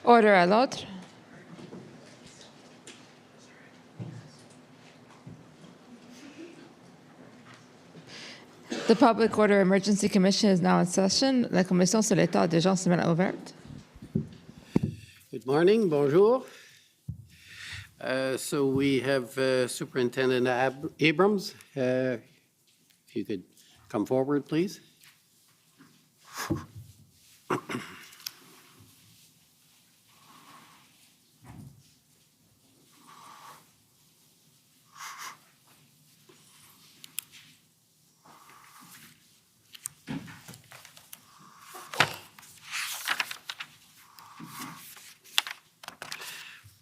Order à l'autre. The Public Order Emergency Commission is now in session. La Commission sur l'état d'urgence est maintenant ouverte. Good morning, bonjour. So we have Superintendent Abrams. If you could come forward, please.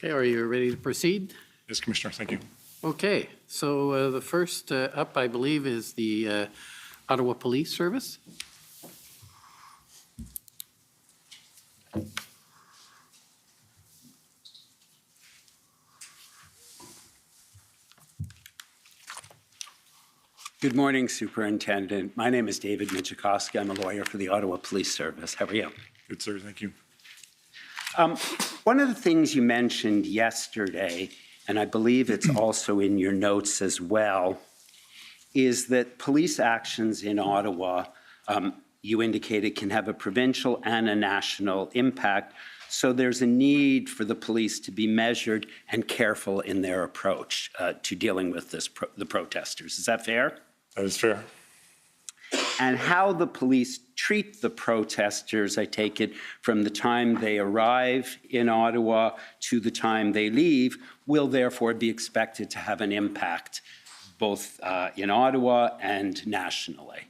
Okay, are you ready to proceed? Yes, Commissioner, thank you. Okay, so the first up, I believe, is the Ottawa Police Service. Good morning, Superintendent. My name is David Michikowski. I'm a lawyer for the Ottawa Police Service. How are you? Good, sir, thank you. One of the things you mentioned yesterday, and I believe it's also in your notes as well, is that police actions in Ottawa, you indicated, can have a provincial and a national impact. So there's a need for the police to be measured and careful in their approach to dealing with the protesters. Is that fair? That is fair. And how the police treat the protesters, I take it, from the time they arrive in Ottawa to the time they leave, will therefore be expected to have an impact both in Ottawa and nationally.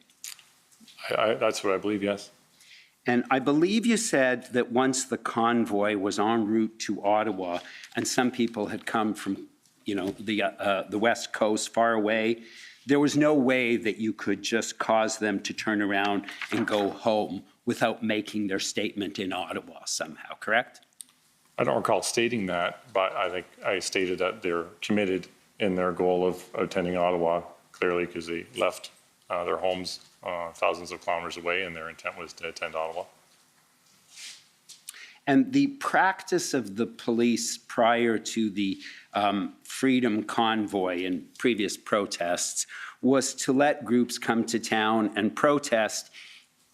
That's what I believe, yes. And I believe you said that once the convoy was en route to Ottawa, and some people had come from, the West Coast, far away, there was no way that you could just cause them to turn around and go home without making their statement in Ottawa somehow, correct? I don't recall stating that, but I think I stated that they're committed in their goal of attending Ottawa, clearly, because they left their homes thousands of kilometers away, and their intent was to attend Ottawa. And the practice of the police prior to the Freedom Convoy and previous protests was to let groups come to town and protest,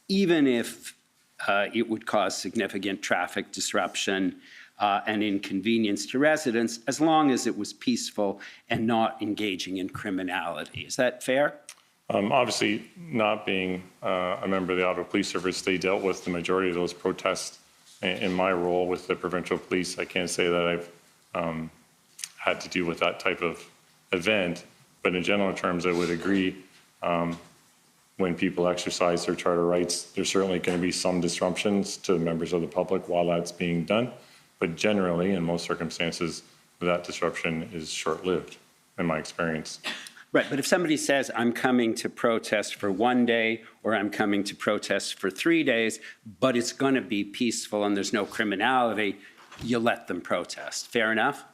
even if it would cause significant traffic disruption and inconvenience to residents, as long as it was peaceful and not engaging in criminality. Is that fair? Obviously, not being a member of the Ottawa Police Service, they dealt with the majority of those protests. In my role with the provincial police, I can't say that I've had to deal with that type of event, but in general terms, I would agree when people exercise their charter rights, there's certainly going to be some disruptions to members of the public while that's being done, but generally, in most circumstances, that disruption is short-lived, in my experience. Right, but if somebody says, I'm coming to protest for 1 day, or I'm coming to protest for 3 days, but it's going to be peaceful and there's no criminality, you let them protest. Fair enough?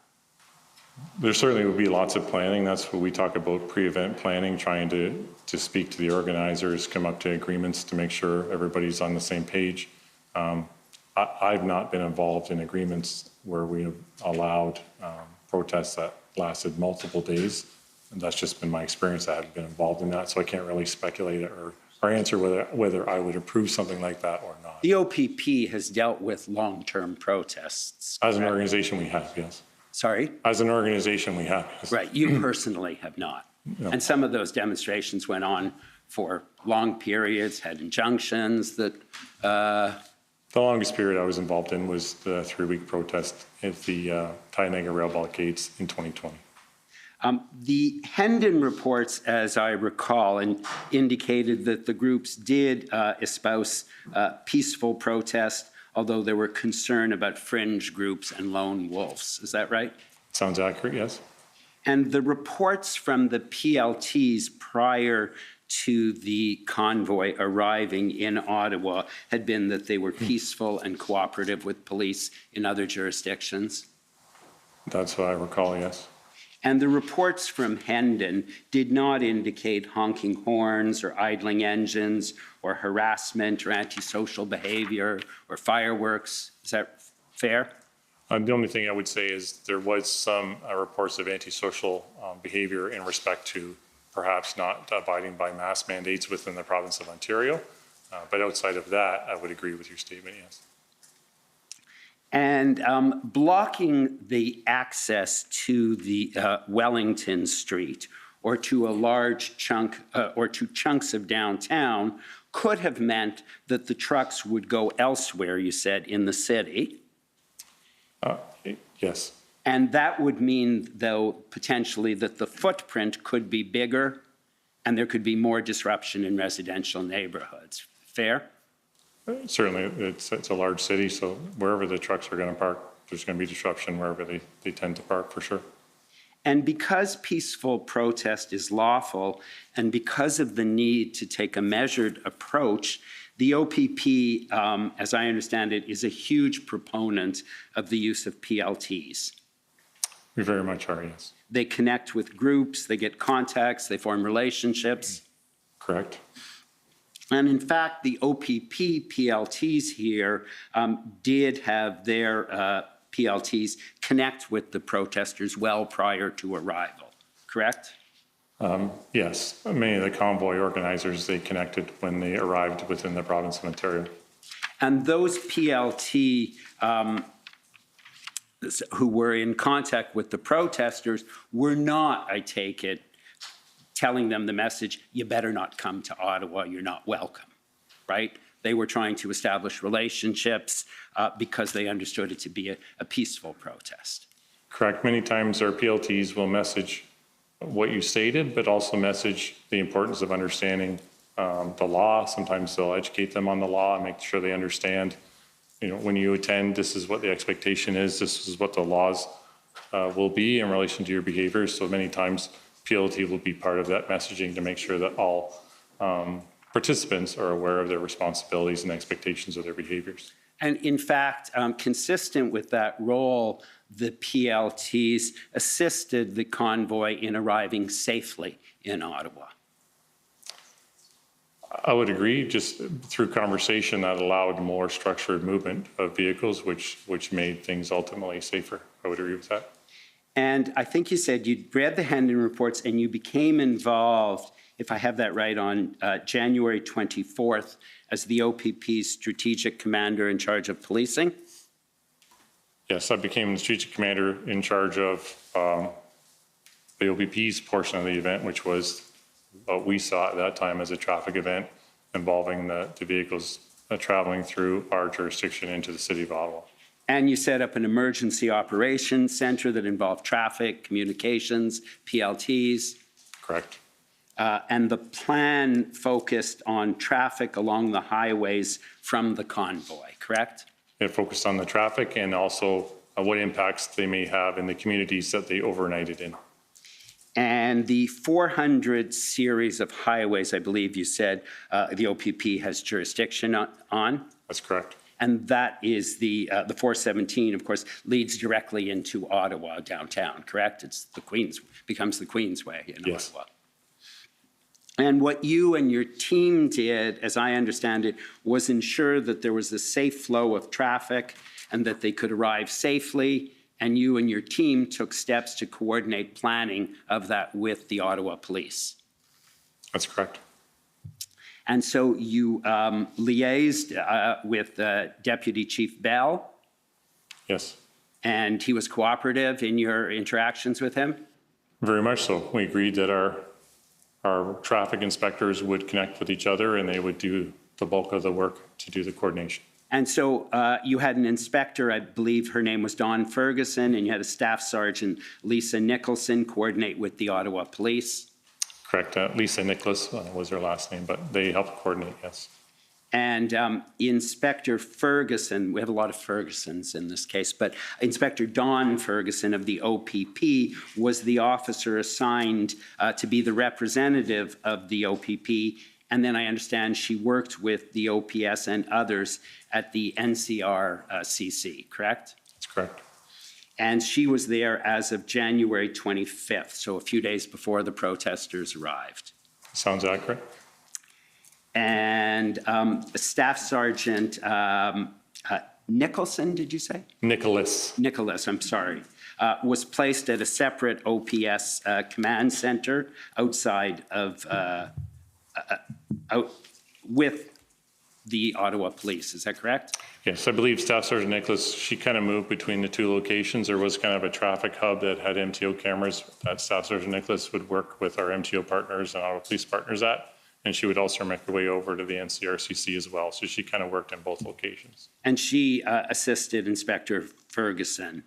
There certainly would be lots of planning. That's what we talk about, pre-event planning, trying to speak to the organizers, come up to agreements to make sure everybody's on the same page. I've not been involved in agreements where we have allowed protests that lasted multiple days. And that's just been my experience. I haven't been involved in that, so I can't really speculate or answer whether I would approve something like that or not. The OPP has dealt with long-term protests. As an organization, we have, yes. Sorry? As an organization, we have, yes. Right, you personally have not. No. And some of those demonstrations went on for long periods, had injunctions that... The longest period I was involved in was the 3-week protest at the Kanellakos rail blockades in 2020. The Hendon reports, as I recall, indicated that the groups did espouse peaceful protest, although there were concern about fringe groups and lone wolves. Is that right? Sounds accurate, yes. And the reports from the PLTs prior to the convoy arriving in Ottawa had been that they were peaceful and cooperative with police in other jurisdictions? That's what I recall, yes. And the reports from Hendon did not indicate honking horns or idling engines or harassment or antisocial behavior or fireworks. Is that Fair? The only thing I would say is there was some reports of antisocial behavior in respect to perhaps not abiding by mask mandates within the province of Ontario. But outside of that, I would agree with your statement, yes. And blocking the access to the Wellington Street or to a large chunk or to chunks of downtown could have meant that the trucks would go elsewhere, you said, in the city. Yes. And that would mean, though, potentially that the footprint could be bigger and there could be more disruption in residential neighborhoods. Fair? Certainly, it's a large city, so wherever the trucks are going to park, there's going to be disruption wherever they tend to park, for sure. And because peaceful protest is lawful, and because of the need to take a measured approach, the OPP, as I understand it, is a huge proponent of the use of PLTs. We very much are, yes. They connect with groups, they get contacts, they form relationships. Correct. And in fact, the OPP PLTs here did have their PLTs connect with the protesters well prior to arrival, correct? Yes. Many of the convoy organizers, they connected when they arrived within the province of Ontario. And those PLT who were in contact with the protesters were not, I take it, telling them the message, you better not come to Ottawa, you're not welcome, right? They were trying to establish relationships because they understood it to be a peaceful protest. Correct. Many times our PLTs will message what you stated, but also message the importance of understanding the law. Sometimes they'll educate them on the law and make sure they understand, you know, when you attend, this is what the expectation is, this is what the laws will be in relation to your behavior. So many times PLT will be part of that messaging to make sure that all participants are aware of their responsibilities and expectations of their behaviors. And in fact, consistent with that role, the PLTs assisted the convoy in arriving safely in Ottawa. I would agree, just through conversation that allowed more structured movement of vehicles, which made things ultimately safer. I would agree with that. And I think you said you'd read the Hendon reports and you became involved, if I have that right, on January 24th as the OPP's strategic commander in charge of policing? Yes, I became the strategic commander in charge of the OPP's portion of the event, which was what we saw at that time as a traffic event involving the vehicles traveling through our jurisdiction into the city of Ottawa. And you set up an emergency operations center that involved traffic, communications, PLTs. Correct. And the plan focused on traffic along the highways from the convoy, correct? It focused on the traffic and also what impacts they may have in the communities that they overnighted in. And the 400 series of highways, I believe you said, the OPP has jurisdiction on? That's correct. And that is the 417, of course, leads directly into Ottawa downtown, correct? It's becomes the Queensway in Yes. Ottawa. And what you and your team did, as I understand it, was ensure that there was a safe flow of traffic and that they could arrive safely. And you and your team took steps to coordinate planning of that with the Ottawa Police. That's correct. And so you liaised with Deputy Chief Bell, Yes. and he was cooperative in your interactions with him? Very much so. We agreed that our traffic inspectors would connect with each other and they would do the bulk of the work to do the coordination. And so you had an inspector, I believe her name was Dawn Ferguson, and you had a staff sergeant, Lisa Nicholson, coordinate with the Ottawa Police. Correct. Lisa Nicholas was her last name, but they helped coordinate, yes. And Inspector Ferguson, we have a lot of Fergusons in this case, but Inspector Dawn Ferguson of the OPP was the officer assigned to be the representative of the OPP. And then I understand she worked with the OPS and others at the NCRCC, correct? That's correct. And she was there as of January 25th, so a few days before the protesters arrived. Sounds accurate. And Staff Sergeant Nicholson, did you say? Nicholas. I'm sorry, was placed at a separate OPS command center outside of, with the Ottawa Police. Is that correct? Yes, I believe Staff Sergeant Nicholas, she kind of moved between the two locations. There was kind of a traffic hub that had MTO cameras that Staff Sergeant Nicholas would work with our MTO partners and Ottawa Police partners at. And she would also make her way over to the NCRCC as well. So she kind of worked in both locations. And she assisted Inspector Ferguson.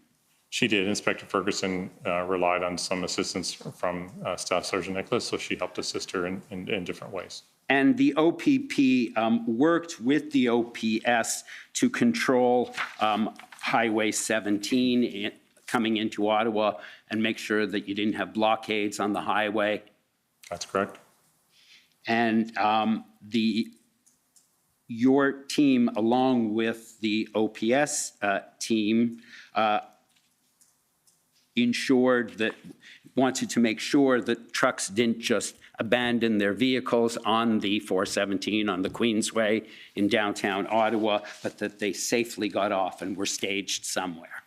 She did. Inspector Ferguson relied on some assistance from Staff Sergeant Nicholas, so she helped assist her in different ways. And the OPP worked with the OPS to control Highway 17 coming into Ottawa and make sure that you didn't have blockades on the highway. That's correct. And your team, along with the OPS team, wanted to make sure that trucks didn't just abandon their vehicles on the 417 on the Queensway in downtown Ottawa, but that they safely got off and were staged somewhere.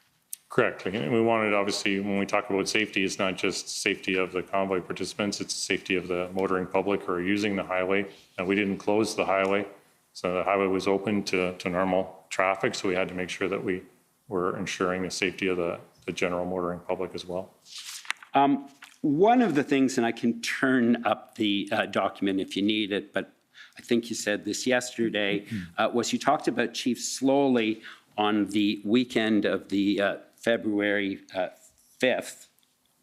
Correct. And we wanted, obviously, when we talk about safety, it's not just safety of the convoy participants, it's safety of the motoring public who are using the highway. And we didn't close the highway, so the highway was open to normal traffic, so we had to make sure that we were ensuring the safety of the general motoring public as well. One of the things, and I can turn up the document if you need it, but I think you said this yesterday, was you talked about Chief Slowly on the weekend of the February 5th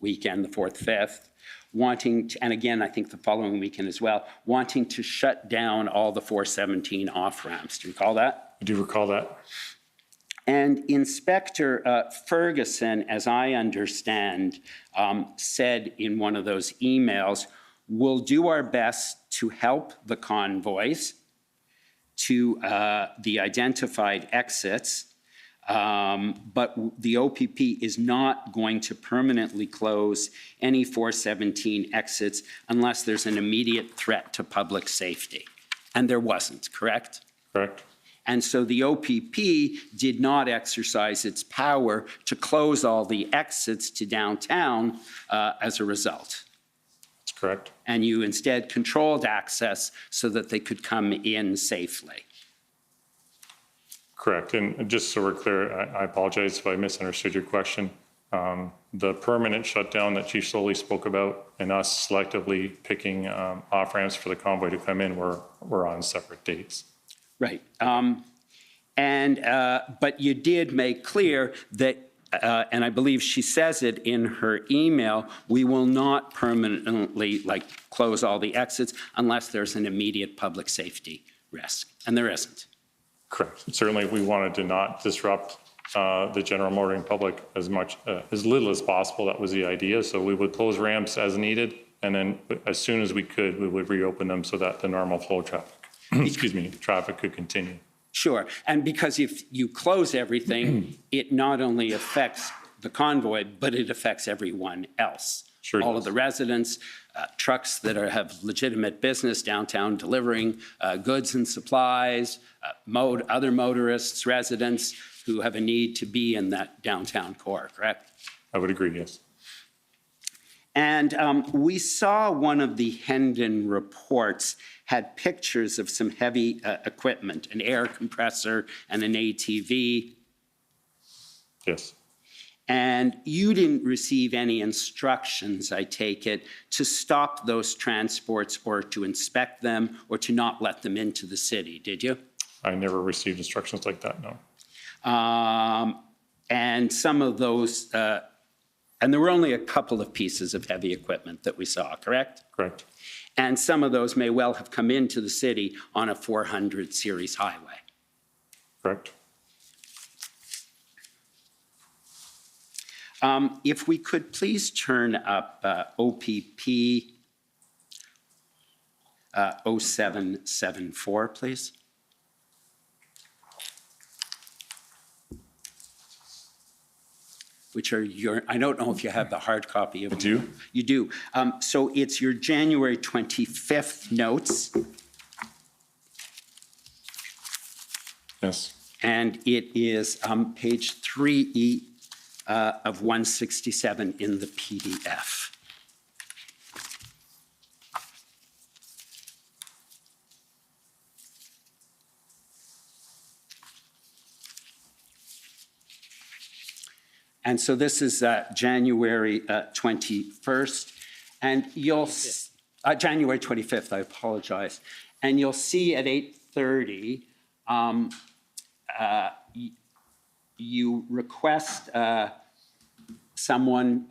weekend, the 4th, 5th, wanting to, and again, I think the following weekend as well, wanting to shut down all the 417 off-ramps. Do you recall that? I do recall that. And Inspector Ferguson, as I understand, said in one of those emails, we'll do our best to help the convoys to the identified exits, but the OPP is not going to permanently close any 417 exits unless there's an immediate threat to public safety. And there wasn't, correct? Correct. And so the OPP did not exercise its power to close all the exits to downtown as a result. That's correct. And you instead controlled access so that they could come in safely. Correct. And just so we're clear, I apologize if I misunderstood your question. The permanent shutdown that Chief Slowly spoke about and us selectively picking off-ramps for the convoy to come in were on separate dates. Right. But you did make clear that, and I believe she says it in her email, we will not permanently close all the exits unless there's an immediate public safety risk. And there isn't. Correct. Certainly, we wanted to not disrupt the general motoring public as little as possible. That was the idea. So we would close ramps as needed, and then as soon as we could, we would reopen them so that the normal flow traffic, traffic could continue. Sure. And because if you close everything, it not only affects the convoy, but it affects everyone else. Sure all does. of the residents, trucks that have legitimate business downtown delivering goods and supplies, other motorists, residents who have a need to be in that downtown core, correct? I would agree, yes. And we saw one of the Hendon reports had pictures of some heavy equipment, an air compressor and an ATV. Yes. And you didn't receive any instructions, I take it, to stop those transports or to inspect them or to not let them into the city, did you? I never received instructions like that, no. And some of those, and there were only a couple of pieces of heavy equipment that we saw, correct? Correct. And some of those may well have come into the city on a 400 series highway. Correct. If we could please turn up OPP 0774, please. Which are your, I don't know if you have the hard copy of it. I do. You do. So it's your January 25th notes. Yes. and it is page 3E of 167 in the PDF. And so this is January 21st, and you'll, January 25th, I apologize. And you'll see at 8:30, you request someone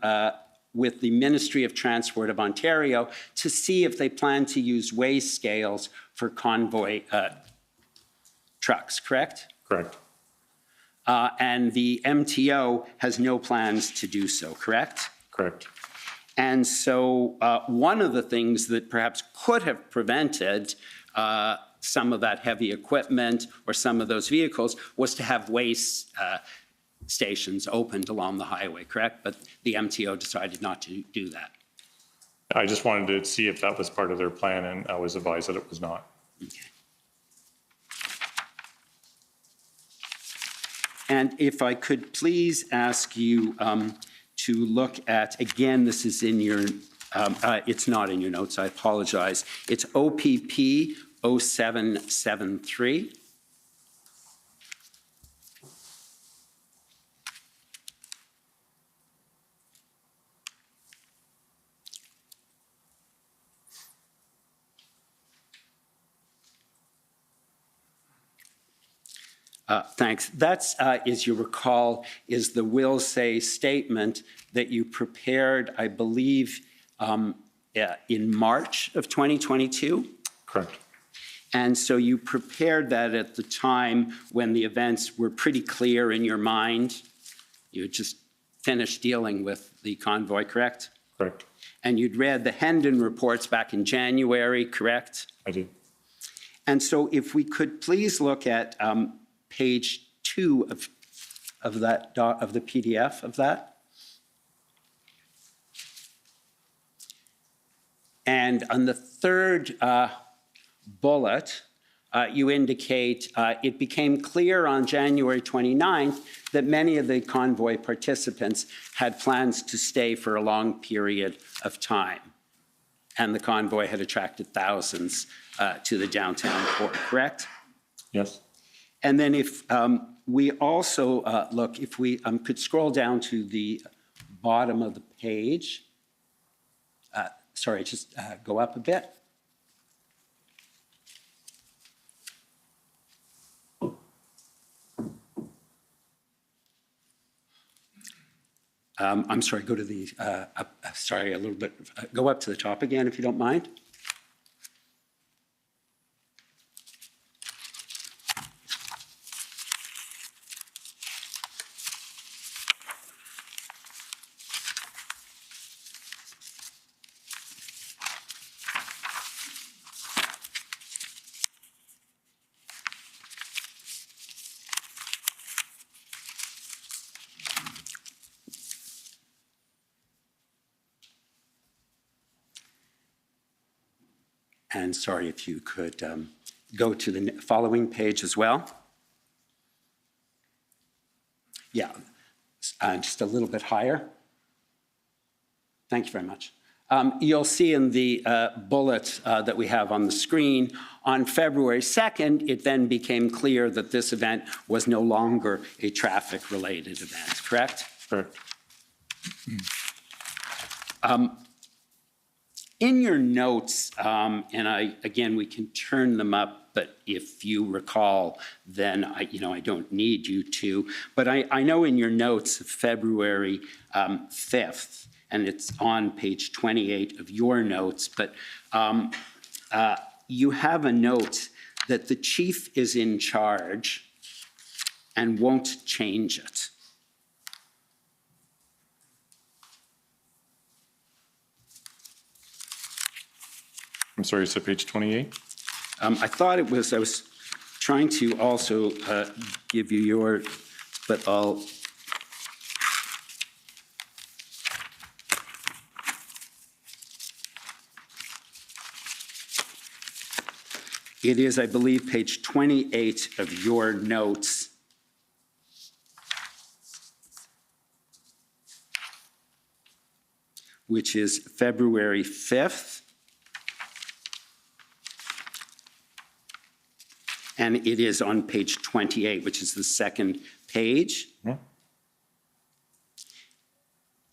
with the Ministry of Transport of Ontario to see if they plan to use weigh scales for convoy trucks, correct? Correct. And the MTO has no plans to do so, correct? Correct. And so one of the things that perhaps could have prevented some of that heavy equipment or some of those vehicles was to have weigh stations opened along the highway, correct? But the MTO decided not to do that. I just wanted to see if that was part of their plan, and I was advised that it was not. Okay. And if I could please ask you to look at, again, this is in your, it's not in your notes, I apologize. It's OPP 0773. Thanks. That's, as you recall, is the will say statement that you prepared, I believe, in March of 2022. Correct. And so you prepared that at the time when the events were pretty clear in your mind. You had just finished dealing with the convoy, correct? Correct. And you'd read the Hendon reports back in January, correct? I did. And so if we could please look at page 2 of that of the PDF of that. And on the third bullet, you indicate it became clear on January 29th that many of the convoy participants had plans to stay for a long period of time. And the convoy had attracted thousands to the downtown port, correct? Yes. And then if we also look, if we could scroll down to the bottom of the page. Sorry, just go up a bit. I'm sorry, go to the, sorry, a little bit, go up to the top again if you don't mind. And sorry if you could go to the following page as well. Yeah, just a little bit higher. Thank you very much. You'll see in the bullet that we have on the screen, on February 2nd, it then became clear that this event was no longer a traffic-related event, correct? Correct. In your notes, and again, we can turn them up, but if you recall, then I don't need you to. But I know in your notes of February 5th, and it's on page 28 of your notes, but you have a note that the chief is in charge and won't change it. I'm sorry, you said page 28? I thought it was, I was trying to also give you your, but I'll. It is, I believe, page 28 of your notes. which is February 5th. And it is on page 28, which is the second page. Mhm.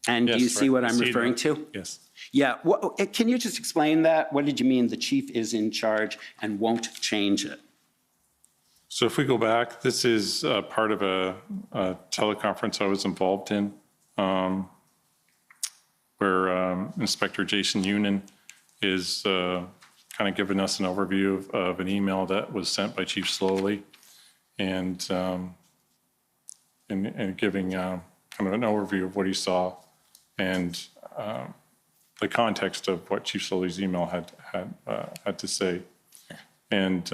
And do Yes, you see right. what I I'm see referring that. to? Yes. Yeah, can you just explain that? What did you mean the chief is in charge and won't change it? So if we go back, this is part of a teleconference I was involved in, where Inspector Jason Unan is kind of giving us an overview of an email that was sent by Chief Slowly, and giving kind of an overview of what he saw and the context of what Chief Slowly's email had to say. And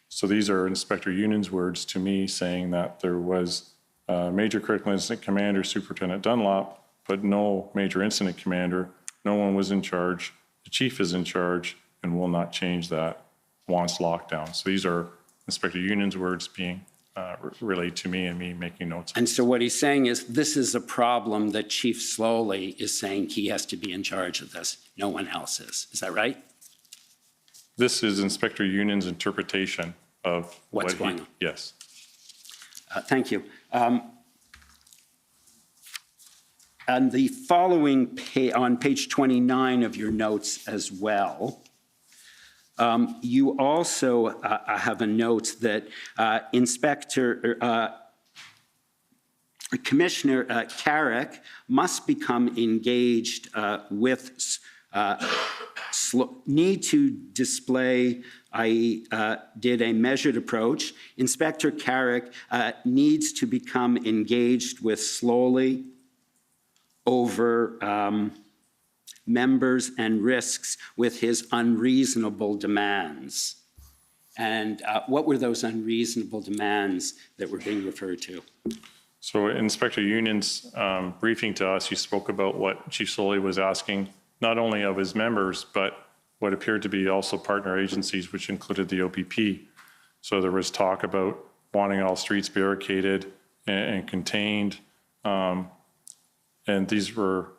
so these are Inspector Union's words to me, saying that there was Major Critical Incident Commander Superintendent Dunlop, but no Major Incident Commander. No one was in charge. The chief is in charge and will not change that, wants lockdown. So these are Inspector Union's words being relayed to me and me making notes. And so what he's saying is this is a problem that Chief Slowly is saying he has to be in charge of this. No one else is. Is that right? This is Inspector Union's interpretation of What's going on. Yes. Thank you. And the following on page 29 of your notes as well, you also have a note that Commissioner Carrick must become engaged with need to display, i.e. did a measured approach. Inspector Carrick needs to become engaged with Slowly over members and risks with his unreasonable demands. And what were those unreasonable demands that were being referred to? So Inspector Union's briefing to us, he spoke about what Chief Slowly was asking, not only of his members, but what appeared to be also partner agencies, which included the OPP. So there was talk about wanting all streets barricaded and contained. And these were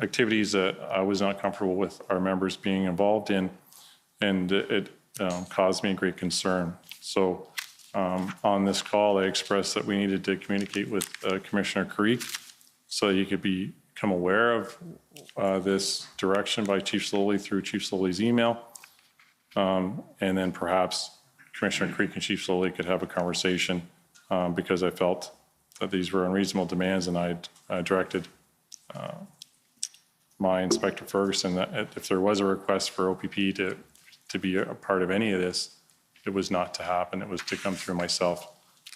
activities that I was not comfortable with our members being involved in, and it caused me great concern. So on this call, I expressed that we needed to communicate with Commissioner Creek so he could become aware of this direction by Chief Slowly through Chief Slowly's email. And then perhaps Commissioner Creek and Chief Slowly could have a conversation because I felt that these were unreasonable demands, and I directed my Inspector Ferguson that if there was a request for OPP to be a part of any of this, it was not to happen. It was to come through myself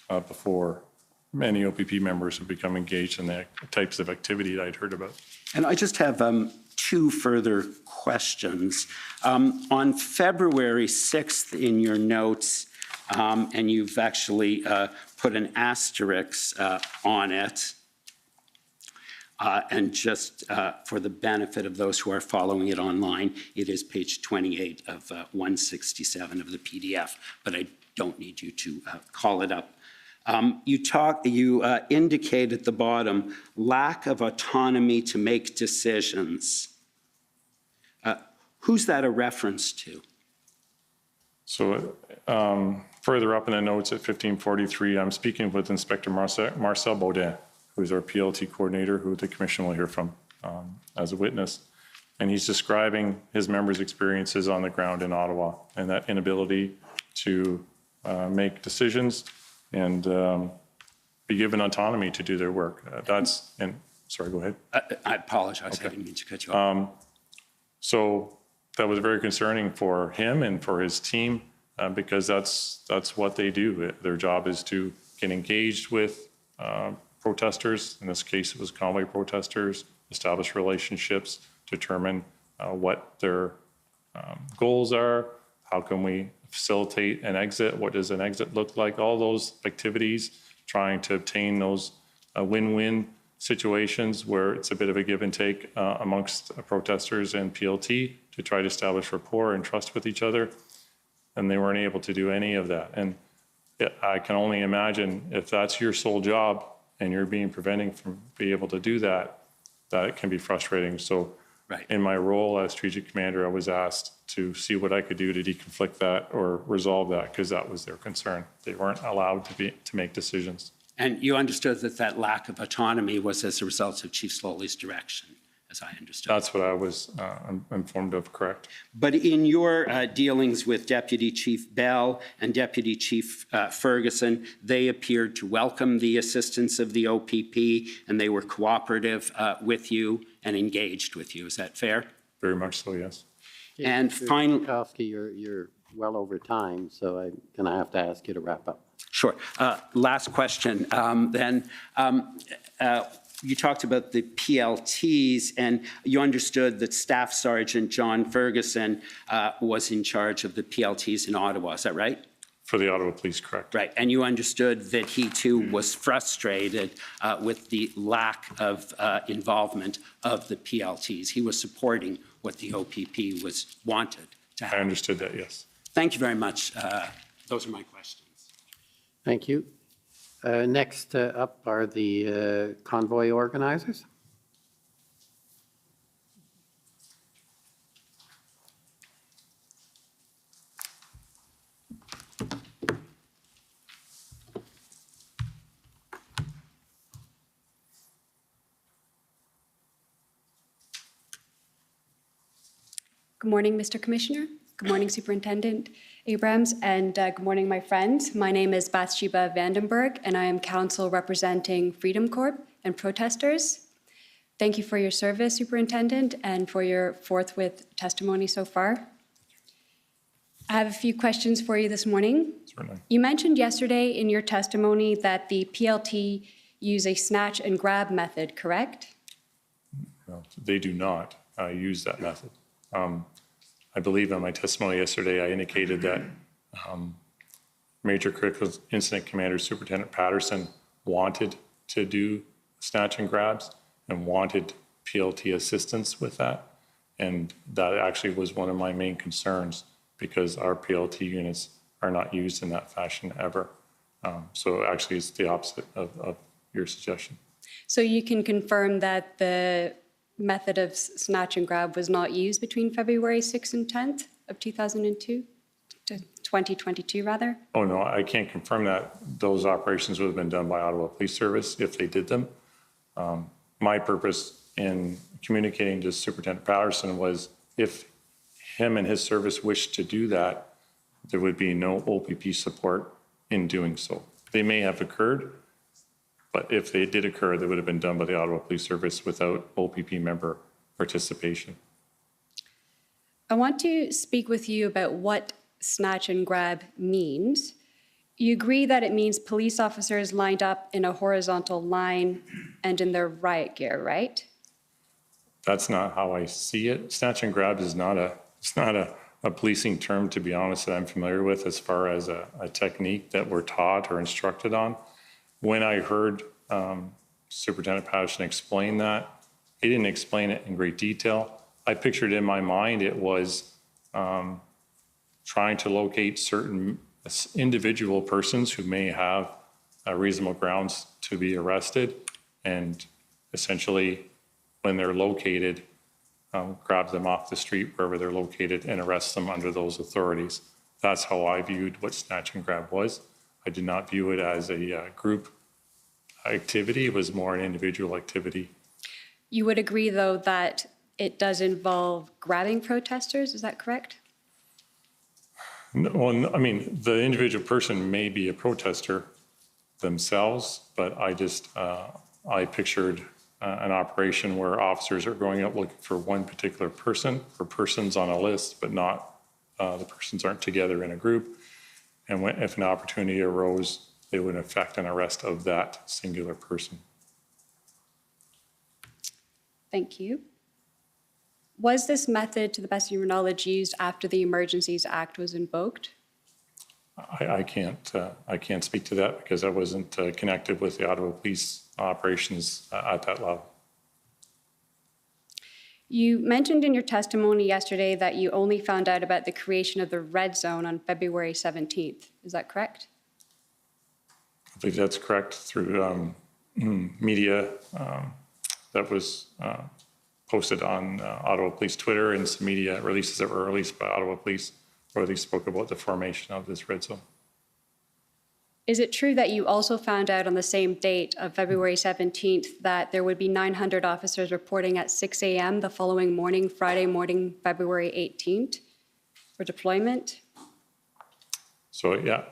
before many OPP members have become engaged in the types of activity that I'd heard about. And I just have two further questions. On February 6th in your notes, and you've actually put an asterisk on it, and just for the benefit of those who are following it online, it is page 28 of 167 of the PDF, but I don't need you to call it up. You indicate at the bottom, lack of autonomy to make decisions. Who's that a reference to? So further up in the notes at 1543, I'm speaking with Inspector Marcel Baudin, who's our PLT coordinator, who the commission will hear from as a witness. And he's describing his members' experiences on the ground in Ottawa and that inability to make decisions and be given autonomy to do their work. Sorry, go ahead. I apologize, Okay. I didn't mean to cut you off. So that was very concerning for him and for his team because that's what they do. Their job is to get engaged with protesters. In this case, it was convoy protesters, establish relationships, determine what their goals are, how can we facilitate an exit, what does an exit look like, all those activities, trying to obtain those win-win situations where it's a bit of a give and take amongst protesters and PLT to try to establish rapport and trust with each other. And they weren't able to do any of that. And I can only imagine if that's your sole job and you're being prevented from being able to do that, that it can be frustrating. So Right. in my role as strategic commander, I was asked to see what I could do to deconflict that or resolve that, because that was their concern. They weren't allowed to make decisions. And you understood that that lack of autonomy was as a result of Chief Slowly's direction, as I understood. That's what I was informed of, correct? But in your dealings with Deputy Chief Bell and Deputy Chief Ferguson, they appeared to welcome the assistance of the OPP, and they were cooperative with you and engaged with you. Is that fair? Very much so, yes. And Mr. finally, Kowski, you're well over time, so I'm going to have to ask you to wrap up. sure. Last question then. You talked about the PLTs, and you understood that Staff Sergeant John Ferguson was in charge of the PLTs in Ottawa. Is that right? For the Ottawa Police, correct? Right. And you understood that he too was frustrated with the lack of involvement of the PLTs. He was supporting what the OPP wanted to I happen. understood that, yes. Thank you very much. Those are my questions. Thank you. Next up are the Convoy Organizers. Good morning, Mr. Commissioner. Good morning, Superintendent Abrams, and good morning, my friends. My name is Bathsheba Vandenberg, and I am counsel representing Freedom Corp and protesters. Thank you for your service, Superintendent, and for your forthwith testimony so far. I have a few questions for you this morning. Certainly. You mentioned yesterday in your testimony that the PLT use a snatch and grab method, correct? No, they do not use that method. I believe in my testimony yesterday, I indicated that Major Critical Incident Commander Superintendent Patterson wanted to do snatch and grabs and wanted PLT assistance with that. And that actually was one of my main concerns, because our PLT units are not used in that fashion ever. So actually it's the opposite of your suggestion. So you can confirm that the method of snatch and grab was not used between February 6th and 10th of 2022 rather? Oh, no, I can't confirm that. Those operations would have been done by Ottawa Police Service if they did them. My purpose in communicating to Superintendent Patterson was, if him and his service wished to do that, there would be no OPP support in doing so. They may have occurred, but if they did occur, they would have been done by the Ottawa Police Service without OPP member participation. I want to speak with you about what snatch and grab means. You agree that it means police officers lined up in a horizontal line and in their riot gear, right? That's not how I see it. Snatch and grab is not a policing term, to be honest, that I'm familiar with as far as a technique that we're taught or instructed on. When I heard Superintendent Patterson explain that, he didn't explain it in great detail. I pictured in my mind it was trying to locate certain individual persons who may have reasonable grounds to be arrested, and essentially, when they're located, grab them off the street wherever they're located and arrest them under those authorities. That's how I viewed what snatch and grab was. I did not view it as a group activity. It was more an individual activity. You would agree, though, that it does involve grabbing protesters, is that correct? No, well, I mean, the individual person may be a protester themselves, but I pictured an operation where officers are going out looking for one particular person or persons on a list, but not, the persons aren't together in a group. And if an opportunity arose, they would effect an arrest of that singular person. Thank you. Was this method, to the best of your knowledge, used after the Emergencies Act was invoked? I can't speak to that because I wasn't connected with the Ottawa Police operations at that level. You mentioned in your testimony yesterday that you only found out about the creation of the red zone on February 17th. Is that correct? I believe that's correct, through media that was posted on Ottawa Police Twitter and some media releases that were released by Ottawa Police, where they spoke about the formation of this red zone. Is it true that you also found out on the same date of February 17th that there would be 900 officers reporting at 6 a.m. the following morning, Friday morning, February 18th, for deployment? So yeah,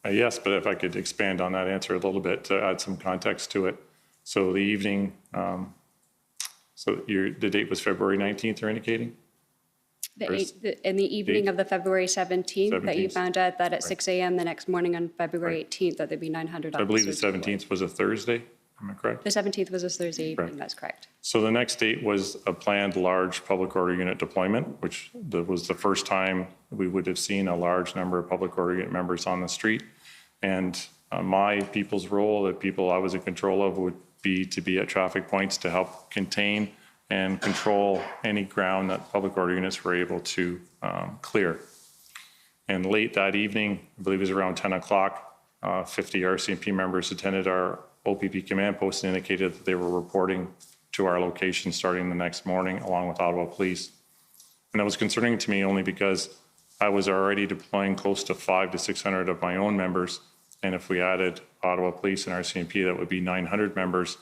yes, but if I could expand on that answer a little bit to add some context to it. So the evening, the date was February 19th, you're indicating? In the evening of the February 17th, that you 17th. found out that at 6 a.m. the next morning on February 18th, that there'd be 900 I officers. believe the deployed. 17th was a Thursday, am I correct? The 17th was a Thursday evening, Correct. that's correct. So the next date was a planned large public order unit deployment, which was the first time we would have seen a large number of public order unit members on the street. And my people's role, the people I was in control of, would be to be at traffic points to help contain and control any ground that public order units were able to clear. And late that evening, I believe it was around 10 o'clock, 50 RCMP members attended our OPP command post and indicated that they were reporting to our location starting the next morning, along with Ottawa Police. And that was concerning to me only because I was already deploying close to 500 to 600 of my own members. And if we added Ottawa Police and RCMP, that would be 900 members.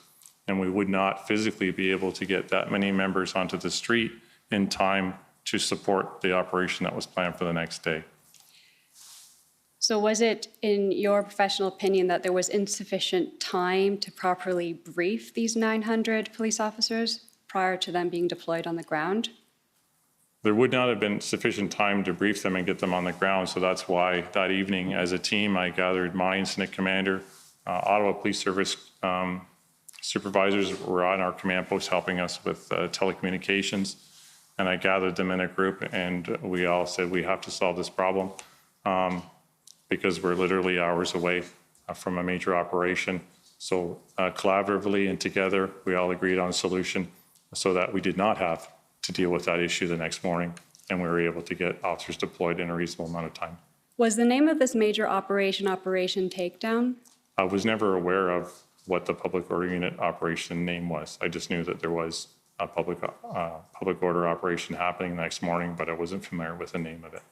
And we would not physically be able to get that many members onto the street in time to support the operation that was planned for the next day. So was it, in your professional opinion, that there was insufficient time to properly brief these 900 police officers prior to them being deployed on the ground? There would not have been sufficient time to brief them and get them on the ground. So that's why that evening, as a team, I gathered my incident commander, Ottawa Police Service supervisors were on our command post helping us with telecommunications. And I gathered them in a group and we all said, we have to solve this problem because we're literally hours away from a major operation. So collaboratively and together, we all agreed on a solution so that we did not have to deal with that issue the next morning. And we were able to get officers deployed in a reasonable amount of time. Was the name of this major operation Operation Takedown? I was never aware of what the public order unit operation name was. I just knew that there was a public order operation happening the next morning, but I wasn't familiar with the name of it.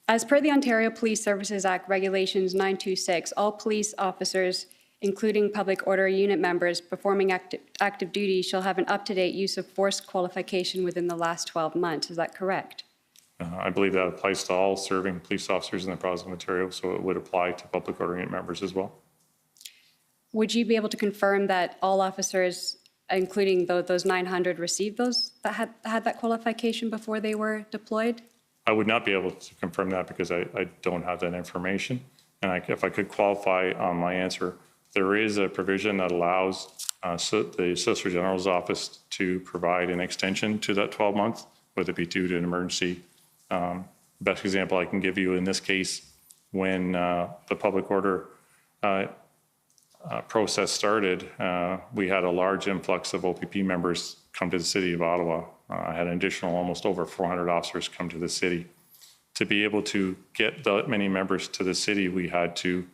As per the Ontario Police Services Act Regulations 926, all police officers, including public order unit members performing active duty, shall have an up-to-date use of force qualification within the last 12 months. Is that correct? I believe that applies to all serving police officers in the province of Ontario, so it would apply to public order unit members as well. Would you be able to confirm that all officers, including those 900, received those that had that qualification before they were deployed? I would not be able to confirm that because I don't have that information. And if I could qualify on my answer, there is a provision that allows the Solicitor General's office to provide an extension to that 12 months, whether it be due to an emergency. Best example I can give you in this case, when the public order process started, we had a large influx of OPP members come to the city of Ottawa. I had an additional almost over 400 officers come to the city. To be able to get that many members to the city, we had to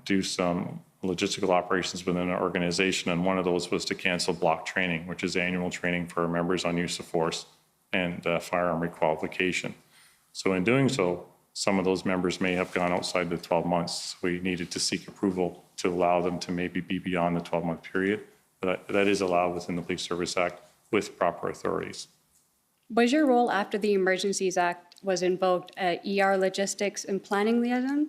do some logistical operations within our organization, and one of those was to cancel block training, which is annual training for our members on use of force and firearm requalification. So in doing so, some of those members may have gone outside the 12 months. We needed to seek approval to allow them to maybe be beyond the 12-month period. But that is allowed within the Police Service Act with proper authorities. Was your role after the Emergencies Act was invoked ER logistics and planning liaison?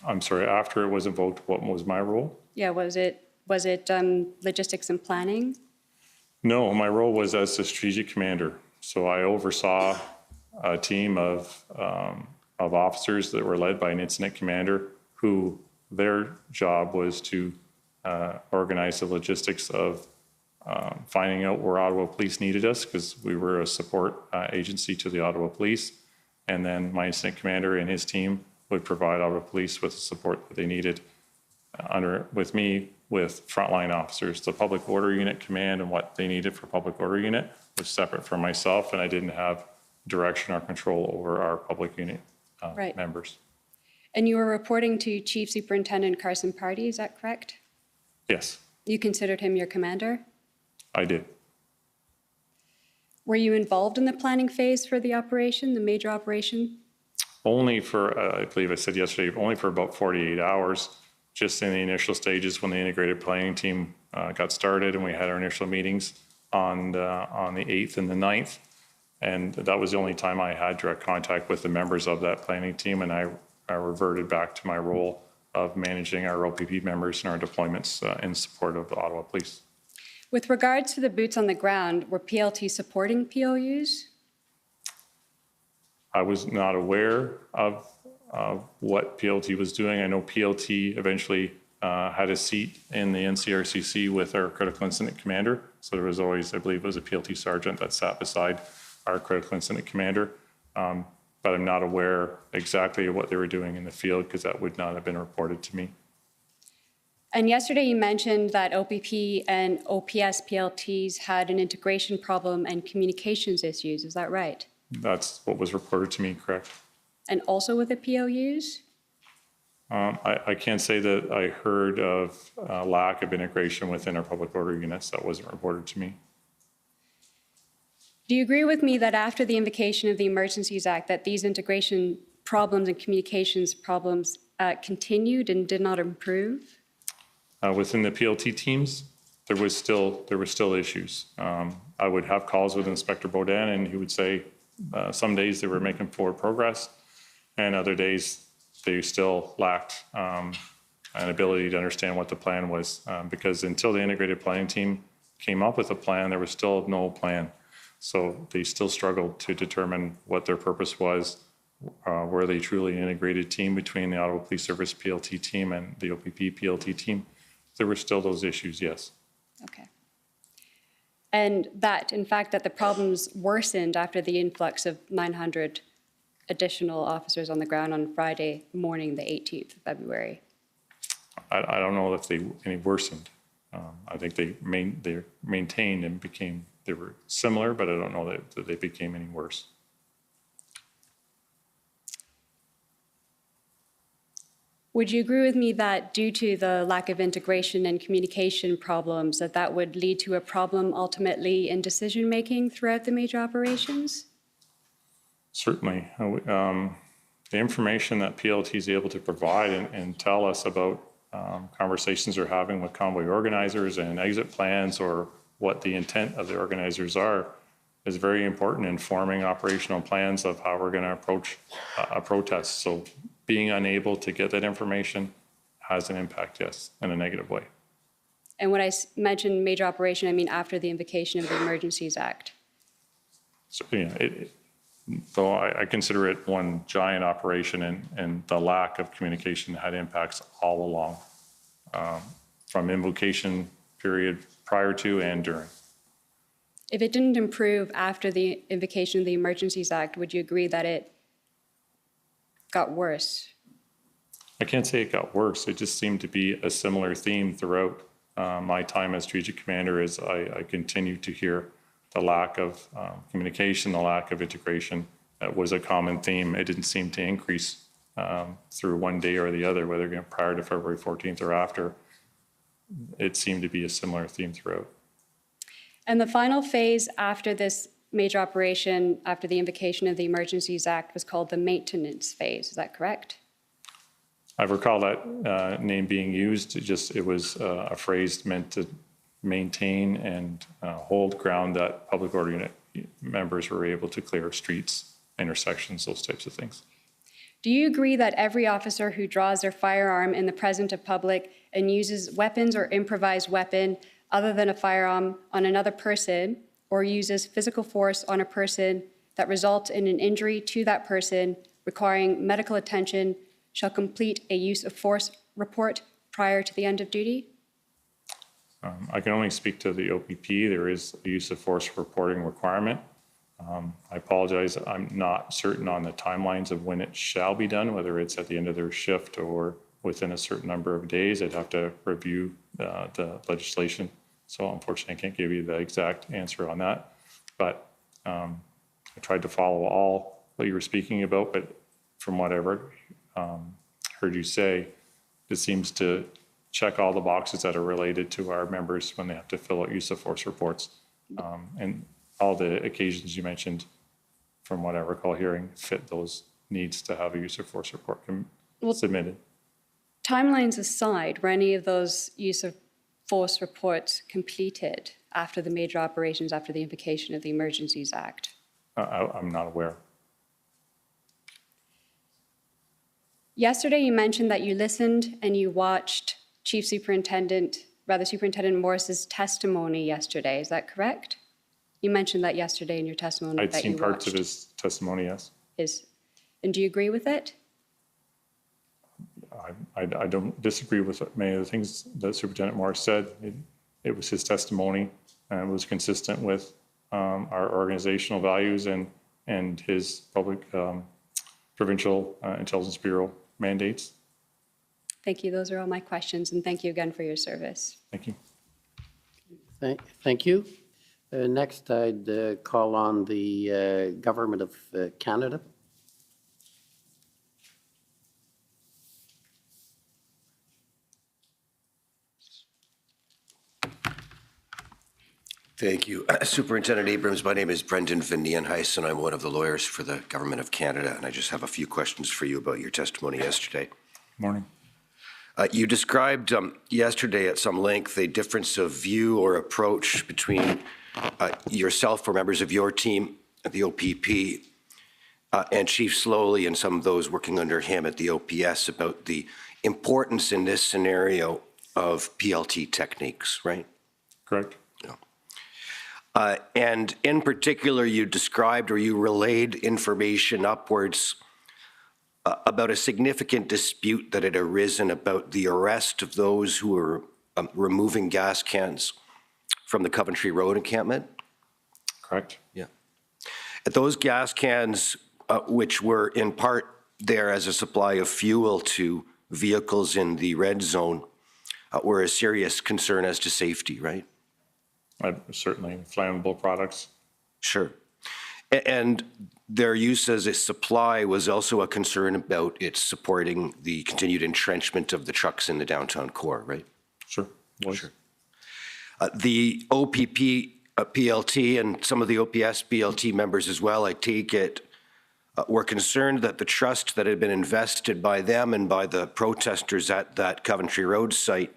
I'm sorry, after it was invoked, what was my role? Yeah, was it logistics and planning? No, my role was as the strategic commander. So I oversaw a team of officers that were led by an incident commander who their job was to organize the logistics of finding out where Ottawa Police needed us, because we were a support agency to the Ottawa Police. And then my incident commander and his team would provide Ottawa Police with the support that they needed with me, with frontline officers. The public order unit command and what they needed for public order unit was separate from myself, and I didn't have direction or control over our public unit Right. members. And you were reporting to Chief Superintendent Carson Pardy, is that correct? Yes, You considered him your commander? I did. Were you involved in the planning phase for the operation, the major operation? Only for, I believe I said yesterday, only for about 48 hours, just in the initial stages when the integrated planning team got started and we had our initial meetings on the 8th and the 9th. And that was the only time I had direct contact with the members of that planning team, and I reverted back to my role of managing our OPP members and our deployments in support of the Ottawa Police. With regards to the boots on the ground, were PLT supporting POUs? I was not aware of what PLT was doing. I know PLT eventually had a seat in the NCRCC with our critical incident commander. So there was always, I believe it was a PLT sergeant that sat beside our critical incident commander. But I'm not aware exactly of what they were doing in the field because that would not have been reported to me. And yesterday you mentioned that OPP and OPS PLTs had an integration problem and communications issues. Is that right? That's what was reported to me, correct? And also with the POUs? I can't say that I heard of lack of integration within our public order units. That wasn't reported to me. Do you agree with me that after the invocation of the Emergencies Act, that these integration problems and communications problems continued and did not improve? Within the PLT teams, there were still issues. I would have calls with Inspector Baudin, and he would say some days they were making forward progress, and other days they still lacked an ability to understand what the plan was, because until the integrated planning team came up with a plan, there was still no plan. So they still struggled to determine what their purpose was. Were they truly an integrated team between the Ottawa Police Service PLT team and the OPP PLT team? There were still those issues, yes. Okay. And that, in fact, that the problems worsened after the influx of 900 additional officers on the ground on Friday morning, the 18th of February. I don't know if they any worsened. I think they maintained and became, they were similar, but I don't know that they became any worse. Would you agree with me that due to the lack of integration and communication problems, that would lead to a problem ultimately in decision-making throughout the major operations? Certainly. The information that PLT is able to provide and tell us about conversations they're having with convoy organizers and exit plans, or what the intent of the organizers are, is very important in forming operational plans of how we're going to approach a protest. So being unable to get that information has an impact, yes, in a negative way. And when I mentioned major operation, I mean after the invocation of the Emergencies Act. So, yeah, though I consider it one giant operation, and the lack of communication had impacts all along, from invocation period prior to and during. If it didn't improve after the invocation of the Emergencies Act, would you agree that it got worse? I can't say it got worse. It just seemed to be a similar theme throughout my time as strategic commander. As I continued to hear the lack of communication, the lack of integration. That was a common theme. It didn't seem to increase through one day or the other, whether prior to February 14th or after. It seemed to be a similar theme throughout. And the final phase after this major operation, after the invocation of the Emergencies Act, was called the maintenance phase. Is that correct? I recall that name being used. It was a phrase meant to maintain and hold ground that public order unit members were able to clear streets, intersections, those types of things. Do you agree that every officer who draws their firearm in the presence of public and uses weapons or improvised weapon other than a firearm on another person, or uses physical force on a person that results in an injury to that person requiring medical attention, shall complete a use of force report prior to the end of duty? I can only speak to the OPP. There is a use of force reporting requirement. I apologize, I'm not certain on the timelines of when it shall be done, whether it's at the end of their shift or within a certain number of days. I'd have to review the legislation. So unfortunately, I can't give you the exact answer on that. But I tried to follow all what you were speaking about, but from what I've heard you say, it seems to check all the boxes that are related to our members when they have to fill out use of force reports. And all the occasions you mentioned, from what I recall hearing, fit those needs to have a use of force report submitted. Timelines aside, were any of those use of force reports completed after the major operations, after the invocation of the Emergencies Act? I'm not aware. Yesterday, you mentioned that you listened and you watched Superintendent Morris's testimony yesterday. Is that correct? You mentioned that yesterday in your testimony. I'd that seen you parts of watched. his testimony, yes. And do you agree with it? I don't disagree with many of the things that Superintendent Morris said. It was his testimony, and it was consistent with our organizational values and his provincial intelligence bureau mandates. Thank you. Those are all my questions, and thank you again for your service. Thank you. Thank you. Next, I'd call on the Government of Canada. Thank you. Superintendent Abrams, my name is Brendan Van Nieuwenhuis, and I'm one of the lawyers for the Government of Canada, and I just have a few questions for you about your testimony yesterday. Morning. You described yesterday at some length a difference of view or approach between yourself or members of your team at the OPP and Chief Slowly and some of those working under him at the OPS about the importance in this scenario of PLT techniques, right? Correct. And in particular, you described or you relayed information upwards about a significant dispute that had arisen about the arrest of those who were removing gas cans from the Coventry Road encampment. Correct. Yeah. Those gas cans, which were in part there as a supply of fuel to vehicles in the red zone, were a serious concern as to safety, right? Certainly flammable products. Sure. And their use as a supply was also a concern about its supporting the continued entrenchment of the trucks in the downtown core, right? Sure. Sure. The OPP PLT and some of the OPS BLT members as well, I take it, were concerned that the trust that had been invested by them and by the protesters at that Coventry Road site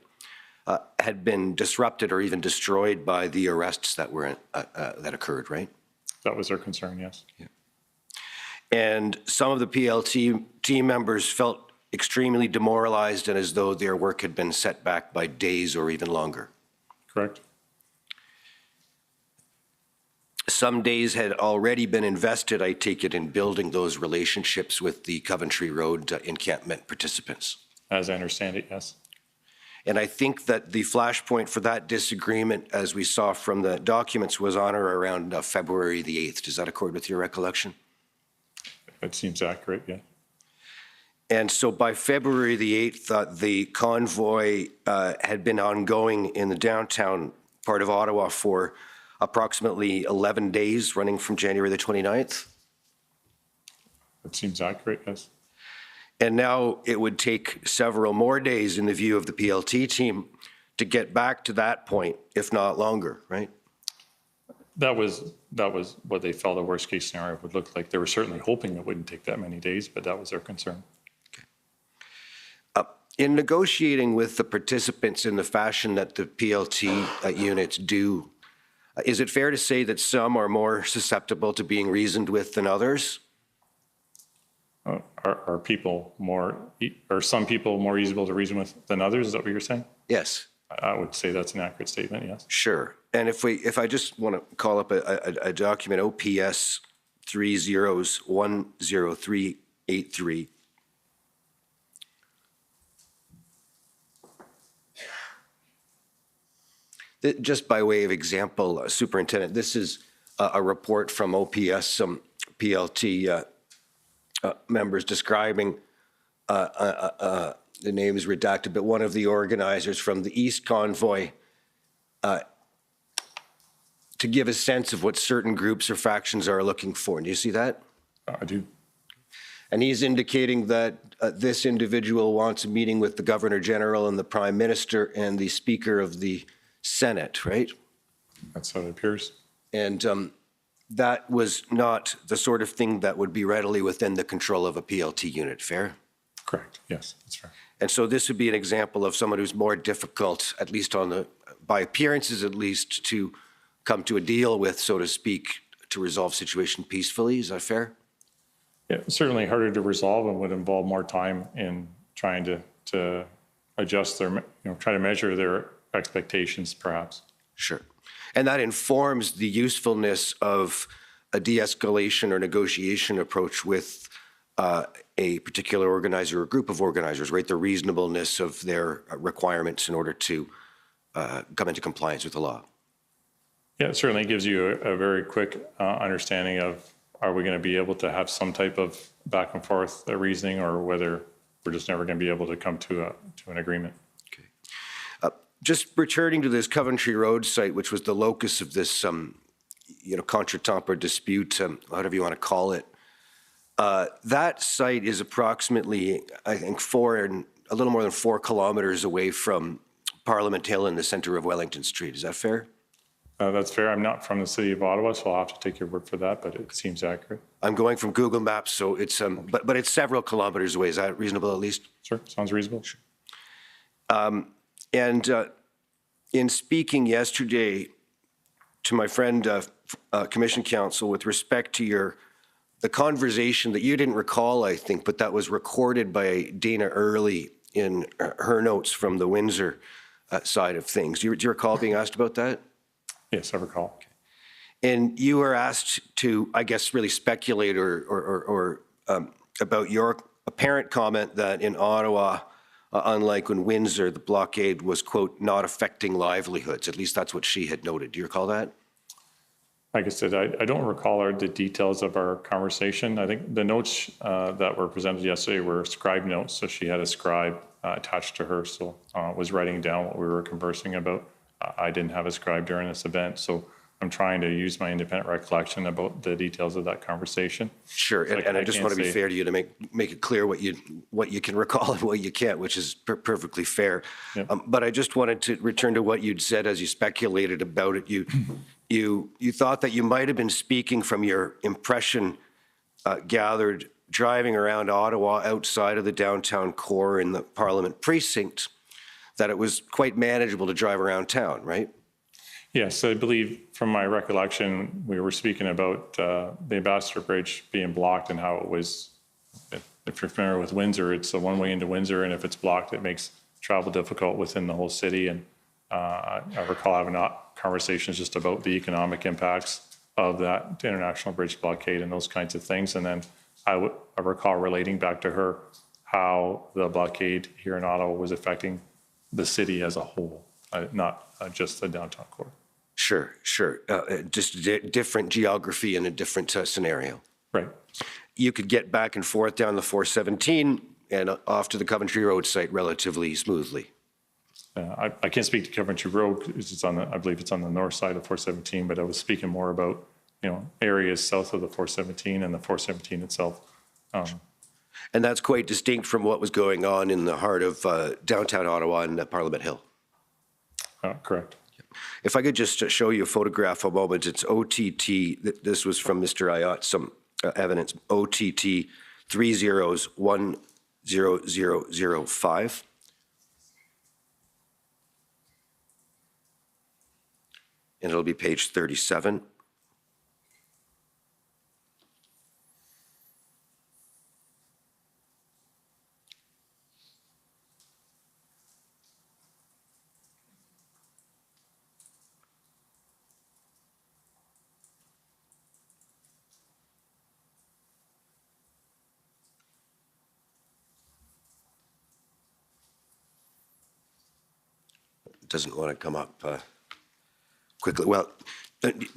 had been disrupted or even destroyed by the arrests that were that occurred, right? That was their concern, yes. Yeah. And some of the PLT team members felt extremely demoralized and as though their work had been set back by days or even longer. Correct. Some days had already been invested, I take it, in building those relationships with the Coventry Road encampment participants. As I understand it, yes. And I think that the flashpoint for that disagreement, as we saw from the documents, was on or around February the 8th. Does that accord with your recollection? It seems accurate, yeah. And so by February the 8th, the convoy had been ongoing in the downtown part of Ottawa for approximately 11 days, running from January the 29th. It seems accurate, yes. And now it would take several more days in the view of the PLT team to get back to that point, if not longer, right? That was what they felt the worst case scenario would look like. They were certainly hoping it wouldn't take that many days, but that was their concern. Okay. In negotiating with the participants in the fashion that the PLT units do, is it fair to say that some are more susceptible to being reasoned with than others? Are people more, are some people more easy to reason with than others? Is that what you're saying? Yes. I would say that's an accurate statement, yes. Sure. And if I just want to call up a document, OPS 30-10383. Just by way of example, Superintendent, this is a report from OPS, some PLT members describing, the name is redacted, but one of the organizers from the East Convoy to give a sense of what certain groups or factions are looking for. Do you see that? I do. And he's indicating that this individual wants a meeting with the Governor General and the Prime Minister and the Speaker of the Senate, right? That's how it appears. And that was not the sort of thing that would be readily within the control of a PLT unit, fair? Correct. Yes, that's fair. And so this would be an example of someone who's more difficult, at least by appearances at least, to come to a deal with, so to speak, to resolve situation peacefully. Is that fair? Yeah, certainly harder to resolve and would involve more time in trying to adjust their, try to measure their expectations, perhaps. Sure. And that informs the usefulness of a de-escalation or negotiation approach with a particular organizer or group of organizers, right? The reasonableness of their requirements in order to come into compliance with the law. Yeah, it certainly gives you a very quick understanding of, are we going to be able to have some type of back and forth reasoning, or whether we're just never going to be able to come to an agreement. Okay. Just returning to this Coventry Road site, which was the locus of this, contretemps dispute, whatever you want to call it. That site is approximately, I think, a little more than 4 kilometers away from Parliament Hill in the center of Wellington Street. Is that fair? That's fair. I'm not from the city of Ottawa, so I'll have to take your word for that, but it seems accurate. I'm going from Google Maps, so it's, but it's several kilometers away. Is that reasonable at least? Sure, sounds reasonable. Sure. And in speaking yesterday to my friend, Commission Counsel, with respect to the conversation that you didn't recall, I think, but that was recorded by Dana Early in her notes from the Windsor side of things. Do you recall being asked about that? Yes, I recall. Okay. And you were asked to, I guess, really speculate or about your apparent comment that in Ottawa, unlike in Windsor, the blockade was, quote, not affecting livelihoods. At least that's what she had noted. Do you recall that? Like I said, I don't recall the details of our conversation. I think the notes that were presented yesterday were scribe notes, so she had a scribe attached to her, so was writing down what we were conversing about. I didn't have a scribe during this event, so I'm trying to use my independent recollection about the details of that conversation. Sure, So and I just want to be fair to you to make it clear what you can recall and what you can't, which is perfectly fair. Yep. But I just wanted to return to what you'd said as you speculated about it. You thought that you might have been speaking from your impression gathered driving around Ottawa outside of the downtown core in the Parliament precinct, that it was quite manageable to drive around town, right? Yes, I believe from my recollection, we were speaking about the Ambassador Bridge being blocked and how it was, if you're familiar with Windsor, it's a one-way into Windsor, and if it's blocked, it makes travel difficult within the whole city. And I recall having conversations just about the economic impacts of that international bridge blockade and those kinds of things. And then I recall relating back to her how the blockade here in Ottawa was affecting the city as a whole, not just the downtown core. Sure. Just different geography and a different scenario. Right. You could get back and forth down the 417 and off to the Coventry Road site relatively smoothly. I can't speak to Coventry Road because I believe it's on the north side of 417, but I was speaking more about, areas south of the 417 and the 417 itself. And that's quite distinct from what was going on in the heart of downtown Ottawa and Parliament Hill. Correct. If I could just show you a photograph a moment, it's OTT, this was from Mr. Ayotte, some evidence, OTT 301005. And it'll be page 37. Doesn't want to come up quickly. Well, do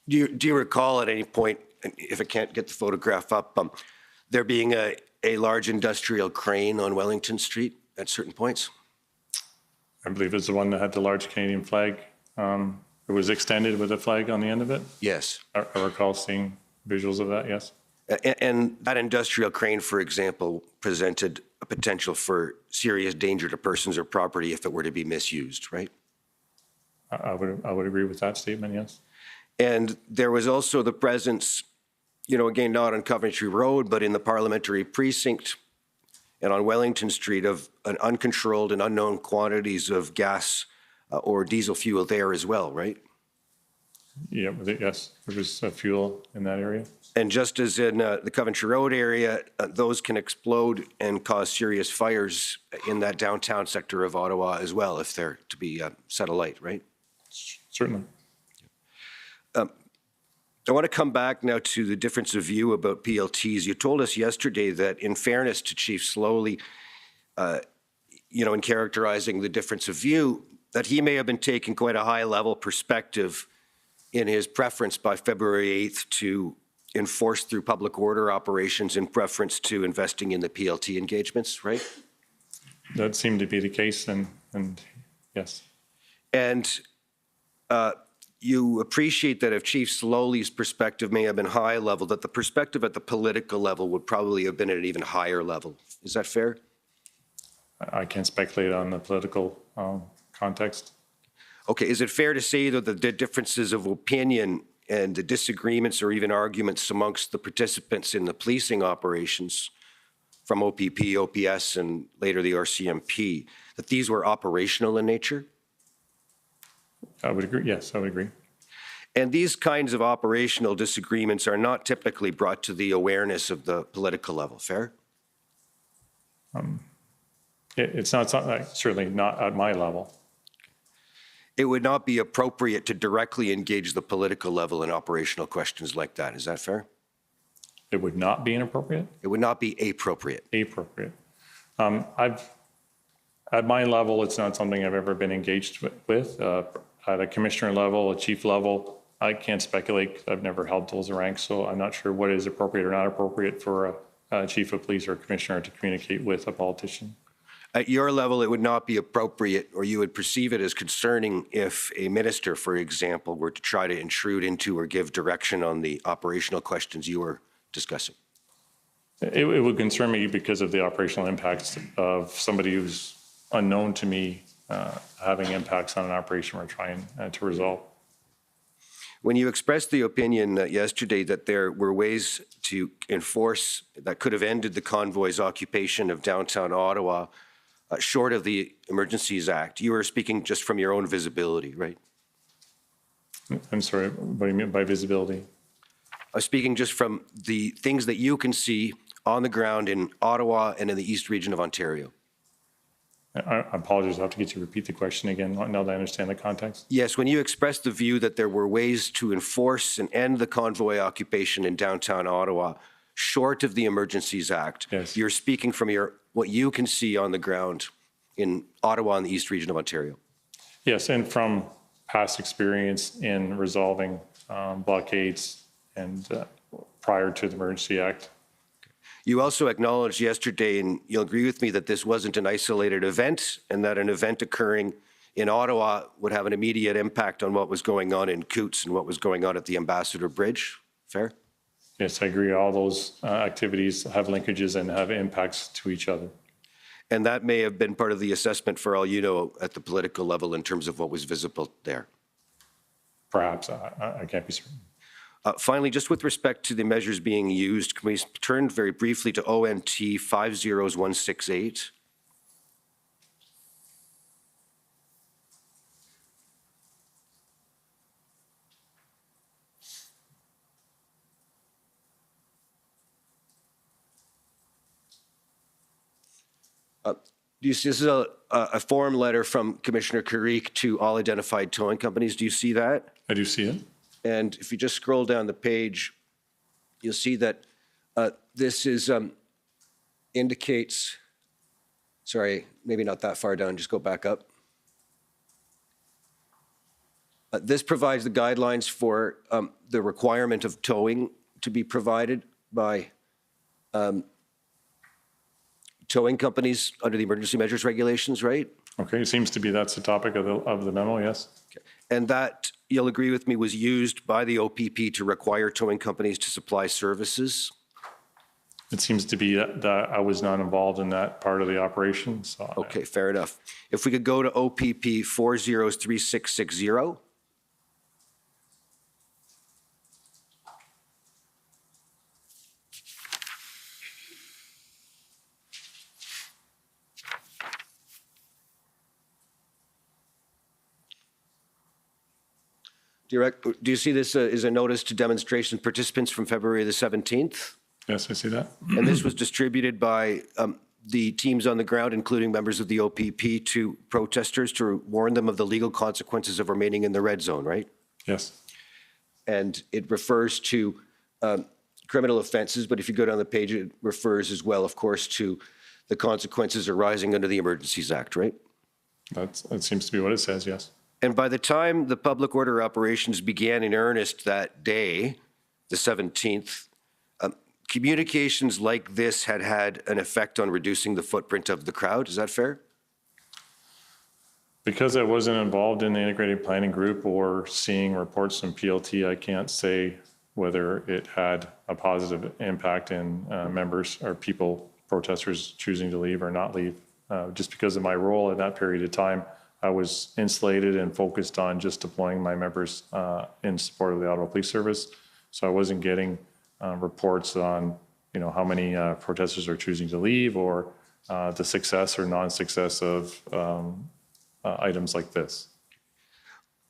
you recall at any point, if I can't get the photograph up, there being a large industrial crane on Wellington Street at certain points? I believe it's the one that had the large Canadian flag. It was extended with a flag on the end of it. Yes. I recall seeing visuals of that, yes. And that industrial crane, for example, presented a potential for serious danger to persons or property if it were to be misused, right? I would agree with that statement, yes. And there was also the presence, again, not on Coventry Road, but in the parliamentary precinct and on Wellington Street of an uncontrolled and unknown quantities of gas or diesel fuel there as well, right? Yeah, yes, there was fuel in that area. And just as in the Coventry Road area, those can explode and cause serious fires in that downtown sector of Ottawa as well, if they're to be set alight, right? Certainly. I want to come back now to the difference of view about PLTs. You told us yesterday that in fairness to Chief Slowly, in characterizing the difference of view, that he may have been taking quite a high-level perspective in his preference by February 8th to enforce through public order operations in preference to investing in the PLT engagements, right? That seemed to be the case, and yes. And you appreciate that if Chief Slowly's perspective may have been high level, that the perspective at the political level would probably have been at an even higher level. Is that fair? I can't speculate on the political context. Okay, is it fair to say that the differences of opinion and the disagreements or even arguments amongst the participants in the policing operations from OPP, OPS, and later the RCMP, that these were operational in nature? I would agree, yes, I would agree. And these kinds of operational disagreements are not typically brought to the awareness of the political level, fair? It's not, certainly not at my level. It would not be appropriate to directly engage the political level in operational questions like that. Is that fair? It would not be inappropriate? It would not be appropriate. Appropriate. At my level, it's not something I've ever been engaged with. At a commissioner level, a chief level, I can't speculate. I've never held those ranks, so I'm not sure what is appropriate or not appropriate for a chief of police or a commissioner to communicate with a politician. At your level, it would not be appropriate, or you would perceive it as concerning if a minister, for example, were to try to intrude into or give direction on the operational questions you were discussing. It would concern me because of the operational impacts of somebody who's unknown to me having impacts on an operation we're trying to resolve. When you expressed the opinion yesterday that there were ways to enforce that could have ended the convoy's occupation of downtown Ottawa short of the Emergencies Act, you were speaking just from your own visibility, right? I'm sorry, what do you mean by visibility? I was speaking just from the things that you can see on the ground in Ottawa and in the East region of Ontario. I apologize, I'll have to get you to repeat the question again now that I understand the context. Yes, when you expressed the view that there were ways to enforce and end the convoy occupation in downtown Ottawa short of the Emergencies Act, yes. You're speaking from what you can see on the ground in Ottawa and the East region of Ontario. Yes, and from past experience in resolving blockades and prior to the Emergency Act. You also acknowledged yesterday, and you'll agree with me, that this wasn't an isolated event and that an event occurring in Ottawa would have an immediate impact on what was going on in Coots and what was going on at the Ambassador Bridge. Fair? Yes, I agree. All those activities have linkages and have impacts to each other. And that may have been part of the assessment, for all you know, at the political level in terms of what was visible there. Perhaps. I can't be certain. Finally, just with respect to the measures being used, can we turn very briefly to ONT 50168? Do you see, this is a form letter from Commissioner Carrique to all identified towing companies. Do you see that? I do see it. And if you just scroll down the page, you'll see that this is indicates, sorry, maybe not that far down, just go back up. This provides the guidelines for the requirement of towing to be provided by towing companies under the emergency measures regulations, right? Okay, it seems to be that's the topic of the memo, yes. Okay. And that, you'll agree with me, was used by the OPP to require towing companies to supply services. It seems to be that I was not involved in that part of the operation, so. Okay, fair enough. If we could go to OPP 403660. Do you see this as a notice to demonstration participants from February the 17th? Yes, I see that. And this was distributed by the teams on the ground, including members of the OPP, to protesters to warn them of the legal consequences of remaining in the red zone, right? Yes. And it refers to criminal offenses, but if you go down the page, it refers as well, of course, to the consequences arising under the Emergencies Act, right? That seems to be what it says, yes. And by the time the public order operations began in earnest that day, the 17th, communications like this had had an effect on reducing the footprint of the crowd. Is that fair? Because I wasn't involved in the integrated planning group or seeing reports from PLT, I can't say whether it had a positive impact in members or people, protesters choosing to leave or not leave. Just because of my role in that period of time, I was insulated and focused on just deploying my members in support of the Ottawa Police Service. So I wasn't getting reports on, how many protesters are choosing to leave or the success or non-success of items like this.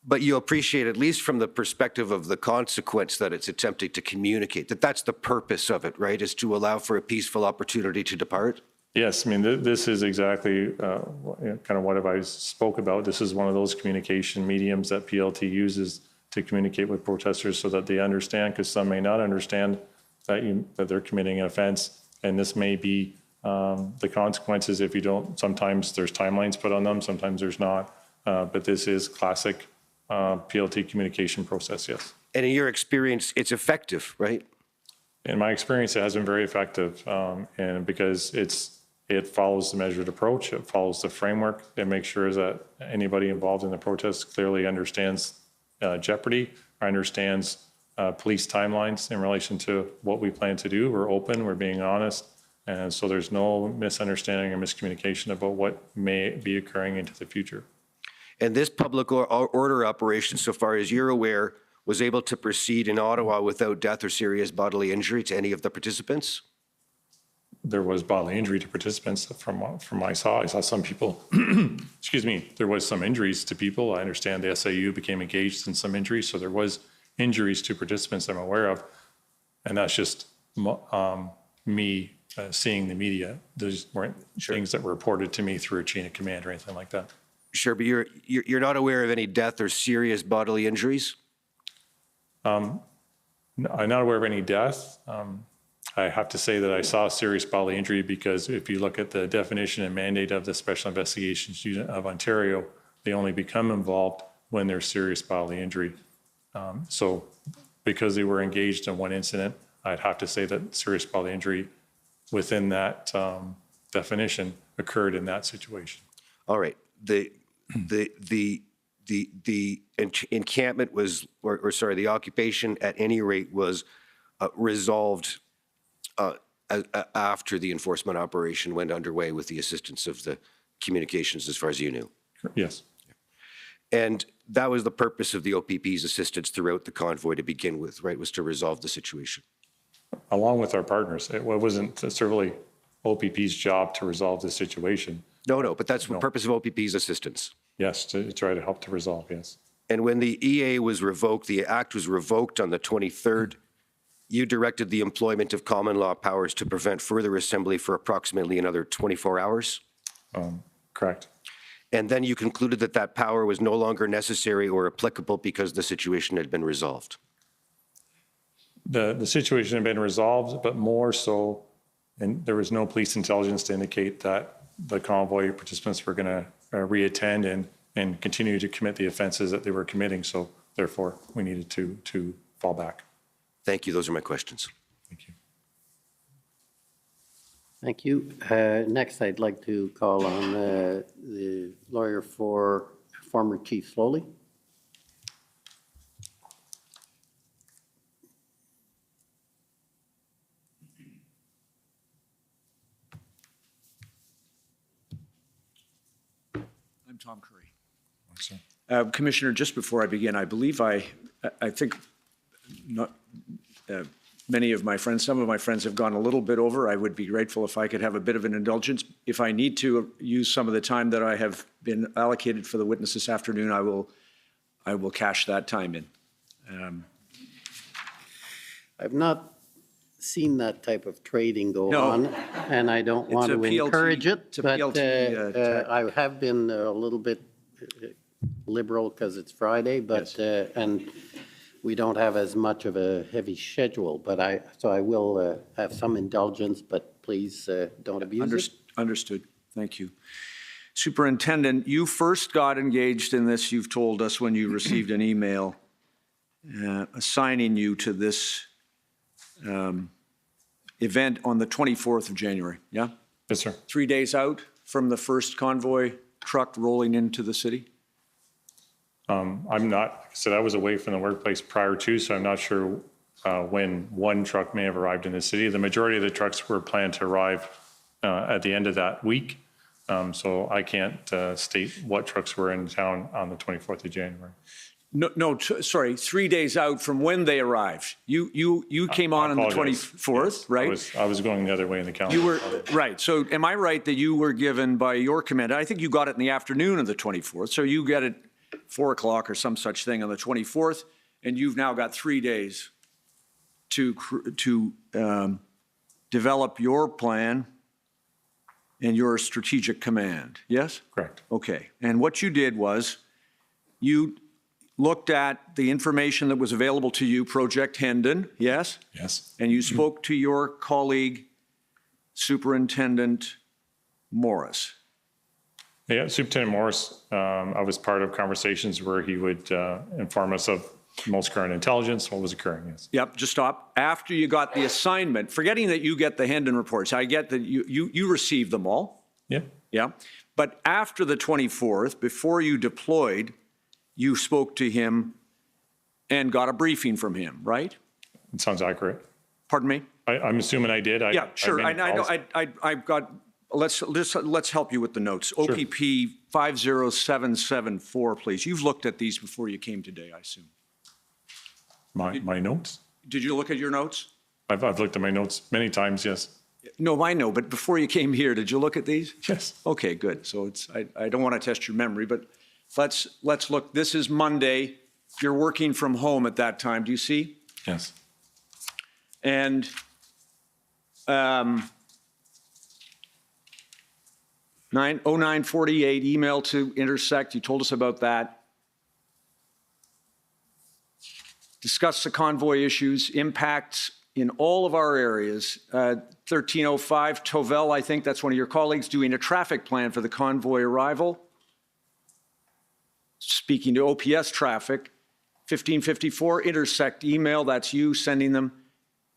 But you appreciate, at least from the perspective of the consequence that it's attempting to communicate, that that's the purpose of it, right, is to allow for a peaceful opportunity to depart? Yes, I mean, this is exactly kind of what I spoke about. This is one of those communication mediums that PLT uses to communicate with protesters so that they understand, because some may not understand that they're committing an offense, and this may be the consequences if you don't. Sometimes there's timelines put on them, sometimes there's not, but this is classic PLT communication process, yes. And in your experience, it's effective, right? In my experience, it has been very effective, and because it follows the measured approach, it follows the framework, it makes sure that anybody involved in the protest clearly understands jeopardy, understands police timelines in relation to what we plan to do. We're open, we're being honest, and so there's no misunderstanding or miscommunication about what may be occurring into the future. And this public order operation, so far as you're aware, was able to proceed in Ottawa without death or serious bodily injury to any of the participants? There was bodily injury to participants from I saw some people, excuse me, there was some injuries to people. I understand the SAU became engaged in some injuries, so there was injuries to participants I'm aware of, and that's just me seeing the media. Those weren't things that were reported to me through a chain of command or anything like that. Sure, but you're not aware of any death or serious bodily injuries? No, I'm not aware of any death. I have to say that I saw serious bodily injury because if you look at the definition and mandate of the Special Investigations Unit of Ontario, they only become involved when there's serious bodily injury. So because they were engaged in one incident, I'd have to say that serious bodily injury within that definition occurred in that situation. All right. The encampment was, or sorry, the occupation at any rate was resolved after the enforcement operation went underway with the assistance of the communications, as far as you knew. Yes. And that was the purpose of the OPP's assistance throughout the convoy to begin with, right, was to resolve the situation. Along with our partners. It wasn't certainly OPP's job to resolve the situation. No, but that's the purpose of OPP's assistance. Yes, to try to help to resolve, yes. And when the EA was revoked, the act was revoked on the 23rd, you directed the employment of common law powers to prevent further assembly for approximately another 24 hours? Correct. And then you concluded that that power was no longer necessary or applicable because the situation had been resolved? The situation had been resolved, but more so, and there was no police intelligence to indicate that the convoy participants were going to reattend and continue to commit the offenses that they were committing. So therefore, we needed to fall back. Thank you. Those are my questions. Thank you. Thank you. Next, I'd like to call on the lawyer for former Chief Slowly. I'm Tom Curry. Commissioner, just before I begin, I believe I think not, many of my friends, some of my friends have gone a little bit over. I would be grateful if I could have a bit of an indulgence. If I need to use some of the time that I have been allocated for the witness this afternoon, I will cash that time in. I've not seen that type of trading go No. on, and I don't want a to PLT encourage it, it's a but PLT, I have been a little bit liberal because it's Friday, but, and we don't have as much of a heavy schedule, but so I will have some indulgence, but please don't abuse it. Understood. Thank you. Superintendent, you first got engaged in this, you've told us, when you received an email assigning you to this event on the 24th of January, yeah? Yes, sir. 3 days out from the first convoy truck rolling into the city? I'm not, like I said, I was away from the workplace prior to, so I'm not sure when one truck may have arrived in the city. The majority of the trucks were planned to arrive at the end of that week. So I can't state what trucks were in town on the 24th of January. No, sorry, 3 days out from when they arrived. You came on the 24th, Yes, right? I was going the other way in the calendar. You were, right. So am I right that you were given by your commander, I think you got it in the afternoon of the 24th, so you get it 4 o'clock or some such thing on the 24th, and you've now got 3 days to develop your plan and your strategic command, yes? Correct. Okay. And what you did was you looked at the information that was available to you, Project Hendon, yes? Yes. And you spoke to your colleague, Superintendent Morris. Yeah, Superintendent Morris, I was part of conversations where he would inform us of most current intelligence, what was occurring, yes. Yep, just stop. After you got the assignment, forgetting that you get the Hendon reports, I get that you received them all. Yeah. Yeah. But after the 24th, before you deployed, you spoke to him and got a briefing from him, right? It sounds accurate. Pardon me? I'm assuming I did. Yeah, sure. I know. I've got, let's help you with the notes. Sure. OPP 50774, please. You've looked at these before you came today, I assume. My notes? Did you look at your notes? I've looked at my notes many times, yes. No, I know, but before you came here, did you look at these? Yes. Okay, good. So I don't want to test your memory, but let's look. This is Monday. You're working from home at that time. Do you see? Yes. And 0948 email to Intersect. You told us about that. Discuss the convoy issues, impacts in all of our areas. 1305, Tovel, I think that's one of your colleagues, doing a traffic plan for the convoy arrival. Speaking to OPS traffic. 1554, Intersect email, that's you sending them.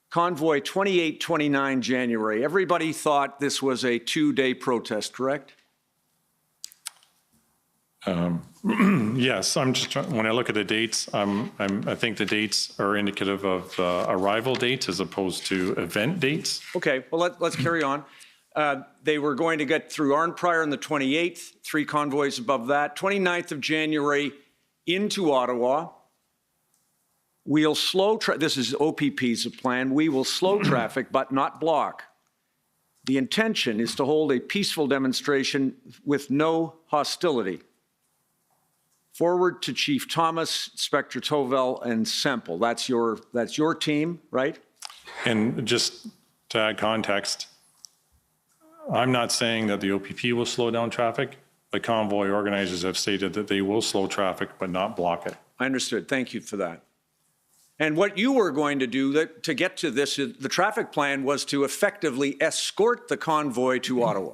Convoy 28-29 January. Everybody thought this was a 2-day protest, correct? Yes, I'm just trying, when I look at the dates, I think the dates are indicative of arrival dates as opposed to event dates. Okay, well, let's carry on. They were going to get through Arnprior on the 28th, 3 convoys above that. 29th of January into Ottawa. We'll slow, this is OPP's plan, we will slow traffic but not block. The intention is to hold a peaceful demonstration with no hostility. Forward to Chief Thomas, Inspector Tovel, and Semple. That's your team, right? And just to add context, I'm not saying that the OPP will slow down traffic. The convoy organizers have stated that they will slow traffic but not block it. I understood. Thank you for that. And what you were going to do to get to this, the traffic plan was to effectively escort the convoy to Ottawa.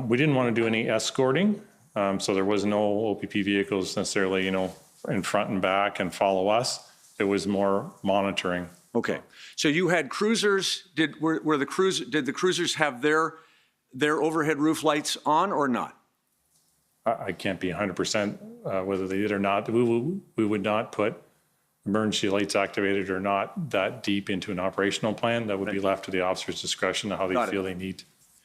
We didn't want to do any escorting, so there was no OPP vehicles necessarily, in front and back and follow us. It was more monitoring. Okay, so you had cruisers. Did the cruisers have their overhead roof lights on or not? I can't be 100% whether they did or not. We would not put emergency lights activated or not that deep into an operational plan. That would be left to the officer's discretion of how they feel they need.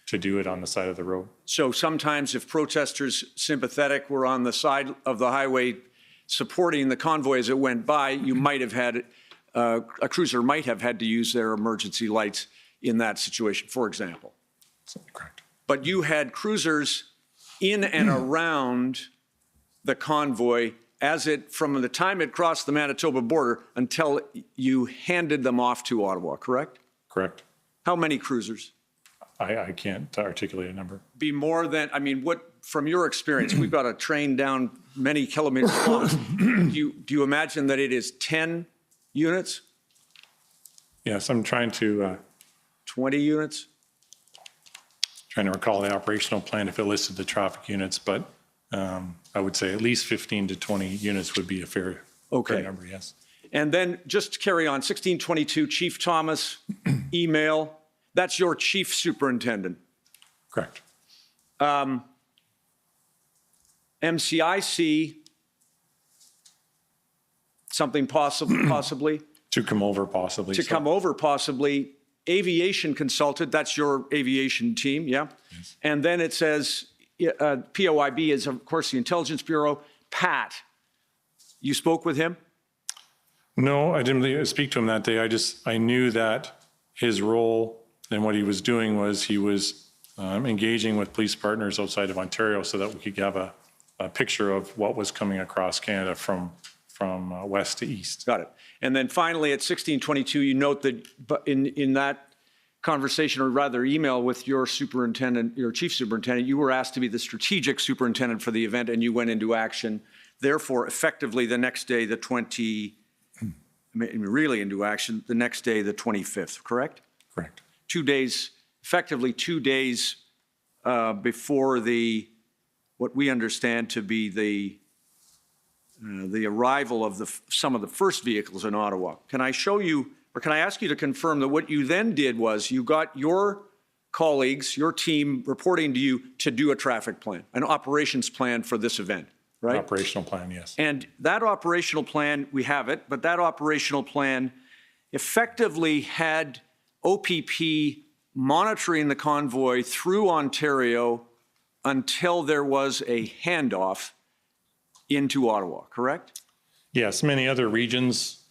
to do it on the side of the road. So sometimes if protesters sympathetic were on the side of the highway supporting the convoy as it went by, you might have had, a cruiser might have had to use their emergency lights in that situation, for example. Correct. But you had cruisers in and around the convoy as it, from the time it crossed the Manitoba border until you handed them off to Ottawa, correct? Correct. How many cruisers? I can't articulate a number. Be more than, I mean, what, from your experience, we've got a train down many kilometers long. Do you imagine that it is 10 units, Yes, I'm trying to 20 units? recall the operational plan if it listed the traffic units, but I would say at least 15 to 20 units would be a fair number, yes. And then just to carry on, 1622, Chief Thomas, email, that's your chief superintendent. Correct. MCIC, something possibly. To come over possibly. To come over possibly. Aviation consultant, that's your aviation team, yeah? Yes. And then it says, POIB is, of course, the Intelligence Bureau. Pat, you spoke with him? No, I didn't really speak to him that day. I knew that his role and what he was doing was he was engaging with police partners outside of Ontario so that we could have a picture of what was coming across Canada from west to east. Got it. And then finally, at 1622, you note that in that conversation, or rather email with your superintendent, your chief superintendent, you were asked to be the strategic superintendent for the event, and you went into action. Therefore, effectively, the next day, really into action, the next day, the 25th, correct? Correct. 2 days, effectively 2 days before what we understand to be the arrival of some of the first vehicles in Ottawa. Can I show you, or can I ask you to confirm that what you then did was you got your colleagues, your team reporting to you to do a traffic plan, an operations plan for this event, right? Operational plan, yes. And that operational plan, we have it, but that operational plan effectively had OPP monitoring the convoy through Ontario until there was a handoff into Ottawa, correct? Yes, many other regions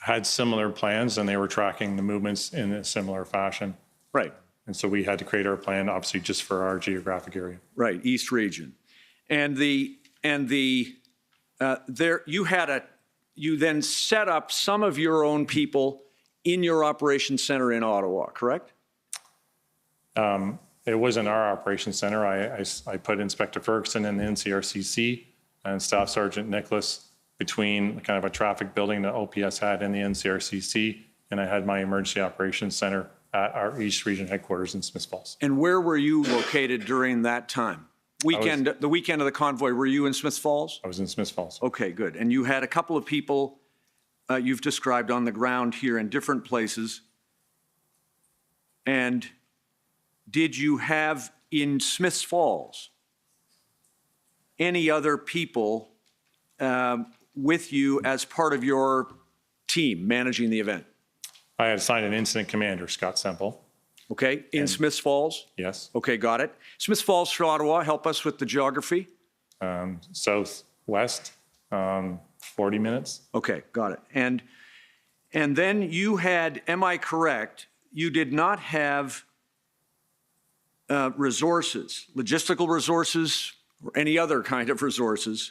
had similar plans and they were tracking the movements in a similar fashion. Right. And so we had to create our plan, obviously, just for our geographic area. Right, East Region. And you then set up some of your own people in your operations center in Ottawa, correct? It wasn't our operations center. I put Inspector Ferguson in the NCRCC and Staff Sergeant Nicholas between kind of a traffic building that OPS had in the NCRCC, and I had my emergency operations center at our East Region headquarters in Smiths Falls. And where were you located during that time? The weekend of the convoy, were you in Smiths Falls? I was in Smiths Falls. Okay, good. And you had a couple of people you've described on the ground here in different places. And did you have in Smiths Falls any other people with you as part of your team managing the event? I had assigned an incident commander, Scott Semple. Okay, in Smiths Falls? Yes. Okay, got it. Smiths Falls to Ottawa, help us with the geography. Southwest, 40 minutes. Okay, got it. And then you had, am I correct, you did not have resources, logistical resources, or any other kind of resources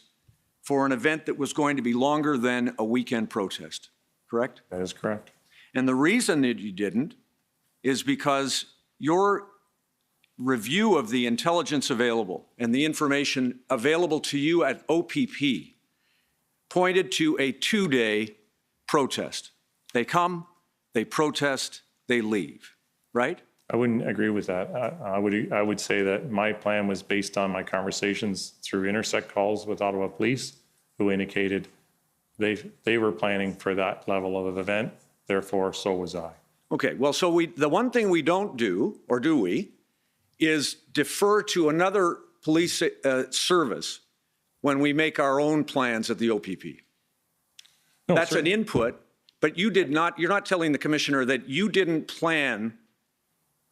for an event that was going to be longer than a weekend protest, correct? That is correct. And the reason that you didn't is because your review of the intelligence available and the information available to you at OPP pointed to a 2-day protest. They come, they protest, they leave, right? I wouldn't agree with that. I would say that my plan was based on my conversations through intersect calls with Ottawa Police, who indicated they were planning for that level of event. Therefore, so was I. Okay, well, so the one thing we don't do, or do we, is defer to another police service when we make our own plans at the OPP. No, That's certainly. an input, but you did not, you're not telling the commissioner that you didn't plan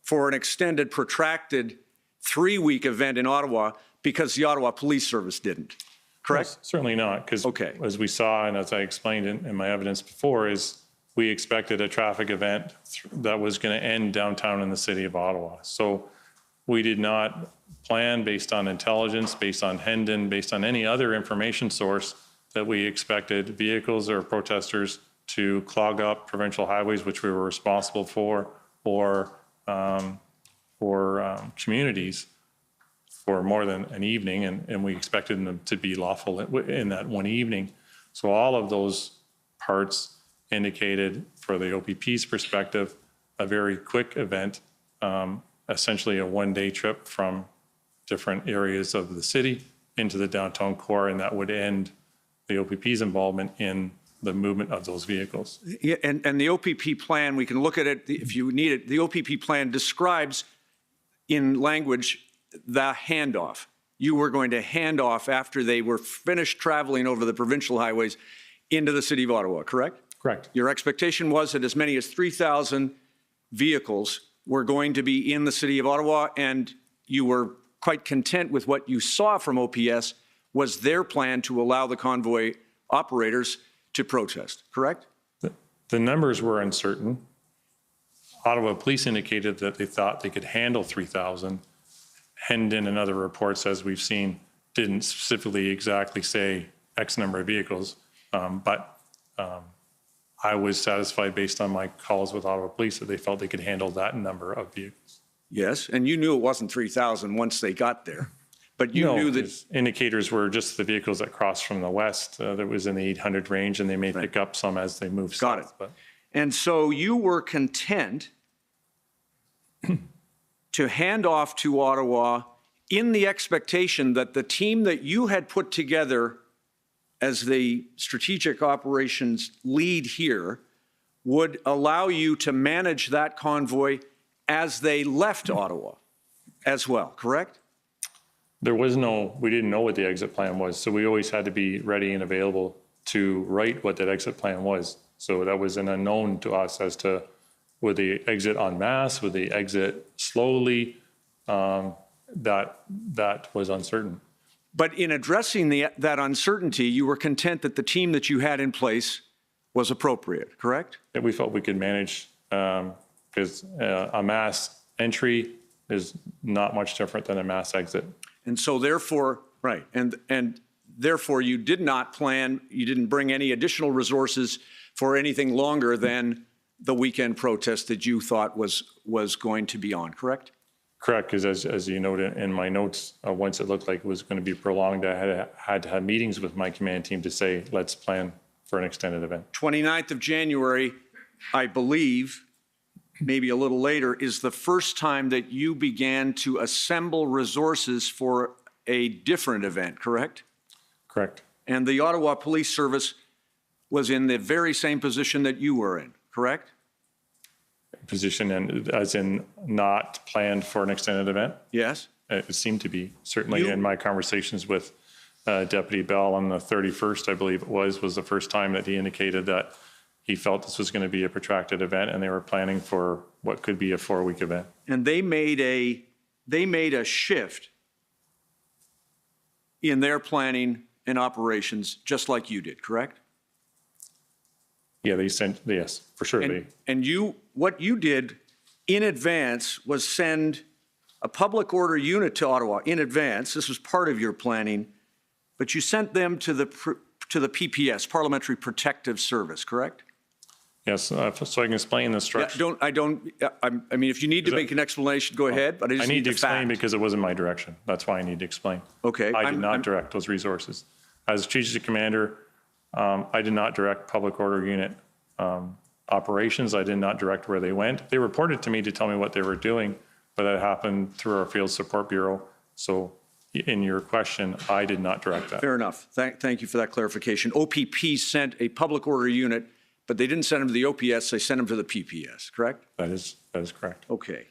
for an extended, protracted 3-week event in Ottawa because the Ottawa Police Service didn't, correct? Well, certainly not, because Okay. as we saw and as I explained in my evidence before, is we expected a traffic event that was going to end downtown in the city of Ottawa. So we did not plan based on intelligence, based on Hendon, based on any other information source that we expected vehicles or protesters to clog up provincial highways, which we were responsible for, or communities for more than an evening, and we expected them to be lawful in that one evening. So all of those parts indicated, for the OPP's perspective, a very quick event, essentially a one-day trip from different areas of the city into the downtown core, and that would end the OPP's involvement in the movement of those vehicles. Yeah, and the OPP plan, we can look at it if you need it. The OPP plan describes in language the handoff. You were going to hand off after they were finished traveling over the provincial highways into the city of Ottawa, correct? Correct. Your expectation was that as many as 3,000 vehicles were going to be in the city of Ottawa, and you were quite content with what you saw from OPS was their plan to allow the convoy operators to protest, correct? The numbers were uncertain. Ottawa police indicated that they thought they could handle 3,000. Hendon and other reports, as we've seen, didn't specifically exactly say X number of vehicles, but I was satisfied based on my calls with Ottawa police that they felt they could handle that number of vehicles. Yes, and you knew it wasn't 3,000 once they got there, but you knew that. Indicators were just the vehicles that crossed from the west that was in the 800 range, and they may pick up some as they move south. Got it. But And so you were content to hand off to Ottawa in the expectation that the team that you had put together as the strategic operations lead here would allow you to manage that convoy as they left Ottawa as well, correct? there was no, we didn't know what the exit plan was, so we always had to be ready and available to write what that exit plan was. So that was an unknown to us as to would they exit en masse, would they exit slowly? That was uncertain. But in addressing that uncertainty, you were content that the team that you had in place was appropriate, correct? That we felt we could manage, because a mass entry is not much different than a mass exit. And so therefore, right, and therefore you did not plan, you didn't bring any additional resources for anything longer than the weekend protest that you thought was going to be on, correct? Correct, because as you noted in my notes, once it looked like it was going to be prolonged, I had to have meetings with my command team to say, let's plan for an extended event. 29th of January, I believe, maybe a little later, is the first time that you began to assemble resources for a different event, correct? Correct. And the Ottawa Police Service was in the very same position that you were in, correct? Position, and as in not planned for an extended event? Yes. It seemed to be, certainly in my conversations with Deputy Bell on the 31st, I believe it was the first time that he indicated that he felt this was going to be a protracted event and they were planning for what could be a 4-week event. And they made a shift in their planning and operations, just like you did, correct? Yeah, they sent, yes, for sure. And what you did in advance was send a public order unit to Ottawa in advance. This was part of your planning, but you sent them to the PPS, Parliamentary Protective Service, correct? Yes, so I can explain the structure. I mean, if you need to make an explanation, go ahead, but I just need to the explain fact. because it wasn't my direction. That's why I need to explain. Okay. I did not direct those resources. As strategic commander, I did not direct public order unit operations. I did not direct where they went. They reported to me to tell me what they were doing, but that happened through our Field Support Bureau. So in your question, I did not direct that. Fair enough. Thank you for that clarification. OPP sent a public order unit, but they didn't send them to the OPS, they sent them to the PPS, correct? That is correct. Okay.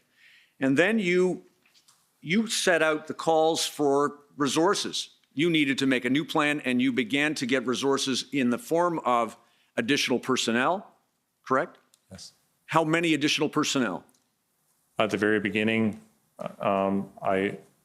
And then you set out the calls for resources. You needed to make a new plan, and you began to get resources in the form of additional personnel, correct? Yes. How many additional personnel? At the very beginning,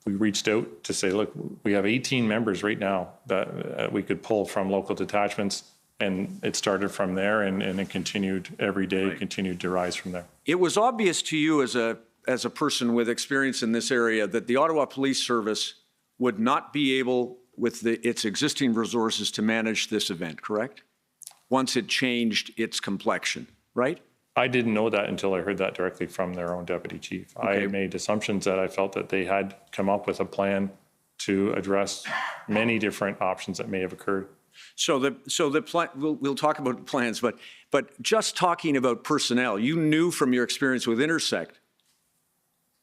we reached out to say, look, we have 18 members right now that we could pull from local detachments, and it started from there, and it continued every day, continued to rise from there. It was obvious to you as a person with experience in this area that the Ottawa Police Service would not be able, with its existing resources, to manage this event, correct? Once it changed its complexion, right? I didn't know that until I heard that directly from their own deputy chief. Okay. I made assumptions that I felt that they had come up with a plan to address many different options that may have occurred. So the plan, we'll talk about plans, but just talking about personnel, you knew from your experience with Intersect,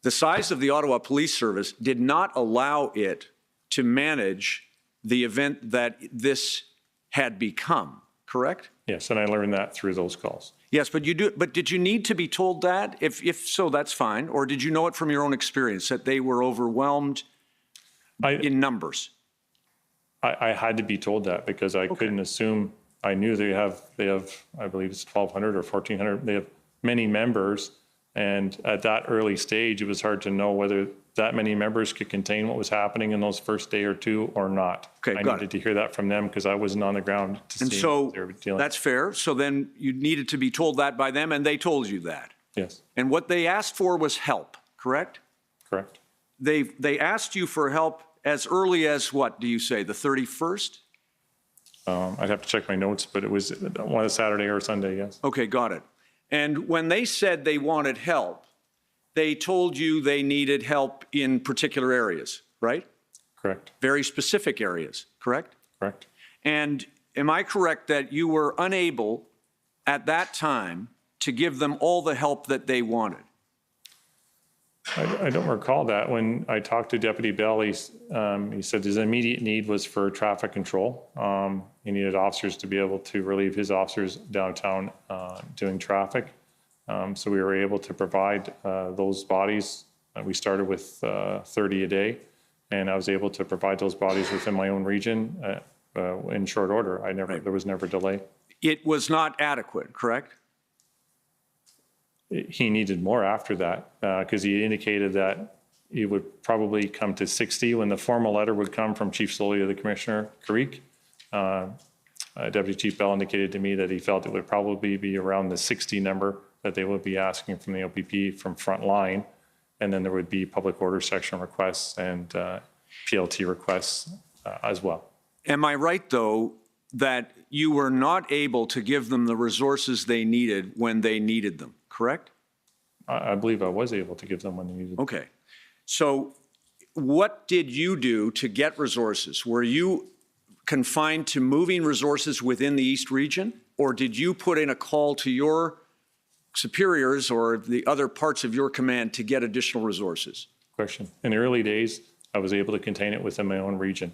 the size of the Ottawa Police Service did not allow it to manage the event that this had become, correct? Yes, and I learned that through those calls. Yes, but did you need to be told that? If so, that's fine. Or did you know it from your own experience that they were overwhelmed in numbers? I had to be told that because I couldn't assume. I knew they have, I believe it's 1,200 or 1,400. They have many members. And at that early stage, it was hard to know whether that many members could contain what was happening in those first day or two or not. Okay, I got needed it. to hear that from them because I wasn't on the ground to And see so what they were dealing that's fair. So then you needed to be told that by them, and they told you that. Yes, And what they asked for was help, correct? correct. They asked you for help as early as what, do you say, the 31st? I'd have to check my notes, but it was one Saturday or Sunday, yes. Okay, got it. And when they said they wanted help, they told you they needed help in particular areas, right? Correct, Very specific areas, correct? correct. And am I correct that you were unable at that time to give them all the help that they wanted? I don't recall that. When I talked to Deputy Bell, he said his immediate need was for traffic control. He needed officers to be able to relieve his officers downtown doing traffic. So we were able to provide those bodies. We started with 30 a day, and I was able to provide those bodies within my own region in short order. There was never delay. It was not adequate, correct? He needed more after that because he indicated that he would probably come to 60 when the formal letter would come from Chief Slowly to the Commissioner, Carrick. Deputy Chief Bell indicated to me that he felt it would probably be around the 60 number that they would be asking from the OPP from front line. And then there would be public order section requests and PLT requests as well. Am I right, though, that you were not able to give them the resources they needed when they needed them, correct? I believe I was able to give them when they needed them. Okay. So what did you do to get resources? Were you confined to moving resources within the East region, or did you put in a call to your superiors or the other parts of your command to get additional resources? Question. In the early days, I was able to contain it within my own region.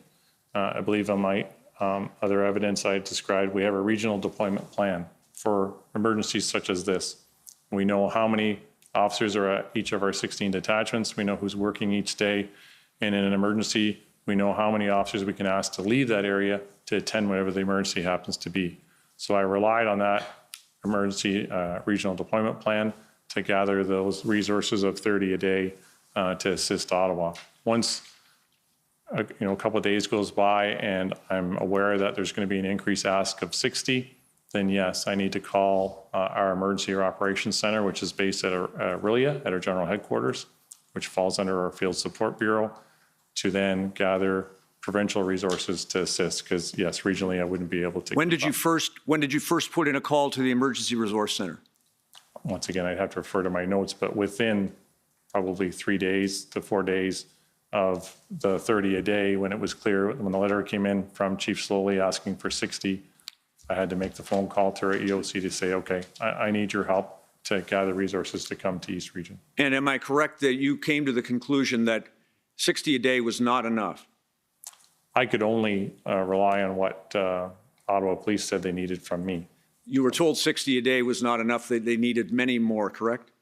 I believe on my other evidence I described, we have a regional deployment plan for emergencies such as this. We know how many officers are at each of our 16 detachments. We know who's working each day. And in an emergency, we know how many officers we can ask to leave that area to attend whatever the emergency happens to be. So I relied on that emergency regional deployment plan to gather those resources of 30 a day to assist Ottawa. Once a couple of days goes by and I'm aware that there's going to be an increased ask of 60, then yes, I need to call our emergency or operations center, which is based at Aurelia at our general headquarters, which falls under our field support bureau, to then gather provincial resources to assist. Because yes, regionally I wouldn't be able to. When did you first put in a call to the emergency resource center? Once again, I'd have to refer to my notes, but within probably 3 days to 4 days of the 30 a day, when it was clear, when the letter came in from Chief Slowly asking for 60, I had to make the phone call to our EOC to say, okay, I need your help to gather resources to come to East Region. And am I correct that you came to the conclusion that 60 a day was not enough? I could only rely on what Ottawa Police said they needed from me. You were told 60 a day was not enough, that they needed many more, correct?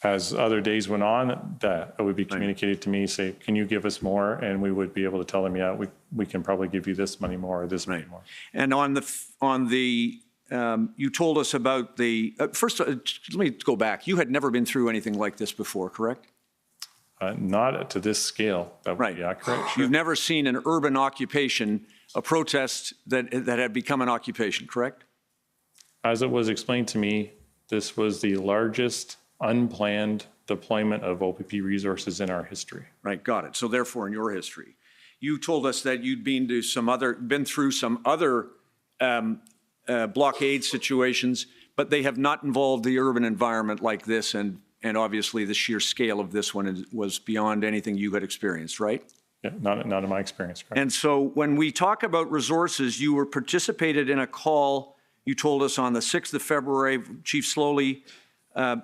As other days went on, that would be communicated to me, say, can you give us more? And we would be able to tell them, yeah, we can probably give you this money more or this money more. And on the you told us about the, first, let me go back. You had never been through anything like this before, correct? Not to this scale. That would Right. be accurate. Sure. You've never seen an urban occupation, a protest that had become an occupation, correct? As it was explained to me, this was the largest unplanned deployment of OPP resources in our history. Right, got it. So therefore, in your history, you told us that you'd been through some other blockade situations, but they have not involved the urban environment like this, and obviously the sheer scale of this one was beyond anything you had experienced, right? Yeah, not in my experience. Correct. And so when we talk about resources, you were participated in a call, you told us on the 6th of February, Chief Slowly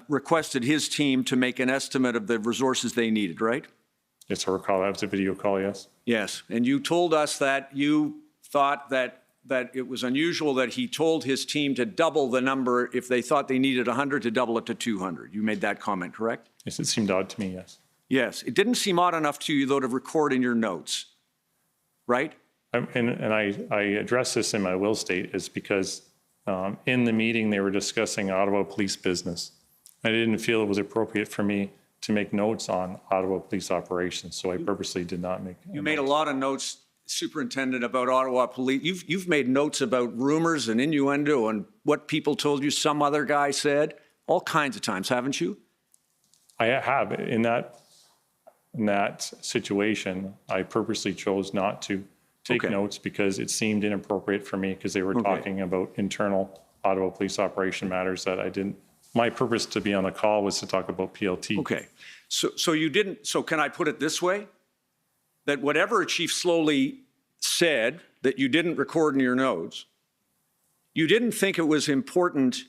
requested his team to make an estimate of the resources they needed, right? Yes, I recall that was a video call, yes. Yes, and you told us that you thought that it was unusual that he told his team to double the number if they thought they needed 100, to double it to 200. You made that comment, correct? Yes, it seemed odd to me, yes. Yes, it didn't seem odd enough to you, though, to record in your notes, right? And I address this in my will state is because in the meeting, they were discussing Ottawa police business. I didn't feel it was appropriate for me to make notes on Ottawa police operations, so I purposely did not make. You made a lot of notes, Superintendent, about Ottawa police. You've made notes about rumors and innuendo and what people told you some other guy said, all kinds of times, haven't you? I have. In that situation, I purposely chose not to take notes because it seemed inappropriate for me because they were talking about internal Ottawa police operation matters that I didn't. My purpose to be on the call was to talk about PLT. Okay. So you didn't, so can I put it this way? That whatever Chief Slowly said that you didn't record in your notes, you didn't think it was important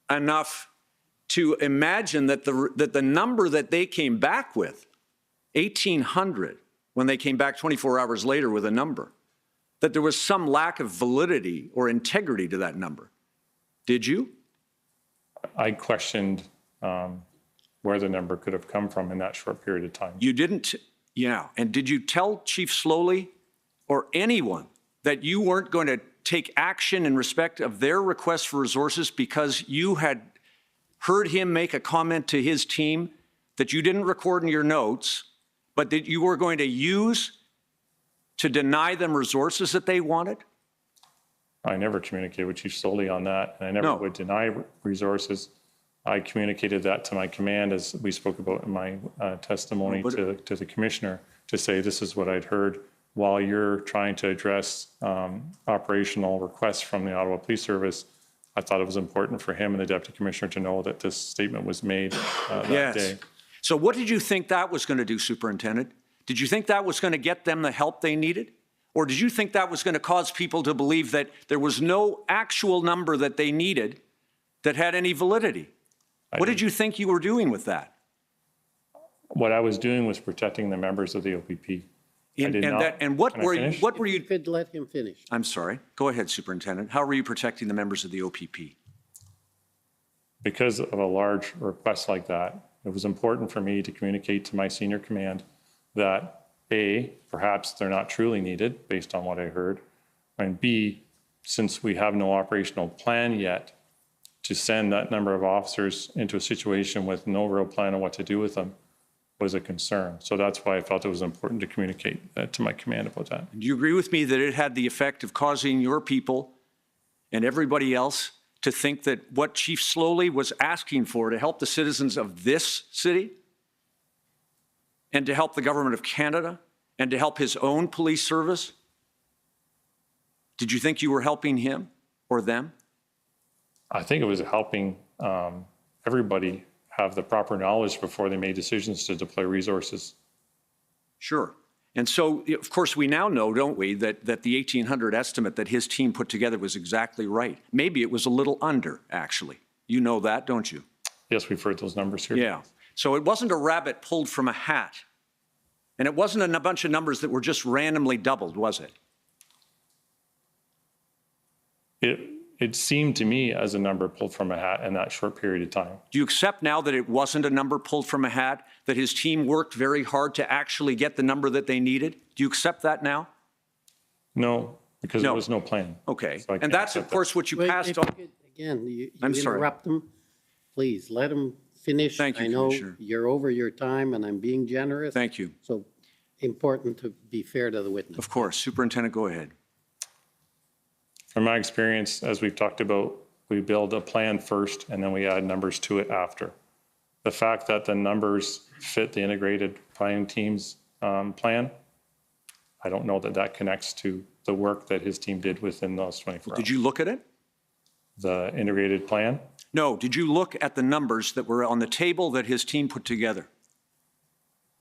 enough to imagine that the number that they came back with, 1,800, when they came back 24 hours later with a number, that there was some lack of validity or integrity to that number. Did you? I questioned where the number could have come from in that short period of time. You didn't, yeah. And did you tell Chief Slowly or anyone that you weren't going to take action in respect of their request for resources because you had heard him make a comment to his team that you didn't record in your notes, but that you were going to use to deny them resources that they wanted? I never communicated with Chief Slowly on that, and I never would deny resources. I communicated that to my command, as we spoke about in my testimony to the commissioner, to say this is what I'd heard while you're trying to address operational requests from the Ottawa Police Service. I thought it was important for him and the deputy commissioner to know that this statement was made that day. So what did you think that was going to do, Superintendent? Did you think that was going to get them the help they needed? Or did you think that was going to cause people to believe that there was no actual number that they needed that had any validity? What did you think you were doing with that? What I was doing was protecting the members of the OPP. What were you? You could let him finish. I'm sorry. Go ahead, Superintendent. How were you protecting the members of the OPP? Because of a large request like that, it was important for me to communicate to my senior command that A, perhaps they're not truly needed based on what I heard, and B, since we have no operational plan yet, to send that number of officers into a situation with no real plan on what to do with them was a concern. So that's why I felt it was important to communicate to my command about that. Do you agree with me that it had the effect of causing your people and everybody else to think that what Chief Slowly was asking for to help the citizens of this city and to help the government of Canada and to help his own police service, did you think you were helping him or them? I think it was helping everybody have the proper knowledge before they made decisions to deploy resources. Sure. And so, of course, we now know, don't we, that the 1,800 estimate that his team put together was exactly right. Maybe it was a little under, actually. You know that, don't you? Yes, we've heard those numbers here. Yeah. So it wasn't a rabbit pulled from a hat. And it wasn't a bunch of numbers that were just randomly doubled, was it? It seemed to me as a number pulled from a hat in that short period of time. Do you accept now that it wasn't a number pulled from a hat, that his team worked very hard to actually get the number that they needed? Do you accept that now? No, Because there was no plan. Okay. So I And can't that's, of accept that. course, what you Wait, passed if on. you could- Again, you I'm sorry. interrupt them. Please, let them finish. Thank you, I know Commissioner. you're over your time and I'm being generous. Thank you. So important to be fair to the witness. Of course. Superintendent, go ahead. From my experience, as we've talked about, we build a plan first and then we add numbers to it after. The fact that the numbers fit the integrated planning team's plan, I don't know that that connects to the work that his team did within those 24 hours. Did you look at it? The integrated plan? No. Did you look at the numbers that were on the table that his team put together?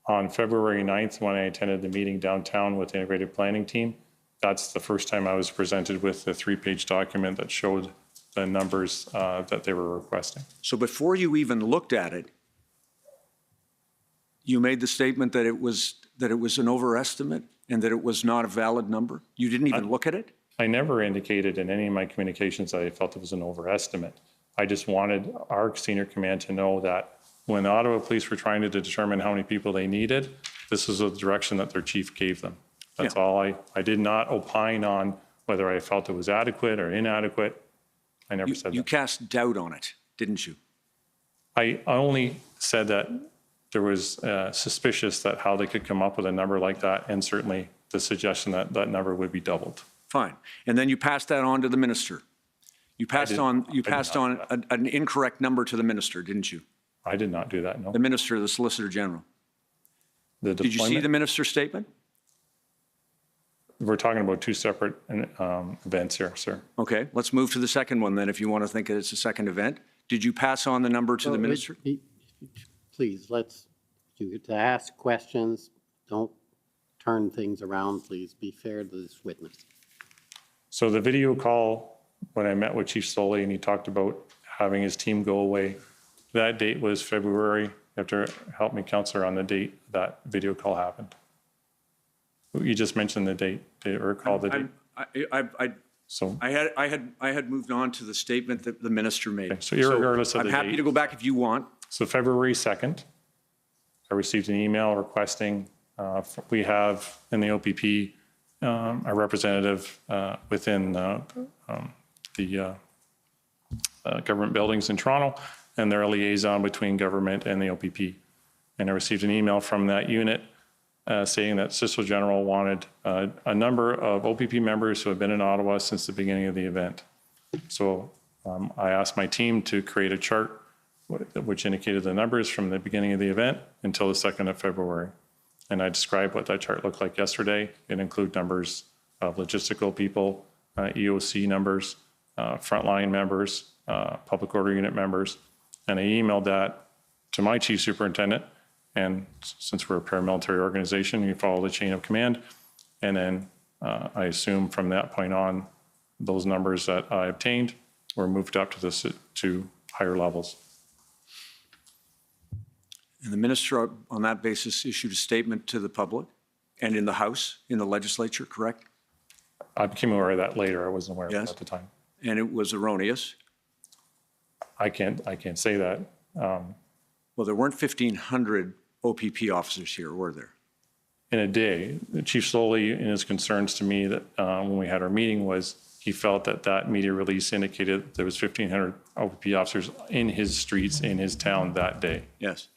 On February 9th, when I attended the meeting downtown with the integrated planning team, that's the first time I was presented with the 3-page document that showed the numbers that they were requesting. So before you even looked at it, you made the statement that it was an overestimate and that it was not a valid number? You didn't even look at it? I never indicated in any of my communications that I felt it was an overestimate. I just wanted our senior command to know that when the Ottawa police were trying to determine how many people they needed, this was the direction that their chief gave them. That's all. I did not opine on whether I felt it was adequate or inadequate. I never said You that. cast doubt on it, didn't you? I only said that there was suspicious that how they could come up with a number like that, and certainly the suggestion that that number would be doubled. Fine. And then you passed that on to the minister. You passed on an incorrect number to the minister, didn't you? I did not do that, no. The minister, the Solicitor General. The Did you see deployment- the minister's statement? We're talking about two separate events here, sir. Okay, let's move to the second one then, if you want to think it's a second event. Did you pass on the number to the minister? Please, to ask questions, don't turn things around, please. Be fair to this witness. So the video call, when I met with Chief Soley and he talked about having his team go away, that date was February. You have to help me, Counselor, on the date that video call happened. You just mentioned the date. Do you recall the date? So I had moved on to the statement that the minister made. Okay, so irregardless of I'm the happy date. to go back if you want. So February 2nd, I received an email requesting, we have in the OPP a representative within the government buildings in Toronto, and they're a liaison between government and the OPP. And I received an email from that unit saying that Solicitor General wanted a number of OPP members who have been in Ottawa since the beginning of the event. So I asked my team to create a chart which indicated the numbers from the beginning of the event until the 2nd of February. And I described what that chart looked like yesterday. It included numbers of logistical people, EOC numbers, frontline members, public order unit members. And I emailed that to my chief superintendent. And since we're a paramilitary organization, you follow the chain of command. And then I assume from that point on, those numbers that I obtained were moved up to higher levels. And the minister, on that basis, issued a statement to the public and in the House, in the legislature, correct? I became aware of that later. I wasn't aware of Yes. it at the time. And it was erroneous. I can't say that. Well, there weren't 1,500 OPP officers here, were there? In a day, Chief Soley, in his concerns to me that when we had our meeting, was he felt that that media release indicated there was 1,500 OPP officers in his streets, in his town that day. Yes.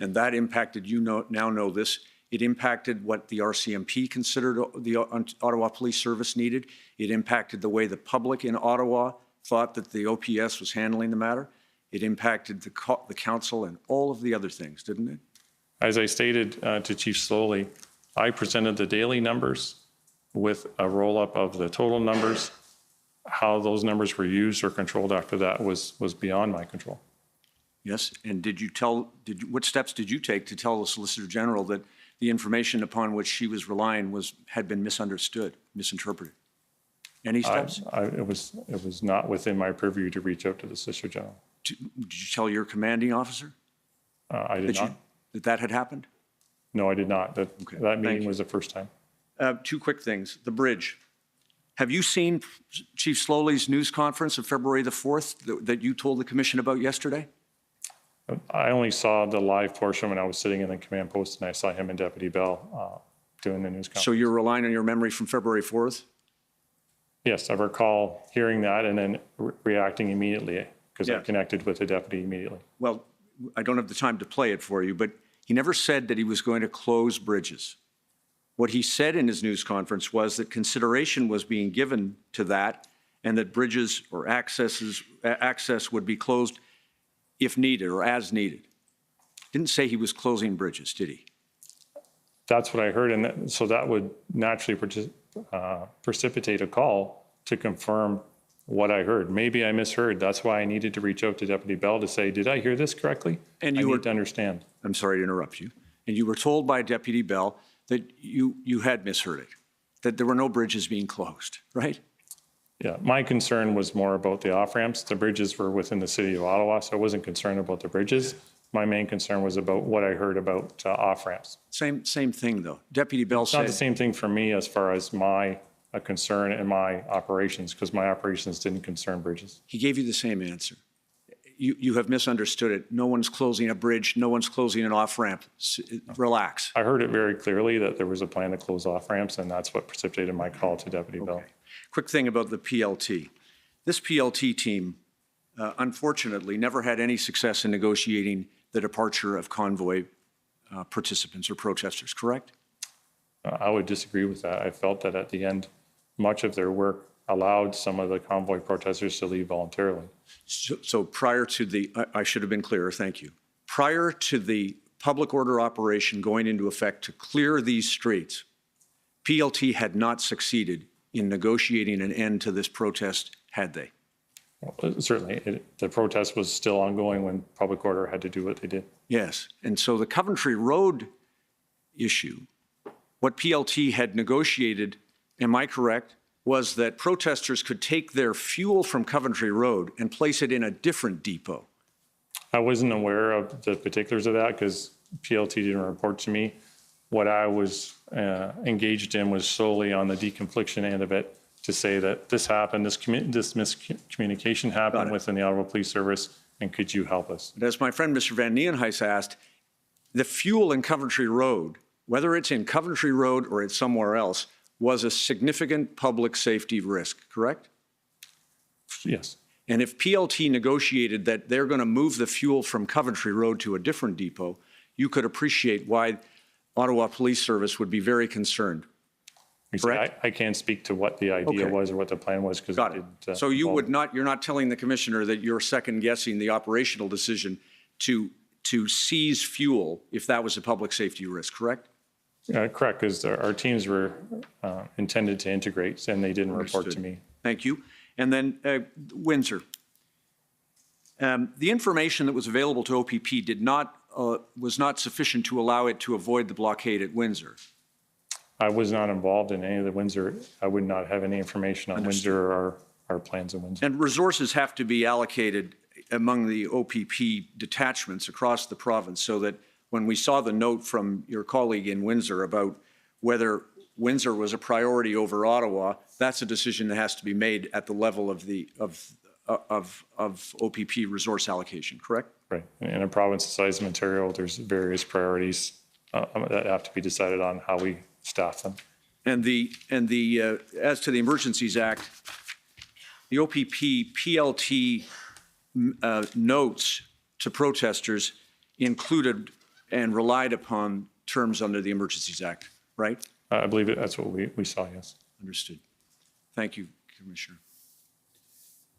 And that impacted, now know this, it impacted what the RCMP considered the Ottawa Police Service needed. It impacted the way the public in Ottawa thought that the OPS was handling the matter. It impacted the council and all of the other things, didn't it? As I stated to Chief Soley, I presented the daily numbers with a roll-up of the total numbers. How those numbers were used or controlled after that was beyond my control. Yes. And what steps did you take to tell the Solicitor General that the information upon which she was relying had been misunderstood, misinterpreted? Any steps? It was not within my purview to reach out to the Solicitor General. Did you tell your commanding officer I did not. that had happened? No, I did not. That thank meeting you. was the first time. Two quick things. The bridge. Have you seen Chief Slowly's news conference of February the 4th that you told the commission about yesterday? I only saw the live portion when I was sitting in the command post, and I saw him and Deputy Bell doing the news conference. So you're relying on your memory from February 4th? Yes, I recall hearing that and then reacting immediately because I Yeah. connected with the deputy immediately. Well, I don't have the time to play it for you, but he never said that he was going to close bridges. What he said in his news conference was that consideration was being given to that and that bridges or access would be closed if needed or as needed. Didn't say he was closing bridges, did he? That's what I heard, and so that would naturally precipitate a call to confirm what I heard. Maybe I misheard. That's why I needed to reach out to Deputy Bell to say, did I hear this correctly? And I you need were- to understand. I'm sorry to interrupt you. And you were told by Deputy Bell that you had misheard it, that there were no bridges being closed, right? Yeah, my concern was more about the off-ramps. The bridges were within the city of Ottawa, so I wasn't concerned about the bridges. My main concern was about what I heard about off-ramps. Same thing, though. Deputy Bell It's not the said, same thing for me as far as my concern and my operations, because my operations didn't concern bridges. he gave you the same answer. You have misunderstood it. No one's closing a bridge. No one's closing an off-ramp. Relax. I heard it very clearly that there was a plan to close off-ramps, and that's what precipitated my call to Deputy Bell. Okay. Quick thing about the PLT. This PLT team, unfortunately, never had any success in negotiating the departure of convoy participants or protesters, correct? I would disagree with that. I felt that at the end, much of their work allowed some of the convoy protesters to leave voluntarily. So prior to the, I should have been clearer, thank you. Prior to the public order operation going into effect to clear these streets, PLT had not succeeded in negotiating an end to this protest, had they? Well, certainly, the protest was still ongoing when public order had to do what they did. Yes, and so the Coventry Road issue, what PLT had negotiated, am I correct, was that protesters could take their fuel from Coventry Road and place it in a different depot. I wasn't aware of the particulars of that because PLT didn't report to me. What I was engaged in was solely on the deconfliction end of it to say that this happened, this miscommunication happened within the Ottawa Police Service, and could you help us? But as my friend Mr. Van Nieuwenhuis asked, the fuel in Coventry Road, whether it's in Coventry Road or it's somewhere else, was a significant public safety risk, correct? Yes. And if PLT negotiated that they're going to move the fuel from Coventry Road to a different depot, you could appreciate why Ottawa Police Service would be very concerned. Correct? I can't speak to what the idea was or what the plan was because Got it. So you would not, you're not telling the commissioner that you're second guessing the operational decision to seize fuel if that was a public safety risk, correct? Correct, because our teams were intended to integrate and they didn't report to me. Thank you. And then Windsor. The information that was available to OPP was not sufficient to allow it to avoid the blockade at Windsor. I was not involved in any of the Windsor. I would not have any information on Windsor or our plans in Windsor. And resources have to be allocated among the OPP detachments across the province so that when we saw the note from your colleague in Windsor about whether Windsor was a priority over Ottawa, that's a decision that has to be made at the level of the OPP resource allocation, correct? Right. In a province the size of Ontario, there's various priorities that have to be decided on how we staff them. And as to the Emergencies Act, the OPP PLT notes to protesters included and relied upon terms under the Emergencies Act, right? I believe that's what we saw, yes. Understood. Thank you, Commissioner.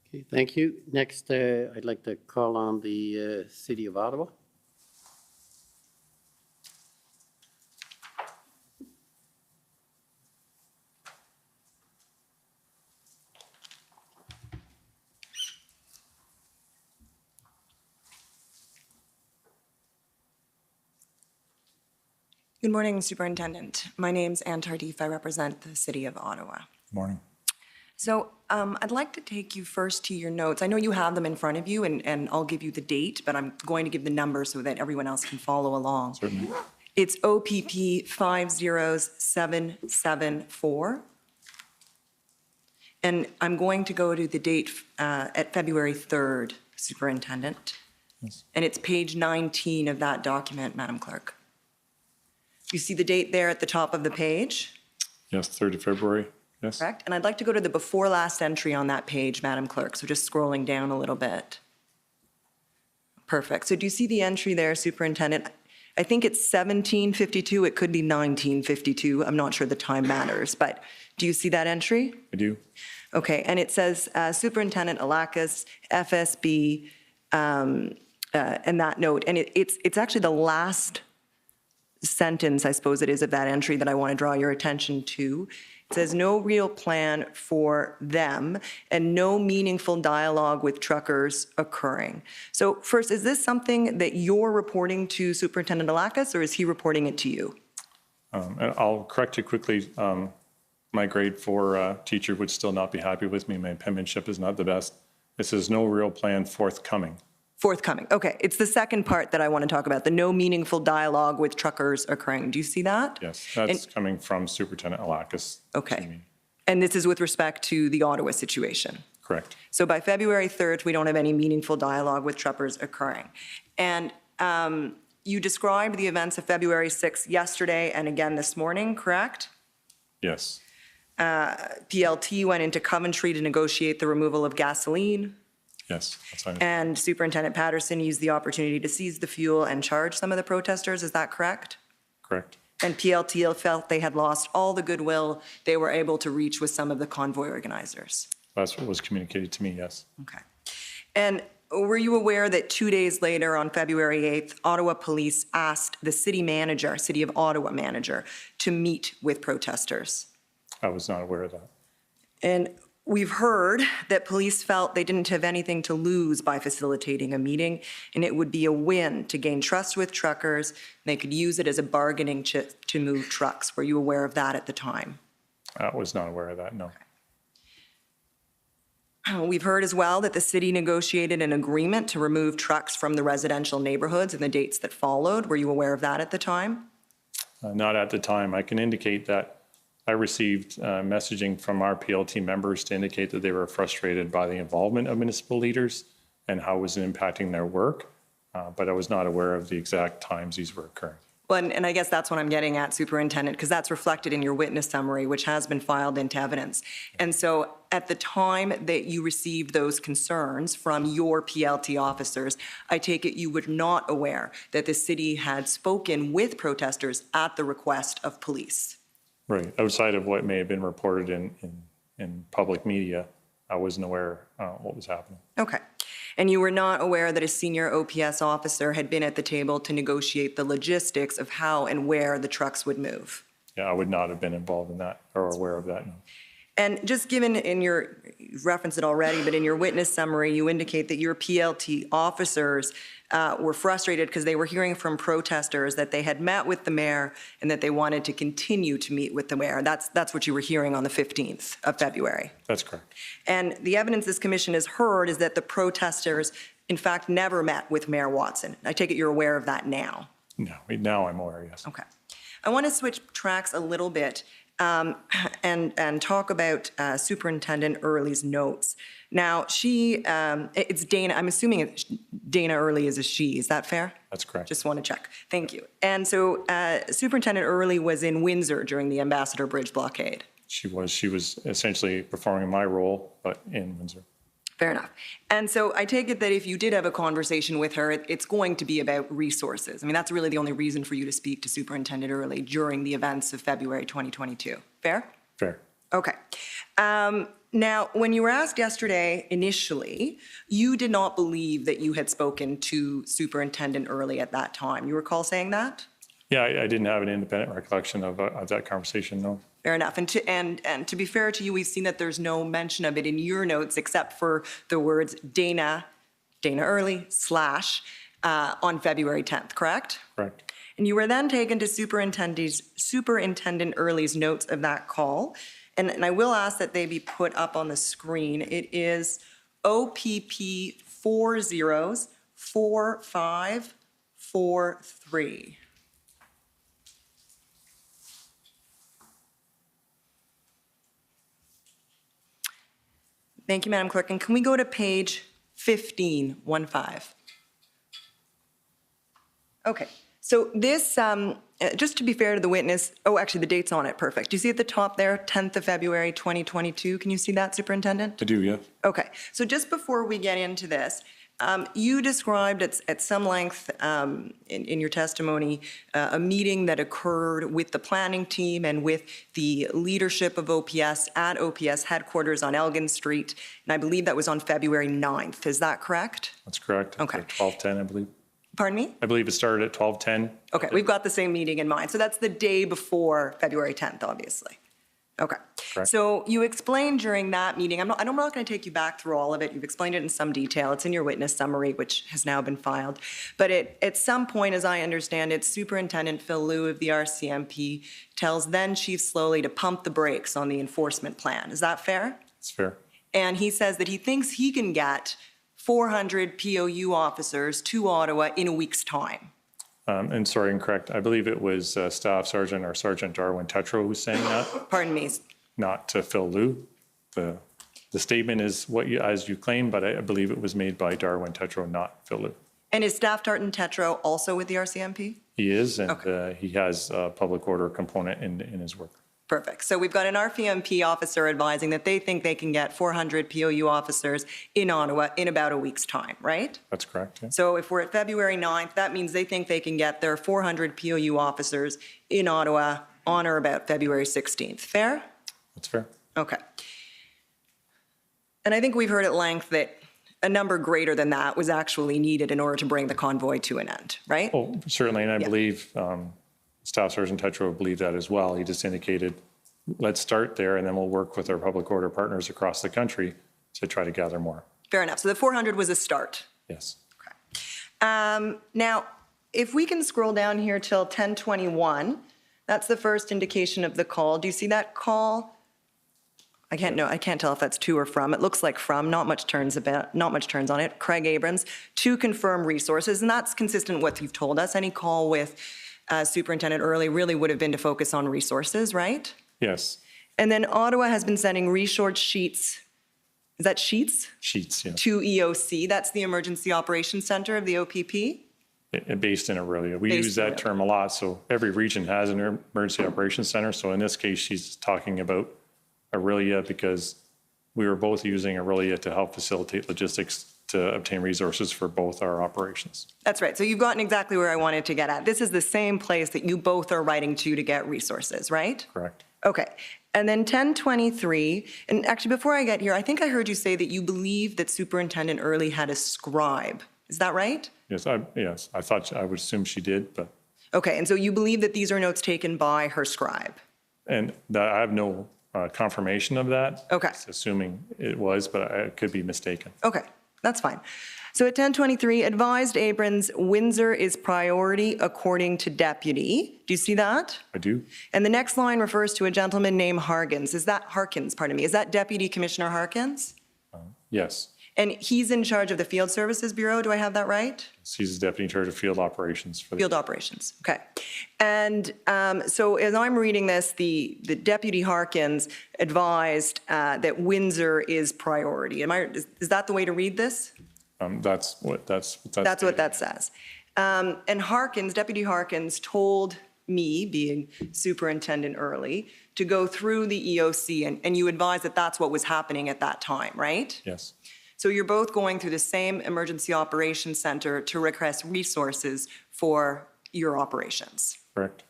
Okay, thank you. Next, I'd like to call on the City of Ottawa. Good morning, Superintendent. My name's Ann Tardif. I represent the City of Ottawa. Good morning. So I'd like to take you first to your notes. I know you have them in front of you, and I'll give you the date, but I'm going to give the number so that everyone else can follow along. Certainly. It's OPP 50774. And I'm going to go to the date at February 3rd, Superintendent. Yes. And it's page 19 of that document, Madam Clerk. You see the date there at the top of the page? Yes, 3rd of February. Yes. correct? And I'd like to go to the before last entry on that page, Madam Clerk, so just scrolling down a little bit. Perfect. So do you see the entry there, Superintendent? I think it's 1752. It could be 1952. I'm not sure the time matters, but do you see that entry? I do. Okay, and it says Superintendent Kanellakos, FSB, and that note. And it's actually the last sentence, I suppose it is, of that entry that I want to draw your attention to. It says, no real plan for them and no meaningful dialogue with truckers occurring. So first, is this something that you're reporting to Superintendent Kanellakos, or is he reporting it to you? And I'll correct you quickly. My grade 4 teacher would still not be happy with me. My penmanship is not the best. It says no real plan forthcoming. Forthcoming. Okay, it's the second part that I want to talk about, the no meaningful dialogue with truckers occurring. Do you see that? Yes, that's coming from Superintendent Kanellakos. Okay. And this is with respect to the Ottawa situation? Correct. So by February 3rd, we don't have any meaningful dialogue with truckers occurring. And you described the events of February 6th yesterday and again this morning, correct? Yes. PLT went into Coventry to negotiate the removal of gasoline. Yes. That's right. And Superintendent Patterson used the opportunity to seize the fuel and charge some of the protesters. Is that correct? Correct. And PLT felt they had lost all the goodwill they were able to reach with some of the convoy organizers. That's what was communicated to me, yes. Okay. And were you aware that 2 days later, on February 8th, Ottawa police asked the city manager, City of Ottawa manager, to meet with protesters? I was not aware of that. And we've heard that police felt they didn't have anything to lose by facilitating a meeting, and it would be a win to gain trust with truckers, and they could use it as a bargaining chip to move trucks. Were you aware of that at the time? I was not aware of that, no. We've heard as well that the city negotiated an agreement to remove trucks from the residential neighborhoods and the dates that followed. Were you aware of that at the time? Not at the time. I can indicate that I received messaging from our PLT members to indicate that they were frustrated by the involvement of municipal leaders and how it was impacting their work, but I was not aware of the exact times these were occurring. Well, and I guess that's what I'm getting at, Superintendent, because that's reflected in your witness summary, which has been filed into evidence. And so at the time that you received those concerns from your PLT officers, I take it you were not aware that the city had spoken with protesters at the request of police. Right. Outside of what may have been reported in public media, I wasn't aware what was happening. Okay. And you were not aware that a senior OPS officer had been at the table to negotiate the logistics of how and where the trucks would move? Yeah, I would not have been involved in that or aware of that, no. And just given in your, you've referenced it already, but in your witness summary, you indicate that your PLT officers were frustrated because they were hearing from protesters that they had met with the mayor and that they wanted to continue to meet with the mayor. That's what you were hearing on the 15th of February. That's correct. And the evidence this commission has heard is that the protesters, in fact, never met with Mayor Watson. I take it you're aware of that now. No, now I'm aware, yes. Okay. I want to switch tracks a little bit and talk about Superintendent Early's notes. Now, it's Dana, I'm assuming Dana Early is a she, is that fair? That's correct. Just want to check. Thank you. And so Superintendent Early was in Windsor during the Ambassador Bridge blockade. She was essentially performing my role, but in Windsor. Fair enough. And so I take it that if you did have a conversation with her, it's going to be about resources. I mean, that's really the only reason for you to speak to Superintendent Early during the events of February 2022. Fair? Fair. Okay. Now, when you were asked yesterday initially, you did not believe that you had spoken to Superintendent Early at that time. You recall saying that? Yeah, I didn't have an independent recollection of that conversation, no. Fair enough. And to be fair to you, we've seen that there's no mention of it in your notes except for the words Dana Early / on February 10th, correct? Correct. And you were then taken to Superintendent Early's notes of that call. And I will ask that they be put up on the screen. It is OPP 404543. Thank you, Madam Clerk. And can we go to page 15? Okay. So this, just to be fair to the witness, oh, actually, the date's on it, perfect. Do you see at the top there, 10th of February, 2022? Can you see that, Superintendent? I do, yeah. Okay, so just before we get into this, you described at some length in your testimony a meeting that occurred with the planning team and with the leadership of OPS at OPS headquarters on Elgin Street, and I believe that was on February 9th. Is that correct? That's correct. Okay. 12:10, I believe. Pardon me? I believe it started at 12:10. Okay, we've got the same meeting in mind. So that's the day before February 10th, obviously. Okay. Correct. So you explained during that meeting, I'm not going to take you back through all of it. You've explained it in some detail. It's in your witness summary, which has now been filed. But at some point, as I understand it, Superintendent Phil Liu of the RCMP tells then Chief Slowly to pump the brakes on the enforcement plan. Is that fair? It's fair. And he says that he thinks he can get 400 POU officers to Ottawa in a week's time. And sorry, incorrect. I believe it was Staff Sergeant or Sergeant Darwin Tetro who's saying that, Pardon me. not Phil Liu. The statement is what you, as you claim, but I believe it was made by Darwin Tetro, not Phil Liu. And is Staff Tartan Tetro also with the RCMP? He is, and Okay. he has a public order component in his work. Perfect. So we've got an RCMP officer advising that they think they can get 400 POU officers in Ottawa in about a week's time, right? That's correct, yeah. So if we're at February 9th, that means they think they can get their 400 POU officers in Ottawa on or about February 16th. Fair? That's fair. Okay. And I think we've heard at length that a number greater than that was actually needed in order to bring the convoy to an end, right? Oh, certainly, and I Yeah. believe Staff Sergeant Tetro believed that as well. He just indicated, let's start there, and then we'll work with our public order partners across the country to try to gather more. Fair enough. So the 400 was a start. Yes. Now, if we can scroll down here till 10:21, that's the first indication of the call. Do you see that call? I can't tell if that's to or from. It looks like from, not much turns on it. Craig Abrams, to confirm resources, and that's consistent with what you've told us. Any call with Superintendent Early really would have been to focus on resources, right? Yes. And then Ottawa has been sending resource sheets. Is that sheets? Sheets, yes. To EOC. That's the Emergency Operations Center of the OPP. Based in Aurelia. We Based use in that Aurelia. term a lot. So every region has an emergency operations center. So in this case, she's talking about Aurelia because we were both using Aurelia to help facilitate logistics to obtain resources for both our operations. That's right. So you've gotten exactly where I wanted to get at. This is the same place that you both are writing to get resources, right? Correct. Okay. And then 10:23, and actually before I get here, I think I heard you say that you believe that Superintendent Early had a scribe. Is that right? Yes, I thought, I would assume she did, but, Okay. And so you believe that these are notes taken by her scribe? and that I have no confirmation of that. Okay. Assuming it was, but I could be mistaken. Okay. That's fine. So at 10:23, advised Abrams, Windsor is priority according to deputy. Do you see that? I do. And the next line refers to a gentleman named Harkins. Is that Harkins, pardon me? Is that Deputy Commissioner Harkins? Yes. And he's in charge of the Field Services Bureau, do I have that right? She's the deputy in charge of field operations for the Field Operations, okay. And so as I'm reading this, the Deputy Harkins advised that Windsor is priority. Is that the way to read this? That's what That's what that says. And Harkins, Deputy Harkins told me, being Superintendent Early, to go through the EOC, and you advised that that's what was happening at that time, right? Yes. So you're both going through the same Emergency Operations Center to request resources for your operations. Correct.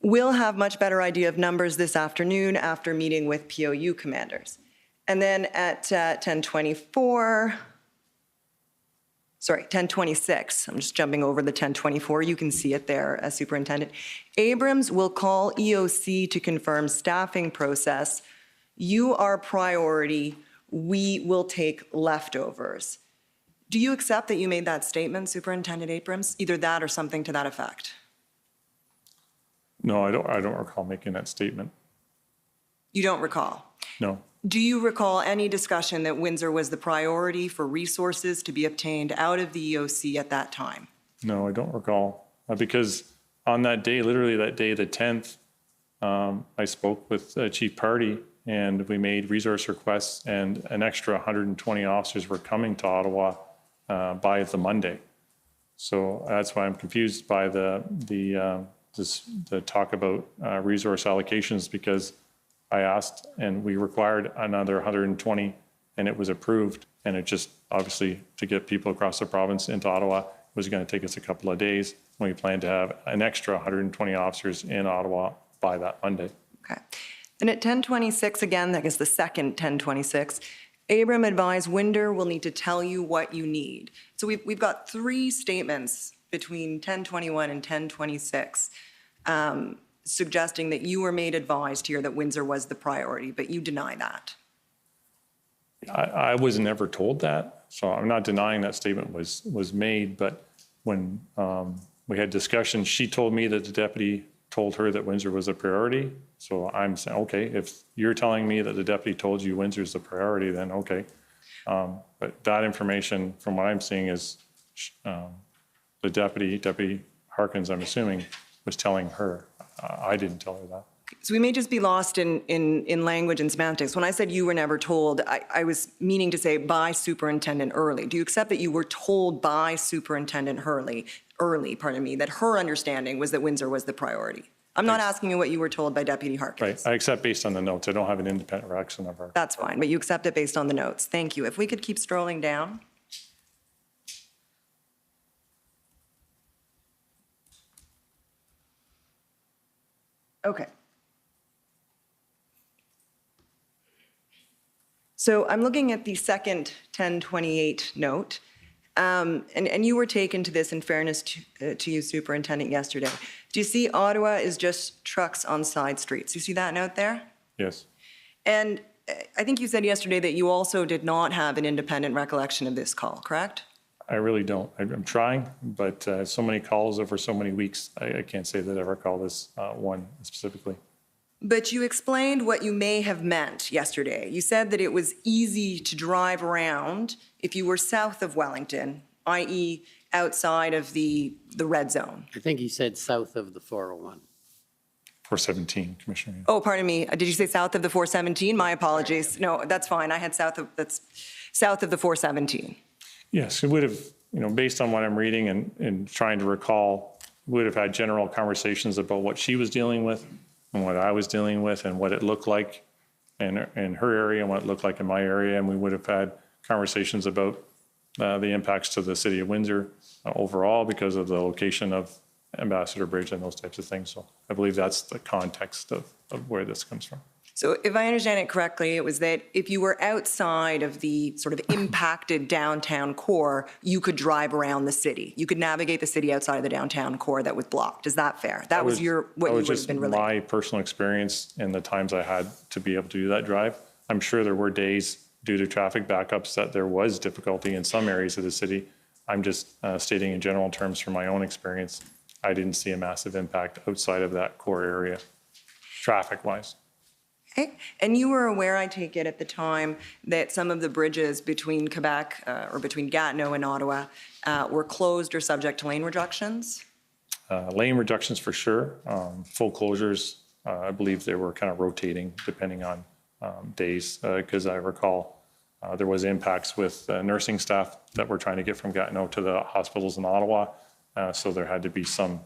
We'll have much better idea of numbers this afternoon after meeting with POU commanders. And then at 10:26, I'm just jumping over the 10:24, you can see it there as Superintendent. Abrams will call EOC to confirm staffing process. You are priority, we will take leftovers. Do you accept that you made that statement, Superintendent Abrams? Either that or something to that effect? No, I don't recall making that statement. You don't recall? No. Do you recall any discussion that Windsor was the priority for resources to be obtained out of the EOC at that time? No, I don't recall. Because on that day, literally that day, the 10th, I spoke with Chief Pardy and we made resource requests and an extra 120 officers were coming to Ottawa by the Monday. So that's why I'm confused by the talk about resource allocations, because I asked and we required another 120 and it was approved. And it just, obviously, to get people across the province into Ottawa was going to take us a couple of days. We plan to have an extra 120 officers in Ottawa by that Monday. Okay. And at 10:26, again, I guess the second 10:26, Abrams advised Winder will need to tell you what you need. So we've got three statements between 10:21 and 10:26 suggesting that you were made advised here that Windsor was the priority, but you deny that. I was never told that, so I'm not denying that statement was made, but when we had discussions, she told me that the deputy told her that Windsor was a priority. So I'm saying, okay, if you're telling me that the deputy told you Windsor's the priority, then okay. But that information, from what I'm seeing, is the Deputy Harkins, I'm assuming, was telling her. I didn't tell her that. So we may just be lost in language and semantics. When I said you were never told, I was meaning to say by Superintendent Early. Do you accept that you were told by Superintendent Early, that her understanding was that Windsor was the priority? I'm not asking you what you were told by Deputy Harkins. Right, I accept based on the notes. I don't have an independent reaction of her. That's fine, but you accept it based on the notes. Thank you. If we could keep strolling down. Okay. So I'm looking at the second 1028 note, and you were taken to this in fairness to you, Superintendent, yesterday. Do you see Ottawa is just trucks on side streets? You see that note there? Yes. And I think you said yesterday that you also did not have an independent recollection of this call, correct? I really don't. I'm trying, but so many calls over so many weeks, I can't say that I recall this one specifically. But you explained what you may have meant yesterday. You said that it was easy to drive around if you were south of Wellington, i.e. outside of the red zone. I think he said south of the 401. 417, Commissioner. Oh, pardon me. Did you say south of the 417? My apologies. No, that's fine. I had south of the 417. Yes, it would have, based on what I'm reading and trying to recall, would have had general conversations about what she was dealing with and what I was dealing with and what it looked like in her area and what it looked like in my area. And we would have had conversations about the impacts to the city of Windsor overall because of the location of Ambassador Bridge and those types of things. So I believe that's the context of where this comes from. So if I understand it correctly, it was that if you were outside of the sort of impacted downtown core, you could drive around the city. You could navigate the city outside of the downtown core that was blocked. Is that fair? That was what you would have been related. My personal experience in the times I had to be able to do that drive. I'm sure there were days due to traffic backups that there was difficulty in some areas of the city. I'm just stating in general terms from my own experience. I didn't see a massive impact outside of that core area, traffic-wise. Okay. And you were aware, I take it, at the time that some of the bridges between Quebec or between Gatineau and Ottawa were closed or subject to lane reductions? Lane reductions for sure. Full closures, I believe they were kind of rotating depending on days, because I recall there was impacts with nursing staff that were trying to get from Gatineau to the hospitals in Ottawa. So there had to be some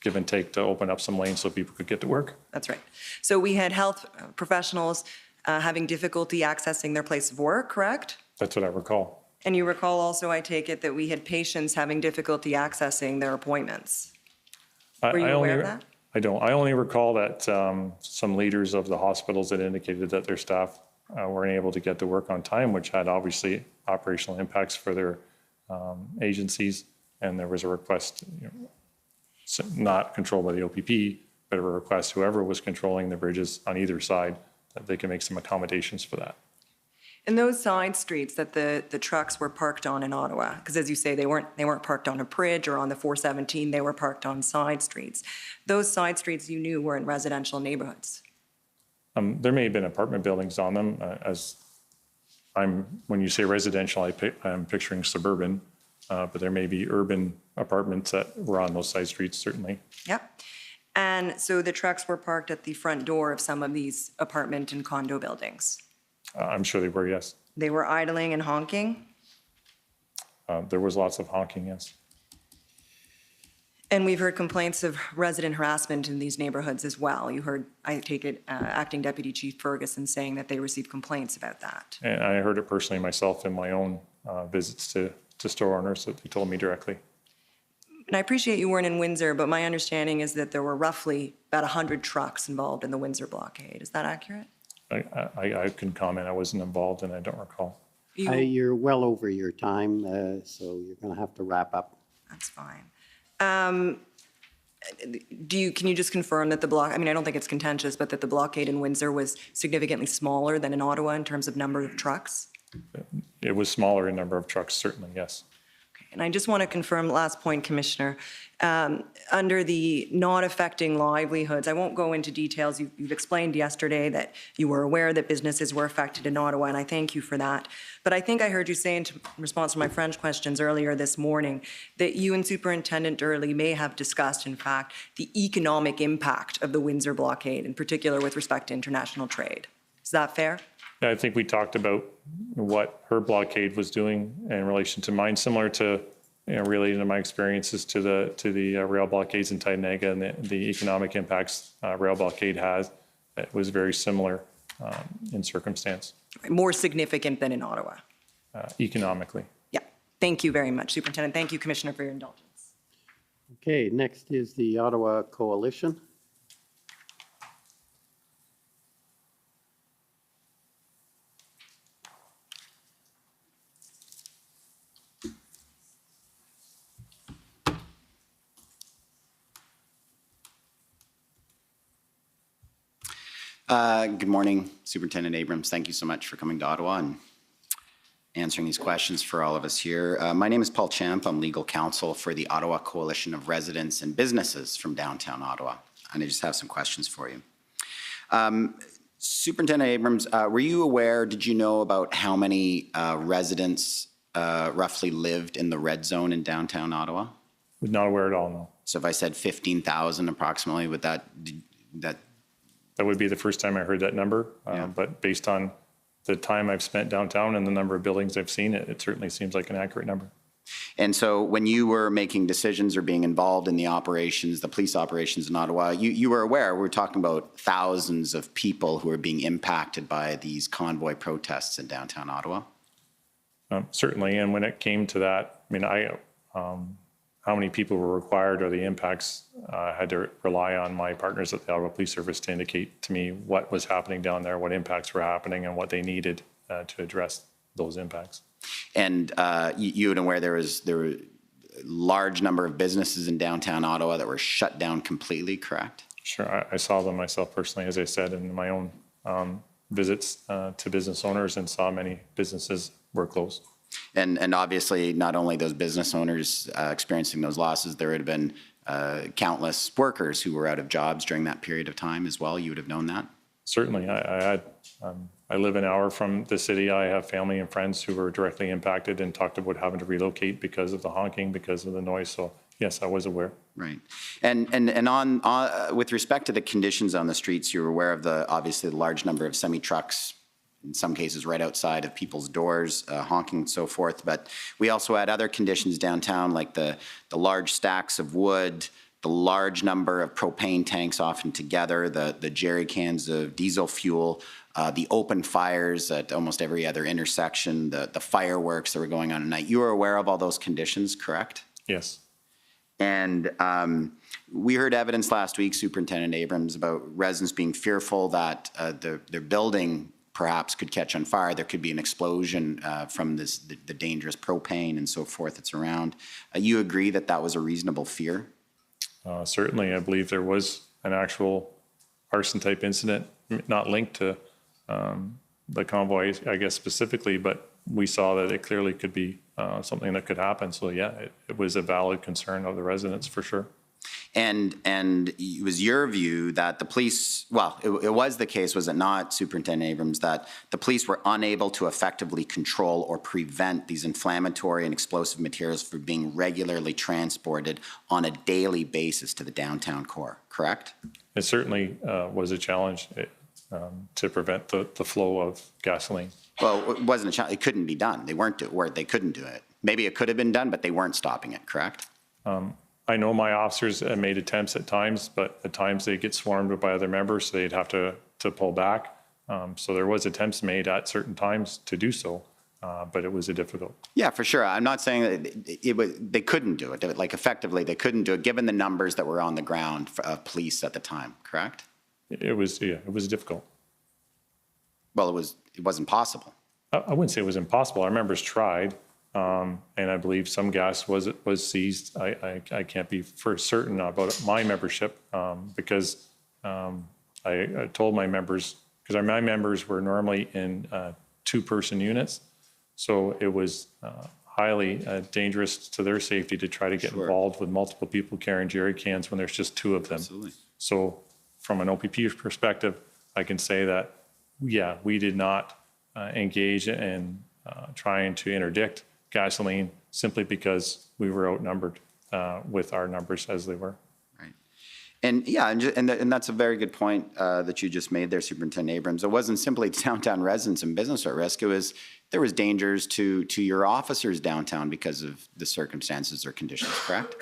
give and take to open up some lanes so people could get to work. That's right. So we had health professionals having difficulty accessing their place of work, correct? That's what I recall. And you recall also, I take it, that we had patients having difficulty accessing their appointments. Were you aware of that? I don't. I only recall that some leaders of the hospitals had indicated that their staff weren't able to get to work on time, which had obviously operational impacts for their agencies. And there was a request, not controlled by the OPP, but a request, whoever was controlling the bridges on either side, that they can make some accommodations for that. And those side streets that the trucks were parked on in Ottawa, because as you say, they weren't parked on a bridge or on the 417, they were parked on side streets. Those side streets you knew were in residential neighborhoods. There may have been apartment buildings on them. When you say residential, I'm picturing suburban, but there may be urban apartments that were on those side streets, certainly. Yep. And so the trucks were parked at the front door of some of these apartment and condo buildings. I'm sure they were, yes. They were idling and honking? There was lots of honking, yes. And we've heard complaints of resident harassment in these neighborhoods as well. You heard, I take it, Acting Deputy Chief Ferguson saying that they received complaints about that. And I heard it personally myself in my own visits to store owners that they told me directly. And I appreciate you weren't in Windsor, but my understanding is that there were roughly about 100 trucks involved in the Windsor blockade. Is that accurate? I can comment. I wasn't involved and I don't recall. You're well over your time, so you're going to have to wrap up. That's fine. Can you just confirm that I mean, I don't think it's contentious, but that the blockade in Windsor was significantly smaller than in Ottawa in terms of number of trucks? It was smaller in number of trucks, certainly, yes. And I just want to confirm, last point, Commissioner, under the not affecting livelihoods, I won't go into details. You've explained yesterday that you were aware that businesses were affected in Ottawa, and I thank you for that. But I think I heard you say in response to my French questions earlier this morning that you and Superintendent Durley may have discussed, in fact, the economic impact of the Windsor blockade, in particular with respect to international trade. Is that fair? I think we talked about what her blockade was doing in relation to mine, similar to, relating to my experiences to the rail blockades in Kanellakos and the economic impacts rail blockade has. It was very similar in circumstance. More significant than in Ottawa? Economically. Yeah. Thank you very much, Superintendent. Thank you, Commissioner, for your indulgence. Okay, next is the Ottawa Coalition. Good morning, Superintendent Abrams. Thank you so much for coming to Ottawa and answering these questions for all of us here. My name is Paul Champ. I'm legal counsel for the Ottawa Coalition of Residents and Businesses from downtown Ottawa. And I just have some questions for you. Superintendent Abrams, were you aware, did you know about how many residents roughly lived in the red zone in downtown Ottawa? Not aware at all, no. So if I said 15,000 approximately, would that That would be the first time I heard that number, but based on the time I've spent downtown and the number of buildings I've seen, it certainly seems like an accurate number. And so when you were making decisions or being involved in the operations, the police operations in Ottawa, you were aware, we're talking about thousands of people who are being impacted by these convoy protests in downtown Ottawa? Certainly, and when it came to that, I mean, how many people were required or the impacts, I had to rely on my partners at the Ottawa Police Service to indicate to me what was happening down there, what impacts were happening, and what they needed to address those impacts. And you were aware there were a large number of businesses in downtown Ottawa that were shut down completely, correct? Sure, I saw them myself personally, as I said, in my own visits to business owners, and saw many businesses were closed. And obviously, not only those business owners experiencing those losses, there would have been countless workers who were out of jobs during that period of time as well. You would have known that? Certainly. I live an hour from the city. I have family and friends who were directly impacted and talked about having to relocate because of the honking, because of the noise. So yes, I was aware. Right. And on with respect to the conditions on the streets, you're aware of obviously the large number of semi-trucks, in some cases right outside of people's doors, honking and so forth. But we also had other conditions downtown, like the large stacks of wood, the large number of propane tanks often together, the jerry cans of diesel fuel, the open fires at almost every other intersection, the fireworks that were going on at night. You were aware of all those conditions, correct? Yes. And we heard evidence last week, Superintendent Abrams, about residents being fearful that their building perhaps could catch on fire. There could be an explosion from the dangerous propane and so forth that's around. You agree that that was a reasonable fear? Certainly, I believe there was an actual arson type incident, not linked to the convoy, I guess specifically, but we saw that it clearly could be something that could happen. So yeah, it was a valid concern of the residents for sure. And it was your view that the police, well, it was the case, was it not, Superintendent Abrams, that the police were unable to effectively control or prevent these inflammatory and explosive materials from being regularly transported on a daily basis to the downtown core, correct? It certainly was a challenge to prevent the flow of gasoline. Well, it wasn't a challenge. It couldn't be done. They couldn't do it. Maybe it could have been done, but they weren't stopping it, correct? I know my officers made attempts at times, but at times they get swarmed by other members, so they'd have to pull back. So there was attempts made at certain times to do so, but it was a difficult. Yeah, for sure. I'm not saying that they couldn't do it. Like effectively, they couldn't do it given the numbers that were on the ground of police at the time, correct? It was difficult. Well, it wasn't possible. I wouldn't say it was impossible. Our members tried, and I believe some gas was seized. I can't be for certain about my membership because I told my members, because my members were normally in two-person units, so it was highly dangerous to their safety to try to get involved with multiple people carrying jerry cans when there's just two of them. Absolutely. So from an OPP perspective, I can say that, yeah, we did not engage in trying to interdict gasoline simply because we were outnumbered with our numbers as they were. Right. And yeah, and that's a very good point that you just made there, Superintendent Abrams. It wasn't simply downtown residents and business at risk. There was dangers to your officers downtown because of the circumstances or conditions, correct?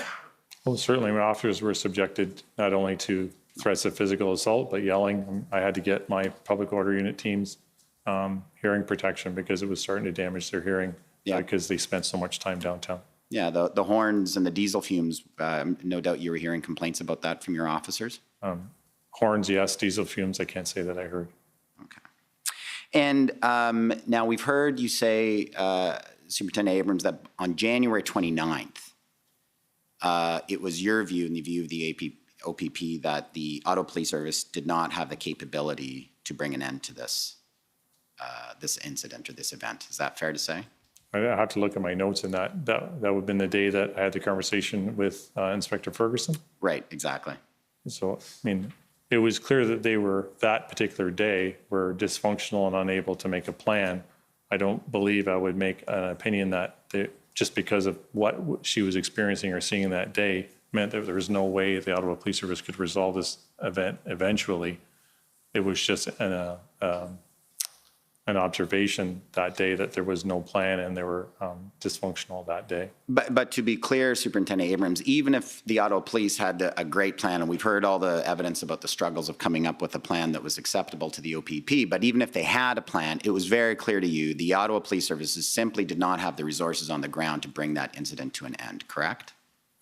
Well, certainly my officers were subjected not only to threats of physical assault, but yelling. I had to get my public order unit teams hearing protection because it was starting to damage their hearing because they spent so much time downtown. Yeah, the horns and the diesel fumes, no doubt you were hearing complaints about that from your officers? Horns, yes. Diesel fumes, I can't say that I heard. Okay. And now we've heard you say, Superintendent Abrams, that on January 29th, it was your view and the view of the OPP that the Ottawa Police Service did not have the capability to bring an end to this incident or this event. Is that fair to say? I have to look at my notes, and that would have been the day that I had the conversation with Inspector Ferguson. Right, exactly. So, I mean, it was clear that they were, that particular day, were dysfunctional and unable to make a plan. I don't believe I would make an opinion that just because of what she was experiencing or seeing that day meant that there was no way the Ottawa Police Service could resolve this event eventually. It was just an observation that day that there was no plan and they were dysfunctional that day. But to be clear, Superintendent Abrams, even if the Ottawa Police had a great plan, and we've heard all the evidence about the struggles of coming up with a plan that was acceptable to the OPP, but even if they had a plan, it was very clear to you the Ottawa Police Services simply did not have the resources on the ground to bring that incident to an end, correct?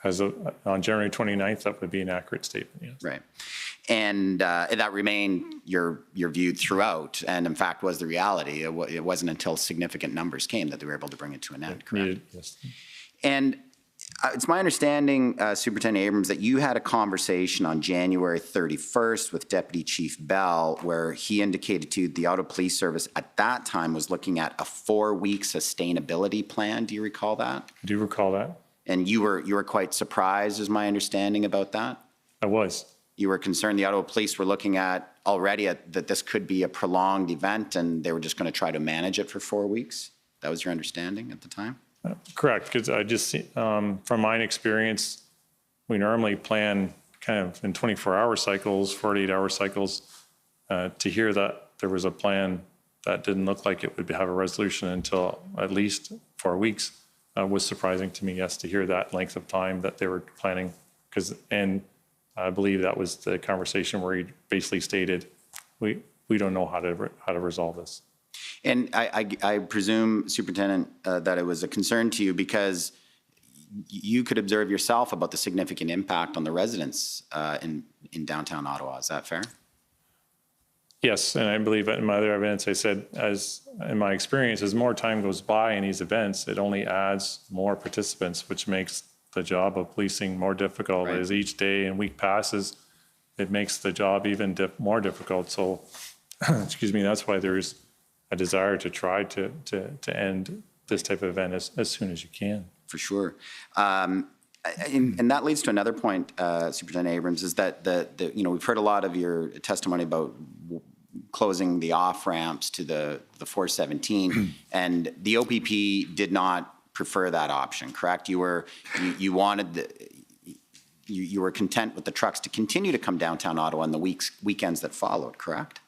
On January 29th, that would be an accurate statement, yes. Right. And that remained your view throughout, and in fact was the reality. It wasn't until significant numbers came that they were able to bring it to an end, correct? Yes. And it's my understanding, Superintendent Abrams, that you had a conversation on January 31st with Deputy Chief Bell, where he indicated to you the Ottawa Police Service at that time was looking at a 4-week sustainability plan. Do you recall that? I do recall that. And you were quite surprised, is my understanding about that? I was. You were concerned the Ottawa Police were looking at already that this could be a prolonged event and they were just going to try to manage it for 4 weeks? That was your understanding at the time? Correct, because I just, from my experience, we normally plan kind of in 24-hour cycles, 48-hour cycles. To hear that there was a plan that didn't look like it would have a resolution until at least 4 weeks was surprising to me, yes, to hear that length of time that they were planning. And I believe that was the conversation where he basically stated, we don't know how to resolve this. And I presume, Superintendent, that it was a concern to you because you could observe yourself about the significant impact on the residents in downtown Ottawa. Is that fair? Yes, and I believe in my other evidence, I said, in my experience, as more time goes by in these events, it only adds more participants, which makes the job of policing more difficult. Right. As each day and week passes, it makes the job even more difficult. So, excuse me, that's why there's a desire to try to end this type of event as soon as you can. For sure. And that leads to another point, Superintendent Abrams, is that we've heard a lot of your testimony about closing the off-ramps to the 417, and the OPP did not prefer that option, correct? You were content with the trucks to continue to come downtown Ottawa in the weekends that followed, correct?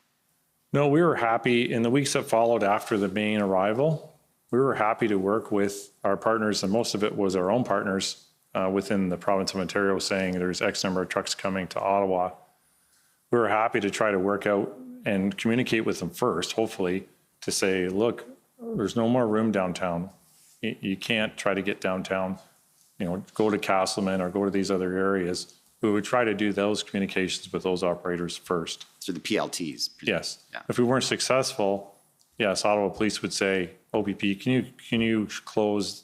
No, we were happy in the weeks that followed after the main arrival. We were happy to work with our partners, and most of it was our own partners, within the province of Ontario saying there's X number of trucks coming to Ottawa, we were happy to try to work out and communicate with them first, hopefully, to say, look, there's no more room downtown. You can't try to get downtown, go to Castleman or go to these other areas. We would try to do those communications with those operators first. Through the PLTs. Yes. Yeah. If we weren't successful, yes, Ottawa Police would say, OPP, can you close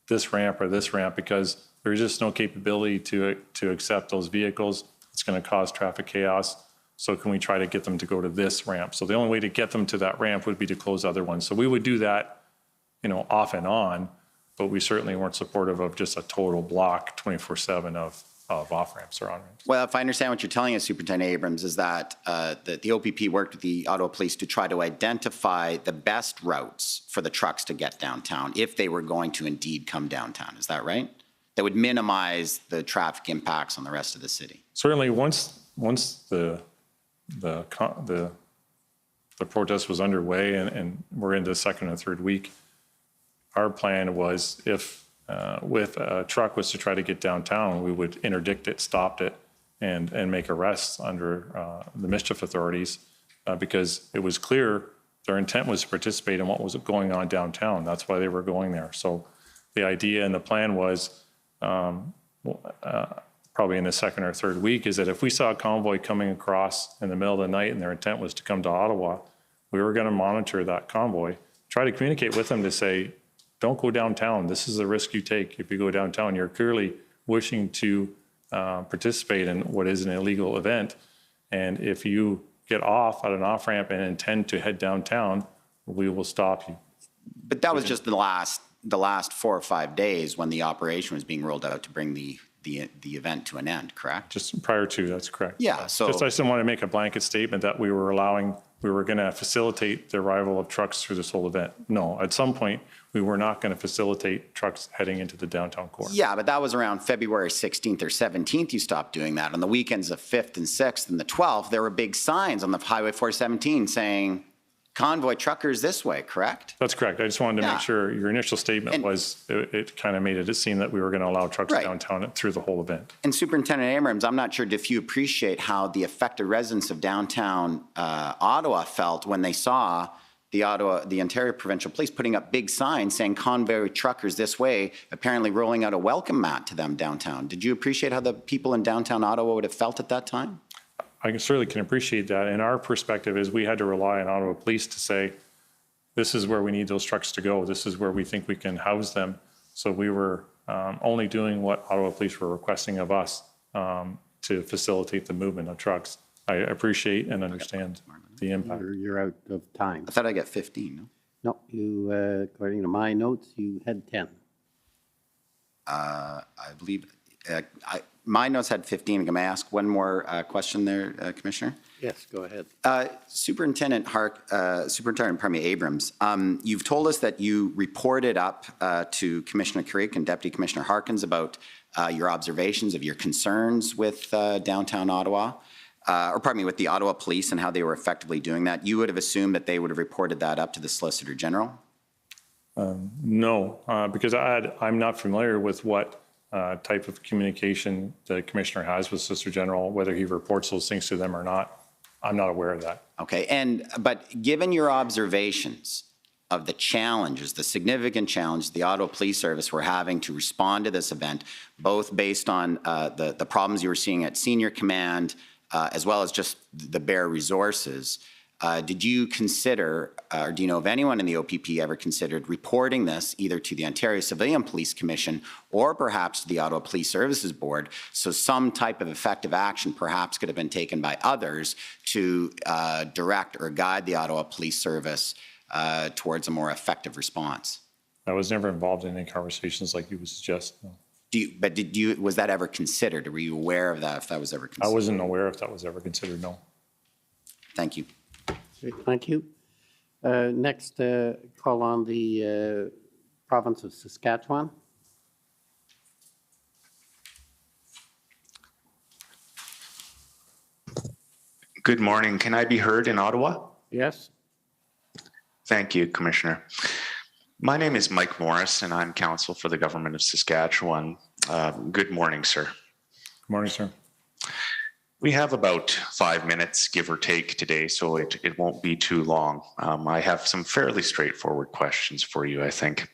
this ramp or this ramp, because there's just no capability to accept those vehicles. It's going to cause traffic chaos. So can we try to get them to go to this ramp? So the only way to get them to that ramp would be to close other ones. So we would do that, off and on, but we certainly weren't supportive of just a total block 24/7 of off ramps or on ramps. Well, if I understand what you're telling us, Superintendent Abrams, is that the OPP worked with the Ottawa Police to try to identify the best routes for the trucks to get downtown if they were going to indeed come downtown. Is that right? That would minimize the traffic impacts on the rest of the city. Certainly, once the protest was underway and we're into the second and third week, our plan was if a truck was to try to get downtown, we would interdict it, stop it, and make arrests under the mischief authorities because it was clear their intent was to participate in what was going on downtown. That's why they were going there. So the idea and the plan was probably in the second or third week is that if we saw a convoy coming across in the middle of the night and their intent was to come to Ottawa, we were going to monitor that convoy, try to communicate with them to say, don't go downtown. This is the risk you take. If you go downtown, you're clearly wishing to participate in what is an illegal event. And if you get off at an off-ramp and intend to head downtown, we will stop you. But that was just the last 4 or 5 days when the operation was being rolled out to bring the event to an end, correct? Just prior to, that's correct. Yeah, so. I just didn't want to make a blanket statement that we were going to facilitate the arrival of trucks through this whole event. No, at some point, we were not going to facilitate trucks heading into the downtown core. Yeah, but that was around February 16th or 17th you stopped doing that. On the weekends of 5th and 6th and the 12th, there were big signs on the Highway 417 saying, convoy truckers this way, correct? That's correct. I just wanted to make sure your initial statement was, it kind of made it seem that we were going to allow trucks downtown through the whole event. And Superintendent Abrams, I'm not sure if you appreciate how the affected residents of downtown Ottawa felt when they saw the Ontario Provincial Police putting up big signs saying convoy truckers this way, apparently rolling out a welcome mat to them downtown. Did you appreciate how the people in downtown Ottawa would have felt at that time? I certainly can appreciate that. And our perspective is we had to rely on Ottawa Police to say, this is where we need those trucks to go. This is where we think we can house them. So we were only doing what Ottawa Police were requesting of us to facilitate the movement of trucks. I appreciate and understand the impact. You're out of time. I thought I got 15, no? No, you, according to my notes, you had 10. I believe, my notes had 15. Can I ask one more question there, Commissioner? Yes, go ahead. Superintendent Abrams, you've told us that you reported up to Commissioner Creek and Deputy Commissioner Harkins about your observations of your concerns with downtown Ottawa, with the Ottawa Police and how they were effectively doing that. You would have assumed that they would have reported that up to the Solicitor General? No, because I'm not familiar with what type of communication the Commissioner has with Solicitor General, whether he reports those things to them or not. I'm not aware of that. Okay, but given your observations of the challenges, the significant challenge the Ottawa Police Service were having to respond to this event, both based on the problems you were seeing at senior command, as well as just the bare resources, did you consider, or do you know of anyone in the OPP ever considered reporting this either to the Ontario Civilian Police Commission or perhaps to the Ottawa Police Services Board, so some type of effective action perhaps could have been taken by others to direct or guide the Ottawa Police Service towards a more effective response? I was never involved in any conversations like you would suggest. No. Was that ever considered, or were you aware of that if that was ever considered? I wasn't aware if that was ever considered, no. Thank you. Thank you. Next, call on the province of Saskatchewan. Good morning. Can I be heard in Ottawa? Yes. Thank you, Commissioner. My name is Mike Morris, and I'm counsel for the Government of Saskatchewan. Good morning, sir. Good morning, sir. We have about 5 minutes, give or take, today, so it won't be too long. I have some fairly straightforward questions for you, I think.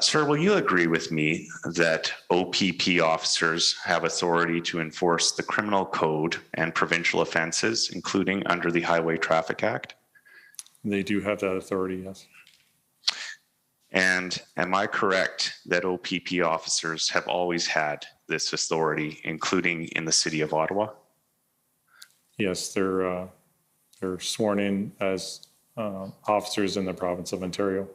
Sir, will you agree with me that OPP officers have authority to enforce the criminal code and provincial offenses, including under the Highway Traffic Act? They do have that authority, yes. And am I correct that OPP officers have always had this authority, including in the city of Ottawa? Yes, they're sworn in as officers in the province of Ontario.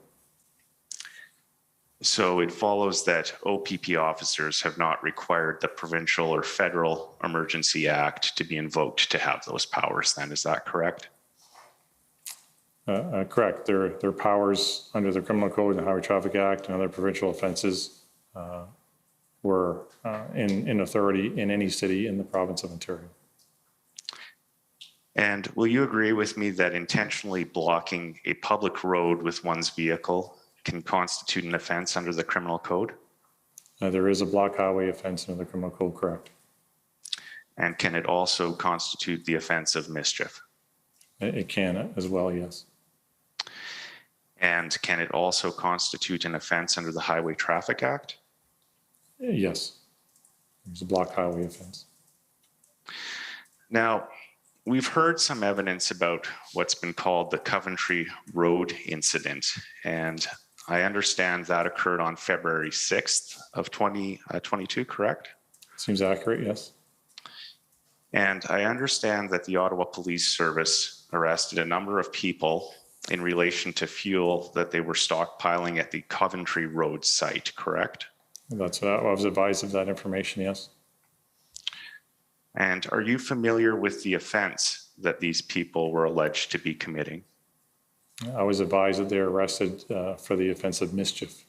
So it follows that OPP officers have not required the Provincial or Federal Emergency Act to be invoked to have those powers then, is that correct? Correct. Their powers under the Criminal Code and the Highway Traffic Act and other provincial offenses were in authority in any city in the province of Ontario. And will you agree with me that intentionally blocking a public road with one's vehicle can constitute an offense under the Criminal Code? There is a block highway offense under the Criminal Code, correct. And can it also constitute the offense of mischief? It can as well, yes. And can it also constitute an offense under the Highway Traffic Act? Yes. There's a block highway offense. Now, we've heard some evidence about what's been called the Coventry Road incident, and I understand that occurred on February 6th of 2022, correct? Seems accurate, yes. And I understand that the Ottawa Police Service arrested a number of people in relation to fuel that they were stockpiling at the Coventry Road site, correct? That's what I was advised of that information, yes. And are you familiar with the offense that these people were alleged to be committing? I was advised that they were arrested for the offense of mischief.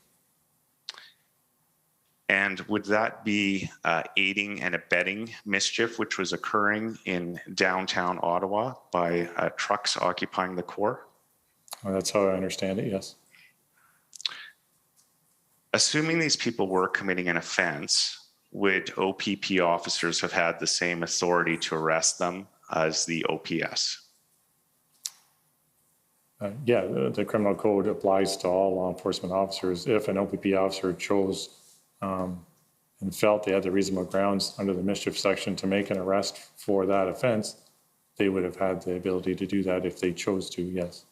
And would that be aiding and abetting mischief, which was occurring in downtown Ottawa by trucks occupying the core? Well, that's how I understand it, yes. Assuming these people were committing an offense, would OPP officers have had the same authority to arrest them as the OPS? Yeah, the criminal code applies to all law enforcement officers. If an OPP officer chose and felt they had the reasonable grounds under the mischief section to make an arrest for that offense, they would have had the ability to do that if they chose to, yes.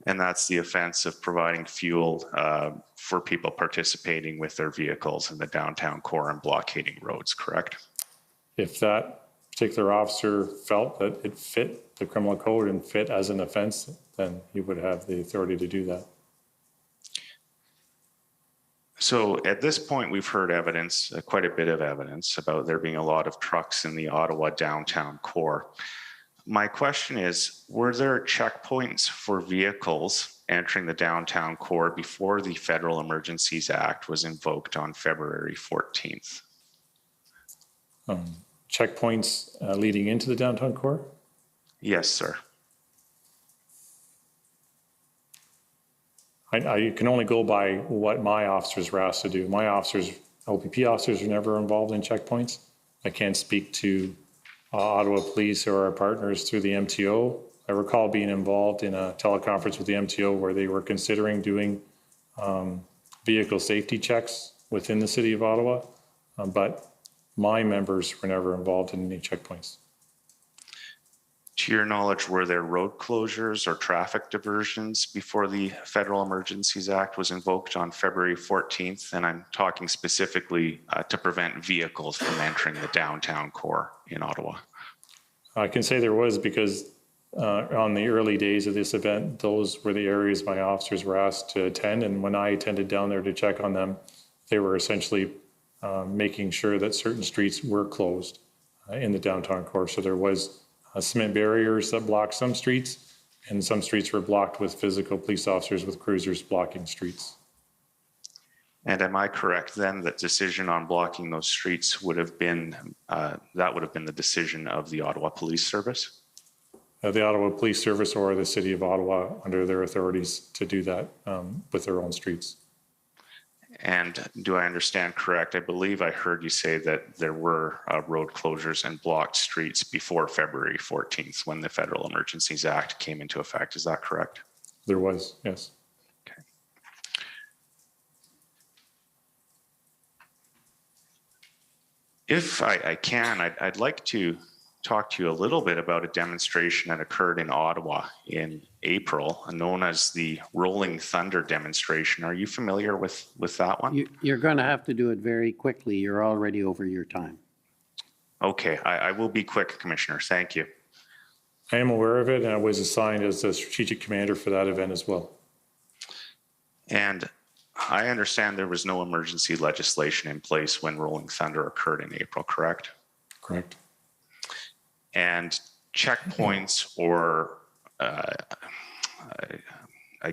And that's the offense of providing fuel for people participating with their vehicles in the downtown core and blockading roads, correct? If that particular officer felt that it fit the criminal code and fit as an offense, then he would have the authority to do that. So at this point, we've heard evidence, quite a bit of evidence, about there being a lot of trucks in the Ottawa downtown core. My question is, were there checkpoints for vehicles entering the downtown core before the Federal Emergencies Act was invoked on February 14th? Checkpoints leading into the downtown core? Yes, sir. I can only go by what my officers were asked to do. My officers, OPP officers, were never involved in checkpoints. I can't speak to Ottawa Police or our partners through the MTO. I recall being involved in a teleconference with the MTO where they were considering doing vehicle safety checks within the city of Ottawa, but my members were never involved in any checkpoints. To your knowledge, were there road closures or traffic diversions before the Federal Emergencies Act was invoked on February 14th? And I'm talking specifically to prevent vehicles from entering the downtown core in Ottawa. I can say there was because on the early days of this event, those were the areas my officers were asked to attend. And when I attended down there to check on them, they were essentially making sure that certain streets were closed in the downtown core. So there was cement barriers that blocked some streets, and some streets were blocked with physical police officers with cruisers blocking streets. And am I correct then that decision on blocking those streets would have been, that would have been the decision of the Ottawa Police Service? The Ottawa Police Service or the City of Ottawa under their authorities to do that with their own streets. And do I understand correct? I believe I heard you say that there were road closures and blocked streets before February 14th when the Federal Emergencies Act came into effect. Is that correct? There was, yes. Okay. If I can, I'd like to talk to you a little bit about a demonstration that occurred in Ottawa in April, known as the Rolling Thunder demonstration. Are you familiar with that one? You're going to have to do it very quickly. You're already over your time. Okay, I will be quick, Commissioner. Thank you. I am aware of it, and I was assigned as the strategic commander for that event as well. And I understand there was no emergency legislation in place when Rolling Thunder occurred in April, correct? Correct. And checkpoints or I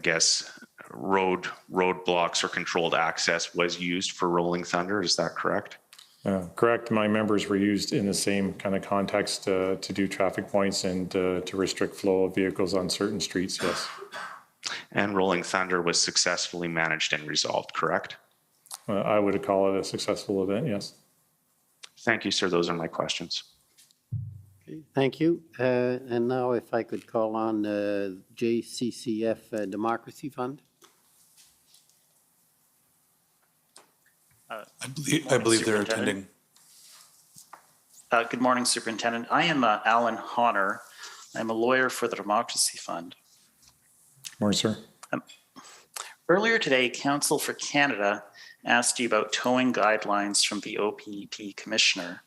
guess roadblocks or controlled access was used for Rolling Thunder. Is that correct? Correct. My members were used in the same kind of context to do traffic points and to restrict flow of vehicles on certain streets, yes. And Rolling Thunder was successfully managed and resolved, correct? I would call it a successful event, yes. Thank you, sir. Those are my questions. Okay, thank you. And now if I could call on JCCF Democracy Fund. I believe they're attending. Good morning, Superintendent. I am Alan Honor. I'm a lawyer for the Democracy Fund. Morning, sir. Earlier today, Counsel for Canada asked you about towing guidelines from the OPP Commissioner,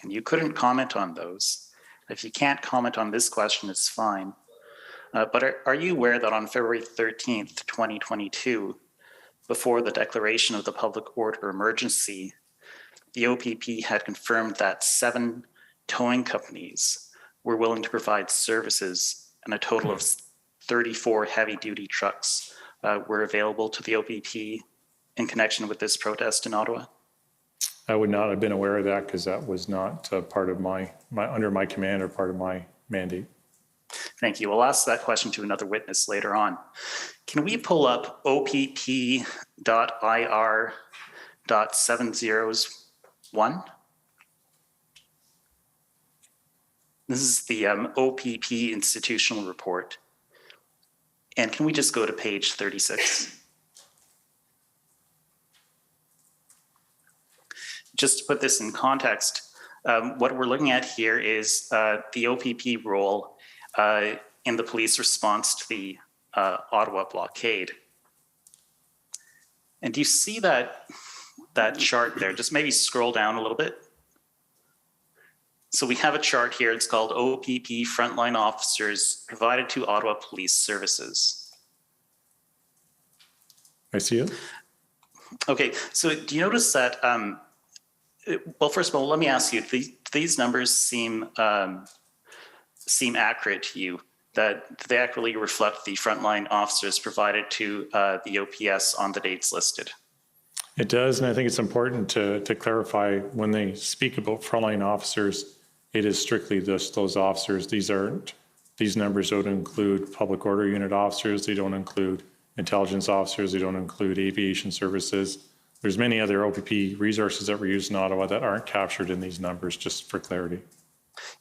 and you couldn't comment on those. If you can't comment on this question, it's fine. But are you aware that on February 13th, 2022, before the declaration of the public order emergency, the OPP had confirmed that 7 towing companies were willing to provide services, and a total of 34 heavy-duty trucks were available to the OPP in connection with this protest in Ottawa? I would not have been aware of that because that was not part of my under my command or part of my mandate. Thank you. We'll ask that question to another witness later on. Can we pull up OPP.IR.701? This is the OPP institutional report. And can we just go to page 36? Just to put this in context, what we're looking at here is the OPP role in the police response to the Ottawa blockade. And do you see that chart there? Just maybe scroll down a little bit. So we have a chart here. It's called OPP Frontline Officers Provided to Ottawa Police Services. I see it. Okay, so do you notice that, well, first of all, let me ask you, these numbers seem accurate to you, that they accurately reflect the frontline officers provided to the OPS on the dates listed? It does, and I think it's important to clarify when they speak about frontline officers, it is strictly just those officers. These numbers don't include public order unit officers. They don't include intelligence officers. They don't include aviation services. There's many other OPP resources that were used in Ottawa that aren't captured in these numbers, just for clarity.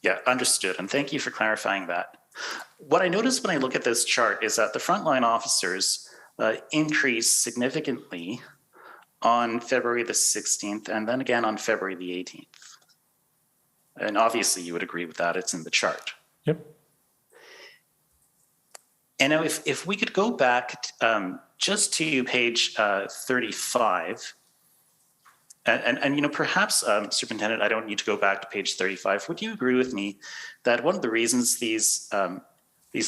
Yeah, understood. And thank you for clarifying that. What I noticed when I look at this chart is that the frontline officers increased significantly on February the 16th and then again on February the 18th. And obviously you would agree with that. It's in the chart. Yep. And now if we could go back just to page 35, and you know, perhaps, Superintendent, I don't need to go back to page 35. Would you agree with me that one of the reasons these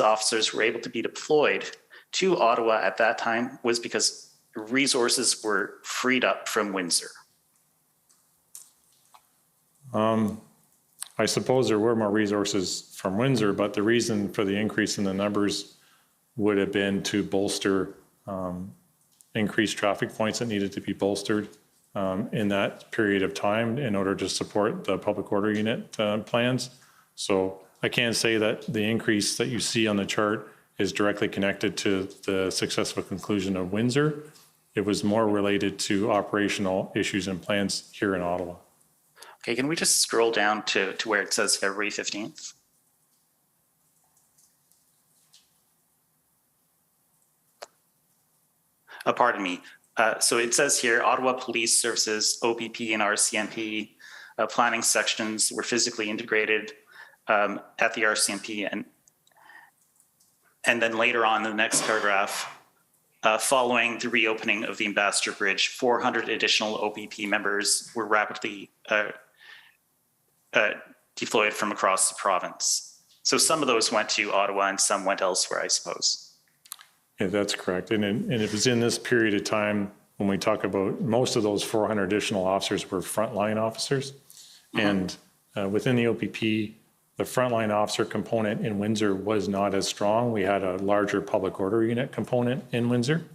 officers were able to be deployed to Ottawa at that time was because resources were freed up from Windsor? I suppose there were more resources from Windsor, but the reason for the increase in the numbers would have been to bolster increased traffic points that needed to be bolstered in that period of time in order to support the public order unit plans. So I can't say that the increase that you see on the chart is directly connected to the successful conclusion of Windsor. It was more related to operational issues and plans here in Ottawa. Okay, can we just scroll down to where it says February 15th? Pardon me. So it says here, Ottawa Police Services, OPP and RCMP planning sections were physically integrated at the RCMP. And then later on in the next paragraph, following the reopening of the Ambassador Bridge, 400 additional OPP members were rapidly deployed from across the province. So some of those went to Ottawa and some went elsewhere, I suppose. Yeah, that's correct. And it was in this period of time when we talk about most of those 400 additional officers were frontline officers. And within the OPP, the frontline officer component in Windsor was not as strong. We had a larger public order unit component in Windsor.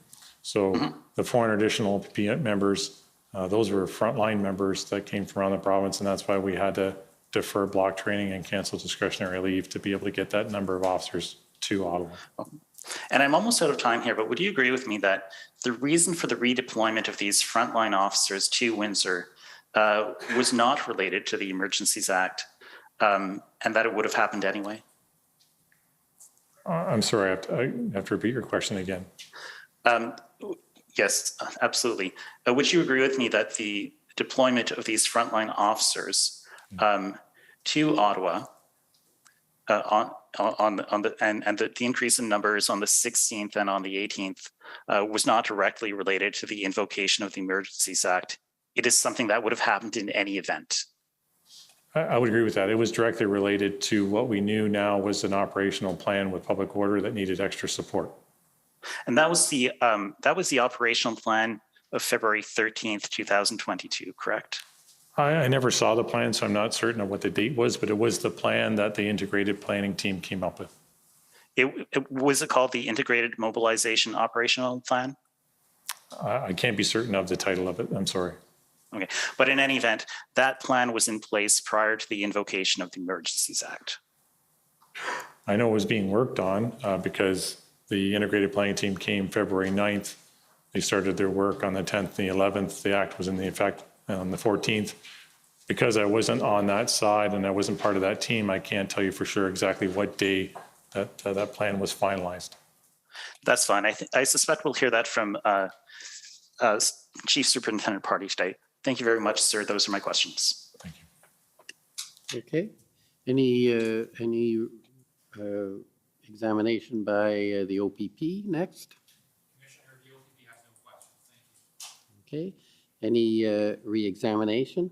So the 400 additional OPP members, those were frontline members that came from around the province, and that's why we had to defer block training and cancel discretionary leave to be able to get that number of officers to Ottawa. And I'm almost out of time here, but would you agree with me that the reason for the redeployment of these frontline officers to Windsor was not related to the Emergencies Act, and that it would have happened anyway? I'm sorry, I have to repeat your question again. Yes, absolutely. Would you agree with me that the deployment of these frontline officers to Ottawa the increase in numbers on the 16th and on the 18th was not directly related to the invocation of the Emergencies Act? It is something that would have happened in any event. I would agree with that. It was directly related to what we knew now was an operational plan with public order that needed extra support. And that was the operational plan of February 13th, 2022, correct? I never saw the plan, so I'm not certain of what the date was, but it was the plan that the integrated planning team came up with. Was it called the Integrated Mobilization Operational Plan? I can't be certain of the title of it. I'm sorry. Okay, but in any event, that plan was in place prior to the invocation of the Emergencies Act. I know it was being worked on because the integrated planning team came February 9th. They started their work on the 10th and the 11th. The act was in the effect on the 14th. Because I wasn't on that side and I wasn't part of that team, I can't tell you for sure exactly what day that plan was finalized. That's fine. I suspect we'll hear that from Chief Superintendent Pardy today. Thank you very much, sir. Those are my questions. Thank you. Okay. Any examination by the OPP next? Commissioner, the OPP has no questions. Thank you. Okay. Any re-examination?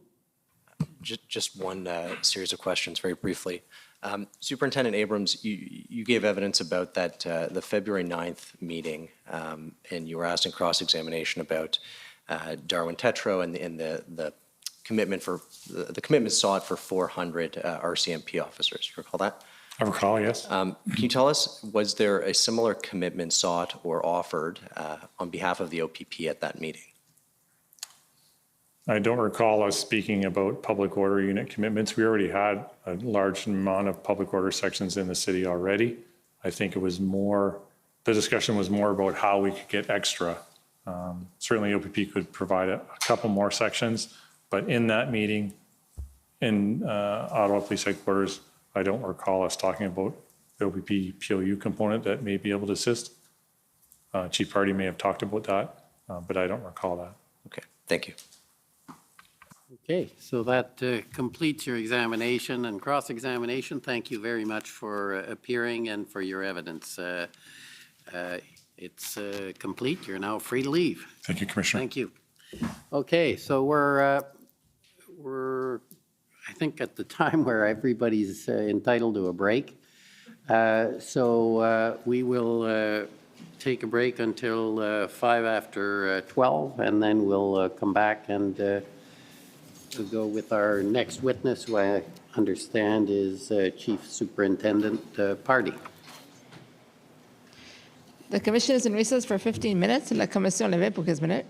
Just one series of questions very briefly. Superintendent Abrams, you gave evidence about that the February 9th meeting, and you were asked in cross-examination about Darwin Tetro and the commitment sought for 400 RCMP officers. You recall that? I recall, yes. Can you tell us, was there a similar commitment sought or offered on behalf of the OPP at that meeting? I don't recall us speaking about public order unit commitments. We already had a large amount of public order sections in the city already. I think it was more, the discussion was more about how we could get extra. Certainly OPP could provide a couple more sections, but in that meeting in Ottawa Police Headquarters, I don't recall us talking about the OPP POU component that may be able to assist. Chief Pardy may have talked about that, but I don't recall that. Okay, thank you. Okay, so that completes your examination and cross-examination. Thank you very much for appearing and for your evidence. It's complete. You're now free to leave. Thank you, Commissioner. Thank you. Okay, so we're I think at the time where everybody's entitled to a break. So we will take a break until 5 after 12, and then we'll come back and we'll go with our next witness, who I understand is Chief Superintendent Pardy. The commission is in recess for 15 minutes. La commission levée pour 15 minutes.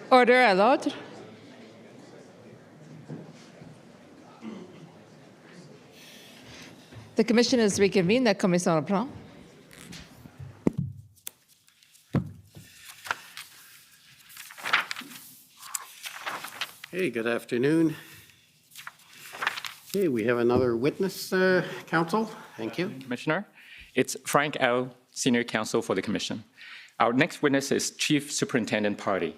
Order à l'ordre. The commission is reconvened. La commission reprend. Hey, good afternoon. Okay, we have another witness, counsel. Thank you. Commissioner. It's Frank Au, Senior Counsel for the Commission. Our next witness is Chief Superintendent Pardy.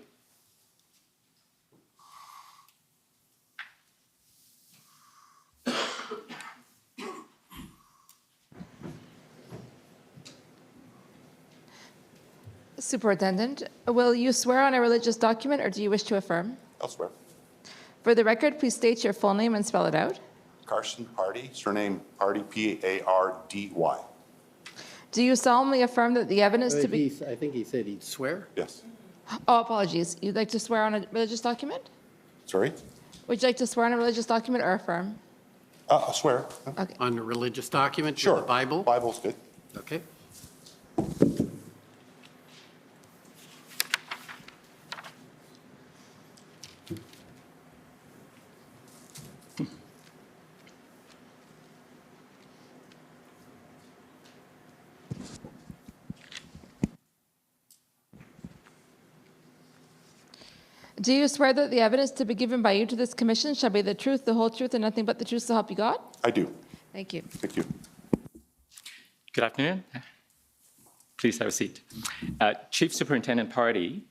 Superintendent, will you swear on a religious document or do you wish to affirm? I'll swear. For the record, please state your full name and spell it out. Carson Pardy, surname Pardy, P-A-R-D-Y. Do you solemnly affirm that the evidence to be... I think he said he'd swear. Yes. Oh, apologies. You'd like to swear on a religious document? Sorry? Would you like to swear on a religious document or affirm? I'll swear. Okay. On a religious document? Sure. The Bible? Bible's good. Okay. Do you swear that the evidence to be given by you to this commission shall be the truth, the whole truth, and nothing but the truth so help you God? I do. Thank you. Thank you. Good afternoon. Please have a seat. Chief Superintendent Pardy,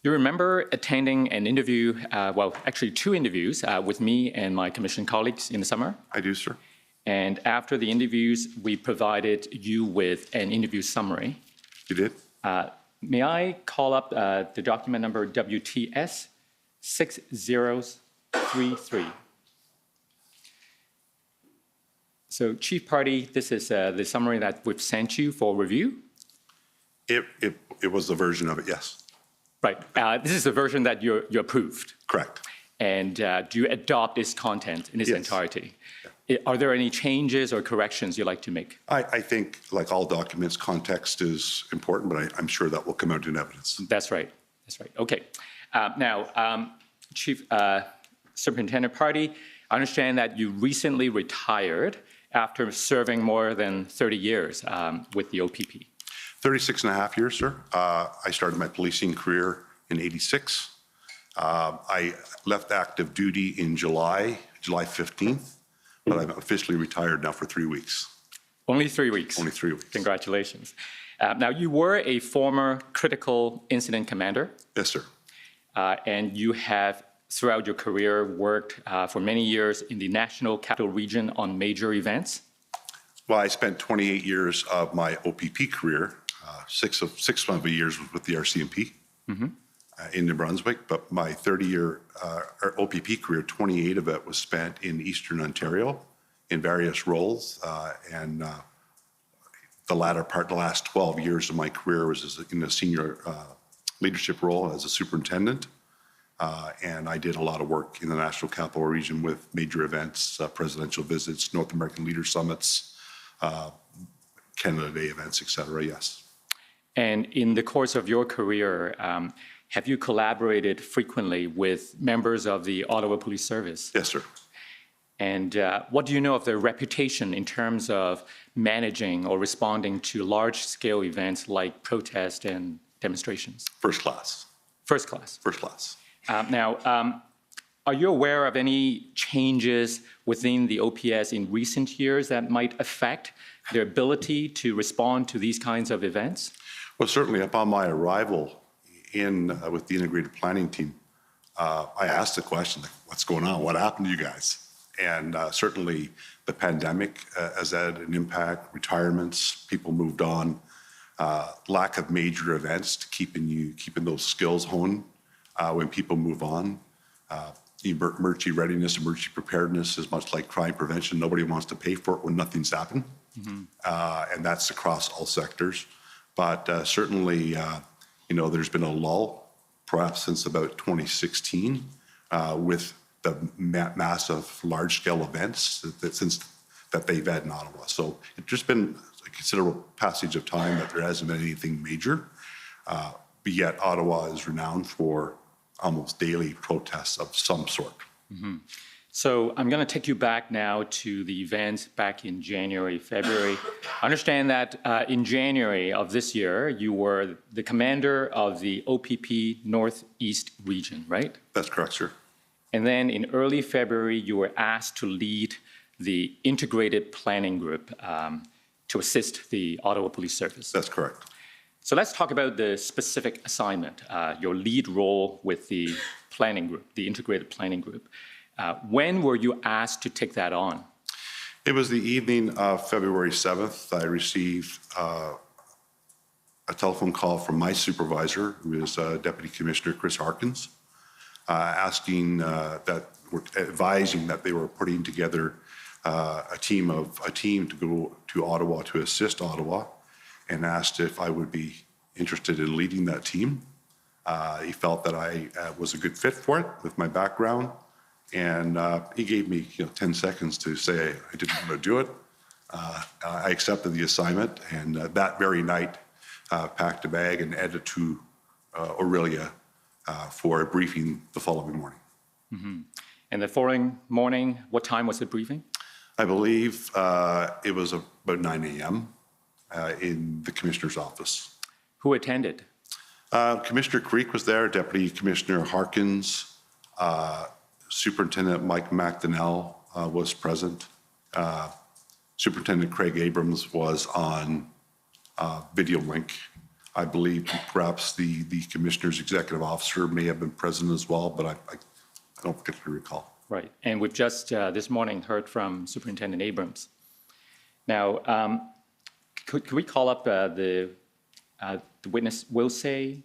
you remember attending an interview, well, actually 2 interviews with me and my commission colleagues in the summer? I do, sir. And after the interviews, we provided you with an interview summary. You did? May I call up the document number WTS 6033? So, Chief Pardy, this is the summary that we've sent you for review. It was the version of it, yes. Right. This is the version that you approved. Correct. And do you adopt its content in its entirety? Are there any changes or corrections you'd like to make? I think, like all documents, context is important, but I'm sure that will come out in evidence. That's right. That's right. Okay. Now, Chief Superintendent Pardy, I understand that you recently retired after serving more than 30 years with the OPP. 36 and a half years, sir. I started my policing career in '86. I left active duty in July 15th, but I'm officially retired now for 3 weeks. Only 3 weeks? Only 3 weeks. Congratulations. Now, you were a former critical incident commander. Yes, sir. And you have, throughout your career, worked for many years in the National Capital Region on major events. Well, I spent 28 years of my OPP career. Six of the years was with the RCMP in New Brunswick, but my 30-year OPP career, 28 of it was spent in Eastern Ontario in various roles, and the last 12 years of my career was in a senior leadership role as a superintendent, and I did a lot of work in the National Capital Region with major events, presidential visits, North American Leader Summits, Canada Day events, et cetera, yes. And in the course of your career, have you collaborated frequently with members of the Ottawa Police Service? Yes, sir. And what do you know of their reputation in terms of managing or responding to large-scale events like protests and demonstrations? First class. First class? First class. Now, are you aware of any changes within the OPS in recent years that might affect their ability to respond to these kinds of events? Well, certainly upon my arrival with the integrated planning team, I asked the question, like, what's going on? What happened to you guys? And certainly the pandemic has had an impact, retirements, people moved on, lack of major events to keeping those skills honed when people move on. Emergency readiness, emergency preparedness is much like crime prevention. Nobody wants to pay for it when nothing's happened. And that's across all sectors. But certainly, there's been a lull, perhaps since about 2016, with the massive large-scale events that they've had in Ottawa. So it's just been a considerable passage of time that there hasn't been anything major. But yet Ottawa is renowned for almost daily protests of some sort. Mm-hmm. So I'm going to take you back now to the events back in January, February. I understand that in January of this year, you were the commander of the OPP Northeast region, right? That's correct, sir. And then in early February, you were asked to lead the integrated planning group to assist the Ottawa Police Service. That's correct. So let's talk about the specific assignment, your lead role with the planning group, the integrated planning group. When were you asked to take that on? It was the evening of February 7th. I received a telephone call from my supervisor, who is Deputy Commissioner Chris Harkins, advising that they were putting together a team to go to Ottawa to assist Ottawa, and asked if I would be interested in leading that team. He felt that I was a good fit for it with my background. And he gave me 10 seconds to say I didn't want to do it. I accepted the assignment, and that very night packed a bag and headed to Aurelia for a briefing the following morning. Mm-hmm. And the following morning, what time was the briefing? I believe it was about 9 a.m. In the commissioner's office. Who attended? Commissioner Creek was there, Deputy Commissioner Harkins, Superintendent Mike McDonnell was present. Superintendent Craig Abrams was on video link. I believe perhaps the commissioner's executive officer may have been present as well, but I don't particularly recall. Right, and we've just this morning heard from Superintendent Abrams. Now, could we call up the witness will say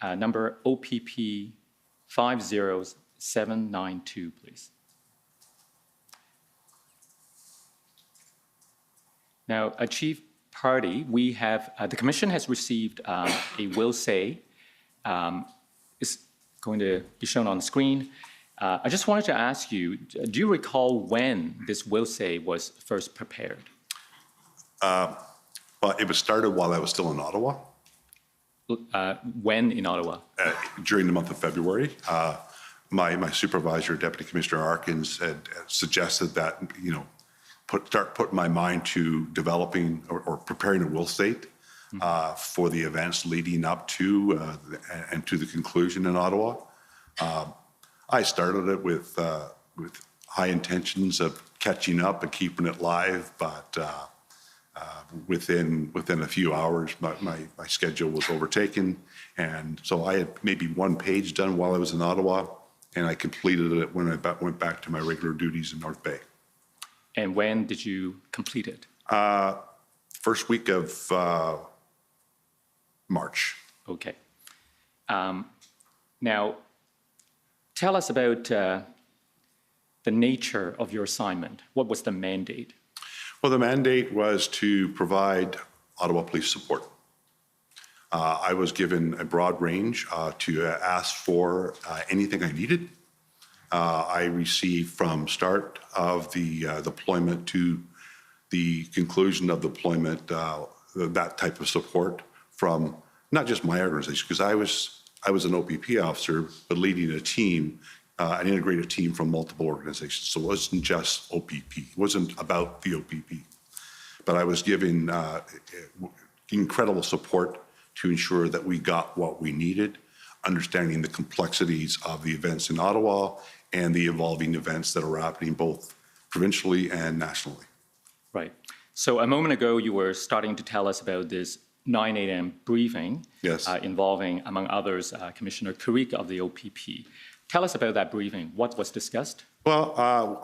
number OPP 50792, please. Now, Chief Pardy, we have the Commission has received a will say. It's going to be shown on the screen. I just wanted to ask you, do you recall when this will say was first prepared? But it was started while I was still in Ottawa. When in Ottawa? During the month of February. My supervisor, Deputy Commissioner Harkins, had suggested that, start putting my mind to developing or preparing a will state for the events leading up to and to the conclusion in Ottawa. I started it with high intentions of catching up and keeping it live, but within a few hours, my schedule was overtaken, and so I had maybe one page done while I was in Ottawa, and I completed it when I went back to my regular duties in North Bay. And when did you complete it? First week of March. Okay. Now, tell us about the nature of your assignment. What was the mandate? Well, the mandate was to provide Ottawa Police support. I was given a broad range to ask for anything I needed. I received from start of the deployment to the conclusion of deployment that type of support from not just my organization, because I was an OPP officer, but leading a team, an integrated team from multiple organizations. So it wasn't just OPP. It wasn't about the OPP. But I was given incredible support to ensure that we got what we needed, understanding the complexities of the events in Ottawa and the evolving events that are happening both provincially and nationally. Right. So a moment ago, you were starting to tell us about this 9 a.m. briefing. Yes. Involving, among others, Commissioner Creek of the OPP. Tell us about that briefing. What was discussed? Well,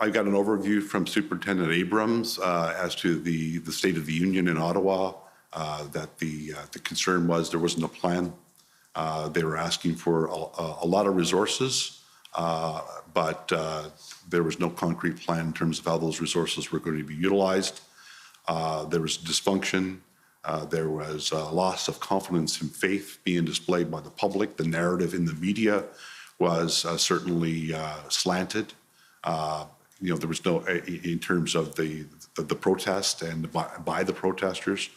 I got an overview from Superintendent Abrams as to the state of the union in Ottawa, that the concern was there wasn't a plan. They were asking for a lot of resources, but there was no concrete plan in terms of how those resources were going to be utilized. There was dysfunction. There was a loss of confidence and faith being displayed by the public. The narrative in the media was certainly slanted. There was no, in terms of the protest and by the protesters,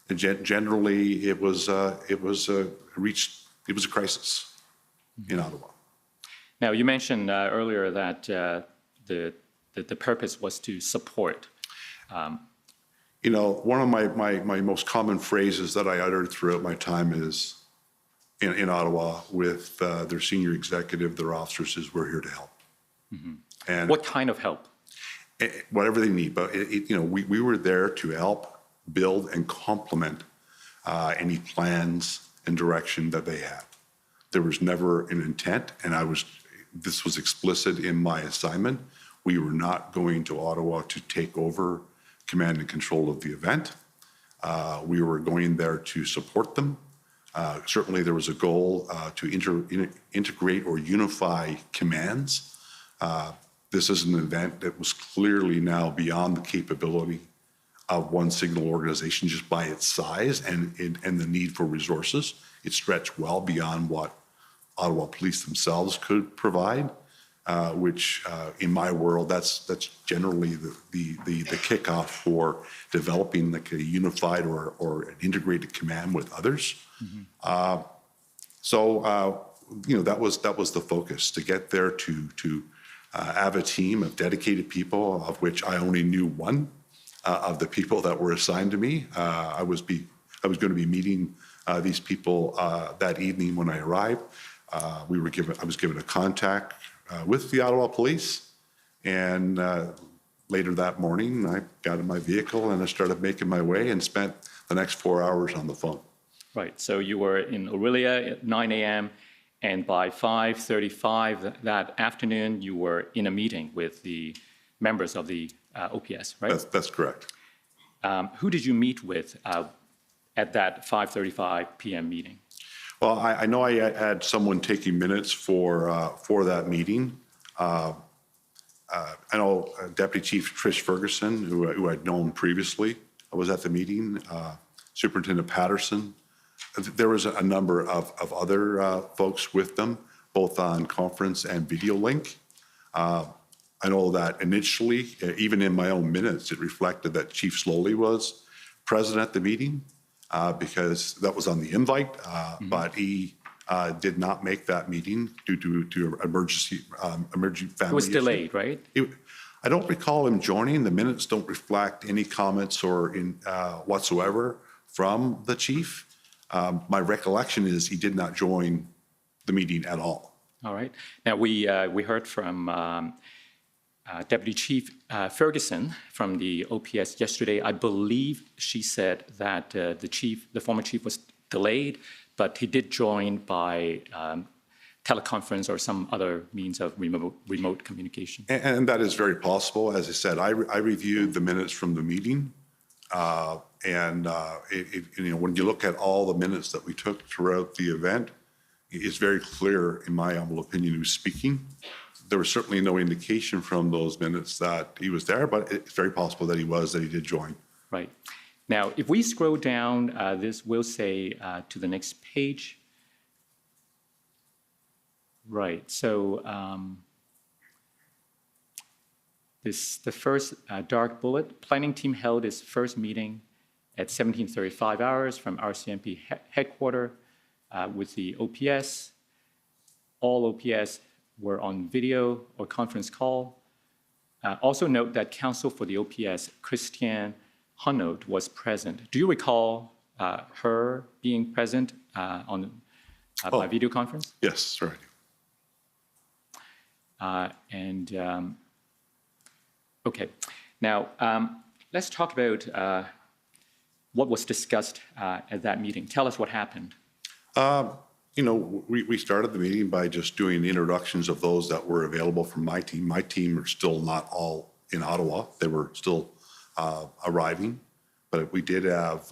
Generally, it was a crisis in Ottawa. Now, you mentioned earlier that the purpose was to support. One of my most common phrases that I uttered throughout my time is in Ottawa with their senior executive, their officers, is we're here to help. And what kind of help? Whatever they need. But we were there to help build and complement any plans and direction that they had. There was never an intent, and this was explicit in my assignment. We were not going to Ottawa to take over command and control of the event. We were going there to support them. Certainly there was a goal to integrate or unify commands. This is an event that was clearly now beyond the capability of one single organization just by its size and the need for resources. It stretched well beyond what Ottawa Police themselves could provide, which in my world, that's generally the kickoff for developing like a unified or an integrated command with others. That was the focus, to get there to have a team of dedicated people, of which I only knew one of the people that were assigned to me. I was going to be meeting these people that evening when I arrived. I was given a contact with the Ottawa Police, and later that morning I got in my vehicle and I started making my way and spent the next 4 hours on the phone. Right, so you were in Orillia at 9 a.m. and by 5:35 that afternoon you were in a meeting with the members of the OPS, right? That's correct. Who did you meet with at that 5:35 p.m. meeting? Well, I know I had someone taking minutes for that meeting. I know Deputy Chief Trish Ferguson, who I'd known previously, was at the meeting. Superintendent Patterson. There was a number of other folks with them, both on conference and video link. I know that initially, even in my own minutes, it reflected that Chief Slowly was present at the meeting because that was on the invite, but he did not make that meeting due to emergency family. It was delayed, right? I don't recall him joining. The minutes don't reflect any comments or whatsoever from the chief. My recollection is he did not join the meeting at all. All right. Now, we heard from Deputy Chief Ferguson from the OPS yesterday. I believe she said that the former chief was delayed, but he did join by teleconference or some other means of remote communication. And that is very possible. As I said, I reviewed the minutes from the meeting. When you look at all the minutes that we took throughout the event, it's very clear, in my humble opinion, who's speaking. There was certainly no indication from those minutes that he was there, but it's very possible that he did join. Right. Now, if we scroll down, this will say to the next page. Right. So the first dark bullet, planning team held its first meeting at 17:35 hours from RCMP headquarters with the OPS. All OPS were on video or conference call. Also note that counsel for the OPS, Christiane Hunnot, was present. Do you recall her being present by video conference? Yes, sorry. Okay. Now, let's talk about what was discussed at that meeting. Tell us what happened. We started the meeting by just doing introductions of those that were available from my team. My team are still not all in Ottawa. They were still arriving. But we did have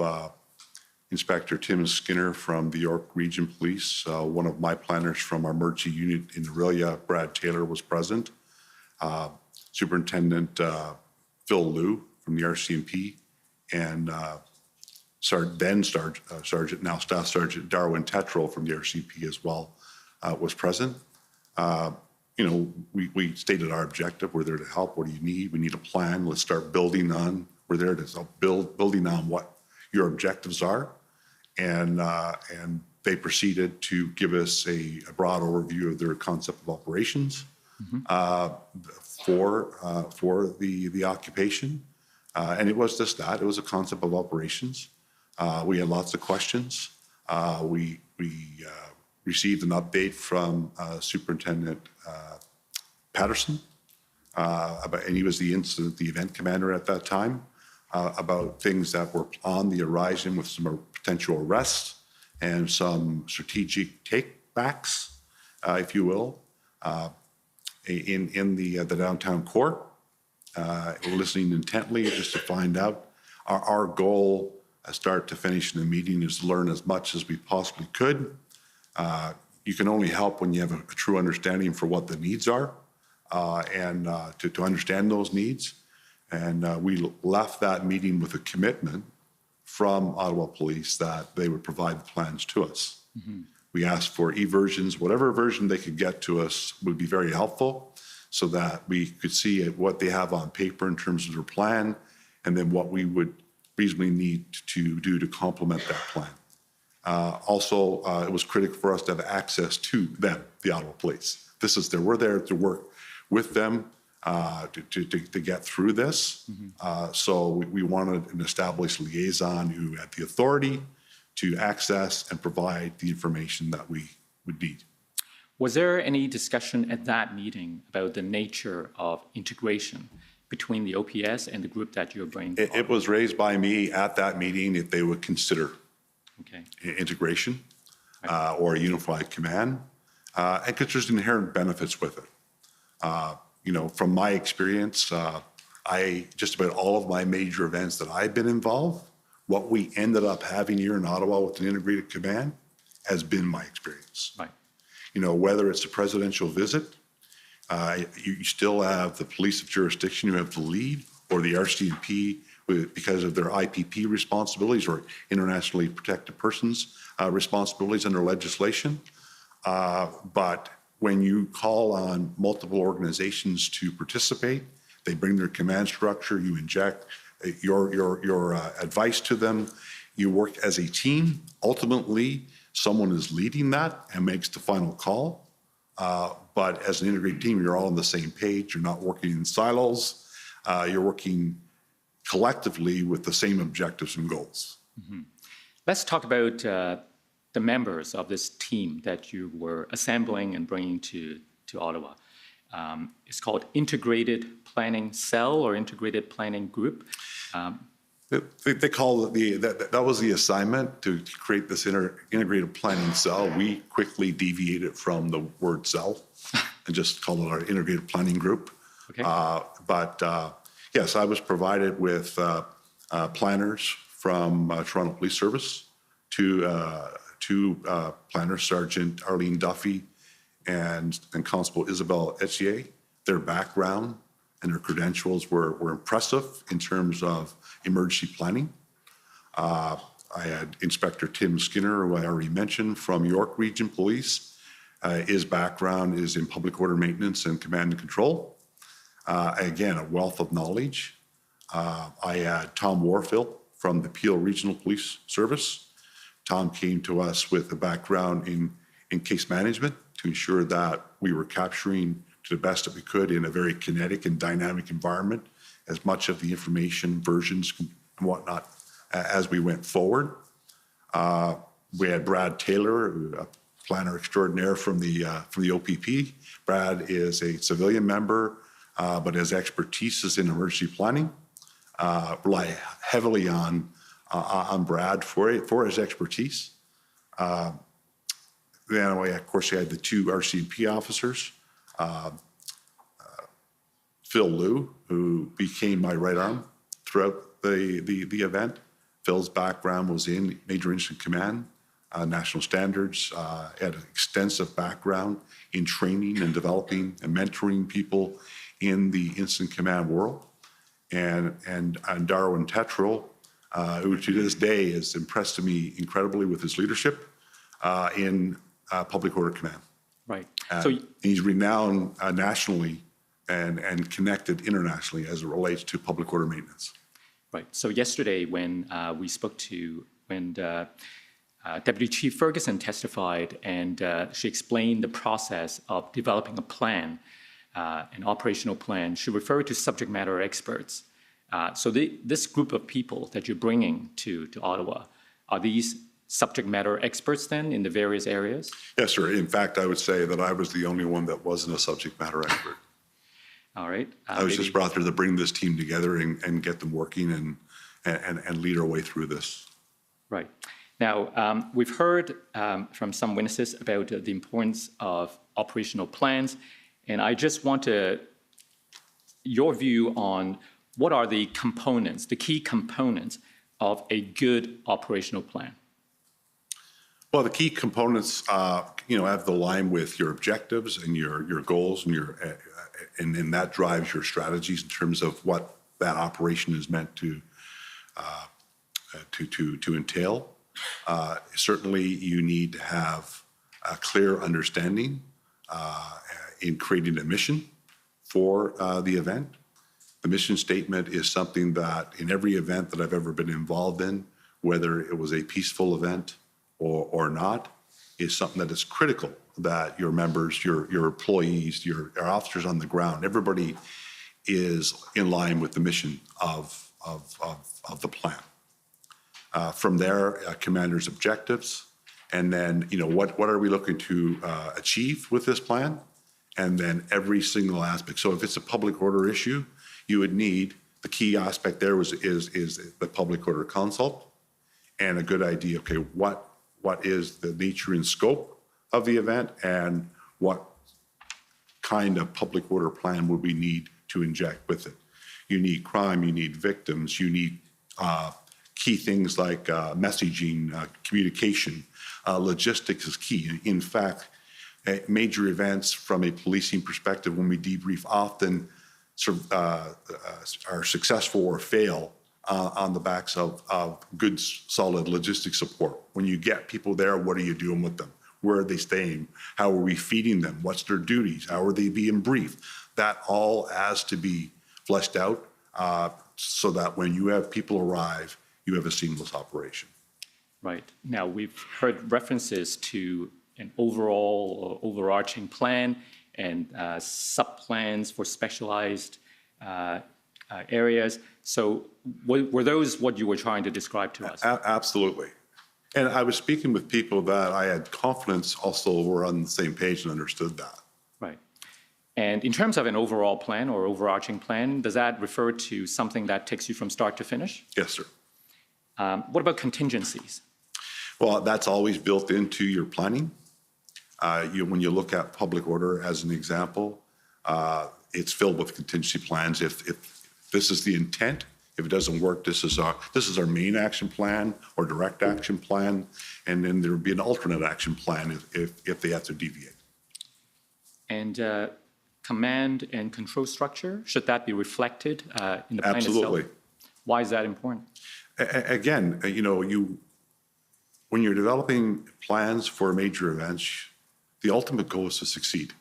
Inspector Tim Skinner from the York Region Police. One of my planners from our emergency unit in Orillia, Brad Taylor, was present. Superintendent Phil Liu from the RCMP, and Sergeant, now Staff Sergeant Darwin Tetral from the RCMP as well was present. We stated our objective. We're there to help. What do you need? We need a plan. Let's start building on. We're there to building on your objectives are. And they proceeded to give us a broad overview of their concept of operations for the occupation. And it was just that. It was a concept of operations. We had lots of questions. We received an update from Superintendent Patterson, and he was the event commander at that time, about things that were on the horizon with some potential arrests and some strategic take-backs, if you will, in the downtown core. We're listening intently just to find out. Our goal, start to finish in the meeting, is to learn as much as we possibly could. You can only help when you have a true understanding for what the needs are, and to understand those needs. And we left that meeting with a commitment from Ottawa Police that they would provide the plans to us. We asked for e-versions. Whatever version they could get to us would be very helpful, so that we could see what they have on paper in terms of their plan, and then what we would reasonably need to do to complement that plan. Also, it was critical for us to have access to them, the Ottawa Police. We're there to work with them to get through this. So we wanted an established liaison who had the authority to access and provide the information that we would need. Was there any discussion at that meeting about the nature of integration between the OPS and the group that you're bringing? It was raised by me at that meeting if they would consider integration or a unified command, and because there's inherent benefits with it. From my experience, just about all of my major events that I've been involved, what we ended up having here in Ottawa with an integrated command has been my experience. Right. Whether it's a presidential visit, you still have the police of jurisdiction who have the lead, or the RCMP because of their IPP responsibilities or internationally protected persons responsibilities under legislation. But when you call on multiple organizations to participate, they bring their command structure, you inject your advice to them, you work as a team. Ultimately, someone is leading that and makes the final call. But as an integrated team, you're all on the same page. You're not working in silos. You're working collectively with the same objectives and goals. Let's talk about the members of this team that you were assembling and bringing to Ottawa. It's called Integrated Planning Cell or Integrated Planning Group. They call it that was the assignment, to create this integrated planning cell. We quickly deviated from the word cell and just called it our integrated planning group. Okay. Yes, I was provided with planners from Toronto Police Service, two planners, Sergeant Arlene Duffy and Constable Isabel Etier. Their background and their credentials were impressive in terms of emergency planning. I had Inspector Tim Skinner, who I already mentioned, from York Region Police. His background is in public order maintenance and command and control. Again, a wealth of knowledge. I had Tom Warfield from the Peel Regional Police Service. Tom came to us with a background in case management to ensure that we were capturing to the best that we could in a very kinetic and dynamic environment as much of the information, versions, and whatnot as we went forward. We had Brad Taylor, a planner extraordinaire from the OPP. Brad is a civilian member, but his expertise is in emergency planning. Rely heavily on Brad for his expertise. Then, of course, we had the two RCMP officers, Phil Liu, who became my right arm throughout the event. Phil's background was in Major Incident Command, national standards, had an extensive background in training and developing and mentoring people in the incident command world. And Darwin Tetral, who to this day has impressed me incredibly with his leadership in public order command. Right. So he's renowned nationally and connected internationally as it relates to public order maintenance. Right. So yesterday, when we spoke to, when Deputy Chief Ferguson testified, and she explained the process of developing a plan, an operational plan, she referred to subject matter experts. So this group of people that you're bringing to Ottawa, are these subject matter experts then in the various areas? Yes, sir. In fact, I would say that I was the only one that wasn't a subject matter expert. All right. I was just brought there to bring this team together and get them working and lead our way through this. Right. Now, we've heard from some witnesses about the importance of operational plans, and I just want your view on what are the components, the key components of a good operational plan? Well, the key components, have to align with your objectives and your goals and that drives your strategies in terms of what that operation is meant to entail. Certainly, you need to have a clear understanding in creating a mission for the event. The mission statement is something that in every event that I've ever been involved in, whether it was a peaceful event or not, is something that is critical that your members, your employees, your officers on the ground, everybody is in line with the mission of the plan. From there, commander's objectives, and then, what are we looking to achieve with this plan? And then every single aspect. So if it's a public order issue, you would need, the key aspect there is the public order consult and a good idea, okay, what is the nature and scope of the event and what kind of public order plan would we need to inject with it? You need crime, you need victims, you need key things like messaging, communication, logistics is key. In fact, major events from a policing perspective, when we debrief, often are successful or fail on the backs of good, solid logistic support. When you get people there, what are you doing with them? Where are they staying? How are we feeding them? What's their duties? How are they being briefed? That all has to be fleshed out so that when you have people arrive, you have a seamless operation. Right. Now, we've heard references to an overall or overarching plan and sub-plans for specialized areas. So were those what you were trying to describe to us? Absolutely. And I was speaking with people that I had confidence also were on the same page and understood that. Right. And in terms of an overall plan or overarching plan, does that refer to something that takes you from start to finish? Yes, sir. What about contingencies? Well, that's always built into your planning. When you look at public order as an example, it's filled with contingency plans. If this is the intent, if it doesn't work, this is our main action plan or direct action plan, and then there would be an alternate action plan if they have to deviate. And command and control structure, should that be reflected in the plan itself? Absolutely. Why is that important? Again, when you're developing plans for major events, the ultimate goal is to succeed.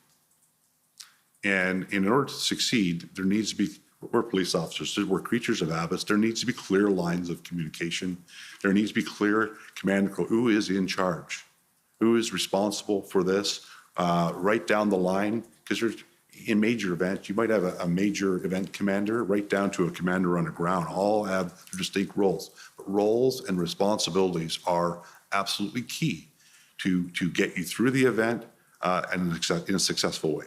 And in order to succeed, there needs to be, we're police officers, we're creatures of habits, there needs to be clear lines of communication. There needs to be clear command and control. Who is in charge? Who is responsible for this? Right down the line, because in major events, you might have a major event commander right down to a commander on the ground, all have distinct roles. But roles and responsibilities are absolutely key to get you through the event and in a successful way.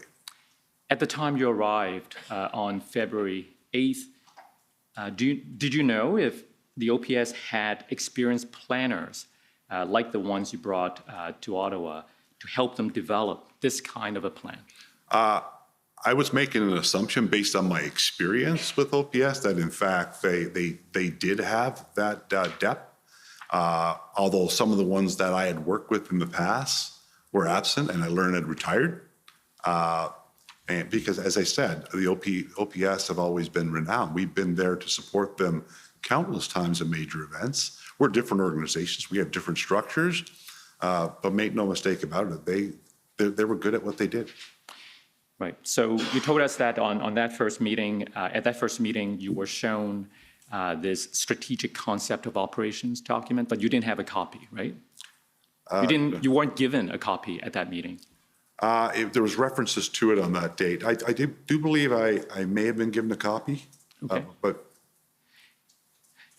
At the time you arrived on February 8th, did you know if the OPS had experienced planners like the ones you brought to Ottawa to help them develop this kind of a plan? I was making an assumption based on my experience with OPS that in fact they did have that depth, although some of the ones that I had worked with in the past were absent and I learned I'd retired. And because, as I said, the OPS have always been renowned. We've been there to support them countless times at major events. We're different organizations. We have different structures, but make no mistake about it, they were good at what they did. Right. So you told us that on that first meeting, at that first meeting, you were shown this strategic concept of operations document, but you didn't have a copy, right? You weren't given a copy at that meeting. There was references to it on that date. I do believe I may have been given a copy, Okay. but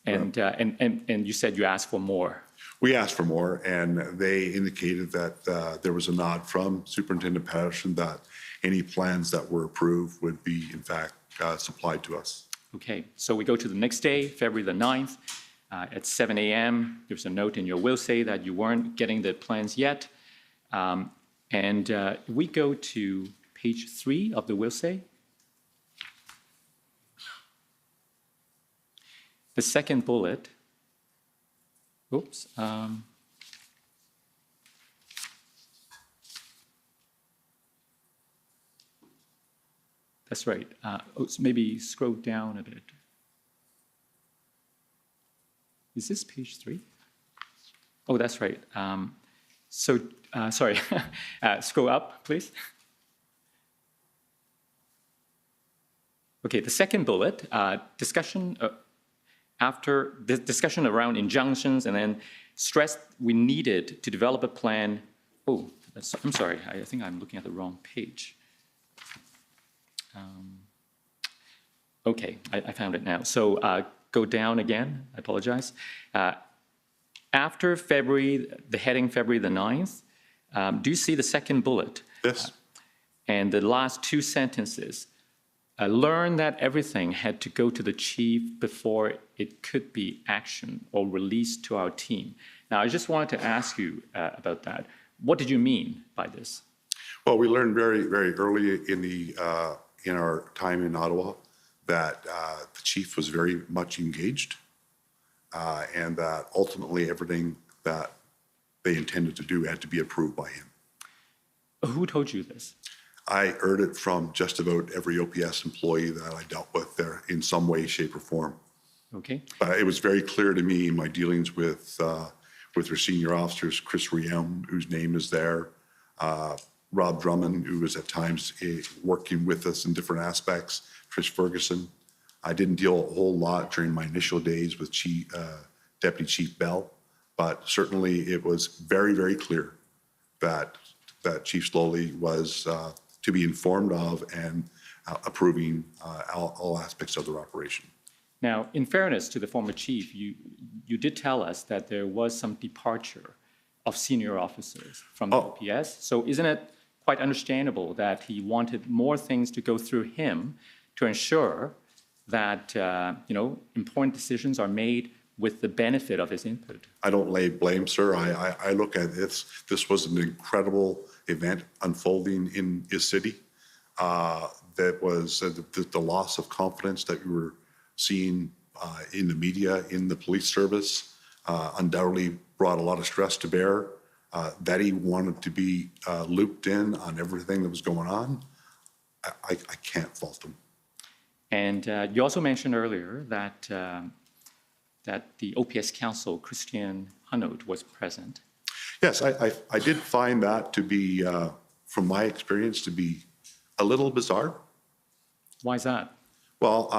And you said you asked for more. we asked for more, and they indicated that there was a nod from Superintendent Patterson that any plans that were approved would be, in fact, supplied to us. Okay, so we go to the next day, February the 9th, at 7 a.m. There's a note in your will say that you weren't getting the plans yet. And we go to page 3 of the will say. The second bullet, oops. That's right. Maybe scroll down a bit. Is this page 3? Oh, that's right. Sorry, scroll up, please. Okay, the second bullet, discussion after the discussion around injunctions, and then stressed we needed to develop a plan. Oh, I'm sorry, I think I'm looking at the wrong page. Okay, I found it now. So go down again, I apologize. After February, the heading February the 9th, do you see the second bullet? Yes. And the last two sentences, learn that everything had to go to the chief before it could be actioned or released to our team. Now, I just wanted to ask you about that. What did you mean by this? Well, we learned very, very early in our time in Ottawa that the chief was very much engaged, and that ultimately everything that they intended to do had to be approved by him. Who told you this? I heard it from just about every OPS employee that I dealt with there in some way, shape, or form. Okay. But it was very clear to me in my dealings with their senior officers, Chris Riem, whose name is there, Rob Drummond, who was at times working with us in different aspects, Trish Ferguson. I didn't deal a whole lot during my initial days with Deputy Chief Bell, but certainly it was very, very clear that Chief Slowly was to be informed of and approving all aspects of their operation. Now, in fairness to the former chief, you did tell us that there was some departure of senior officers from the OPS. So isn't it quite understandable that he wanted more things to go through him to ensure that important decisions are made with the benefit of his input? I don't lay blame, sir. I look at this. This was an incredible event unfolding in his city. That was the loss of confidence that we were seeing in the media, in the police service, undoubtedly brought a lot of stress to bear. That he wanted to be looped in on everything that was going on. I can't fault him. And you also mentioned earlier that the OPS counsel, Christian Hunnot, was present. Yes, I did find that to be, from my experience, to be a little bizarre. Why is that? Well,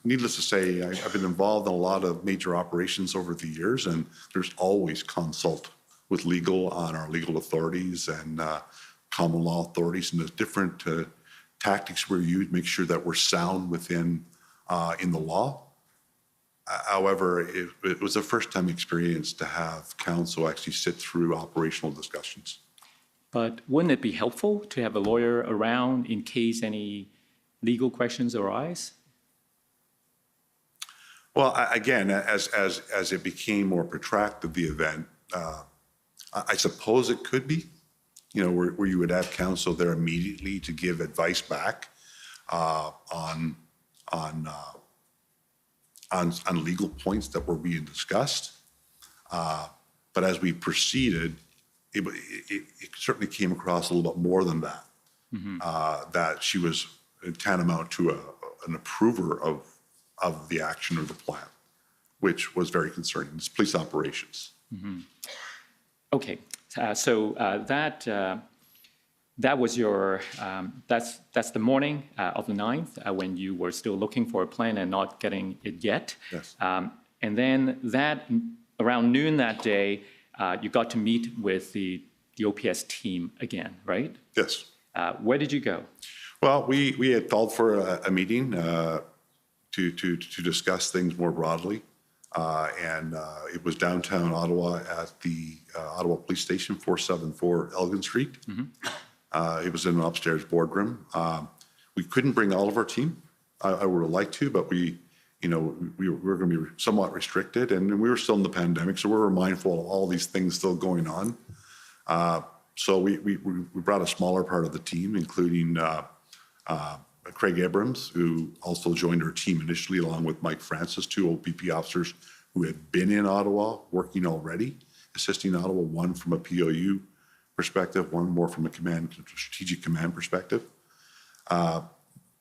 needless to say, I've been involved in a lot of major operations over the years, and there's always consult with legal on our legal authorities and common law authorities, and the different tactics we use, make sure that we're sound within in the law. However, it was a first-time experience to have counsel actually sit through operational discussions. But wouldn't it be helpful to have a lawyer around in case any legal questions arise? Well, again, as it became more protracted, the event, I suppose it could be, where you would have counsel there immediately to give advice back on legal points that were being discussed. But as we proceeded, it certainly came across a little bit more than that, that she was tantamount to an approver of the action or the plan, which was very concerning. It's police operations. Okay, so that that was your, that's the morning of the 9th when you were still looking for a plane and not getting it yet. Yes. And then around noon that day, you got to meet with the OPS team again, right? Yes. Where did you go? Well, we had called for a meeting to discuss things more broadly. And it was downtown Ottawa at the Ottawa Police Station, 474 Elgin Street. It was in an upstairs boardroom. We couldn't bring all of our team. I would have liked to, but we were going to be somewhat restricted, and we were still in the pandemic, so we were mindful of all these things still going on. So we brought a smaller part of the team, including Craig Abrams, who also joined our team initially, along with Mike Francis, 2 OPP officers who had been in Ottawa working already, assisting Ottawa, one from a POU perspective, one more from a strategic command perspective.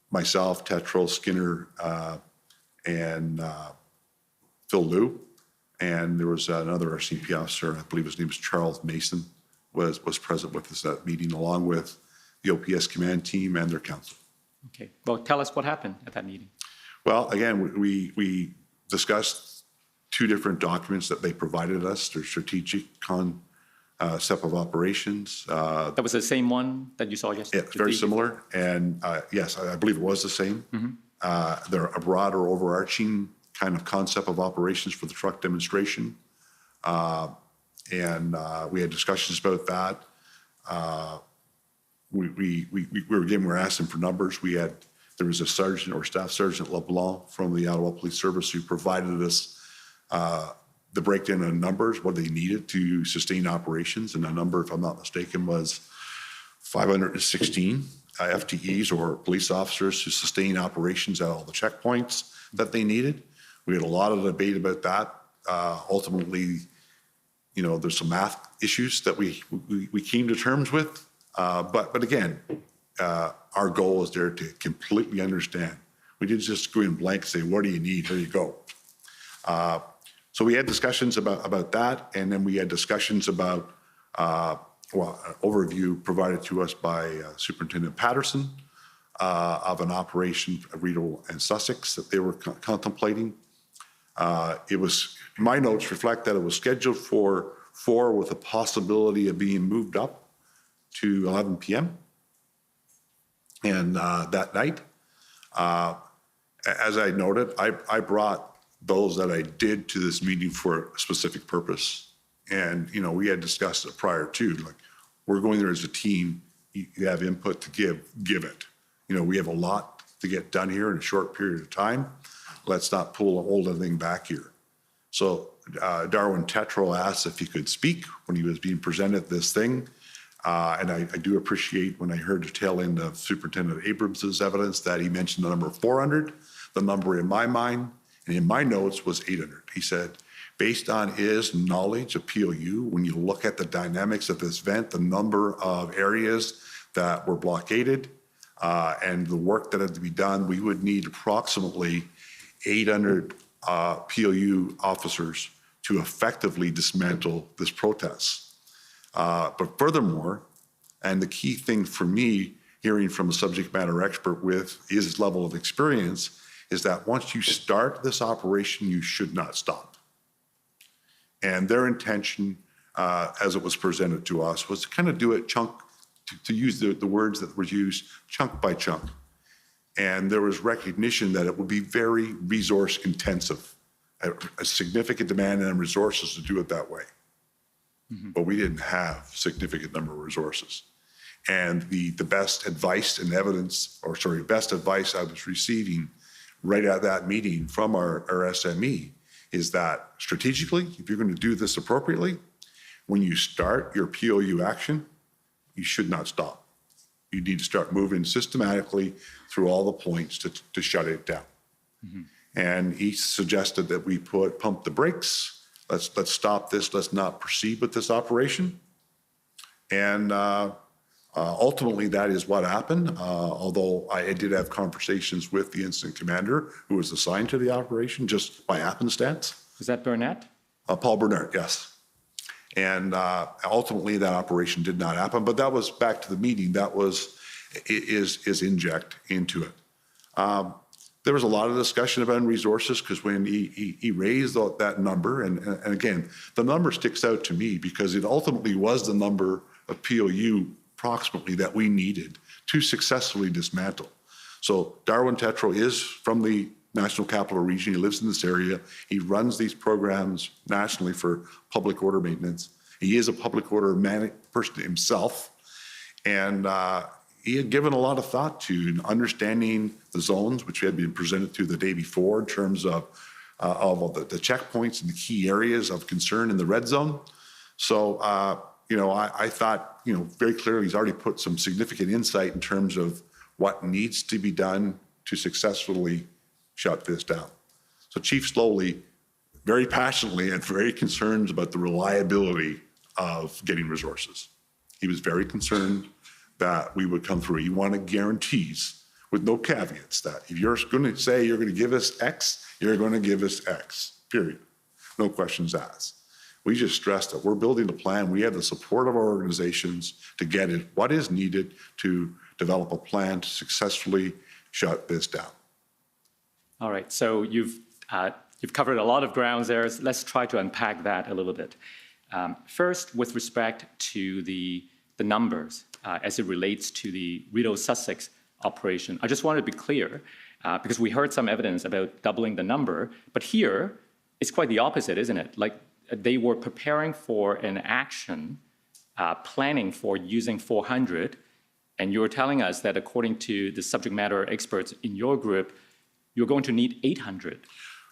Myself, Tetral, Skinner, and Phil Liu, and there was another RCMP officer, I believe his name was Charles Mason, was present with us at that meeting, along with the OPS command team and their counsel. Okay, well, tell us what happened at that meeting. Well, again, we discussed 2 different documents that they provided us, their strategic concept of operations. That was the same one that you saw yesterday? Yeah, it's very similar, and yes, I believe it was the same. They're a broader, overarching kind of concept of operations for the truck demonstration. And we had discussions about that. We were asking for numbers. There was a sergeant or staff sergeant LeBlanc from the Ottawa Police Service who provided us the breakdown of numbers, what they needed to sustain operations. And the number, if I'm not mistaken, was 516 FTEs or police officers to sustain operations at all the checkpoints that they needed. We had a lot of debate about that. Ultimately, there's some math issues that we came to terms with. But again, our goal is there to completely understand. We didn't just go in blank and say, what do you need? Here you go. So we had discussions about that, and then we had discussions about, an overview provided to us by Superintendent Patterson of an operation at Rideau and Sussex that they were contemplating. My notes reflect that it was scheduled for 4 with a possibility of being moved up to 11 p.m. And that night, as I noted, I brought those that I did to this meeting for a specific purpose. And, we had discussed it prior to, like, we're going there as a team, you have input to give it. We have a lot to get done here in a short period of time. Let's not hold anything back here. So Darwin Tetro asked if he could speak when he was being presented this thing. And I do appreciate when I heard the tail end of Superintendent Abrams' evidence that he mentioned the number 400. The number in my mind and in my notes was 800. He said, based on his knowledge of POU, when you look at the dynamics of this event, the number of areas that were blockaded and the work that had to be done, we would need approximately 800 POU officers to effectively dismantle this protest. But furthermore, and the key thing for me, hearing from a subject matter expert with his level of experience, is that once you start this operation, you should not stop. And their intention, as it was presented to us, was to kind of do it to use the words that were used, chunk by chunk. And there was recognition that it would be very resource intensive, a significant demand on resources to do it that way. But we didn't have significant number of resources. And the best advice and best advice I was receiving right at that meeting from our SME is that strategically, if you're going to do this appropriately, when you start your POU action, you should not stop. You need to start moving systematically through all the points to shut it down. And he suggested that we pump the brakes. Let's stop this. Let's not proceed with this operation. And ultimately, that is what happened. Although I did have conversations with the incident commander who was assigned to the operation just by happenstance. Was that Burnett? Paul Burnett, yes. And ultimately, that operation did not happen. But that was back to the meeting. That is inject into it. There was a lot of discussion about resources because when he raised that number, and again, the number sticks out to me because it ultimately was the number of POU approximately that we needed to successfully dismantle. So Darwin Tetro is from the National Capital Region. He lives in this area. He runs these programs nationally for public order maintenance. He is a public order person himself. And he had given a lot of thought to understanding the zones, which had been presented to the day before in terms of the checkpoints and the key areas of concern in the red zone. So, I thought, very clearly he's already put some significant insight in terms of what needs to be done to successfully shut this down. So Chief Slowly, very passionately and very concerned about the reliability of getting resources. He was very concerned that we would come through. He wanted guarantees with no caveats that if you're going to say you're going to give us X, you're going to give us X, period. No questions asked. We just stressed that we're building a plan. We have the support of our organizations to get it what is needed to develop a plan to successfully shut this down. All right, so you've covered a lot of grounds there. Let's try to unpack that a little bit. First, with respect to the numbers as it relates to the Rideau Sussex operation, I just want to be clear because we heard some evidence about doubling the number, but here it's quite the opposite, isn't it? Like they were preparing for an action, planning for using 400, and you were telling us that according to the subject matter experts in your group, you're going to need 800.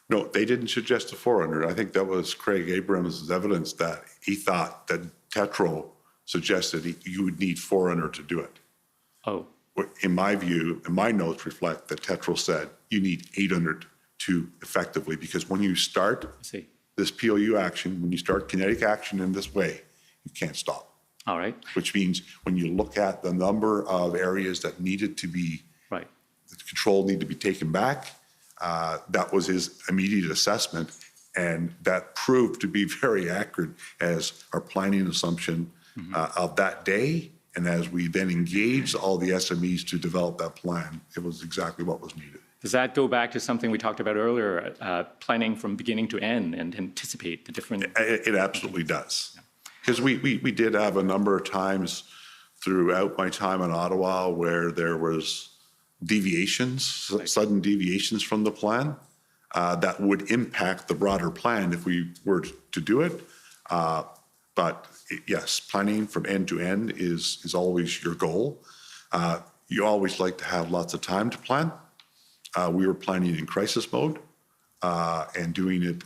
No, they didn't suggest a 400. I think that was Craig Abrams' evidence that he thought that Tetro suggested you would need 400 to do it. Oh. In my view, and my notes reflect that Tetro said you need 800 to effectively, because when you start this POU action, when you start kinetic action in this way, you can't stop. All right. Which means when you look at the number of areas that needed to be, the control need to be taken back, that was his immediate assessment, and that proved to be very accurate as our planning assumption of that day, and as we then engaged all the SMEs to develop that plan, it was exactly what was needed. Does that go back to something we talked about earlier, planning from beginning to end and anticipate the different... It absolutely does. Because we did have a number of times throughout my time in Ottawa where there was deviations, sudden deviations from the plan that would impact the broader plan if we were to do it. But yes, planning from end to end is always your goal. You always like to have lots of time to plan. We were planning in crisis mode and doing it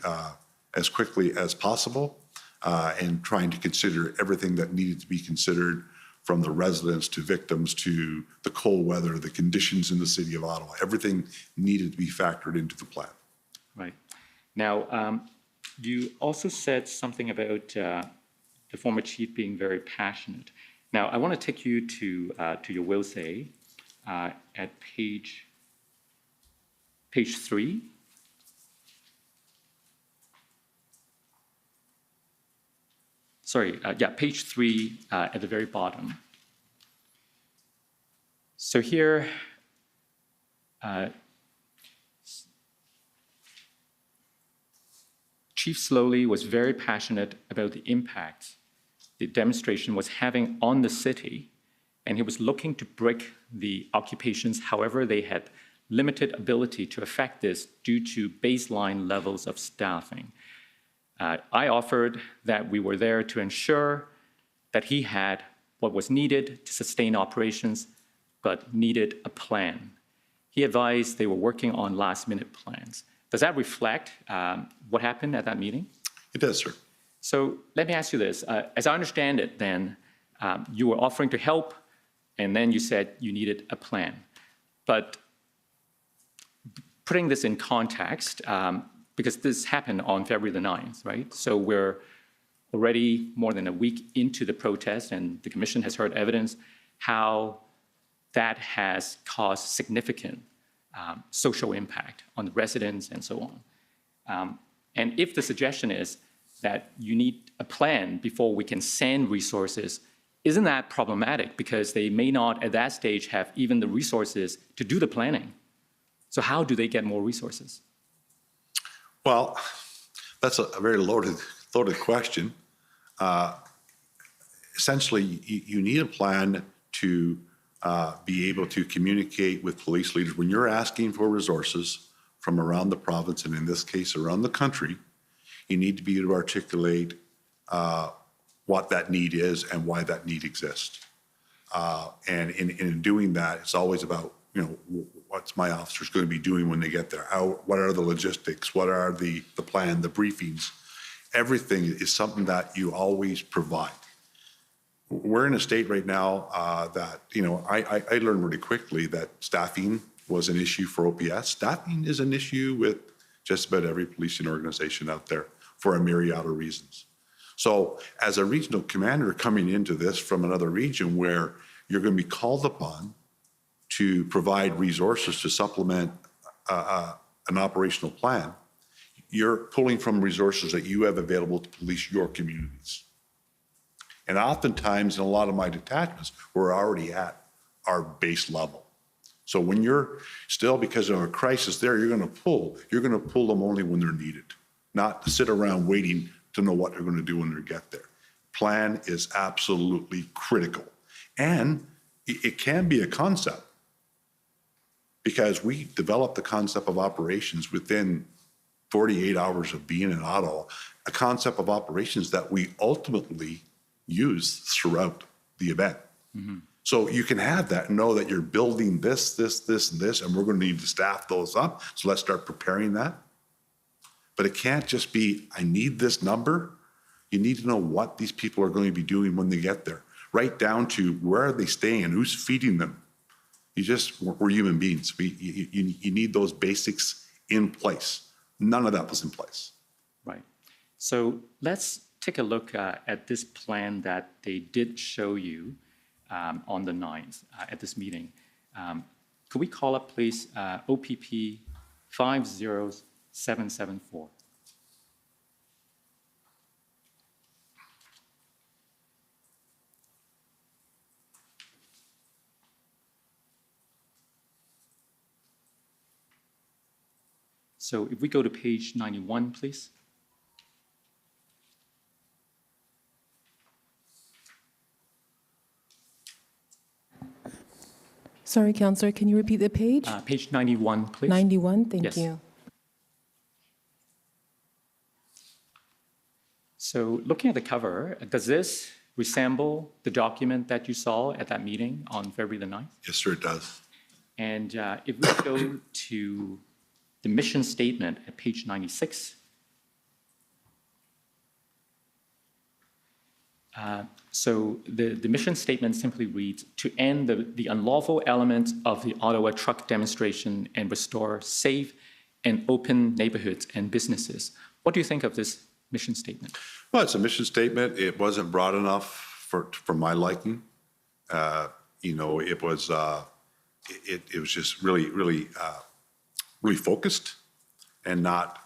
as quickly as possible and trying to consider everything that needed to be considered, from the residents to victims to the cold weather, the conditions in the city of Ottawa. Everything needed to be factored into the plan. Right. Now, you also said something about the former chief being very passionate. Now, I want to take you to your will say at page 3. Sorry, page 3 at the very bottom. So here, Chief Slowly was very passionate about the impact the demonstration was having on the city, and he was looking to break the occupations, however they had limited ability to affect this due to baseline levels of staffing. I offered that we were there to ensure that he had what was needed to sustain operations, but needed a plan. He advised they were working on last-minute plans. Does that reflect what happened at that meeting? It does, sir. So let me ask you this. As I understand it, then, you were offering to help, and then you said you needed a plan. But putting this in context, because this happened on February the 9th, right? So we're already more than a week into the protest, and the commission has heard evidence how that has caused significant social impact on the residents and so on. And if the suggestion is that you need a plan before we can send resources. Isn't that problematic? Because they may not at that stage have even the resources to do the planning. So how do they get more resources? Well, that's a very loaded question. Essentially, you need a plan to be able to communicate with police leaders. When you're asking for resources from around the province, and in this case, around the country, you need to be able to articulate what that need is and why that need exists. And in doing that, it's always about, what's my officers going to be doing when they get there? What are the logistics? What are the plan, the briefings? Everything is something that you always provide. We're in a state right now that, I learned really quickly that staffing was an issue for OPS. Staffing is an issue with just about every policing organization out there for a myriad of reasons. So as a regional commander coming into this from another region where you're going to be called upon to provide resources to supplement an operational plan, you're pulling from resources that you have available to police your communities. And oftentimes in a lot of my detachments, we're already at our base level. So when you're still, because of a crisis there, you're going to pull them only when they're needed, not sit around waiting to know what they're going to do when they get there. Plan is absolutely critical. And it can be a concept, because we developed the concept of operations within 48 hours of being in Ottawa, a concept of operations that we ultimately use throughout the event. Mm-hmm. So you can have that and know that you're building this, and this, and we're going to need to staff those up. So let's start preparing that. But it can't just be, I need this number. You need to know what these people are going to be doing when they get there, right down to where are they staying and who's feeding them. We're human beings. You need those basics in place. None of that was in place. Right. So let's take a look at this plan that they did show you on the 9th at this meeting. Could we call up, please, OPP 50774? So if we go to page 91, please. Sorry, Councillor, can you repeat the page? Page 91, please. 91, thank Yes. you. So looking at the cover, does this resemble the document that you saw at that meeting on February the 9th? Yes, sir, it does. And if we go to the mission statement at page 96, so the mission statement simply reads, to end the unlawful elements of the Ottawa truck demonstration and restore safe and open neighborhoods and businesses. What do you think of this mission statement? Well, it's a mission statement. It wasn't broad enough for my liking. It was just really focused and not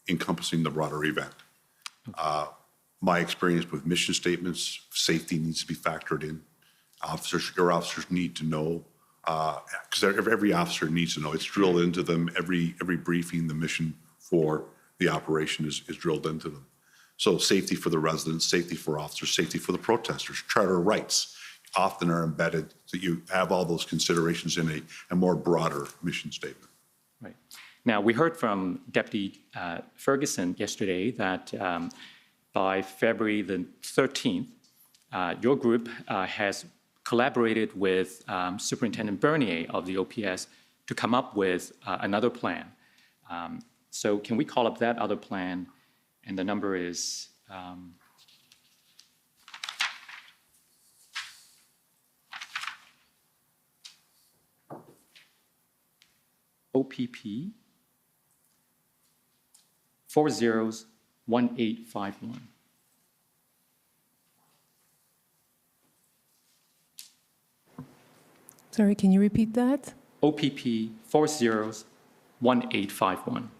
encompassing the broader event. Okay. My experience with mission statements, safety needs to be factored in. Your officers need to know, because every officer needs to know. It's drilled into them. Every briefing, the mission for the operation is drilled into them. So safety for the residents, safety for officers, safety for the protesters, charter rights often are embedded, so you have all those considerations in a more broader mission statement. Right. Now, we heard from Deputy Ferguson yesterday that by February the 13th, your group has collaborated with Superintendent Bernier of the OPS to come up with another plan. So can we call up that other plan? And the number is OPP 401851. Sorry, can you repeat that? OPP 401851.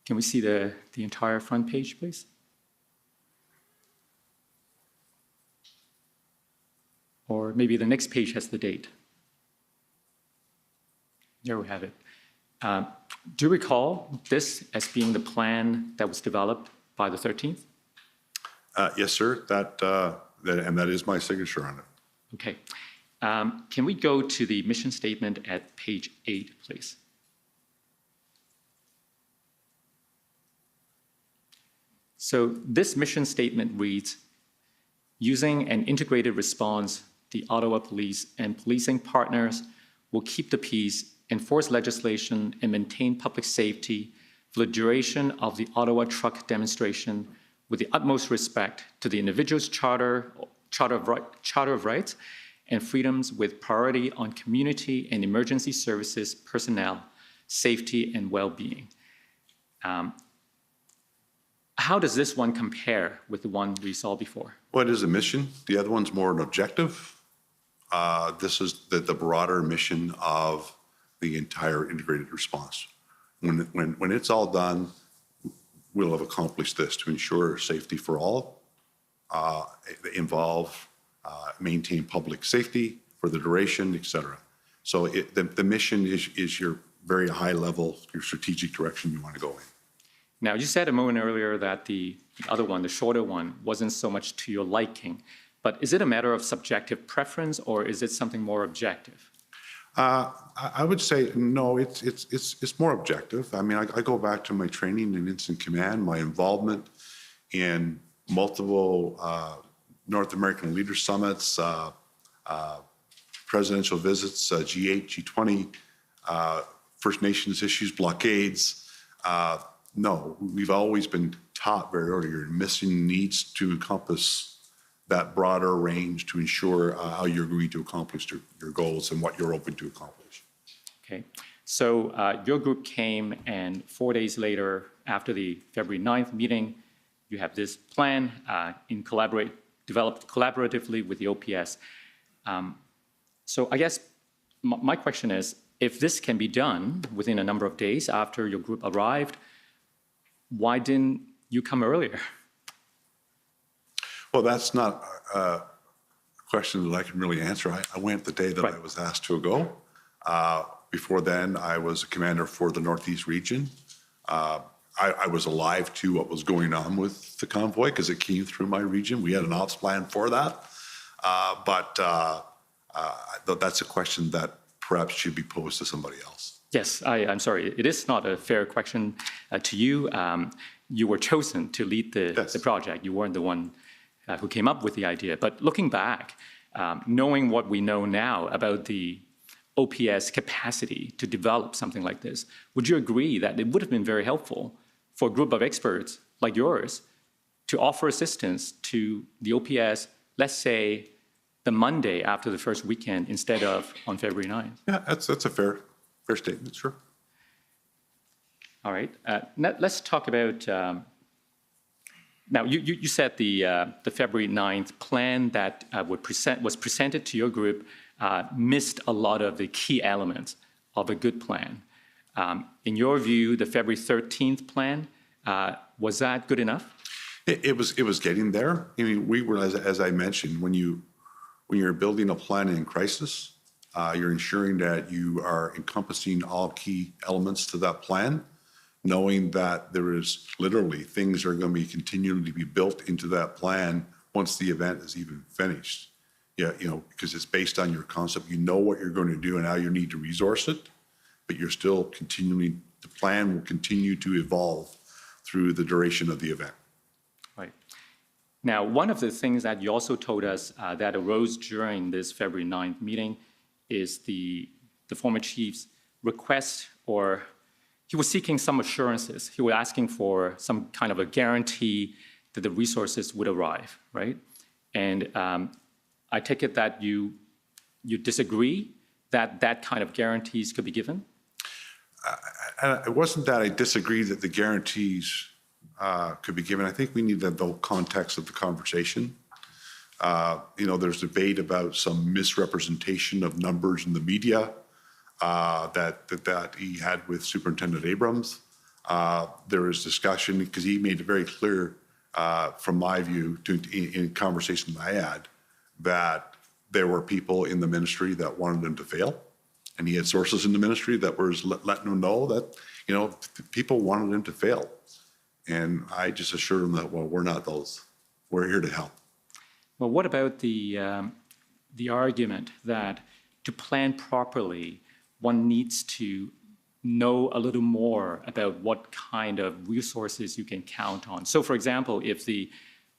Can we see the entire front page, please? Or maybe the next page has the date. There we have it. Do you recall this as being the plan that was developed by the 13th? Yes, sir. And that is my signature on it. Okay. Can we go to the mission statement at page 8, please? So this mission statement reads, using an integrated response, the Ottawa Police and policing partners will keep the peace, enforce legislation, and maintain public safety for the duration of the Ottawa truck demonstration with the utmost respect to the individual's charter of rights and freedoms, with priority on community and emergency services personnel, safety, and well-being. How does this one compare with the one we saw before? Well, it is a mission. The other one's more an objective. This is the broader mission of the entire integrated response. When it's all done, we'll have accomplished this to ensure safety for all, involve, maintain public safety for the duration, et cetera. So the mission is your very high level, your strategic direction you want to go in. Now, you said a moment earlier that the other one, the shorter one, wasn't so much to your liking, but is it a matter of subjective preference or is it something more objective? I would say no, it's more objective. I mean, I go back to my training in instant command, my involvement in multiple North American leader summits, presidential visits, G8, G20, First Nations issues, blockades. No, we've always been taught very early your mission needs to encompass that broader range to ensure how you're going to accomplish your goals and what you're open to accomplish. Okay, so your group came and 4 days later, after the February 9th meeting, you have this plan developed collaboratively with the OPS. So I guess my question is, if this can be done within a number of days after your group arrived, why didn't you come earlier? Well, that's not a question that I can really answer. I went the day that I was asked to go. Before then, I was a commander for the Northeast region. I was alive to what was going on with the convoy because it came through my region. We had an ops plan for that. But that's a question that perhaps should be posed to somebody else. Yes, I'm sorry. It is not a fair question to you. You were chosen to lead the project. You weren't the one who came up with the idea. But looking back, knowing what we know now about the OPS capacity to develop something like this, would you agree that it would have been very helpful for a group of experts like yours to offer assistance to the OPS, let's say, the Monday after the first weekend instead of on February 9th? Yeah, that's a fair statement, sure. All right. Let's talk about, now you said the February 9th plan that was presented to your group missed a lot of the key elements of a good plan. In your view, the February 13th plan, was that good enough? It was getting there. I mean, we were, as I mentioned, when you're building a plan in crisis, you're ensuring that you are encompassing all key elements to that plan, knowing that there is literally things are going to be continuing to be built into that plan once the event is even finished. Yeah, because it's based on your concept. You know what you're going to do and how you need to resource it, but you're still continuing. The plan will continue to evolve through the duration of the event. Right. Now, one of the things that you also told us that arose during this February 9th meeting is the former chief's request, or he was seeking some assurances. He was asking for some kind of a guarantee that the resources would arrive, right? And I take it that you disagree that that kind of guarantees could be given? It wasn't that I disagreed that the guarantees could be given. I think we need the context of the conversation. There's debate about some misrepresentation of numbers in the media that he had with Superintendent Abrams. There was discussion, because he made it very clear, from my view, in conversation that I had, that there were people in the ministry that wanted him to fail. And he had sources in the ministry that were letting him know that, people wanted him to fail. And I just assured him that, well, we're not those. We're here to help. Well, what about the argument that to plan properly, one needs to know a little more about what kind of resources you can count on? So, for example, if the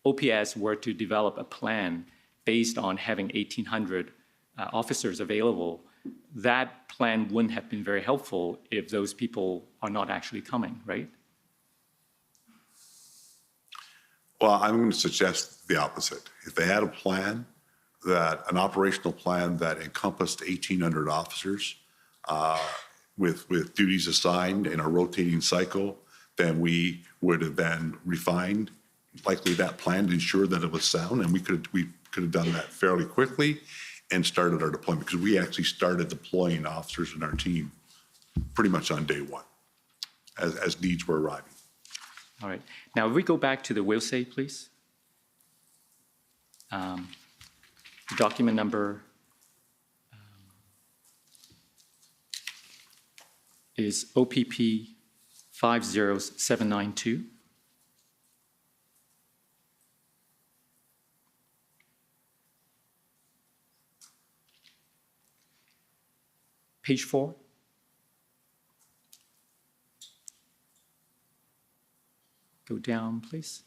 OPS were to develop a plan based on having 1,800 officers available, that plan wouldn't have been very helpful if those people are not actually coming, right? Well, I'm going to suggest the opposite. If they had a plan, an operational plan that encompassed 1,800 officers with duties assigned in a rotating cycle, then we would have then refined likely that plan to ensure that it was sound, and we could have done that fairly quickly and started our deployment, because we actually started deploying officers in our team pretty much on day one as needs were arriving. All right. Now, if we go back to the will say, please. Document number is OPP 50792. Page 4. Go down, please.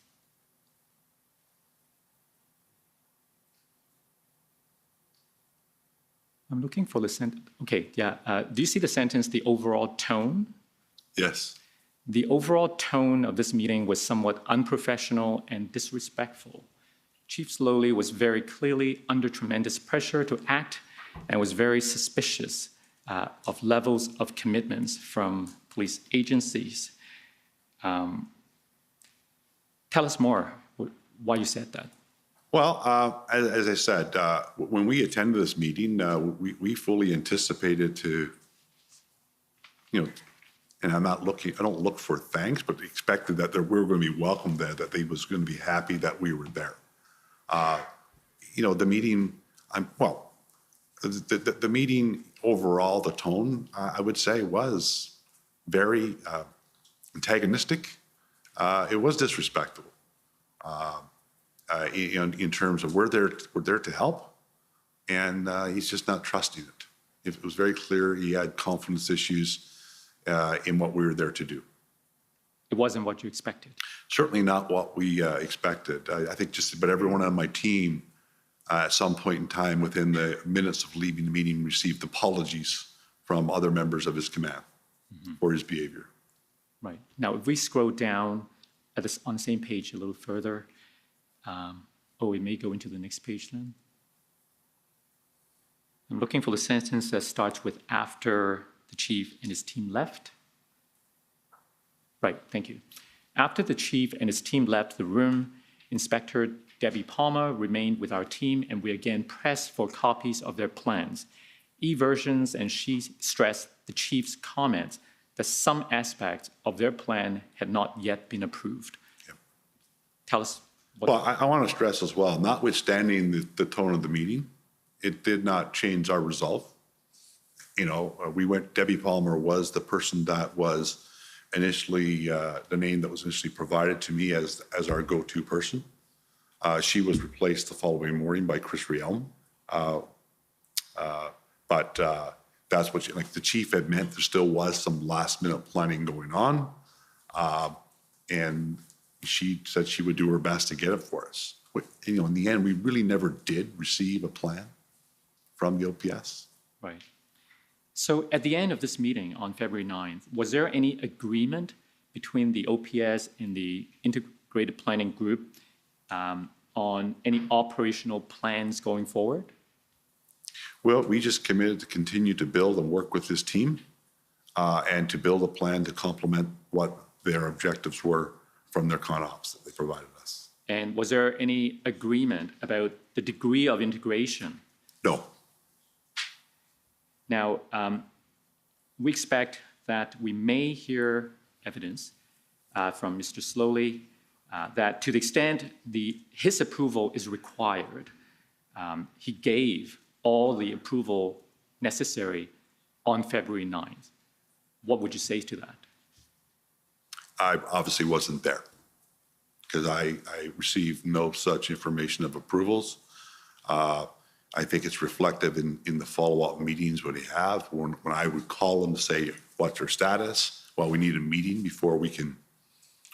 I'm looking for the sentence. Okay, yeah. Do you see the sentence, the overall tone? Yes. The overall tone of this meeting was somewhat unprofessional and disrespectful. Chief Slowly was very clearly under tremendous pressure to act and was very suspicious of levels of commitments from police agencies. Tell us more why you said that. Well, as I said, when we attended this meeting, we fully anticipated to, and I don't look for thanks, but expected that we were going to be welcomed there, that they was going to be happy that we were there. The meeting, the meeting overall, the tone, I would say, was very antagonistic. It was disrespectful. In terms of we're there to help, and he's just not trusting it. It was very clear he had confidence issues in what we were there to do. It wasn't what you expected. Certainly not what we expected. I think just about everyone on my team at some point in time within the minutes of leaving the meeting received apologies from other members of his command for his behavior. Right. Now, if we scroll down on the same page a little further, we may go into the next page then. I'm looking for the sentence that starts with after the chief and his team left. Right, thank you. After the chief and his team left the room, Inspector Debbie Palmer remained with our team, and we again pressed for copies of their plans, e-versions, and she stressed the chief's comments that some aspects of their plan had not yet been approved. Yep. Tell us. Well, I want to stress as well, notwithstanding the tone of the meeting, it did not change our resolve. Debbie Palmer was the person that was initially, the name that was initially provided to me as our go-to person. She was replaced the following morning by Chris Rielm. But that's what the chief had meant. There still was some last-minute planning going on. And she said she would do her best to get it for us. In the end, we really never did receive a plan from the OPS. Right. So at the end of this meeting on February 9th, was there any agreement between the OPS and the Integrated Planning Group on any operational plans going forward? Well, we just committed to continue to build and work with this team and to build a plan to complement what their objectives were from their ConOps that they provided us. And was there any agreement about the degree of integration? No. Now, we expect that we may hear evidence from Mr. Slowly that to the extent his approval is required, he gave all the approval necessary on February 9th. What would you say to that? I obviously wasn't there because I received no such information of approvals. I think it's reflective in the follow-up meetings what we have when I would call them to say, what's our status? Well, we need a meeting before we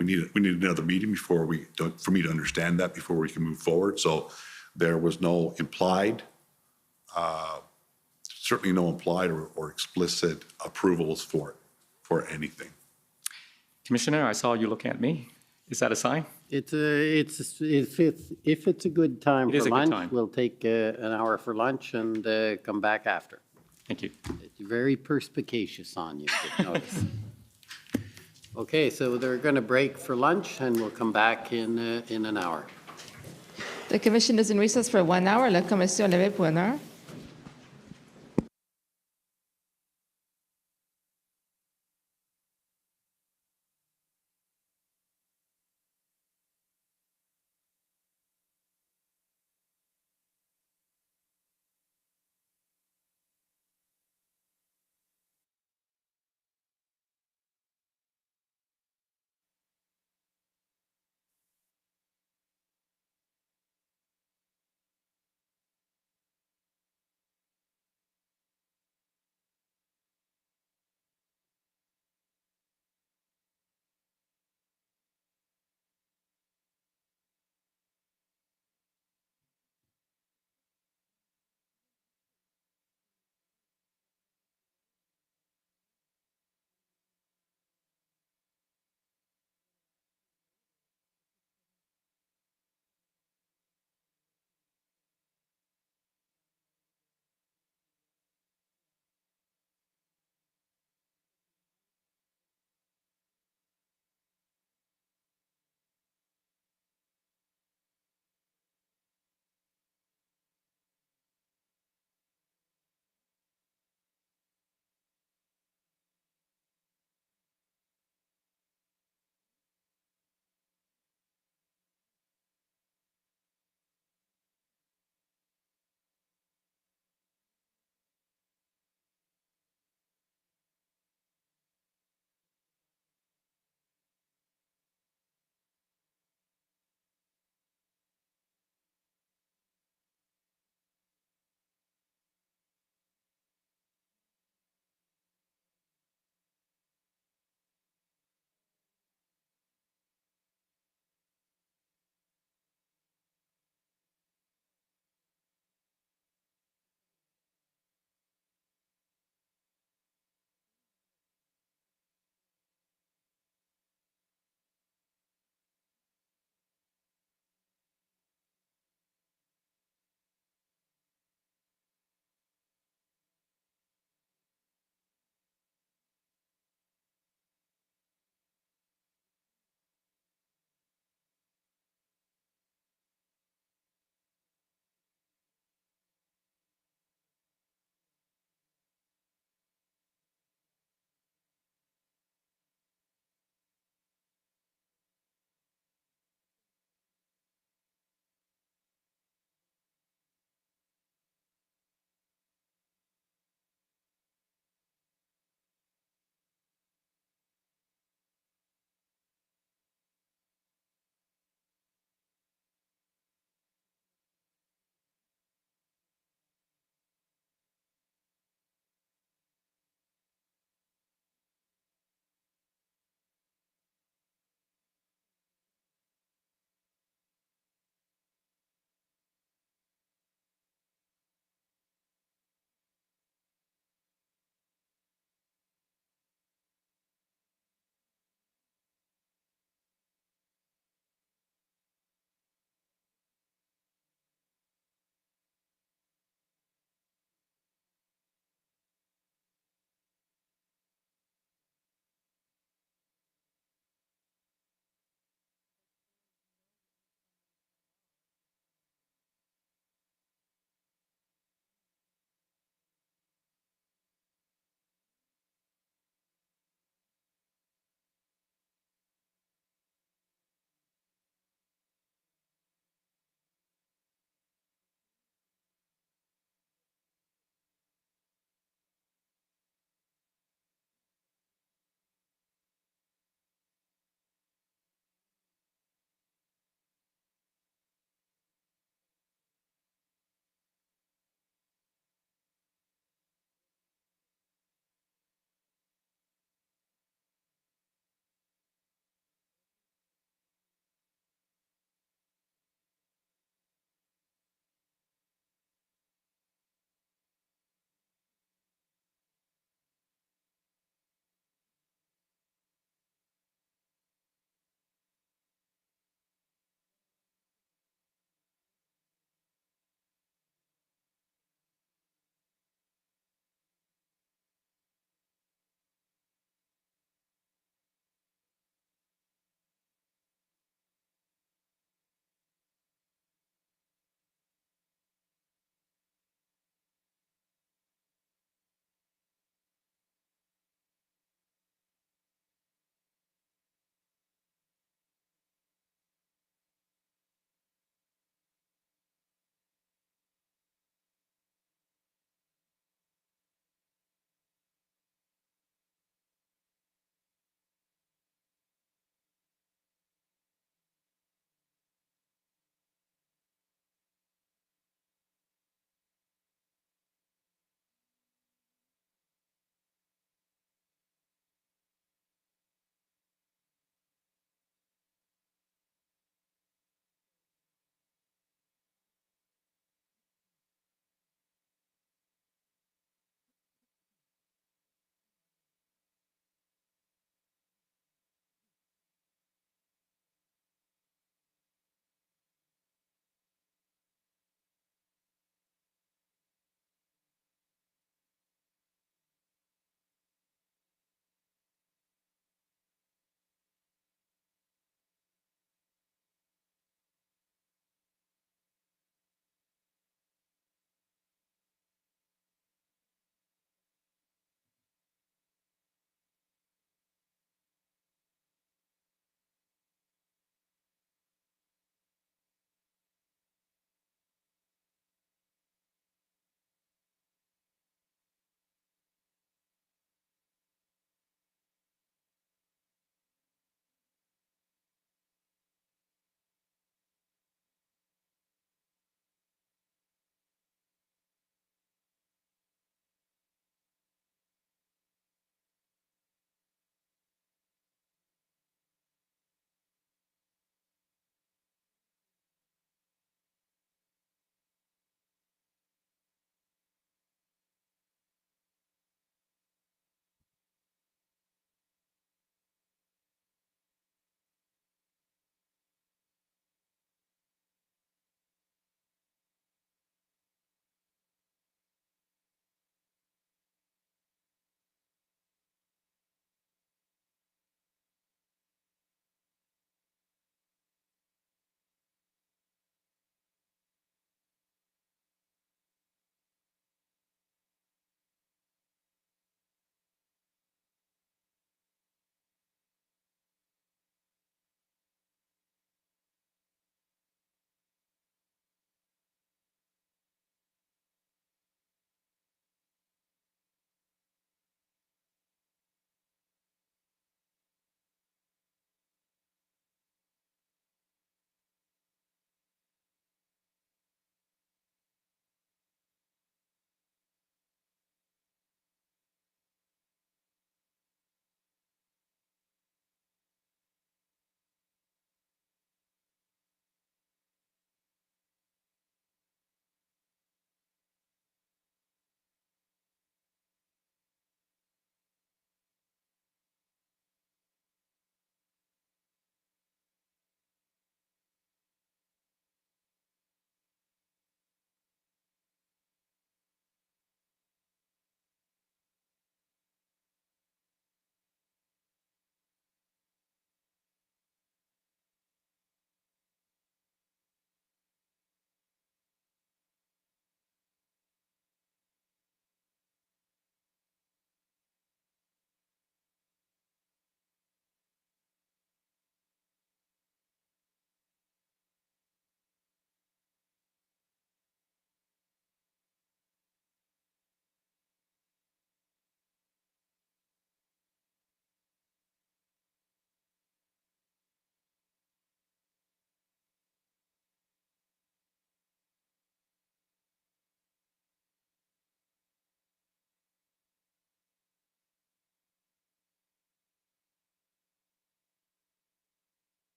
need another meeting for me to understand that before we can move forward. So there was no implied, certainly no implied or explicit approvals for anything. Commissioner, I saw you looking at me. Is that a sign? If it's a good time It is for a good lunch, time. we'll take an hour for lunch and come back after. Thank you. It's very perspicacious on you, good notice. Okay, so they're going to break for lunch and we'll come back in an hour. The commission is in recess for 1 hour. La commission est levée pour 1 heure.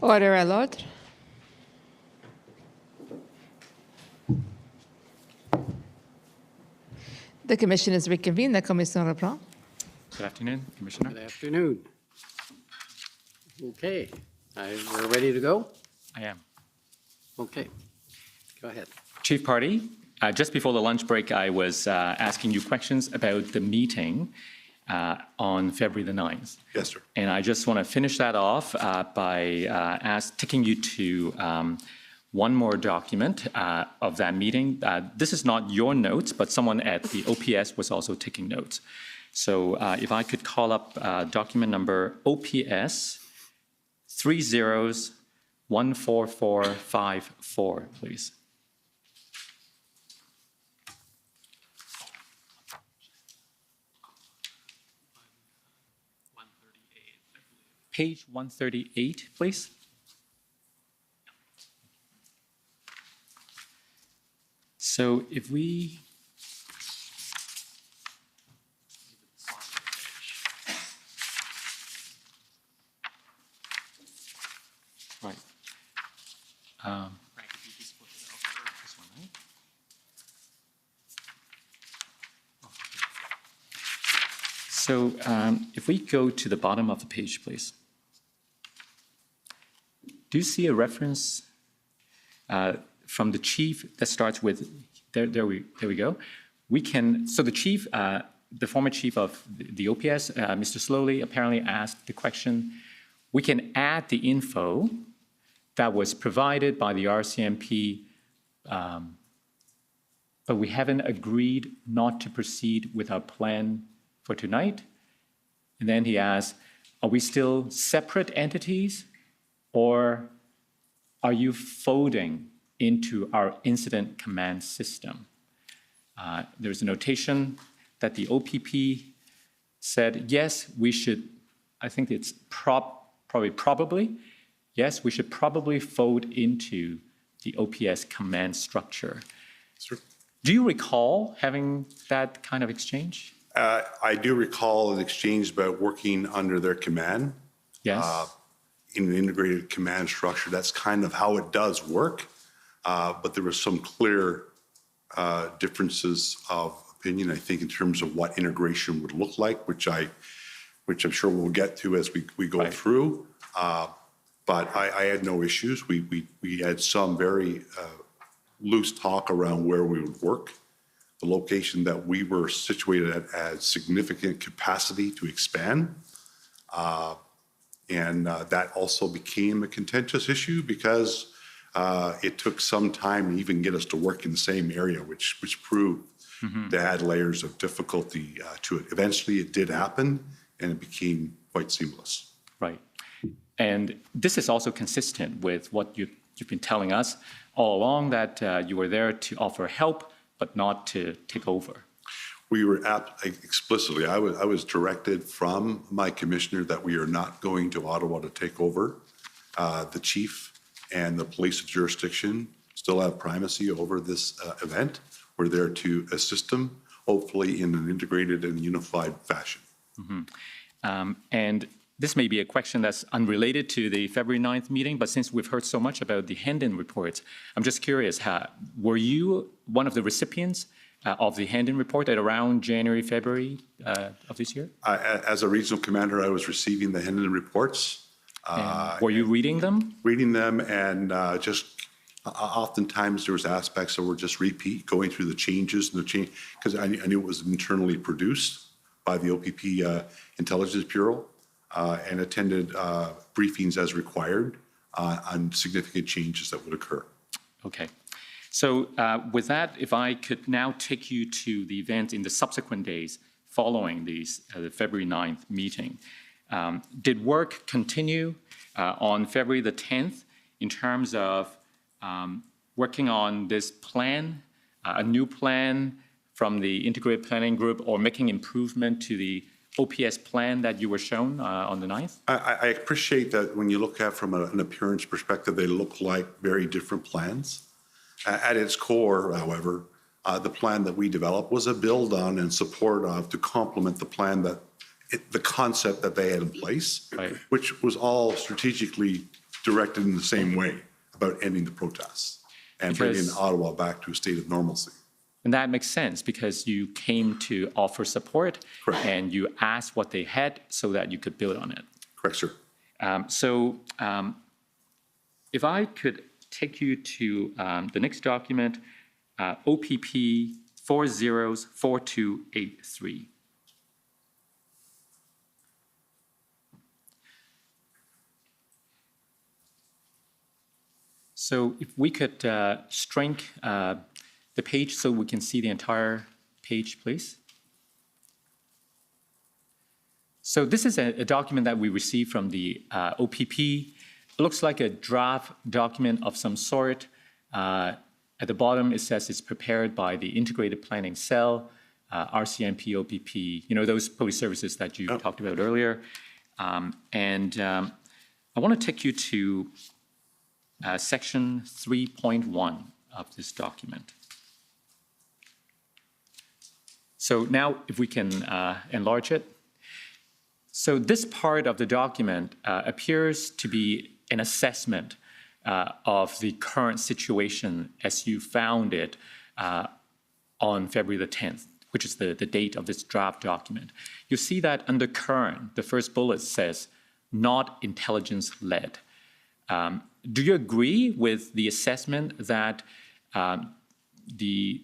Order à l'ordre. The commission is reconvened. La commission reprend. Good afternoon, Commissioner. Good afternoon. Okay, we're ready to go? I am. Okay, go ahead. Chief Pardy, just before the lunch break, I was asking you questions about the meeting on February the 9th. Yes, sir. And I just want to finish that off by taking you to one more document of that meeting. This is not your notes, but someone at the OPS was also taking notes. So if I could call up document number OPS 30-14454, please. Page 138, please. So if we right. So if we go to the bottom of the page, please. Do you see a reference from the chief that starts with, there we go. So the chief, the former chief of the OPS, Mr. Slowly, apparently asked the question, we can add the info that was provided by the RCMP, but we haven't agreed not to proceed with our plan for tonight. And then he asked, are we still separate entities, or are you folding into our incident command system? There's a notation that the OPP said, yes, we should, I think it's probably, yes, we should probably fold into the OPS command structure. Sure. Do you recall having that kind of exchange? I do recall an exchange about working under their command. Yes. In an integrated command structure. That's kind of how it does work. But there were some clear differences of opinion, I think, in terms of what integration would look like, which I'm sure we'll get to as we go through. But I had no issues. We had some very loose talk around where we would work. The location that we were situated at had significant capacity to expand. And that also became a contentious issue because it took some time to even get us to work in the same area, which proved to add layers of difficulty to it. Eventually, it did happen, and it became quite seamless. Right. And this is also consistent with what you've been telling us all along, that you were there to offer help, but not to take over. We were explicitly, I was directed from my commissioner that we are not going to Ottawa to take over. The chief and the police jurisdiction still have primacy over this event. We're there to assist them, hopefully in an integrated and unified fashion. And this may be a question that's unrelated to the February 9th meeting, but since we've heard so much about the Hendon reports, I'm just curious, were you one of the recipients of the Hendon report at around January, February of this year? As a regional commander, I was receiving the Hendon reports. Were you reading them? Reading them, and just oftentimes there was aspects that were just going through the changes and the change, because I knew it was internally produced by the OPP Intelligence Bureau, and attended briefings as required on significant changes that would occur. Okay. So with that, if I could now take you to the event in the subsequent days following the February 9th meeting. Did work continue on February the 10th in terms of working on this plan, a new plan from the integrated planning group, or making improvement to the OPS plan that you were shown on the 9th? I appreciate that when you look at from an appearance perspective, they look like very different plans. At its core, however, the plan that we developed was a build on and support of to complement the plan that the concept that they had in place, which was all strategically directed in the same way about ending the protests and bringing Because- Ottawa back to a state of normalcy. And that makes sense because you came to offer support Correct. and you asked what they had so that you could build on it. Correct, sir. If I could take you to the next document, OPP 404283. So if we could shrink the page so we can see the entire page, please. So this is a document that we received from the OPP. It looks like a draft document of some sort. At the bottom, it says it's prepared by the Integrated Planning Cell, RCMP, OPP, you know, those police services that you talked about earlier. I want to take you to section 3.1 of this document. So now if we can enlarge it. So this part of the document appears to be an assessment of the current situation as you found it on February the 10th, which is the date of this draft document. You see that under current, the first bullet says, not intelligence-led. Do you agree with the assessment that the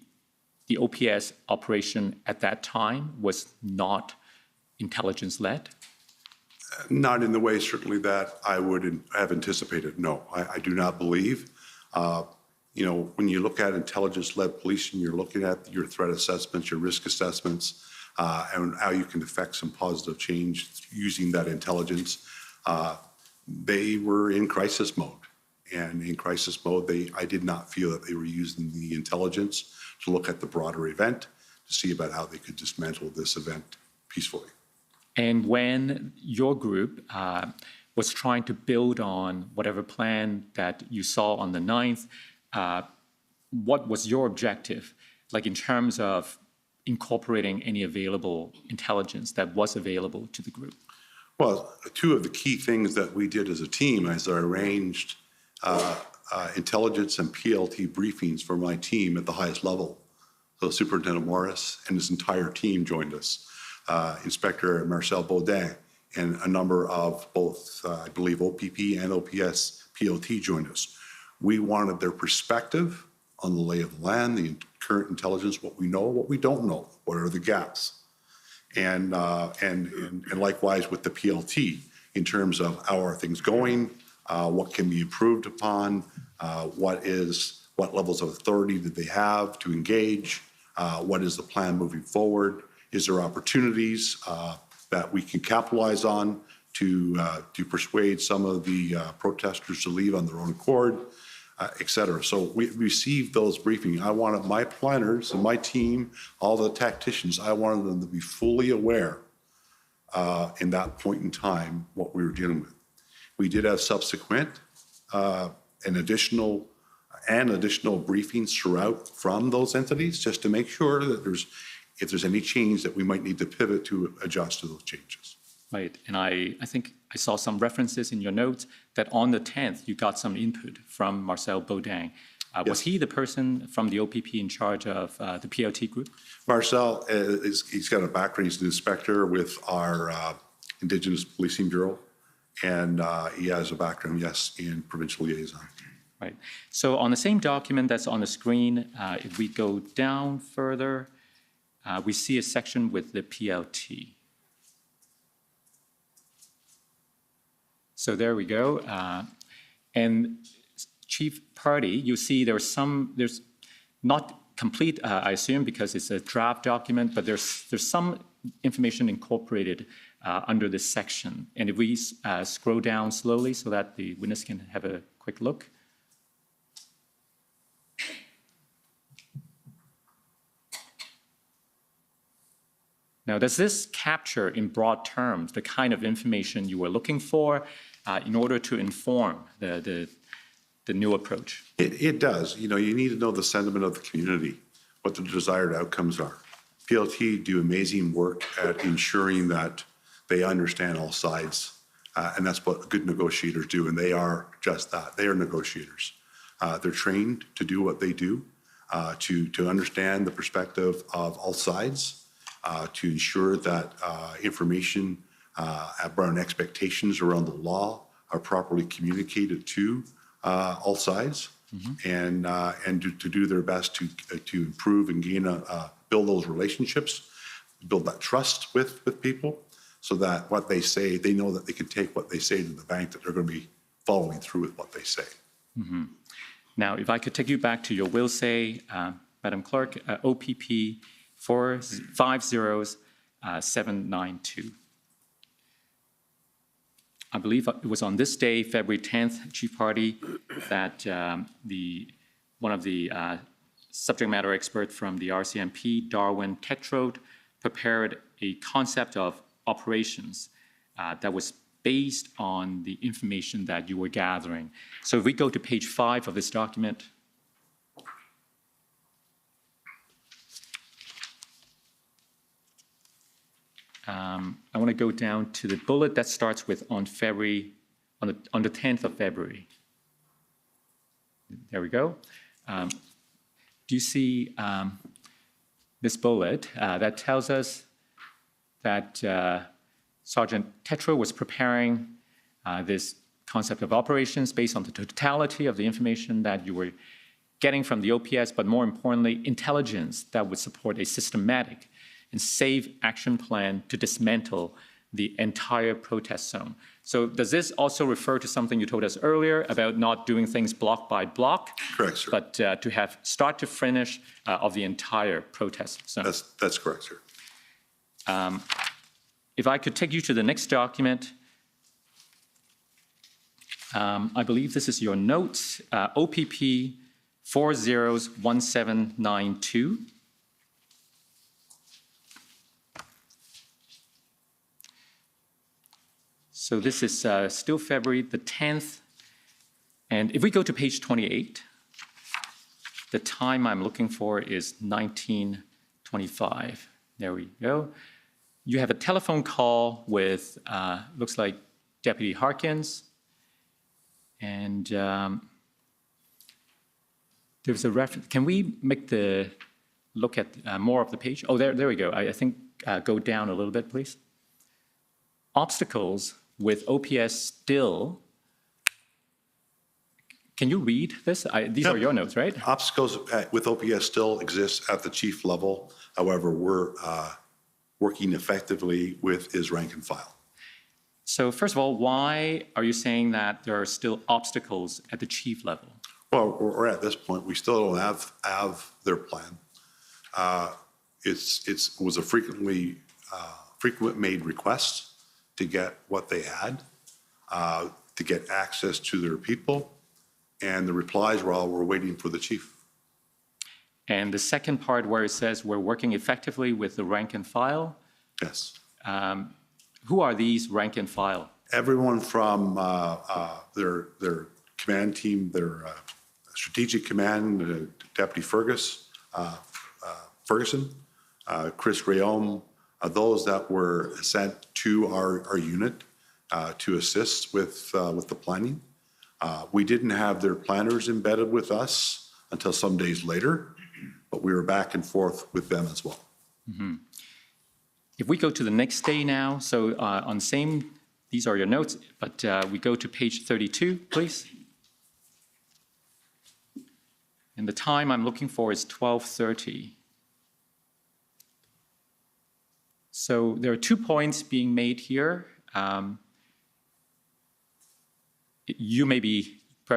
OPS operation at that time was not intelligence-led? Not in the way certainly that I would have anticipated. No, I do not believe. You know, when you look at intelligence-led policing, you're looking at your threat assessments, your risk assessments, and how you can affect some positive change using that intelligence. They were in crisis mode. And in crisis mode, I did not feel that they were using the intelligence to look at the broader event, to see about how they could dismantle this event peacefully. And when your group was trying to build on whatever plan that you saw on the 9th, what was your objective, like in terms of incorporating any available intelligence that was available to the group? Well, two of the key things that we did as a team is I arranged intelligence and PLT briefings for my team at the highest level. So Superintendent Morris and his entire team joined us. Inspector Marcel Baudin and a number of both, I believe, OPP and OPS PLT joined us. We wanted their perspective on the lay of the land, the current intelligence, what we know, what we don't know, what are the gaps. And likewise with the PLT in terms of how are things going, what can be improved upon, what levels of authority did they have to engage, what is the plan moving forward, is there opportunities that we can capitalize on to persuade some of the protesters to leave on their own accord, et cetera. So we received those briefings. I wanted my planners and my team, all the tacticians, I wanted them to be fully aware in that point in time what we were dealing with. We did have subsequent and additional briefings throughout from those entities just to make sure that if there's any change that we might need to pivot to adjust to those changes. Right, and I think I saw some references in your notes that on the 10th, you got some input from Marcel Baudin. Was he the person from the OPP in charge of the PLT group? Marcel, he's got a background, he's an inspector with our Indigenous Policing Bureau, and he has a background, yes, in provincial liaison. Right, so on the same document that's on the screen, if we go down further, we see a section with the PLT. So there we go. And Chief Pardy, you see there's not complete, I assume, because it's a draft document, but there's some information incorporated under this section. And if we scroll down slowly so that the witness can have a quick look. Now, does this capture in broad terms the kind of information you were looking for in order to inform the new approach? It does. You know, you need to know the sentiment of the community, what the desired outcomes are. PLT do amazing work at ensuring that they understand all sides And that's what good negotiators do, and they are just that. They are negotiators. They're trained to do what they do, to understand the perspective of all sides, to ensure that information around expectations around the law are properly communicated to all sides, and to do their best to improve and build those relationships, build that trust with people, so that what they say, they know that they can take what they say to the bank, that they're going to be following through with what they say. Now, if I could take you back to your will say, Madam Clerk, OPP 450792. I believe it was on this day, February 10th, Chief Pardy, that one of the subject matter experts from the RCMP, Darwin Tetrode, prepared a concept of operations that was based on the information that you were gathering. So if we go to page 5 of this document, I want to go down to the bullet that starts with on the 10th of February. There we go. Do you see this bullet that tells us that Sergeant Tetrode was preparing this concept of operations based on the totality of the information that you were getting from the OPS, but more importantly, intelligence that would support a systematic and safe action plan to dismantle the entire protest zone. So does this also refer to something you told us earlier about not doing things block by block? Correct, sir. But to have start to finish of the entire protest zone? That's correct, sir. If I could take you to the next document, I believe this is your notes, OPP 401792. So this is still February the 10th. And if we go to page 28, the time I'm looking for is 1925. There we go. You have a telephone call with, looks like Deputy Harkins. And there's a reference. Can we make the look at more of the page? Oh, there we go. I think go down a little bit, please. Obstacles with OPS still. Can you read this? These are your notes, right? Obstacles with OPS still exist at the chief level. However, we're working effectively with his rank and file. So first of all, why are you saying that there are still obstacles at the chief level? Well, we're at this point, we still don't have their plan. It was a frequent made request to get what they had, to get access to their people, and the replies were all, we're waiting for the chief. And the second part where it says we're working effectively with the rank and file? Yes. Who are these rank and file? Everyone from their command team, their strategic command, Deputy Ferguson, Chris Rayome, those that were sent to our unit to assist with the planning. We didn't have their planners embedded with us until some days later, but we were back and forth with them as well. Mm-hmm. If we go to the next day now, so on same, these are your notes, but we go to page 32, please. And the time I'm looking for is 12:30. So there are 2 points being made here. Perhaps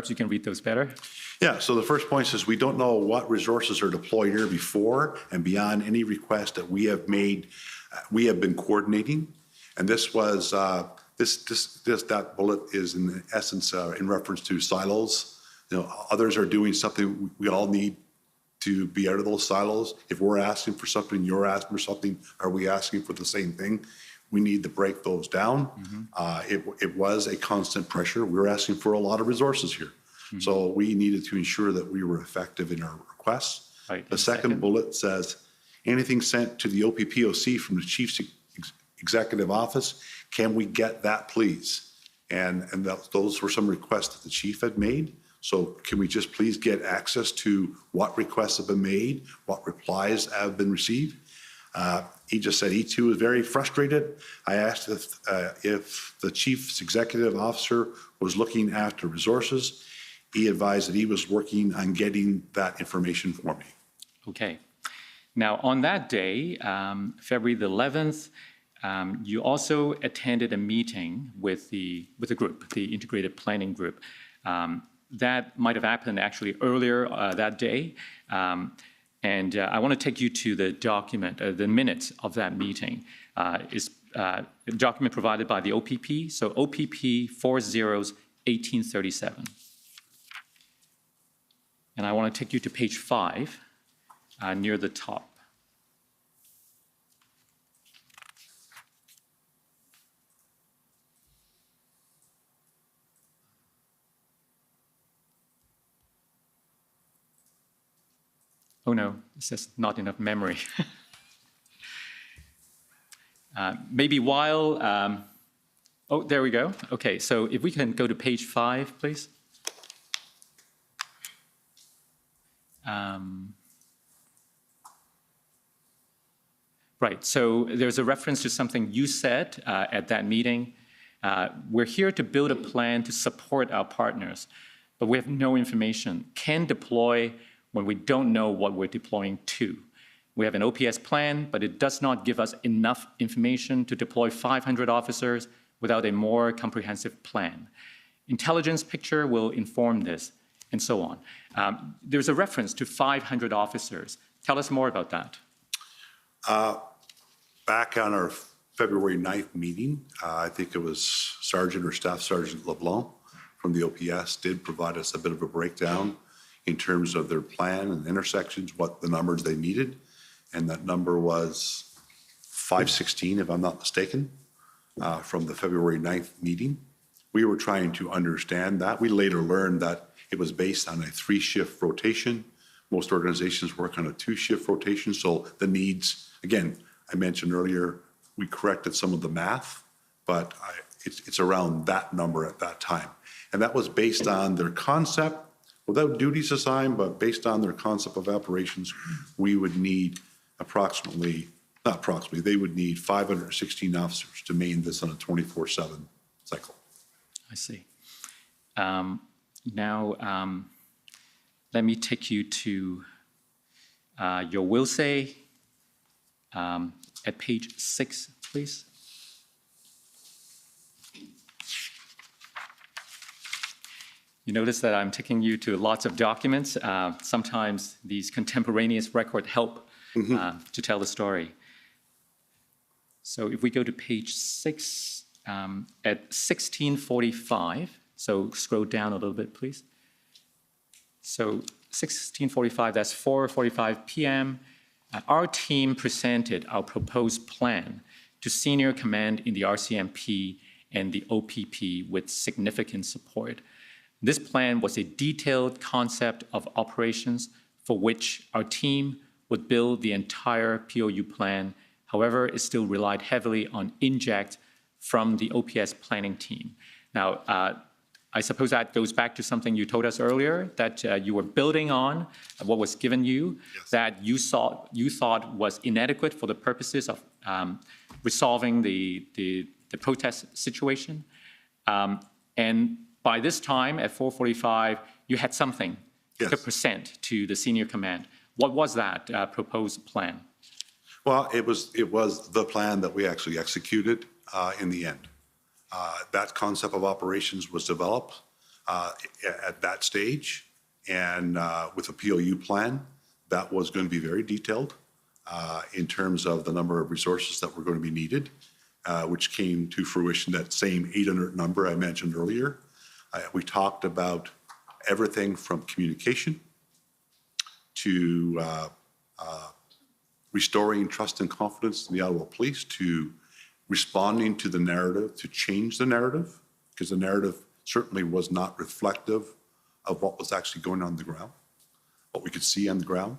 you can read those better. Yeah, so the first point says we don't know what resources are deployed here before and beyond any request that we have made. We have been coordinating, and this was that bullet is in essence in reference to silos. Others are doing something. We all need to be out of those silos. If we're asking for something, you're asking for something, are we asking for the same thing? We need to break those down. Mm-hmm. It was a constant pressure. We were asking for a lot of resources here. Mm-hmm. So we needed to ensure that we were effective in our requests. Right. The second bullet says, anything sent to the OPPOC from the Chief's Executive Office, can we get that, please? And those were some requests that the chief had made. So can we just please get access to what requests have been made, what replies have been received? He just said he too was very frustrated. I asked if the chief's executive officer was looking after resources. He advised that he was working on getting that information for me. Okay. Now, on that day, February the 11th, you also attended a meeting with the group, the integrated planning group. That might have happened actually earlier that day. And I want to take you to the document, the minutes of that meeting. Is a document provided by the OPP, so OPP 40/1837. And I want to take you to page 5, near the top. Oh no, it says not enough memory. Maybe while, oh, there we go. Okay, so if we can go to page 5, please. Right, so there's a reference to something you said at that meeting. We're here to build a plan to support our partners, but we have no information. Can deploy when we don't know what we're deploying to. We have an OPS plan, but it does not give us enough information to deploy 500 officers without a more comprehensive plan. Intelligence picture will inform this, and so on. There's a reference to 500 officers. Tell us more about that. Back on our February 9th meeting, I think it was Sergeant or Staff Sergeant LeBlanc from the OPS did provide us a bit of a breakdown in terms of their plan and intersections, what the numbers they needed. And that number was 516, if I'm not mistaken, from the February 9th meeting. We were trying to understand that. We later learned that it was based on a 3-shift rotation. Most organizations work on a 2-shift rotation. So the needs, again, I mentioned earlier, we corrected some of the math, but it's around that number at that time. And that was based on their concept, without duties assigned, but based on their concept of operations, we would need they would need 516 officers to maintain this on a 24/7 cycle. I see. Now, let me take you to your will say at page 6, please. You notice that I'm taking you to lots of documents. Sometimes these contemporaneous records help to tell the story. So if we go to page 6, at 1645, so scroll down a little bit, please. So 1645, that's 4:45 p.m. Our team presented our proposed plan to senior command in the RCMP and the OPP with significant support. This plan was a detailed concept of operations for which our team would build the entire POU plan. However, it still relied heavily on inject from the OPS planning team. Now, I suppose that goes back to something you told us earlier, that you were building on what was given you, yes, that you thought was inadequate for the purposes of resolving the protest situation. And by this time, at 4:45, you had something to present to the senior command. What was that proposed plan? Well, it was the plan that we actually executed in the end. That concept of operations was developed at that stage, and with a POU plan that was going to be very detailed in terms of the number of resources that were going to be needed, which came to fruition, that same 800 number I mentioned earlier. We talked about everything from communication to restoring trust and confidence in the Ottawa Police, to responding to the narrative, to change the narrative, because the narrative certainly was not reflective of what was actually going on the ground, what we could see on the ground.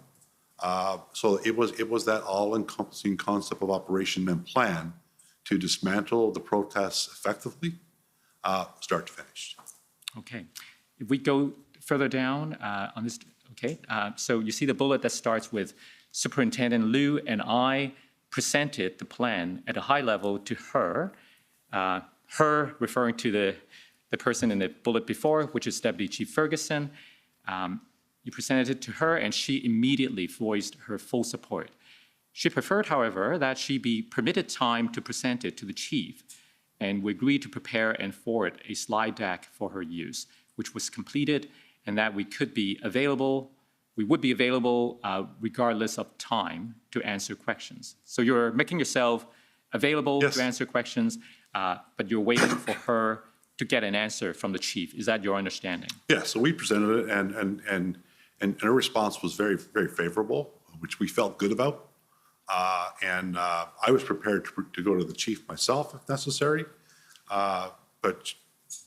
So it was that all-encompassing concept of operation and plan to dismantle the protests effectively, start to finish. Okay. If we go further down on this, okay, so you see the bullet that starts with Superintendent Liu and I presented the plan at a high level to her, her referring to the person in the bullet before, which is Deputy Chief Ferguson. You presented it to her and she immediately voiced her full support. She preferred, however, that she be permitted time to present it to the chief, and we agreed to prepare and forward a slide deck for her use, which was completed, and that we would be available regardless of time to answer questions. So you're making yourself available to answer questions, but you're waiting for her to get an answer from the chief. Is that your understanding? Yeah, so we presented it, and her response was very, very favorable, which we felt good about. I was prepared to go to the chief myself if necessary. But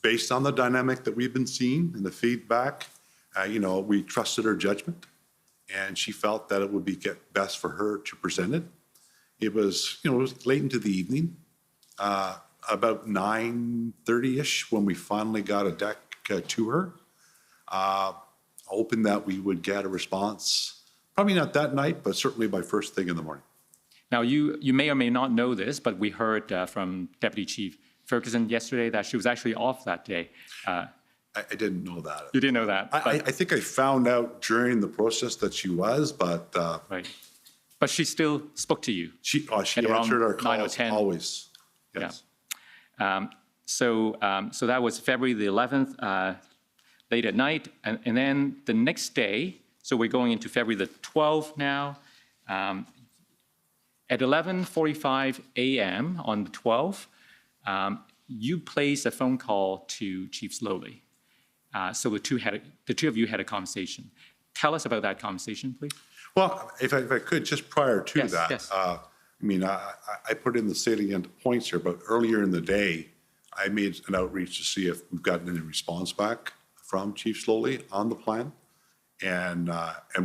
based on the dynamic that we've been seeing and the feedback, we trusted her judgment, and she felt that it would be best for her to present it. It was, it was late into the evening, about 9:30-ish when we finally got a deck to her. Hoping that we would get a response, probably not that night, but certainly by first thing in the morning. Now, you may or may not know this, but we heard from Deputy Chief Ferguson yesterday that she was actually off that day. I didn't know that. You didn't know that? I think I found out during the process that she was, but... right. But she still spoke to you? She answered our calls always. Yes. Yeah. So that was February the 11th, late at night. And then the next day, so we're going into February the 12th now, at 11:45 a.m. on the 12th, you placed a phone call to Chief Slowly. So the two of you had a conversation. Tell us about that conversation, please. Well, if I could, just prior to that, yes. I put in the salient points here, but earlier in the day, I made an outreach to see if we've gotten any response back from Chief Slowly on the plan, and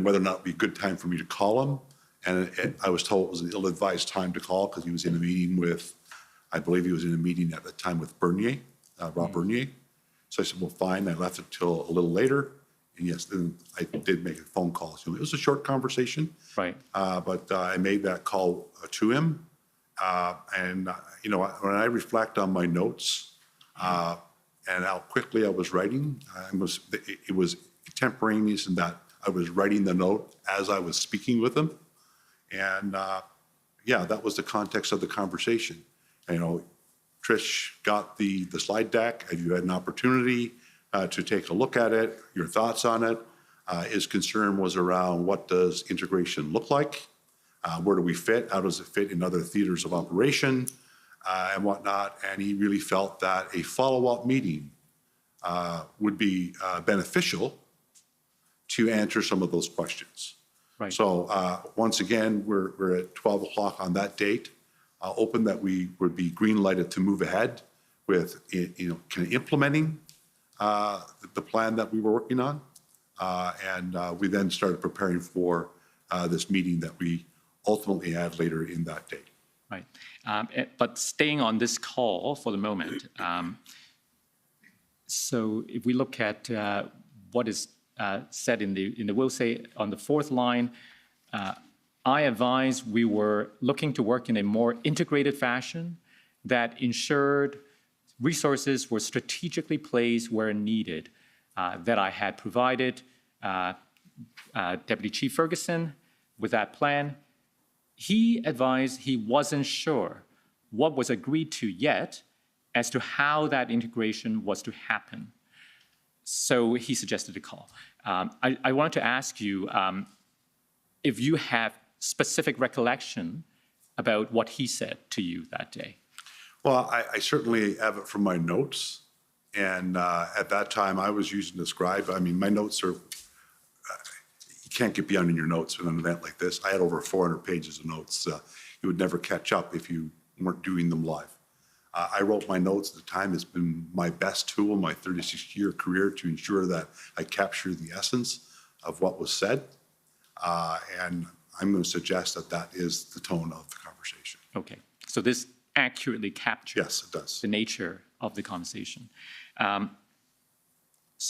whether or not it would be a good time for me to call him. And I was told it was an ill-advised time to call because he was in a meeting with, I believe he was in a meeting at the time with Bernier, Rob Bernier. So I said, well, fine. I left it till a little later. And yes, then I did make a phone call. So it was a short conversation. Right. But I made that call to him. When I reflect on my notes and how quickly I was writing, it was contemporaneous in that I was writing the note as I was speaking with him. And that was the context of the conversation. Trish got the slide deck. Have you had an opportunity to take a look at it? Your thoughts on it? His concern was around what does integration look like? Where do we fit? How does it fit in other theaters of operation and whatnot? And he really felt that a follow-up meeting would be beneficial to answer some of those questions. Right. So once again, we're at 12 o'clock on that date, open that we would be green-lighted to move ahead with, kind of implementing the plan that we were working on. We then started preparing for this meeting that we ultimately had later in that date. Right. But staying on this call for the moment, so if we look at what is said in the will say on the fourth line, I advise we were looking to work in a more integrated fashion that ensured resources were strategically placed where needed, that I had provided Deputy Chief Ferguson with that plan. He advised he wasn't sure what was agreed to yet as to how that integration was to happen. So he suggested a call. I wanted to ask you if you have specific recollection about what he said to you that day. Well, I certainly have it from my notes. And at that time, I was using the scribe. My notes are, you can't get beyond in your notes in an event like this. I had over 400 pages of notes. You would never catch up if you weren't doing them live. I wrote my notes at the time. It's been my best tool in my 36-year career to ensure that I capture the essence of what was said. And I'm going to suggest that that is the tone of the conversation. Okay. So this accurately captures yes, it does. the nature of the conversation.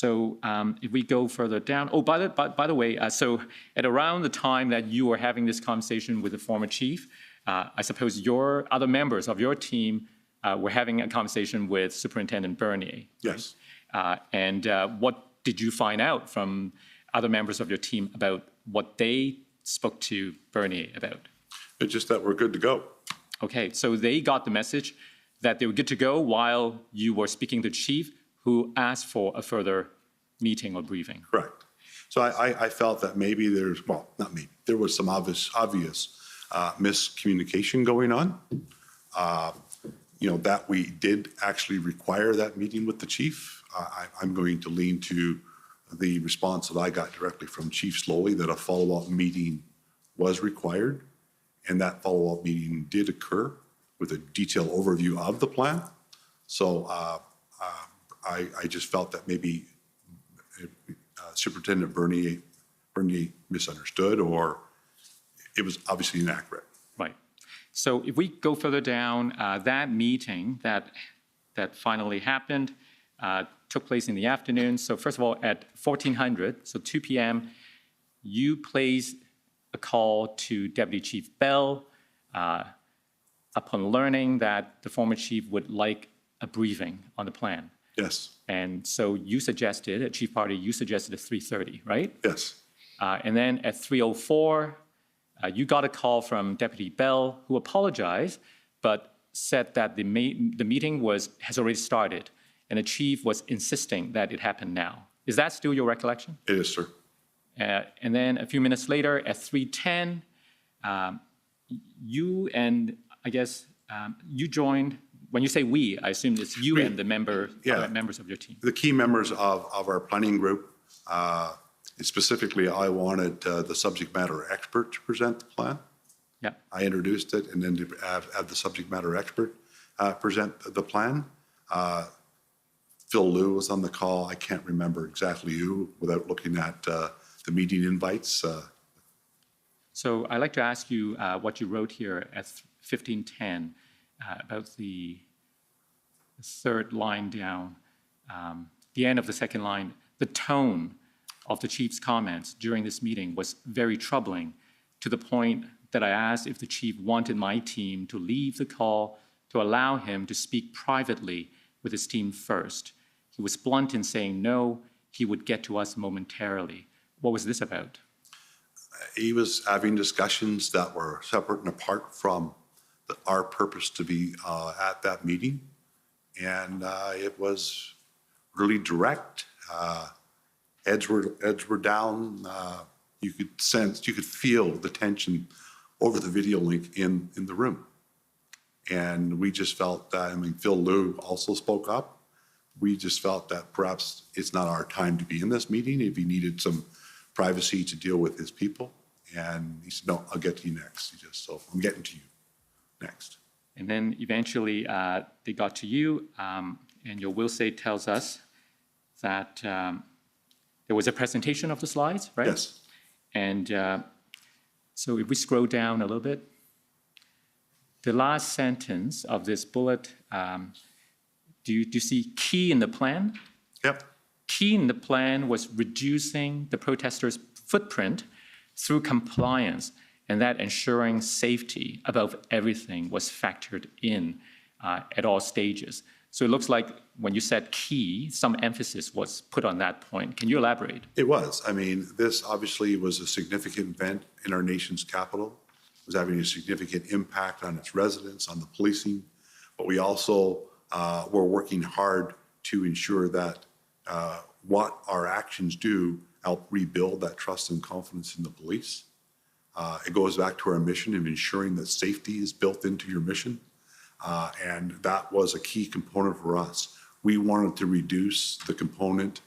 If we go further down, by the way, so at around the time that you were having this conversation with the former chief, I suppose your other members of your team were having a conversation with Superintendent Bernier. Yes. And what did you find out from other members of your team about what they spoke to Bernier about? It's just that we're good to go. Okay, so they got the message that they were good to go while you were speaking to the chief, who asked for a further meeting or briefing. Correct. So I felt that maybe there's, well, not maybe, there was some obvious miscommunication going on. That we did actually require that meeting with the chief. I'm going to lean to the response that I got directly from Chief Slowey that a follow-up meeting was required. And that follow-up meeting did occur with a detailed overview of the plan. So I just felt that maybe Superintendent Bernier misunderstood, or it was obviously inaccurate. Right. So if we go further down, that meeting that finally happened took place in the afternoon. So first of all, at 1400, so 2 p.m., you placed a call to Deputy Chief Bell upon learning that the former chief would like a briefing on the plan. Yes. And so you suggested, at Chief Pardy, you suggested at 3:30, right? Yes. And then at 3:04, you got a call from Deputy Bell, who apologized, but said that the meeting has already started, and the chief was insisting that it happened now. Is that still your recollection? It is, sir. And then a few minutes later, at 3:10, you and I guess you joined. When you say we, I assume it's you and the members of your team. The key members of our planning group. Specifically, I wanted the subject matter expert to present the plan. Yeah. I introduced it, and then to have the subject matter expert present the plan. Phil Liu was on the call. I can't remember exactly who without looking at the meeting invites. So I'd like to ask you what you wrote here at 1510 about the third line down, the end of the second line. The tone of the chief's comments during this meeting was very troubling, to the point that I asked if the chief wanted my team to leave the call to allow him to speak privately with his team first. He was blunt in saying no, he would get to us momentarily. What was this about? He was having discussions that were separate and apart from our purpose to be at that meeting. And it was really direct. Heads were down. You could sense, you could feel the tension over the video link in the room. And we just felt that, Phil Liu also spoke up. We just felt that perhaps it's not our time to be in this meeting if he needed some privacy to deal with his people. And he said, no, I'll get to you next. So I'm getting to you next. And then eventually they got to you, and your will say tells us that there was a presentation of the slides, right? Yes. And so if we scroll down a little bit, the last sentence of this bullet, do you see key in the plan? Yep. Key in the plan was reducing the protesters' footprint through compliance, and that ensuring safety above everything was factored in at all stages. So it looks like when you said key, some emphasis was put on that point. Can you elaborate? It was. This obviously was a significant event in our nation's capital. It was having a significant impact on its residents, on the policing. But we also were working hard to ensure that what our actions do help rebuild that trust and confidence in the police. It goes back to our mission of ensuring that safety is built into your mission. And that was a key component for us. We wanted to reduce the component,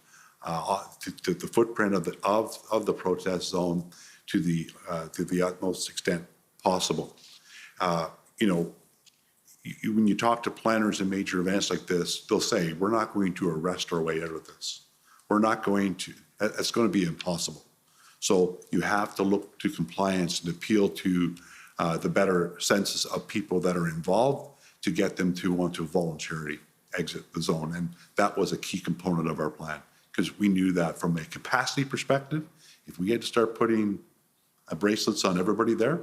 to the footprint of the protest zone to the utmost extent possible. When you talk to planners in major events like this, they'll say, we're not going to arrest our way out of this. We're not going to, it's going to be impossible. So you have to look to compliance and appeal to the better senses of people that are involved to get them to want to voluntarily exit the zone. And that was a key component of our plan, because we knew that from a capacity perspective, if we had to start putting bracelets on everybody there,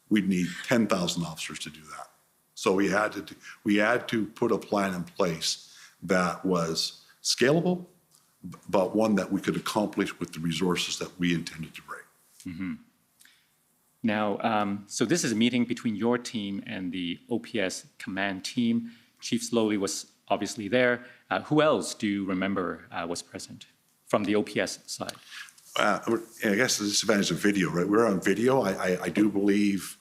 we'd need 10,000 officers to do that. So we had to put a plan in place that was scalable, but one that we could accomplish with the resources that we intended to bring. Mm-hmm. Now, so this is a meeting between your team and the OPS command team. Chief Slowly was obviously there. Who else do you remember was present from the OPS side? I guess the disadvantage of video, right? We're on video. I do believe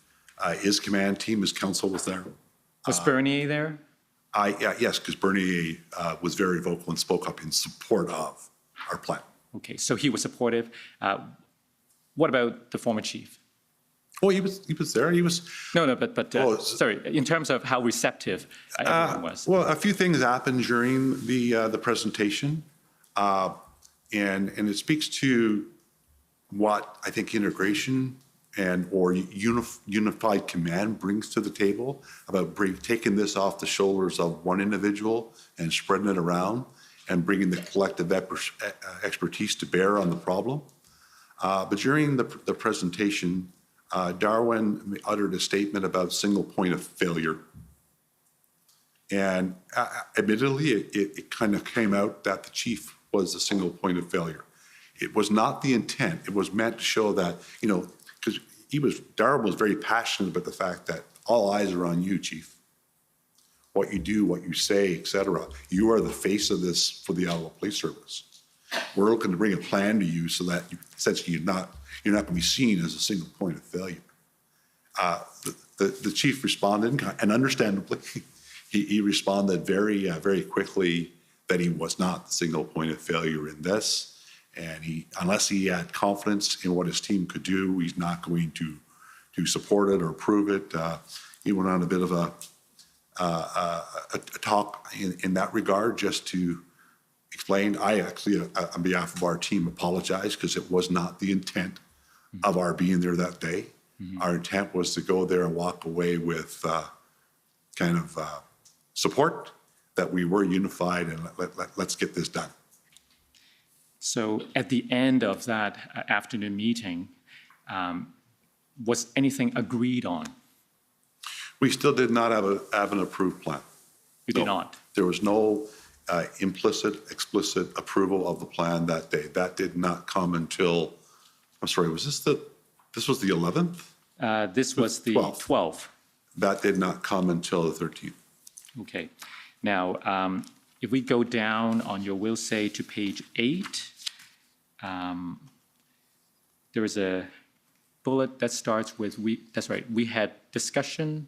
his command team, his council was there. Was Bernier there? Yes, because Bernier was very vocal and spoke up in support of our plan. Okay, so he was supportive. What about the former chief? Oh, he was there. He was. No, but sorry. In terms of how receptive everyone was. Well, a few things happened during the presentation, and it speaks to what I think integration or unified command brings to the table about taking this off the shoulders of one individual and spreading it around and bringing the collective expertise to bear on the problem. But during the presentation, Darwin uttered a statement about single point of failure. And admittedly, it kind of came out that the chief was a single point of failure. It was not the intent. It was meant to show that, because Darwin was very passionate about the fact that all eyes are on you, chief. What you do, what you say, etc. You are the face of this for the Ottawa Police Service. We're looking to bring a plan to you so that essentially you're not going to be seen as a single point of failure. The chief responded, and understandably, he responded very quickly that he was not the single point of failure in this. And unless he had confidence in what his team could do, he's not going to support it or approve it. He went on a bit of a talk in that regard just to explain. I actually, on behalf of our team, apologize because it was not the intent of our being there that day. Mm-hmm. Our intent was to go there and walk away with support that we were unified and let's get this done. So at the end of that afternoon meeting, was anything agreed on? We still did not have an approved plan. You did not? There was no explicit approval of the plan that day. That did not come until, I'm sorry, this was the 11th? This was the 12th. That did not come until the 13th. Okay. Now, if we go down on your will say to page 8, there is a bullet that starts with, we had discussion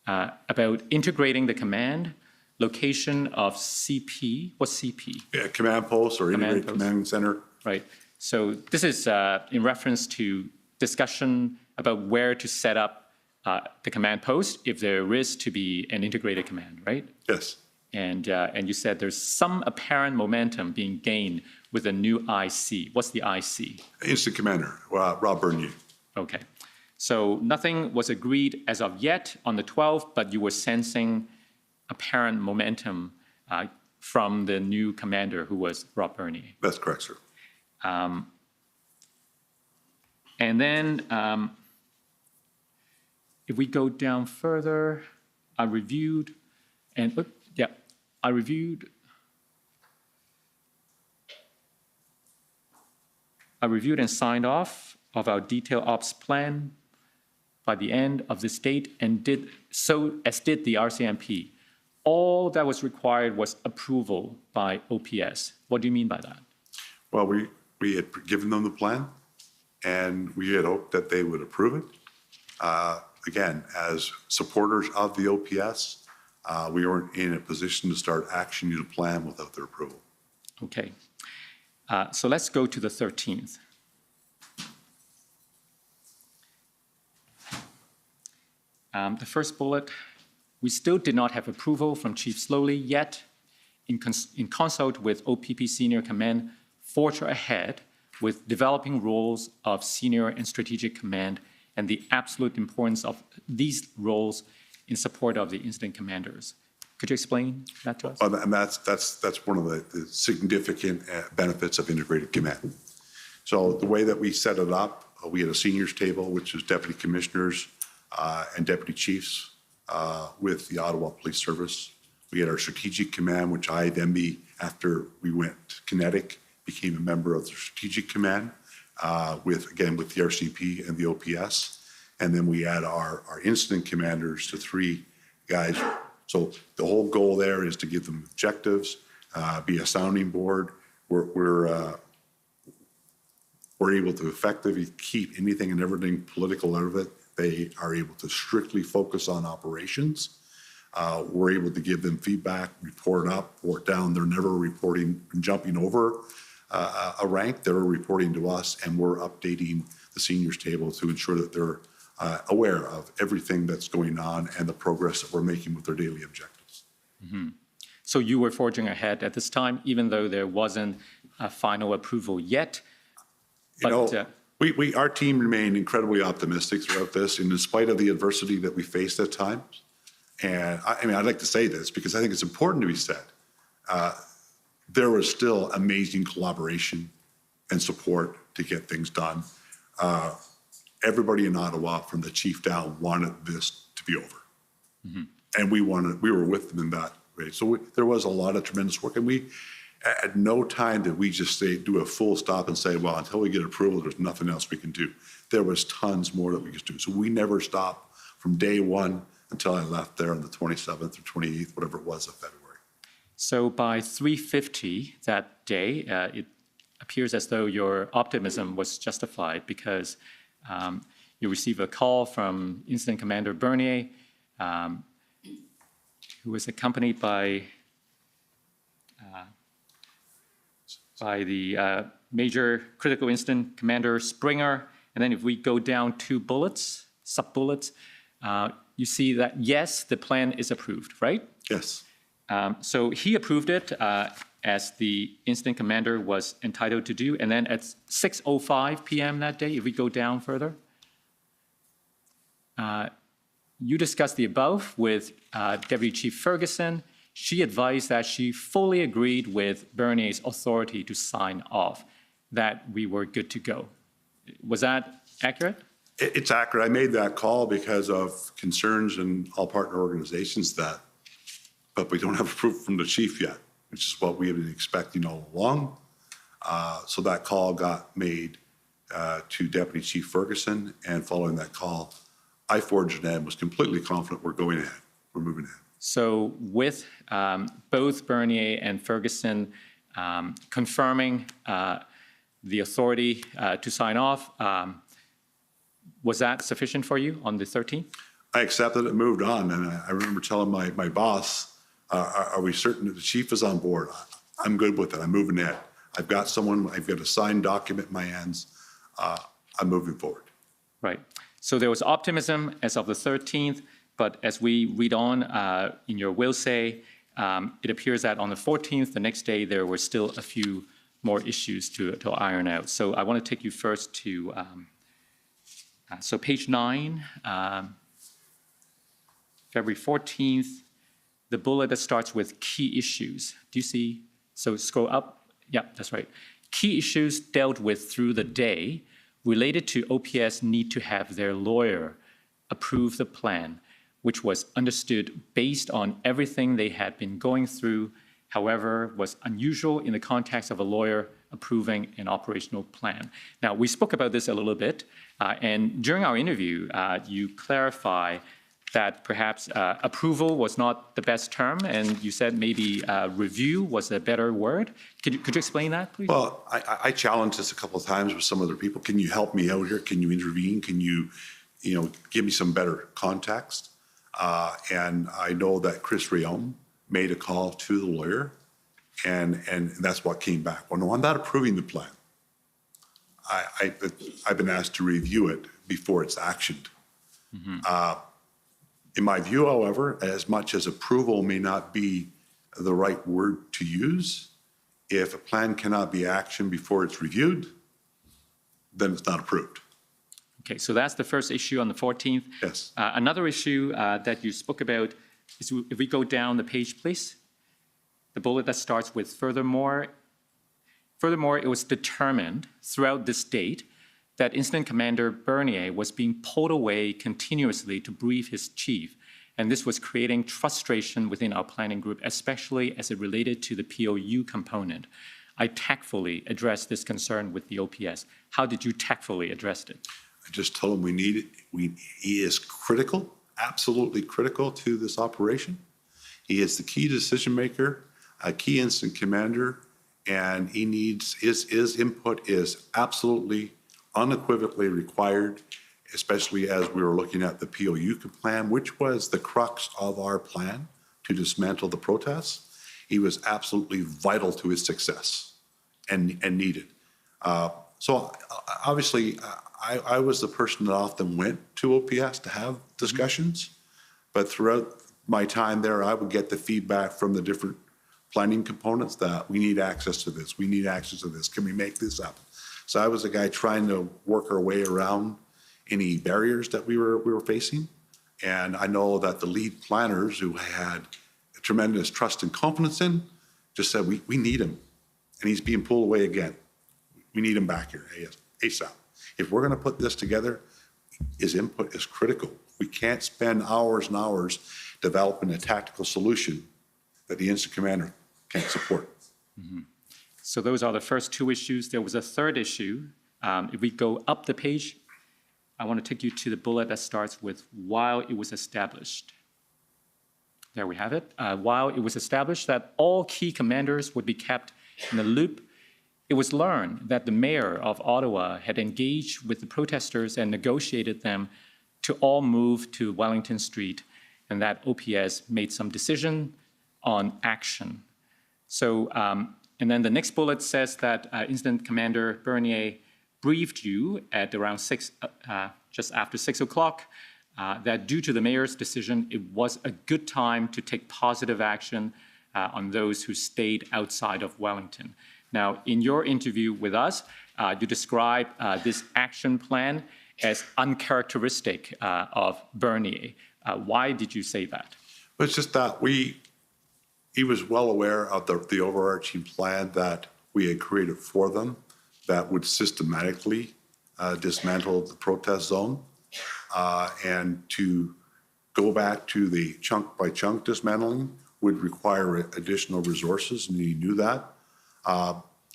about integrating the command, location of CP. What's CP? Yeah, command post or integrated command center. Right. So this is in reference to discussion about where to set up the command post if there is to be an integrated command, right? Yes. And you said there's some apparent momentum being gained with a new IC. What's the IC? Instant Commander, Rob Bernier. Okay. So nothing was agreed as of yet on the 12th, but you were sensing apparent momentum from the new commander who was Rob Bernier. That's correct, sir. And then if we go down further, I reviewed and signed off of our detailed ops plan by the end of this date and did the RCMP. All that was required was approval by OPS. What do you mean by that? Well, we had given them the plan and we had hoped that they would approve it. Again, as supporters of the OPS, we weren't in a position to start actioning the plan without their approval. Okay. So let's go to the 13th. The first bullet, we still did not have approval from Chief Slowly yet. In consult with OPP Senior Command, forge ahead with developing roles of Senior and Strategic Command and the absolute importance of these roles in support of the incident commanders. Could you explain that to us? And that's one of the significant benefits of integrated command. So the way that we set it up, we had a seniors table, which is deputy commissioners and deputy chiefs with the Ottawa Police Service. We had our strategic command, which I then after we went kinetic, became a member of the strategic command with the RCP and the OPS. And then we add our incident commanders to 3 guys. So the whole goal there is to give them objectives, be a sounding board. We're able to effectively keep anything and everything political out of it. They are able to strictly focus on operations. We're able to give them feedback, report up, report down. They're never reporting, jumping over a rank. They're reporting to us, and we're updating the seniors table to ensure that they're aware of everything that's going on and the progress that we're making with their daily objectives. Mm-hmm. So you were forging ahead at this time, even though there wasn't a final approval yet. Our team remained incredibly optimistic throughout this, and in spite of the adversity that we faced at times. And I'd like to say this because I think it's important to be said. There was still amazing collaboration and support to get things done. Everybody in Ottawa, from the chief down, wanted this to be over. Mm-hmm. And we were with them in that way. So there was a lot of tremendous work, and we, at no time did we just do a full stop and say, well, until we get approval, there's nothing else we can do. There was tons more that we could do. So we never stopped from day one until I left there on the 27th or 28th, whatever it was, of February. So by 3:50 that day, it appears as though your optimism was justified because you received a call from Incident Commander Bernier, who was accompanied by the Major Critical Incident Commander Springer. And then if we go down 2 bullets, sub-bullets, you see that, yes, the plan is approved, right? Yes. So he approved it as the incident commander was entitled to do. And then at 6:05 p.m. that day, if we go down further, you discussed the above with Deputy Chief Ferguson. She advised that she fully agreed with Bernier's authority to sign off, that we were good to go. Was that accurate? It's accurate. I made that call because of concerns in all partner organizations but we don't have approval from the chief yet, which is what we have been expecting all along. So that call got made to Deputy Chief Ferguson, and following that call, I forged ahead and was completely confident we're going ahead. We're moving ahead. So with both Bernier and Ferguson confirming the authority to sign off, was that sufficient for you on the 13th? I accepted it and moved on. And I remember telling my boss, are we certain that the chief is on board? I'm good with it. I'm moving ahead. I've got a signed document in my hands. I'm moving forward. Right. So there was optimism as of the 13th, but as we read on in your will say, it appears that on the 14th, the next day, there were still a few more issues to iron out. So I want to take you first to, so page 9, February 14th, the bullet that starts with key issues. Do you see? So scroll up. Yeah, that's right. Key issues dealt with through the day related to OPS need to have their lawyer approve the plan, which was understood based on everything they had been going through, however, was unusual in the context of a lawyer approving an operational plan. Now, we spoke about this a little bit, and during our interview, you clarify that perhaps approval was not the best term, and you said maybe review was a better word. Could you explain that, please? Well, I challenged this a couple of times with some other people. Can you help me out here? Can you intervene? Can you give me some better context? And I know that Chris Rayom made a call to the lawyer, and that's what came back. Well, no, I'm not approving the plan. I've been asked to review it before it's actioned. Mm-hmm. In my view, however, as much as approval may not be the right word to use, if a plan cannot be actioned before it's reviewed, then it's not approved. Okay, so that's the first issue on the 14th. Yes. Another issue that you spoke about if we go down the page, please, the bullet that starts with furthermore, it was determined throughout this date that Incident Commander Bernier was being pulled away continuously to brief his chief, and this was creating frustration within our planning group, especially as it related to the POU component. I tactfully addressed this concern with the OPS. How did you tactfully address it? I just told him we need it. He is critical, absolutely critical to this operation. He is the key decision maker, a key incident commander, and he needs, his input is absolutely unequivocally required, especially as we were looking at the POU plan, which was the crux of our plan to dismantle the protests. He was absolutely vital to his success and needed. So obviously, I was the person that often went to OPS to have discussions, but throughout my time there, I would get the feedback from the different planning components that we need access to this, we need access to this, can we make this happen? So I was the guy trying to work our way around any barriers that we were facing. And I know that the lead planners, who had tremendous trust and confidence in, just said, we need him. And he's being pulled away again. We need him back here, ASAP. If we're gonna put this together, his input is critical. We can't spend hours and hours developing a tactical solution that the incident commander can't support. Mm-hmm. So those are the first two issues. There was a third issue. If we go up the page, I want to take you to the bullet that starts with while it was established. There we have it. While it was established that all key commanders would be kept in the loop, it was learned that the mayor of Ottawa had engaged with the protesters and negotiated them to all move to Wellington Street, and that OPS made some decision on action. So, and then the next bullet says that Incident Commander Bernier briefed you at around just after 6 o'clock, that due to the mayor's decision, it was a good time to take positive action on those who stayed outside of Wellington. Now, in your interview with us, you describe this action plan as uncharacteristic of Bernier. Why did you say that? It's just that he was well aware of the overarching plan that we had created for them that would systematically dismantle the protest zone, and to go back to the chunk by chunk dismantling would require additional resources, and he knew that.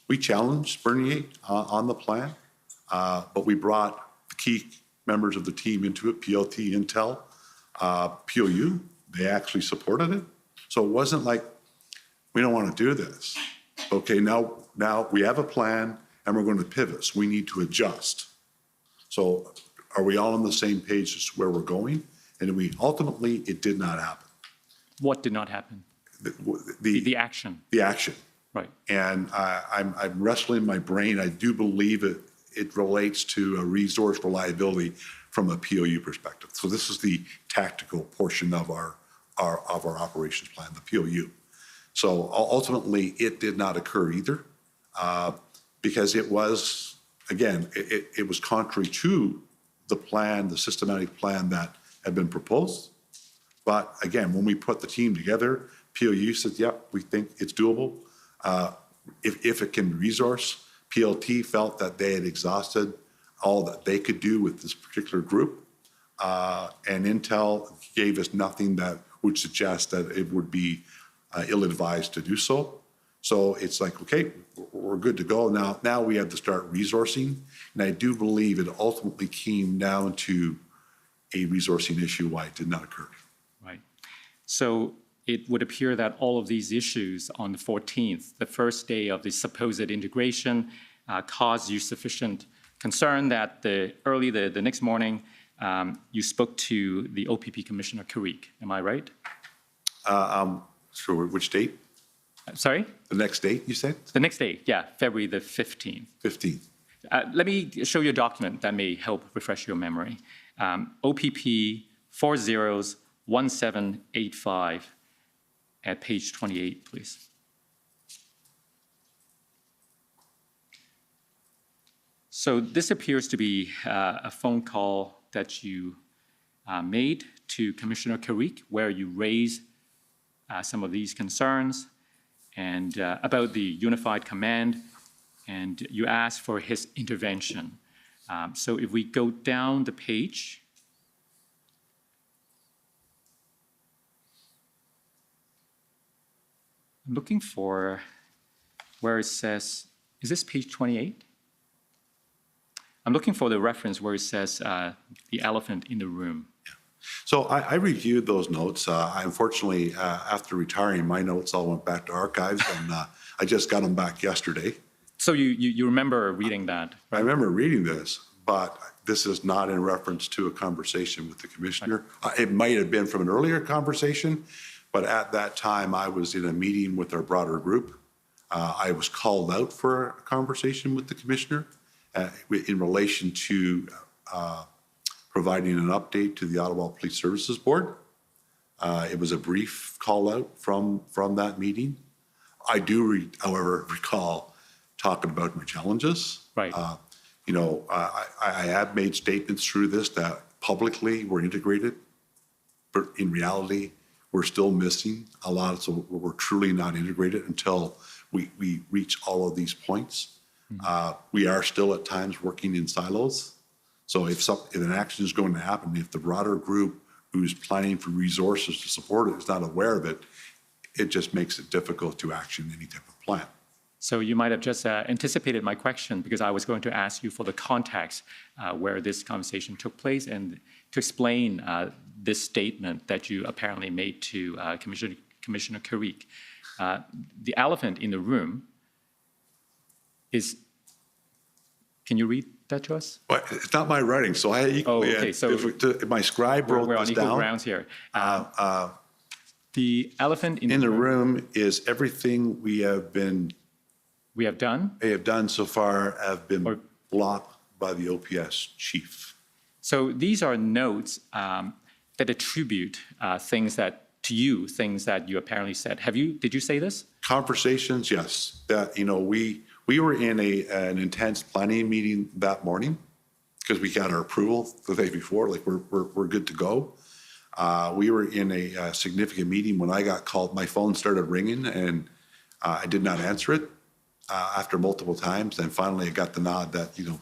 We challenged Bernier on the plan, but we brought the key members of the team into it, PLT, Intel, POU. They actually supported it. So it wasn't like, we don't want to do this. Okay, now we have a plan and we're going to pivot, so we need to adjust. So are we all on the same page as to where we're going? And ultimately, it did not happen. What did not happen? The action. The action. Right. And I'm wrestling my brain. I do believe it relates to a resource reliability from a POU perspective. So this is the tactical portion of our operations plan, the POU. So ultimately, it did not occur either, because it was, again, it was contrary to the plan, the systematic plan that had been proposed. But again, when we put the team together, POU said, yep, we think it's doable. If it can resource, PLT felt that they had exhausted all that they could do with this particular group. And Intel gave us nothing that would suggest that it would be ill-advised to do so. So it's like, okay, we're good to go. Now we have to start resourcing. And I do believe it ultimately came down to a resourcing issue why it did not occur. Right. So it would appear that all of these issues on the 14th, the first day of the supposed integration, caused you sufficient concern that the next morning, you spoke to the OPP Commissioner Carrick. Am I right? Sure, which date? Sorry? The next date, you said? The next day, yeah, February the 15th. 15th. Let me show you a document that may help refresh your memory. OPP 401785 at page 28, please. So this appears to be a phone call that you made to Commissioner Carrick, where you raised some of these concerns and about the unified command, and you asked for his intervention. So if we go down the page, I'm looking for where it says, is this page 28? I'm looking for the reference where it says the elephant in the room. So I reviewed those notes. Unfortunately, after retiring, my notes all went back to archives, and I just got them back yesterday. So you remember reading that? Right? I remember reading this, but this is not in reference to a conversation with the commissioner. It might have been from an earlier conversation, but at that time, I was in a meeting with our broader group. I was called out for a conversation with the commissioner in relation to providing an update to the Ottawa Police Services Board. It was a brief call out from that meeting. I do, however, recall talking about my challenges. Right. You know, I have made statements through this that publicly we're integrated, but in reality, we're still missing a lot. So we're truly not integrated until we reach all of these points. We are still at times working in silos. So if an action is going to happen, if the broader group who's planning for resources to support it is not aware of it, it just makes it difficult to action any type of plan. So you might have just anticipated my question, because I was going to ask you for the context where this conversation took place and to explain this statement that you apparently made to Commissioner Carrick. The elephant in the room is, can you read that to us? Well, it's not my writing, so I equally, if my scribe wrote we're on this equal down. grounds here. The elephant in the room is everything we have done so far have been blocked by the OPS chief. So these are notes that attribute things that you apparently said. Did you say this? Conversations, yes. That, you know, we were in an intense planning meeting that morning because we got our approval the day before, like we're good to go. We were in a significant meeting when I got called. My phone started ringing and I did not answer it after multiple times. And finally I got the nod that, you know,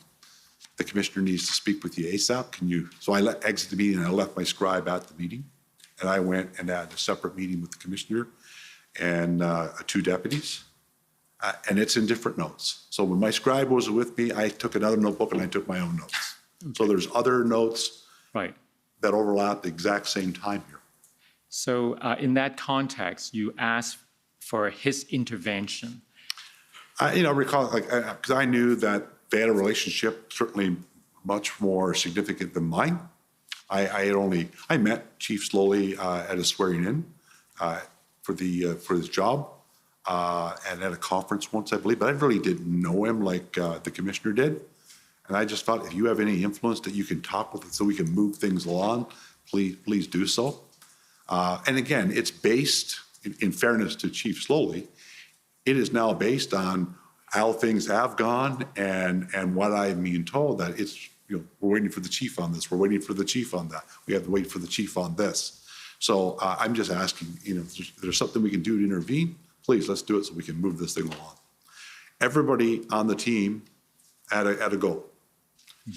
the commissioner needs to speak with you ASAP. Can you? So I exit the meeting and I left my scribe at the meeting. And I went and had a separate meeting with the commissioner and 2 deputies. And it's in different notes. So when my scribe was with me, I took another notebook and I took my own notes. Okay. So there's other notes that overlap the exact same time here. So in that context, you asked for his intervention. You know, recall, like, because I knew that they had a relationship certainly much more significant than mine. I met Chief Slowly at a swearing in for his job and at a conference once, I believe, but I really didn't know him like the commissioner did. And I just thought, if you have any influence that you can talk with so we can move things along, please do so. And again, it's based, in fairness to Chief Slowly, it is now based on how things have gone and what I'm being told that it's, you know, we're waiting for the chief on this, we're waiting for the chief on that, we have to wait for the chief on this. So I'm just asking, you know, if there's something we can do to intervene, please, let's do it so we can move this thing along. Everybody on the team had a go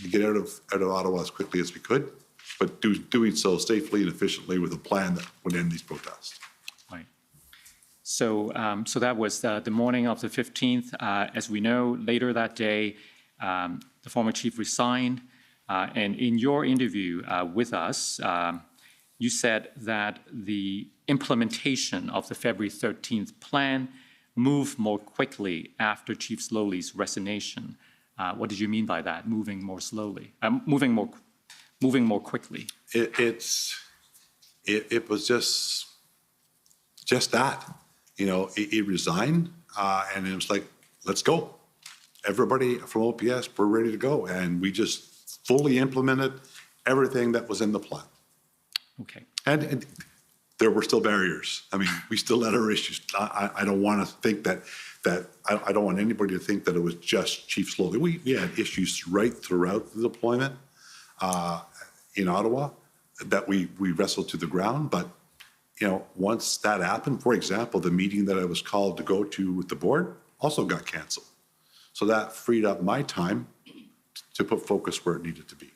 to get out of Ottawa as quickly as we could, but doing so safely and efficiently with a plan that would end these protests. Right. So that was the morning of the 15th. As we know, later that day, the former chief resigned. And in your interview with us, you said that the implementation of the February 13th plan moved more quickly after Chief Slowly's resignation. What did you mean by that? Moving more slowly, moving more quickly. It was just that, you know. He resigned, and it was like, let's go. Everybody from OPS, we're ready to go, and we just fully implemented everything that was in the plan. Okay. And there were still barriers. I mean, we still had our issues. I don't want to think that I don't want anybody to think that it was just Chief Slowly. We had issues right throughout the deployment in Ottawa that we wrestled to the ground. But, once that happened, for example, the meeting that I was called to go to with the board also got canceled. So that freed up my time to put focus where it needed to be.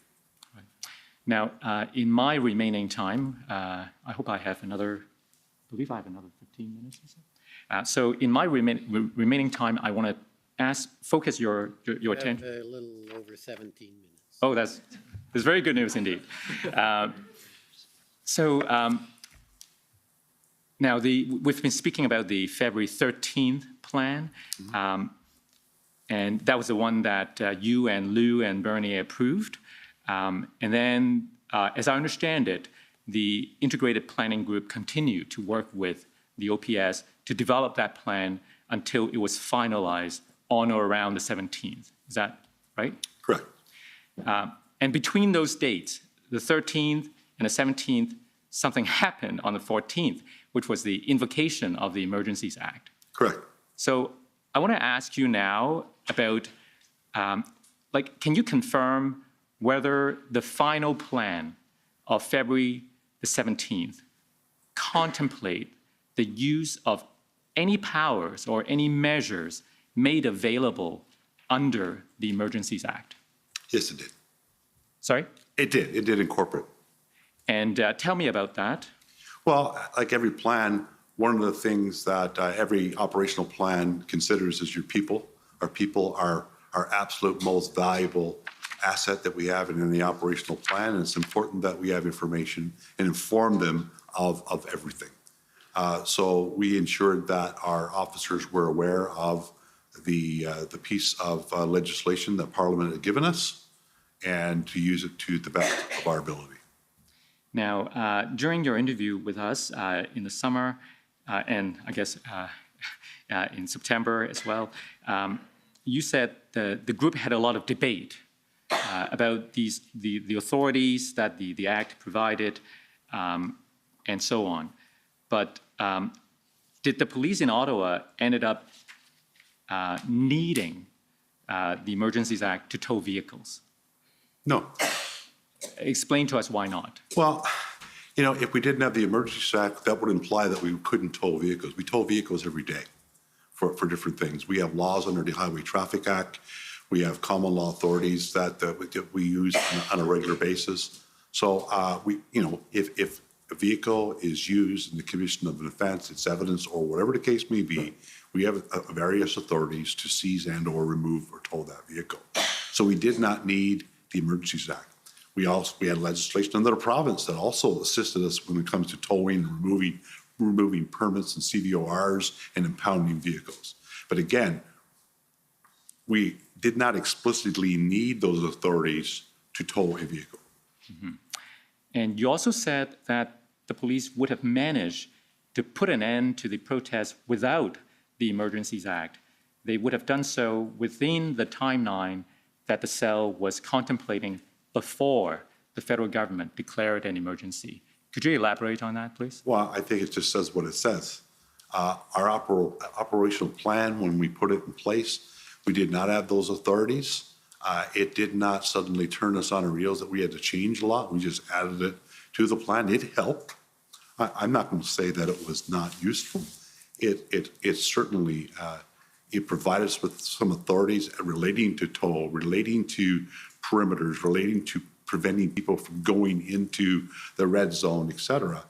Now, in my remaining time, I hope I have another, I believe I have another 15 minutes or so. So in my remaining time, I want to focus your attention. A little over 17 minutes. Oh, that's very good news indeed. Now, we've been speaking about the February 13th plan, and that was the one that you and Lou and Bernie approved. And then, as I understand it, the Integrated Planning Group continued to work with the OPS to develop that plan until it was finalized on or around the 17th. Is that right? Correct. And between those dates, the 13th and the 17th, something happened on the 14th, which was the invocation of the Emergencies Act. Correct. So I want to ask you now about, can you confirm whether the final plan of February the 17th contemplate the use of any powers or any measures made available under the Emergencies Act? Yes, it did. Sorry? It did. It did incorporate. And tell me about that. Well, like every plan, one of the things that every operational plan considers is your people. Our people are our absolute most valuable asset that we have in the operational plan, and it's important that we have information and inform them of everything. So we ensured that our officers were aware of the piece of legislation that Parliament had given us and to use it to the best of our ability. Now, during your interview with us in the summer, and I guess in September as well, you said the group had a lot of debate about the authorities that the Act provided, and so on. But did the police in Ottawa ended up needing the Emergencies Act to tow vehicles? No. Explain to us why not. Well, if we didn't have the Emergencies Act, that would imply that we couldn't tow vehicles. We tow vehicles every day for different things. We have laws under the Highway Traffic Act. We have common law authorities that we use on a regular basis. So if a vehicle is used in the commission of an offense, it's evidence, or whatever the case may be, we have various authorities to seize and or remove or tow that vehicle. So we did not need the Emergencies Act. We had legislation under the province that also assisted us when it comes to towing and removing permits and CVORs and impounding vehicles. But again, we did not explicitly need those authorities to tow a vehicle. Mm-hmm. And you also said that the police would have managed to put an end to the protests without the Emergencies Act. They would have done so within the timeline that the cell was contemplating before the federal government declared an emergency. Could you elaborate on that, please? Well, I think it just says what it says. Our operational plan, when we put it in place, we did not have those authorities. It did not suddenly turn us on our heels that we had to change a lot. We just added it to the plan. It helped. I'm not going to say that it was not useful. It certainly, it provided us with some authorities relating to toll, relating to perimeters, relating to preventing people from going into the red zone, et cetera.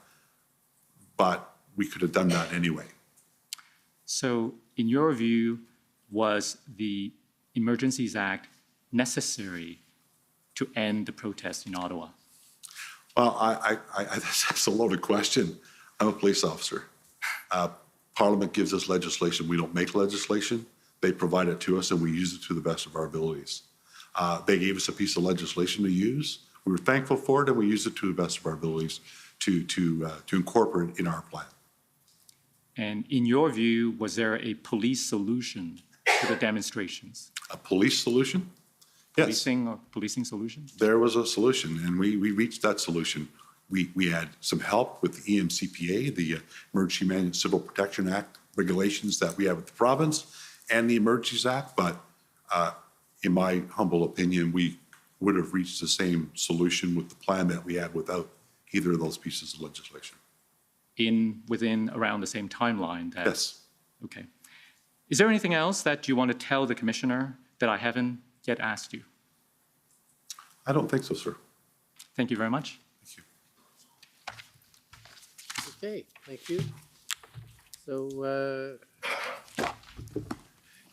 But we could have done that anyway. So in your view, was the Emergencies Act necessary to end the protest in Ottawa? Well, that's a loaded question. I'm a police officer. Parliament gives us legislation. We don't make legislation. They provide it to us, and we use it to the best of our abilities. They gave us a piece of legislation to use. We were thankful for it, and we used it to the best of our abilities to incorporate it in our plan. And in your view, was there a police solution to the demonstrations? A police solution? Yes. Policing solution? There was a solution, and we reached that solution. We had some help with the EMCPA, the Emergency Management Civil Protection Act regulations that we have with the province, and the Emergencies Act, but in my humble opinion, we would have reached the same solution with the plan that we had without either of those pieces of legislation. within around the same timeline? Yes. Okay. Is there anything else that you want to tell the commissioner that I haven't yet asked you? I don't think so, sir. Thank you very much. Okay, thank you. So,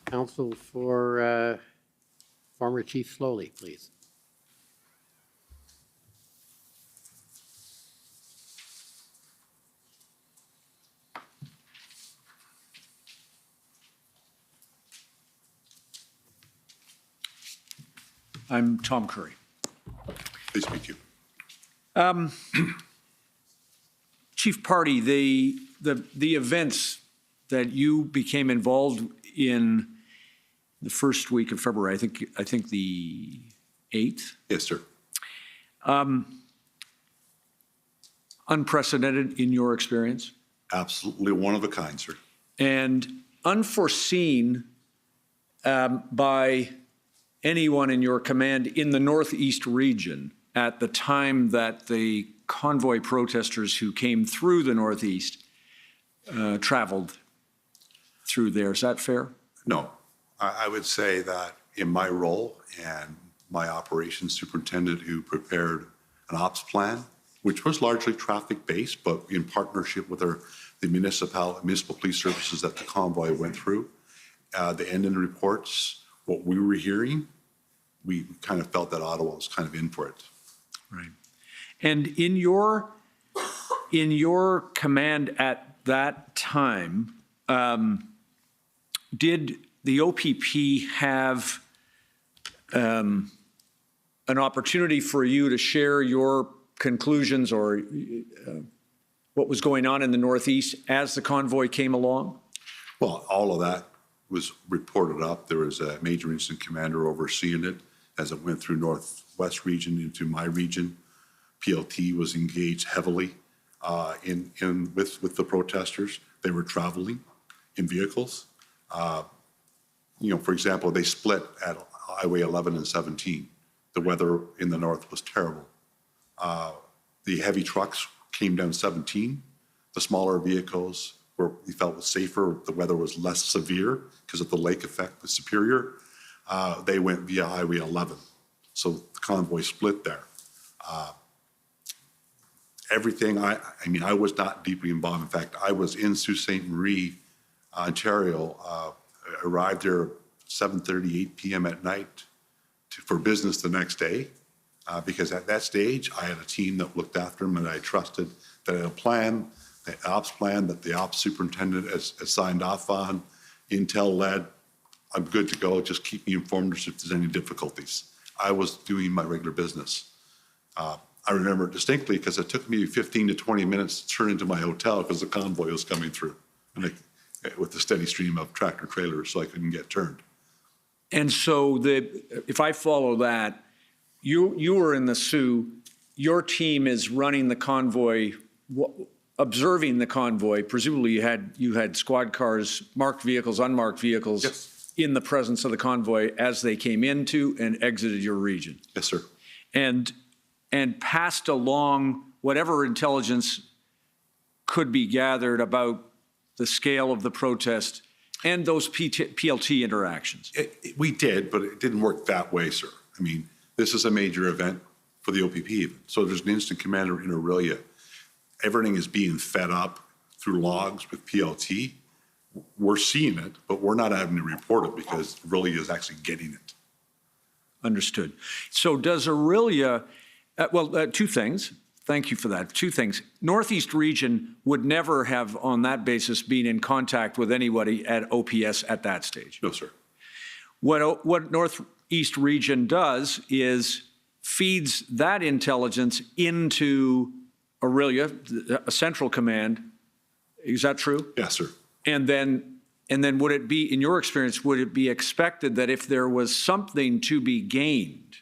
counsel for former Chief Slowly, please. I'm Tom Curry. Please speak to you. Chief Pardy, the events that you became involved in the first week of February, I think the 8th? Yes, sir. Unprecedented in your experience? Absolutely one of a kind, sir. And unforeseen by anyone in your command in the Northeast region at the time that the convoy protesters who came through the Northeast traveled through there. Is that fair? No. I would say that in my role and my operations superintendent who prepared an ops plan, which was largely traffic-based, but in partnership with the municipal police services that the convoy went through, the end reports, what we were hearing, we kind of felt that Ottawa was kind of in for it. Right. And in your command at that time, did the OPP have an opportunity for you to share your conclusions or what was going on in the Northeast as the convoy came along? Well, all of that was reported up. There was a major incident commander overseeing it as it went through Northwest region into my region. PLT was engaged heavily with the protesters. They were traveling in vehicles. For example, they split at Highway 11 and 17. The weather in the north was terrible. The heavy trucks came down 17. The smaller vehicles we felt was safer. The weather was less severe because of the lake effect was superior. They went via Highway 11. So the convoy split there. Everything, I was not deeply involved. In fact, I was in Sault Ste. Marie, Ontario, arrived there 7:30, 8 p.m. at night for business the next day. Because at that stage, I had a team that looked after them and I trusted that I had a plan, the ops plan that the ops superintendent has signed off on, intel led. I'm good to go. Just keep me informed if there's any difficulties. I was doing my regular business. I remember it distinctly because it took me 15 to 20 minutes to turn into my hotel because the convoy was coming through and with the steady stream of tractor trailers, so I couldn't get turned. And so if I follow that, you were in the Sioux, your team is running the convoy, observing the convoy. Presumably you had squad cars, marked vehicles, unmarked vehicles. Yes. In the presence of the convoy as they came into and exited your region. Yes, sir. And passed along whatever intelligence could be gathered about the scale of the protest and those PLT interactions. We did, but it didn't work that way, sir. This is a major event for the OPP even. So there's an instant commander in Aurelia. Everything is being fed up through logs with PLT. We're seeing it, but we're not having to report it because Aurelia is actually getting it. Understood. So does Aurelia, two things. Thank you for that. Two things. Northeast region would never have, on that basis, been in contact with anybody at OPS at that stage. No, sir. What Northeast region does is feeds that intelligence into Aurelia, a central command. Is that true? Yes, sir. And then would it be, in your experience, would it be expected that if there was something to be gained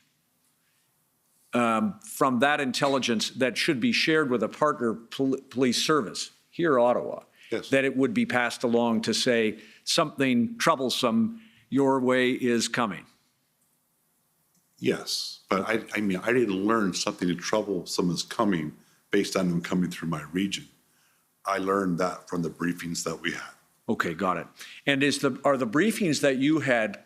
from that intelligence that should be shared with a partner police service here, Ottawa, yes, that it would be passed along to say something troublesome your way is coming? Yes, but I didn't learn something troublesome is coming based on them coming through my region. I learned that from the briefings that we had. Okay, got it. And are the briefings that you had,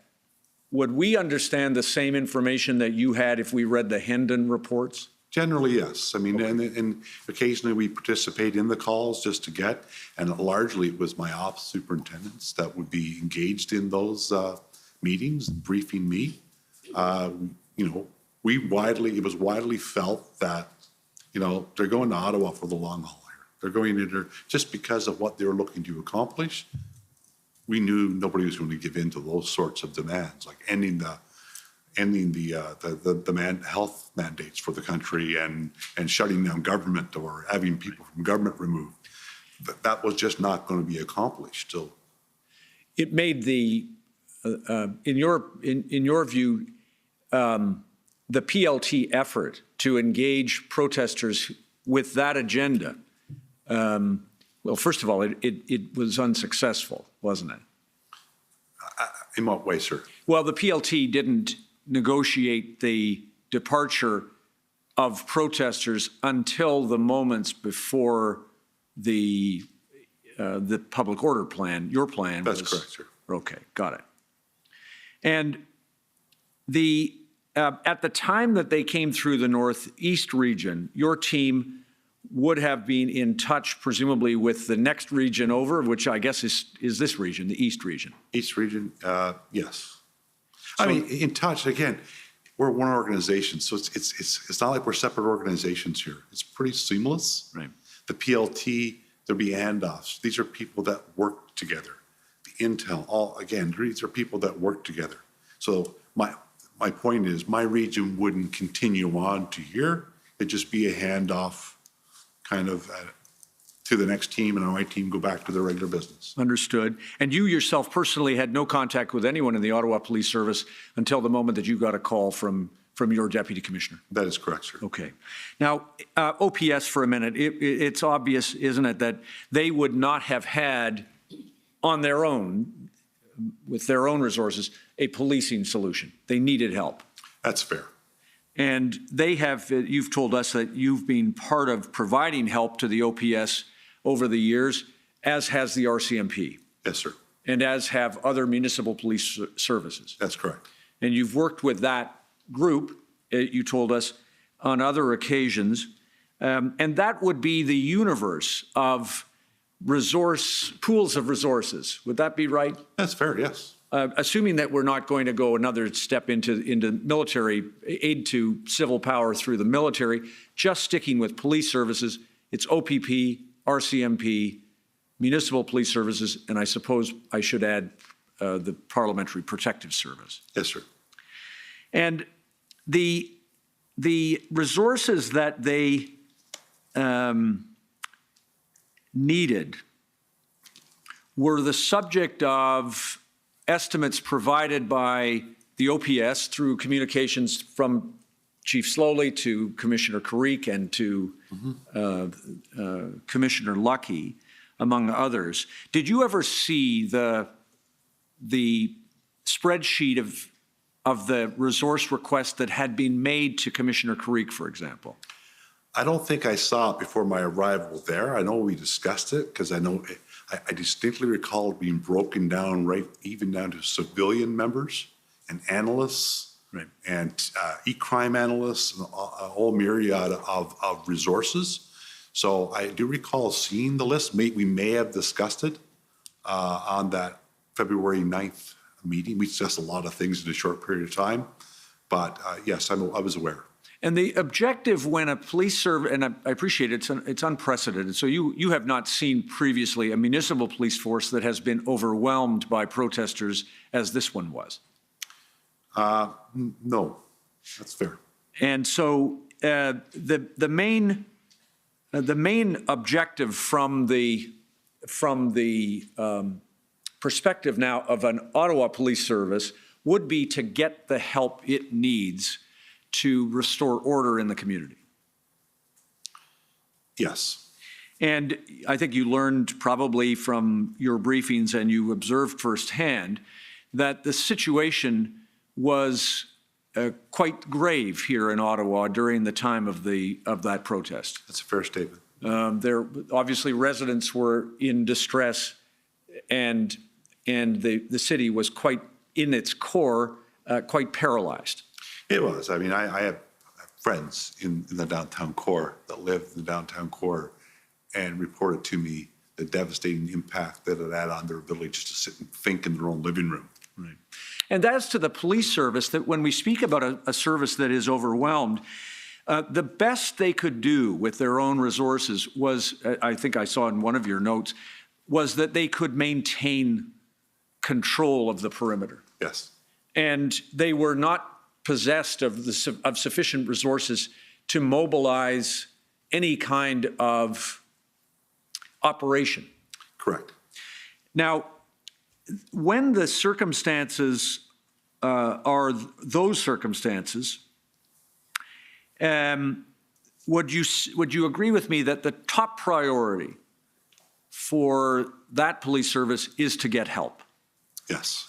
would we understand the same information that you had if we read the Hendon reports? Generally, yes. I mean, and occasionally we participate in the calls just to get, and largely it was my office superintendents that would be engaged in those meetings, briefing me. You know, it was widely felt that, you know, they're going to Ottawa for the long haul here. They're going in there just because of what they were looking to accomplish. We knew nobody was going to give in to those sorts of demands, like ending the health mandates for the country and shutting down government or having people from government removed. That was just not going to be accomplished. So It made in your view, the PLT effort to engage protesters with that agenda, well, first of all, it was unsuccessful, wasn't it? in what way, sir? Well, the PLT didn't negotiate the departure of protesters until the moments before the public order plan, your plan. That's correct, sir. Okay, got it. And at the time that they came through the Northeast region, your team would have been in touch, presumably, with the next region over, which I guess is this region, the East region. East region, yes. I mean, in touch, again, we're one organization, so it's not like we're separate organizations here. It's pretty seamless. Right. The PLT, there'll be handoffs. These are people that work together. The intel, again, these are people that work together. So my point is, my region wouldn't continue on to here. It'd just be a handoff kind of to the next team, and my team go back to their regular business. Understood. And you yourself personally had no contact with anyone in the Ottawa Police Service until the moment that you got a call from your deputy commissioner? That is correct, sir. Okay. Now, OPS for a minute, it's obvious, isn't it, that they would not have had on their own, with their own resources, a policing solution. They needed help. That's fair. And they have, you've told us that you've been part of providing help to the OPS over the years, as has the RCMP. Yes, sir. And as have other municipal police services. That's correct. And you've worked with that group, you told us, on other occasions. And that would be the universe of pools of resources. Would that be right? That's fair, yes. Assuming that we're not going to go another step into military aid to civil power through the military, just sticking with police services, it's OPP, RCMP, municipal police services, and I suppose I should add the Parliamentary Protective Service. Yes, sir. And the resources that they needed were the subject of estimates provided by the OPS through communications from Chief Slowly to Commissioner Carrick and to Commissioner Lucky, among others. Did you ever see the spreadsheet of the resource request that had been made to Commissioner Carrick, for example? I don't think I saw it before my arrival there. I know we discussed it because I distinctly recall it being broken down even down to civilian members and analysts, right, and e-crime analysts, and a whole myriad of resources. So I do recall seeing the list. We may have discussed it on that February 9th meeting. We discussed a lot of things in a short period of time. But yes, I was aware. And the objective when a police service, and I appreciate it, it's unprecedented. So you have not seen previously a municipal police force that has been overwhelmed by protesters as this one was. No, that's fair. And so the main objective from the perspective now of an Ottawa Police Service would be to get the help it needs to restore order in the community. Yes. And I think you learned probably from your briefings and you observed firsthand that the situation was quite grave here in Ottawa during the time of that protest. That's a fair statement. There, obviously, residents were in distress, and the city was quite, in its core, quite paralyzed. It was. I mean, I have friends in the downtown core that live in the downtown core and reported to me the devastating impact that it had on their ability just to sit and think in their own living room. Right. And as to the police service, that when we speak about a service that is overwhelmed, the best they could do with their own resources was, I think I saw in one of your notes, was that they could maintain control of the perimeter. Yes. And they were not possessed of sufficient resources to mobilize any kind of operation. Correct. Now, when the circumstances are those circumstances, would you agree with me that the top priority for that police service is to get help? Yes.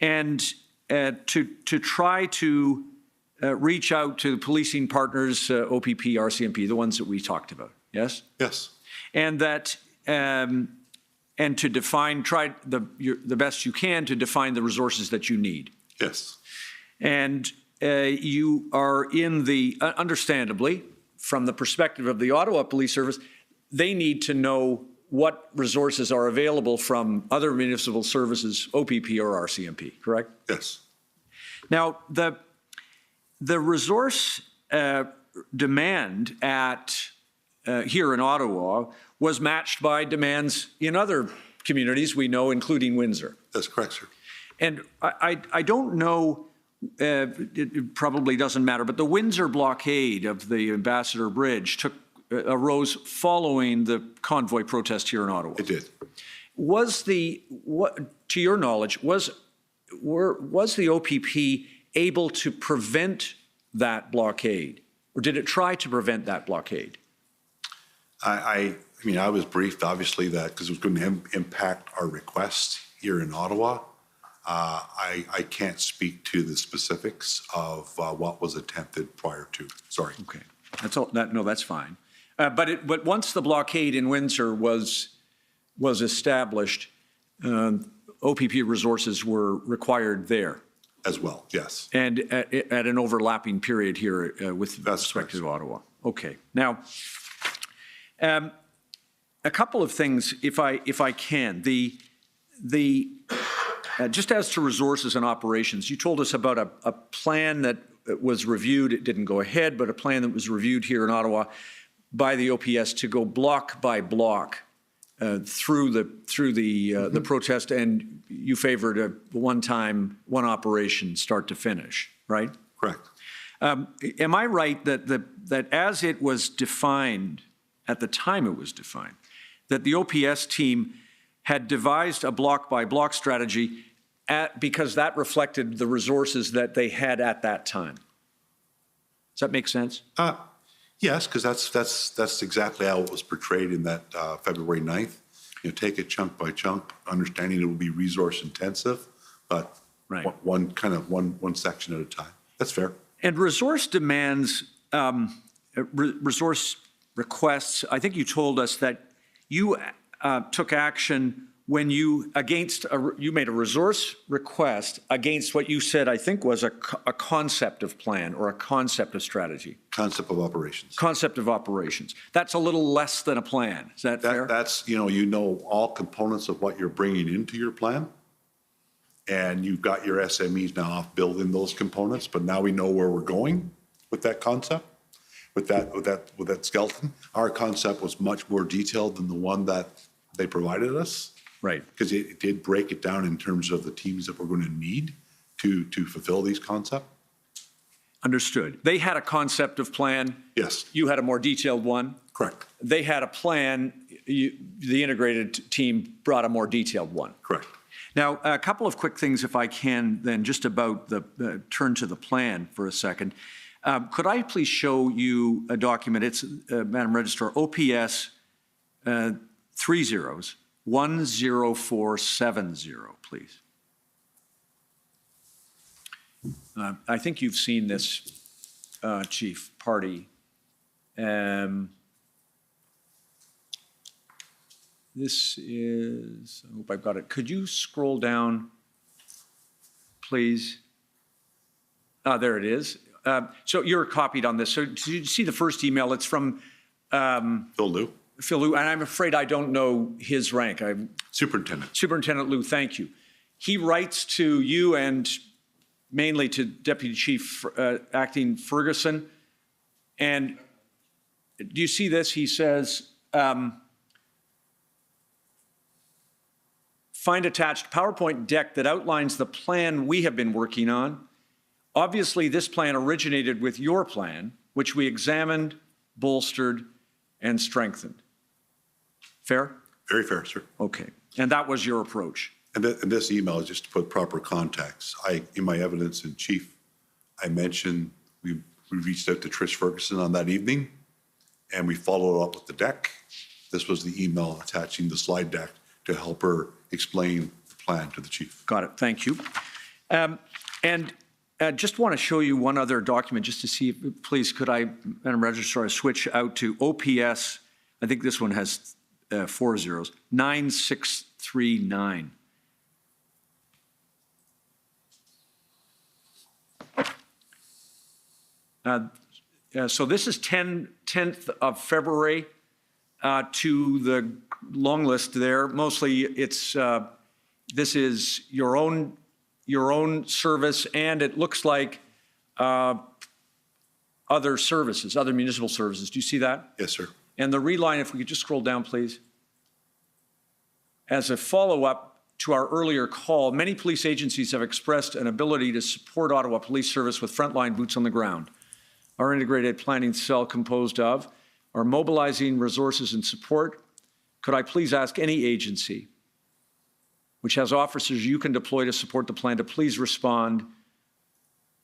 And to try to reach out to policing partners, OPP, RCMP, the ones that we talked about, yes? Yes. And that, and to define, try the best you can to define the resources that you need. Yes. And you are in the, understandably, from the perspective of the Ottawa Police Service, they need to know what resources are available from other municipal services, OPP or RCMP, correct? Yes. Now, the resource demand at here in Ottawa was matched by demands in other communities we know, including Windsor. That's correct, sir. And I don't know, it probably doesn't matter, but the Windsor blockade of the Ambassador Bridge arose following the convoy protest here in Ottawa. It did. Was to your knowledge, was the OPP able to prevent that blockade, or did it try to prevent that blockade? I mean, I was briefed, obviously, that because it was going to impact our request here in Ottawa. I can't speak to the specifics of what was attempted prior to. Sorry. Okay, that's all. No, that's fine. But once the blockade in Windsor was established, OPP resources were required there. As well, yes. And at an overlapping period here with respect to Ottawa. Okay. Now, a couple of things, if I can. Just as to resources and operations, you told us about a plan that was reviewed. It didn't go ahead, but a plan that was reviewed here in Ottawa by the OPS to go block by block through the protest, and you favored a one operation, start to finish, right? Correct. Am I right that as it was defined, at the time it was defined, that the OPS team had devised a block-by-block strategy because that reflected the resources that they had at that time? Does that make sense? Yes, because that's exactly how it was portrayed in that February 9th. You know, take it chunk by chunk, understanding it will be resource intensive, but right. one section at a time. That's fair. And resource demands, resource requests, I think you told us that you took action when you made a resource request against what you said, I think, was a concept of plan or a concept of strategy. Concept of operations. Concept of operations. That's a little less than a plan. Is that fair? That's, you know all components of what you're bringing into your plan. And you've got your SMEs now off building those components, but now we know where we're going with that concept, with that skeleton. Our concept was much more detailed than the one that they provided us. Right. Because it did break it down in terms of the teams that we're going to need to fulfill these concepts. Understood. They had a concept of plan. Yes. You had a more detailed one. Correct. They had a plan. The integrated team brought a more detailed one. Correct. Now, a couple of quick things, if I can, then just about the turn to the plan for a second. Could I please show you a document? It's, Madam Registrar, OPS 10470, please. I think you've seen this, Chief Pardy. This is, I hope I've got it. Could you scroll down, please? There it is. So you're copied on this. So did you see the first email? It's from Phil Liu. Phil Liu, and I'm afraid I don't know his rank. Superintendent. Superintendent Liu, thank you. He writes to you and mainly to Deputy Chief Acting Ferguson. And do you see this? He says, find attached PowerPoint deck that outlines the plan we have been working on. Obviously, this plan originated with your plan, which we examined, bolstered, and strengthened. Fair? Very fair, sir. Okay. And that was your approach? And this email is just to put proper context. In my evidence in chief, I mentioned we reached out to Trish Ferguson on that evening, and we followed up with the deck. This was the email attaching the slide deck to help her explain the plan to the chief. Got it. Thank you. And just want to show you one other document just to see, please, could I, Madam Registrar, switch out to OPS? I think this one has 4 zeros, 9639. So this is 10th of February to the long list there. Mostly it's, this is your own service, and it looks like other services, other municipal services. Do you see that? Yes, sir. And the reline, if we could just scroll down, please. As a follow-up to our earlier call, many police agencies have expressed an ability to support Ottawa Police Service with frontline boots on the ground. Our integrated planning cell composed of are mobilizing resources and support. Could I please ask any agency which has officers you can deploy to support the plan to please respond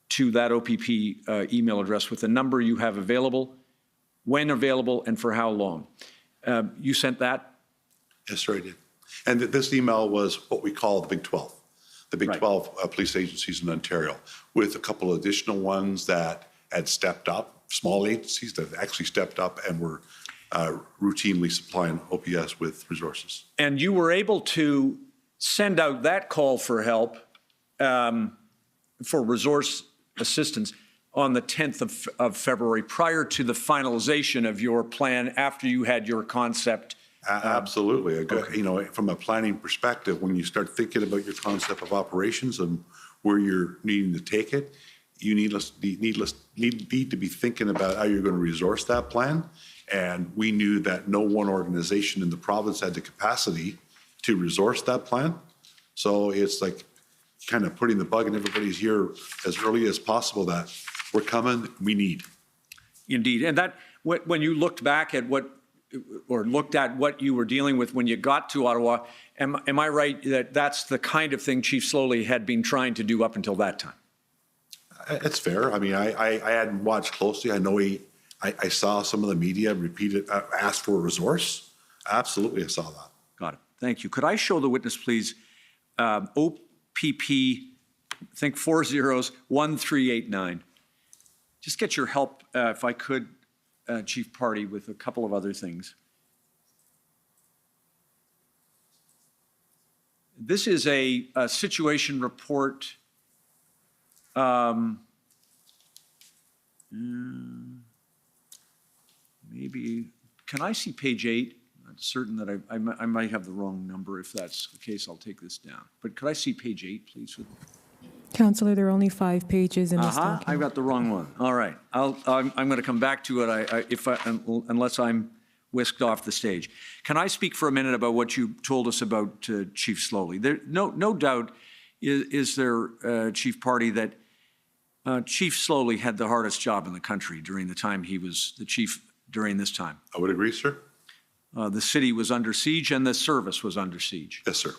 to that OPP email address with the number you have available, when available, and for how long? You sent that? Yes, sir, I did. And this email was what we call the Big 12, the Big 12 police agencies in Ontario, with a couple of additional ones that had stepped up, small agencies that actually stepped up and were routinely supplying OPS with resources. And you were able to send out that call for help for resource assistance on the 10th of February, prior to the finalization of your plan, after you had your concept. Absolutely. You know, from a planning perspective, when you start thinking about your concept of operations and where you're needing to take it, you need to be thinking about how you're going to resource that plan. And we knew that no one organization in the province had the capacity to resource that plan. So it's like kind of putting the bug in everybody's ear as early as possible that we're coming, we need. Indeed. And that, when you looked back at looked at what you were dealing with when you got to Ottawa, am I right that that's the kind of thing Chief Slowly had been trying to do up until that time? It's fair. I mean, I hadn't watched closely. I know I saw some of the media repeat ask for a resource. Absolutely, I saw that. Got it. Thank you. Could I show the witness, please? OPP, I think 4 zeros, 1389. Just get your help, if I could, Chief Pardy, with a couple of other things. This is a situation report. Maybe, can I see page 8? I'm certain that I might have the wrong number. If that's the case, I'll take this down. But could I see page 8, please? Councillor, there are only 5 pages in this document. I've got the wrong one. All right. I'm going to come back to it unless I'm whisked off the stage. Can I speak for a minute about what you told us about Chief Slowly? No doubt is there, Chief Pardy, that Chief Slowly had the hardest job in the country during the time he was the chief during this time. I would agree, sir. The city was under siege and the service was under siege. Yes, sir.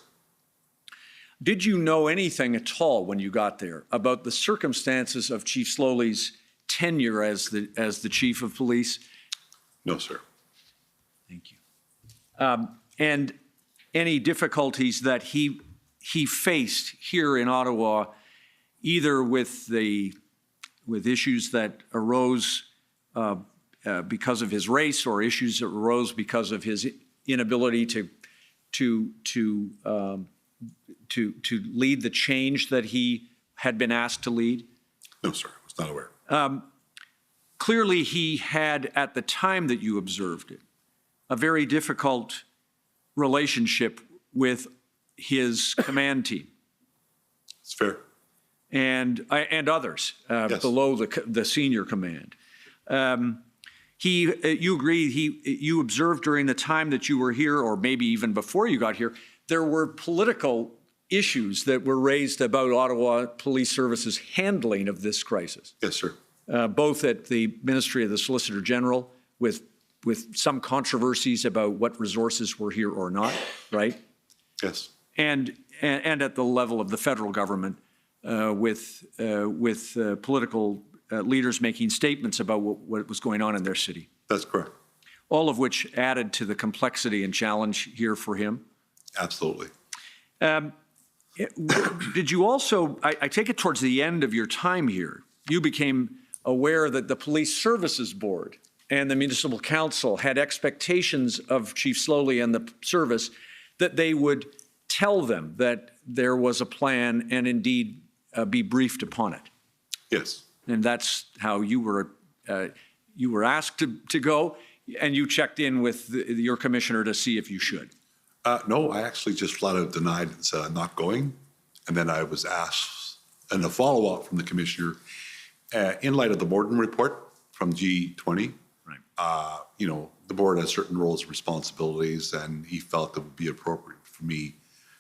Did you know anything at all when you got there about the circumstances of Chief Slowly's tenure as the chief of police? No, sir. Thank you. And any difficulties that he faced here in Ottawa, either with issues that arose because of his race or issues that arose because of his inability to to lead the change that he had been asked to lead? No, sir, I was not aware. Clearly, he had, at the time that you observed it, a very difficult relationship with his command team. It's fair. And others below the senior command. You agree, you observed during the time that you were here, or maybe even before you got here, there were political issues that were raised about Ottawa Police Service's handling of this crisis. Yes, sir. Both at the Ministry of the Solicitor General with some controversies about what resources were here or not, right? Yes. And at the level of the federal government with political leaders making statements about what was going on in their city. That's correct. All of which added to the complexity and challenge here for him. Absolutely. Did you also, I take it towards the end of your time here, you became aware that the Police Services Board and the Municipal Council had expectations of Chief Slowly and the service that they would tell them that there was a plan and indeed be briefed upon it. Yes. And that's how you were asked to go, and you checked in with your commissioner to see if you should. No, I actually just flat out denied not going. And then I was asked in a follow-up from the commissioner, in light of the Borden report from G20, right. The board has certain roles and responsibilities, and he felt it would be appropriate for me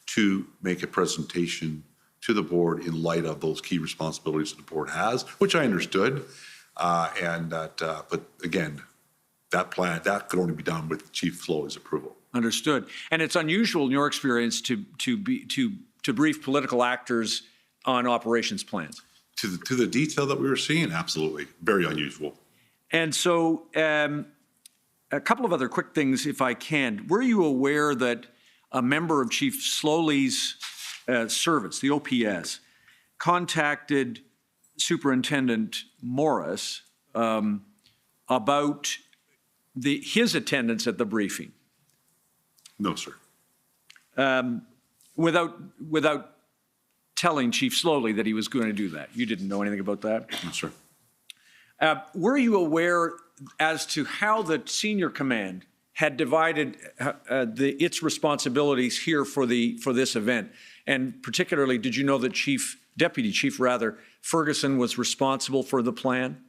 to make a presentation to the board in light of those key responsibilities that the board has, which I understood. But again, that could only be done with Chief Slowly's approval. Understood. And it's unusual in your experience to brief political actors on operations plans. To the detail that we were seeing, absolutely. Very unusual. And so a couple of other quick things, if I can. Were you aware that a member of Chief Slowly's service, the OPS, contacted Superintendent Morris about his attendance at the briefing? No, sir. Without telling Chief Slowly that he was going to do that? You didn't know anything about that? No, sir. Were you aware as to how the senior command had divided its responsibilities here for this event? And particularly, did you know that Deputy Chief Ferguson was responsible for the plan?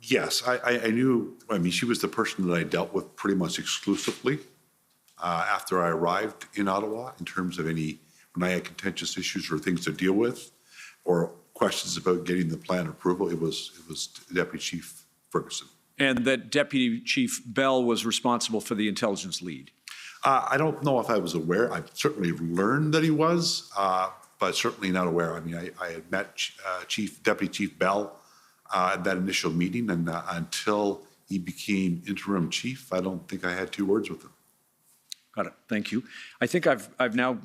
Yes, I knew. I mean, she was the person that I dealt with pretty much exclusively after I arrived in Ottawa in terms of when I had contentious issues or things to deal with or questions about getting the plan approval. It was Deputy Chief Ferguson. And that Deputy Chief Bell was responsible for the intelligence lead? I don't know if I was aware. I certainly learned that he was, but certainly not aware. I mean, I had met Deputy Chief Bell at that initial meeting, and until he became interim chief, I don't think I had two words with him. Got it. Thank you. I think I've now,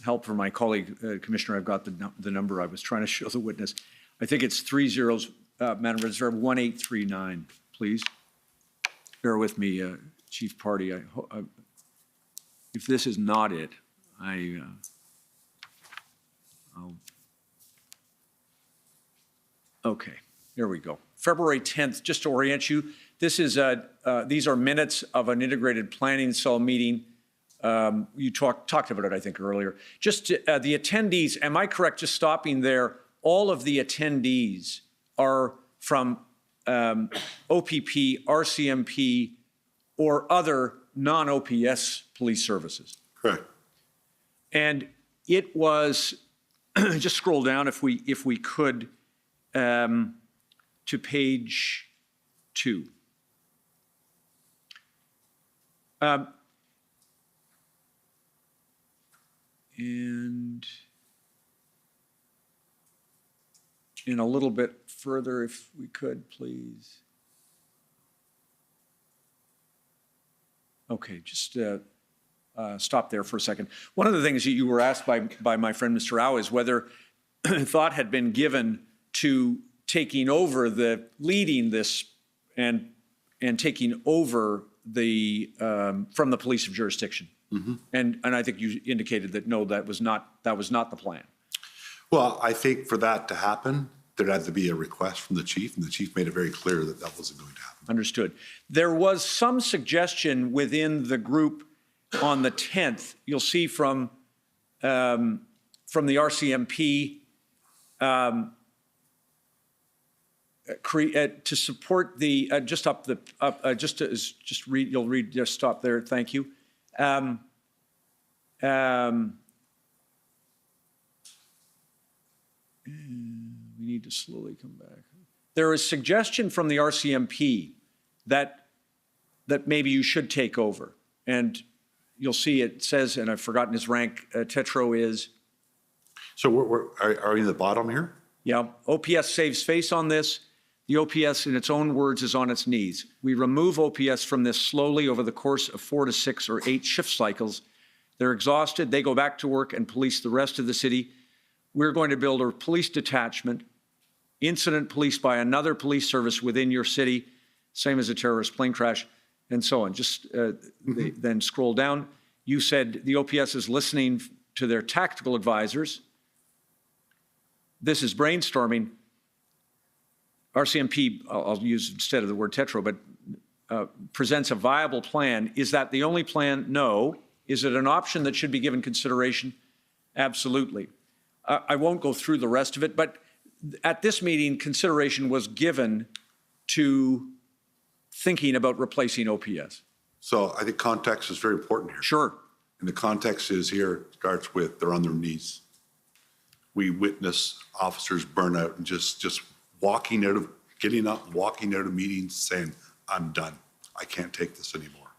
help from my colleague, Commissioner, I've got the number I was trying to show the witness. I think it's 3 zeros, Madam Reserve, 1839, please. Bear with me, Chief Pardy. If this is not it, okay, here we go. February 10th, just to orient you, these are minutes of an integrated planning cell meeting. You talked about it, I think, earlier. Just the attendees, am I correct, just stopping there, all of the attendees are from OPP, RCMP, or other non-OPS police services? Correct. And it was, just scroll down if we could, to page 2. And in a little bit further, if we could, please. Okay, just stop there for a second. One of the things that you were asked by my friend Mr. Au is whether thought had been given to taking over leading this and taking over from the police of jurisdiction. And I think you indicated that, no, that was not the plan. Well, I think for that to happen, there'd have to be a request from the chief, and the chief made it very clear that that wasn't going to happen. Understood. There was some suggestion within the group on the 10th, you'll see from the RCMP, to support the, you'll read, just stop there, thank you. We need to slowly come back. There is suggestion from the RCMP that maybe you should take over. And you'll see it says, and I've forgotten his rank, Tetro is. So are we in the bottom here? Yeah, OPS saves face on this. The OPS, in its own words, is on its knees. We remove OPS from this slowly over the course of 4 to 6 or 8 shift cycles. They're exhausted. They go back to work and police the rest of the city. We're going to build a police detachment, incident police by another police service within your city, same as a terrorist plane crash, and so on. Just then scroll down. You said the OPS is listening to their tactical advisors. This is brainstorming. RCMP, I'll use instead of the word Tetro, but presents a viable plan. Is that the only plan? No. Is it an option that should be given consideration? Absolutely. I won't go through the rest of it, but at this meeting, consideration was given to thinking about replacing OPS. So I think context is very important here. Sure. And the context is here, starts with they're on their knees. We witness officers burn out and just getting up, walking out of meetings saying, I'm done. I can't take this anymore.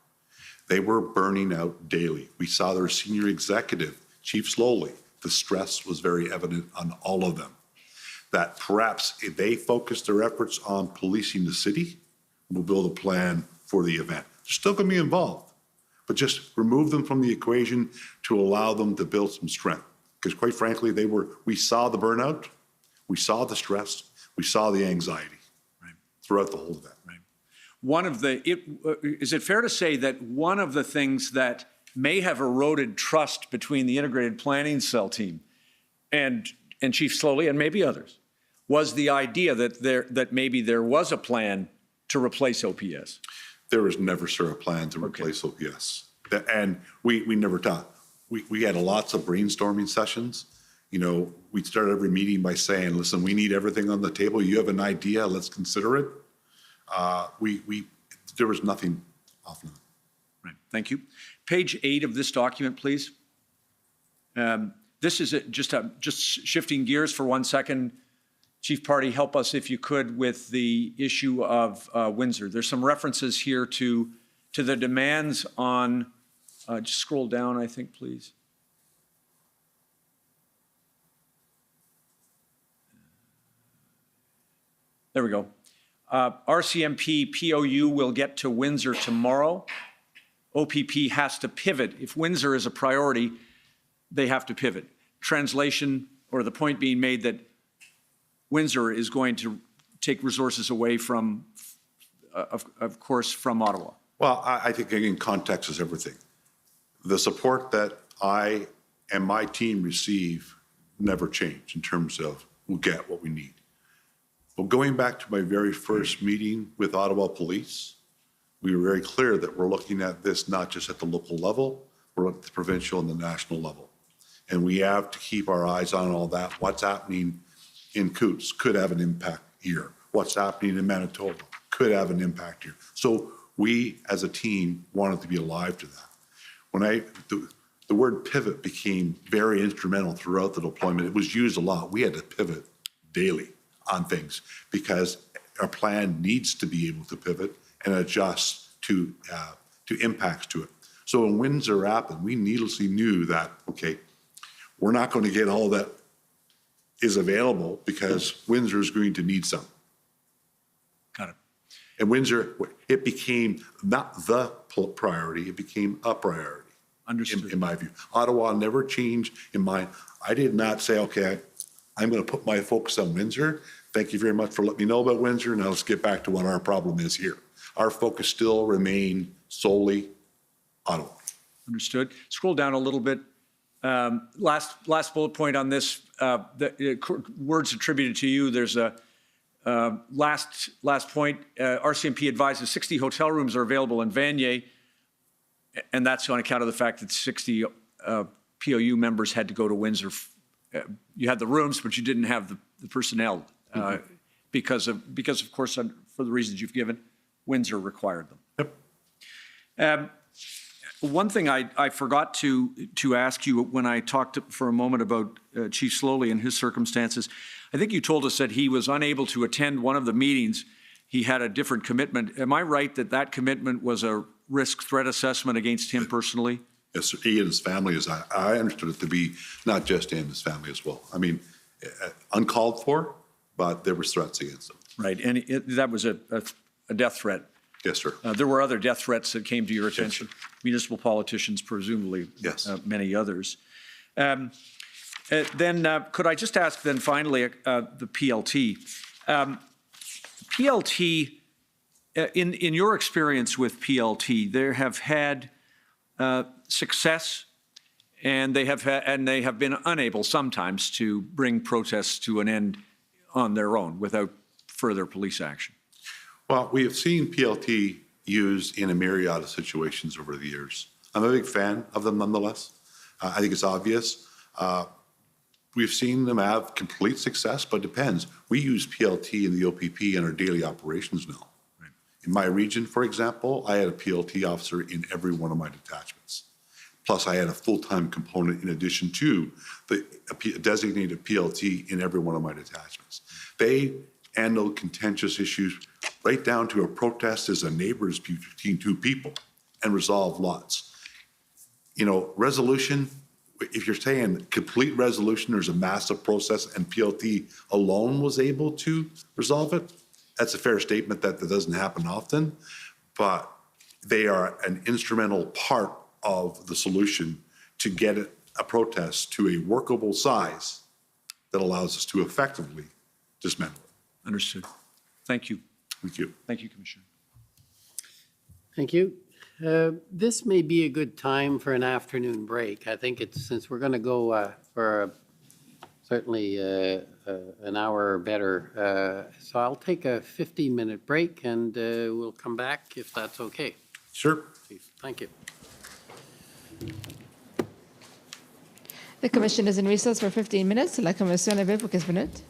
They were burning out daily. We saw their senior executive, Chief Slowly. The stress was very evident on all of them. That perhaps if they focus their efforts on policing the city, we'll build a plan for the event. They're still going to be involved, but just remove them from the equation to allow them to build some strength. Because quite frankly, we saw the burnout, we saw the stress, we saw the anxiety throughout the whole event. Is it fair to say that one of the things that may have eroded trust between the integrated planning cell team and Chief Slowly and maybe others was the idea that maybe there was a plan to replace OPS? There was never, sir, a plan to replace OPS. And we never talked. We had lots of brainstorming sessions. You know, we'd start every meeting by saying, listen, we need everything on the table. You have an idea, let's consider it. There was nothing off limits. Right, thank you. Page 8 of this document, please. This is just shifting gears for 1 second. Chief Pardy, help us if you could with the issue of Windsor. There's some references here to the demands on, just scroll down, I think, please. There we go. RCMP POU will get to Windsor tomorrow. OPP has to pivot. If Windsor is a priority, they have to pivot. Translation, or the point being made that Windsor is going to take resources away from, of course, from Ottawa. Well, I think, again, context is everything. The support that I and my team receive never change in terms of we'll get what we need. But going back to my very first meeting with Ottawa Police, we were very clear that we're looking at this not just at the local level, we're at the provincial and the national level. And we have to keep our eyes on all that. What's happening in Coutts could have an impact here. What's happening in Manitoba could have an impact here. So we, as a team, wanted to be alive to that. When the word pivot became very instrumental throughout the deployment. It was used a lot. We had to pivot daily on things because our plan needs to be able to pivot and adjust to impacts to it. So when Windsor happened, we needlessly knew that, okay, we're not going to get all that is available because Windsor is going to need some. Got it. And Windsor, it became not the priority, it became a priority. Understood. In my view. Ottawa never changed in mind. I did not say, okay, I'm going to put my focus on Windsor. Thank you very much for letting me know about Windsor. Now let's get back to what our problem is here. Our focus still remained solely Ottawa. Understood. Scroll down a little bit. Last bullet point on this, words attributed to you. There's a last point. RCMP advises 60 hotel rooms are available in Vanier, and that's on account of the fact that 60 POU members had to go to Windsor. You had the rooms, but you didn't have the personnel because of course, for the reasons you've given, Windsor required them. Yep. One thing I forgot to ask you when I talked for a moment about Chief Slowly and his circumstances, I think you told us that he was unable to attend one of the meetings. He had a different commitment. Am I right that that commitment was a risk threat assessment against him personally? Yes, sir. He and his family, as I understood it to be, not just him, his family as well. I mean, uncalled for, but there was threats against him. Right, and that was a death threat. Yes, sir. There were other death threats that came to your attention. Yes, municipal politicians, presumably. Yes. Many others. Then could I just ask then finally the PLT. PLT, in your experience with PLT, there have had success, and they have been unable sometimes to bring protests to an end on their own without further police action. Well, we have seen PLT used in a myriad of situations over the years. I'm a big fan of them nonetheless. I think it's obvious. We've seen them have complete success, but it depends. We use PLT and the OPP in our daily operations now. Right. In my region, for example, I had a PLT officer in every one of my detachments. Plus, I had a full-time component in addition to the designated PLT in every one of my detachments. They handle contentious issues right down to a protest as a neighbor's between two people and resolve lots. You know, resolution, if you're saying complete resolution, there's a massive process and PLT alone was able to resolve it, that's a fair statement that doesn't happen often, but they are an instrumental part of the solution to get a protest to a workable size that allows us to effectively dismantle it. Understood. Thank you. Thank you. Thank you, Commissioner. Thank you. This may be a good time for an afternoon break. I think it's, since we're going to go for certainly an hour or better. So I'll take a 15-minute break and we'll come back if that's okay. Sure. Thank you. The commission is in recess for 15 minutes. La commission levée pour 15 minutes.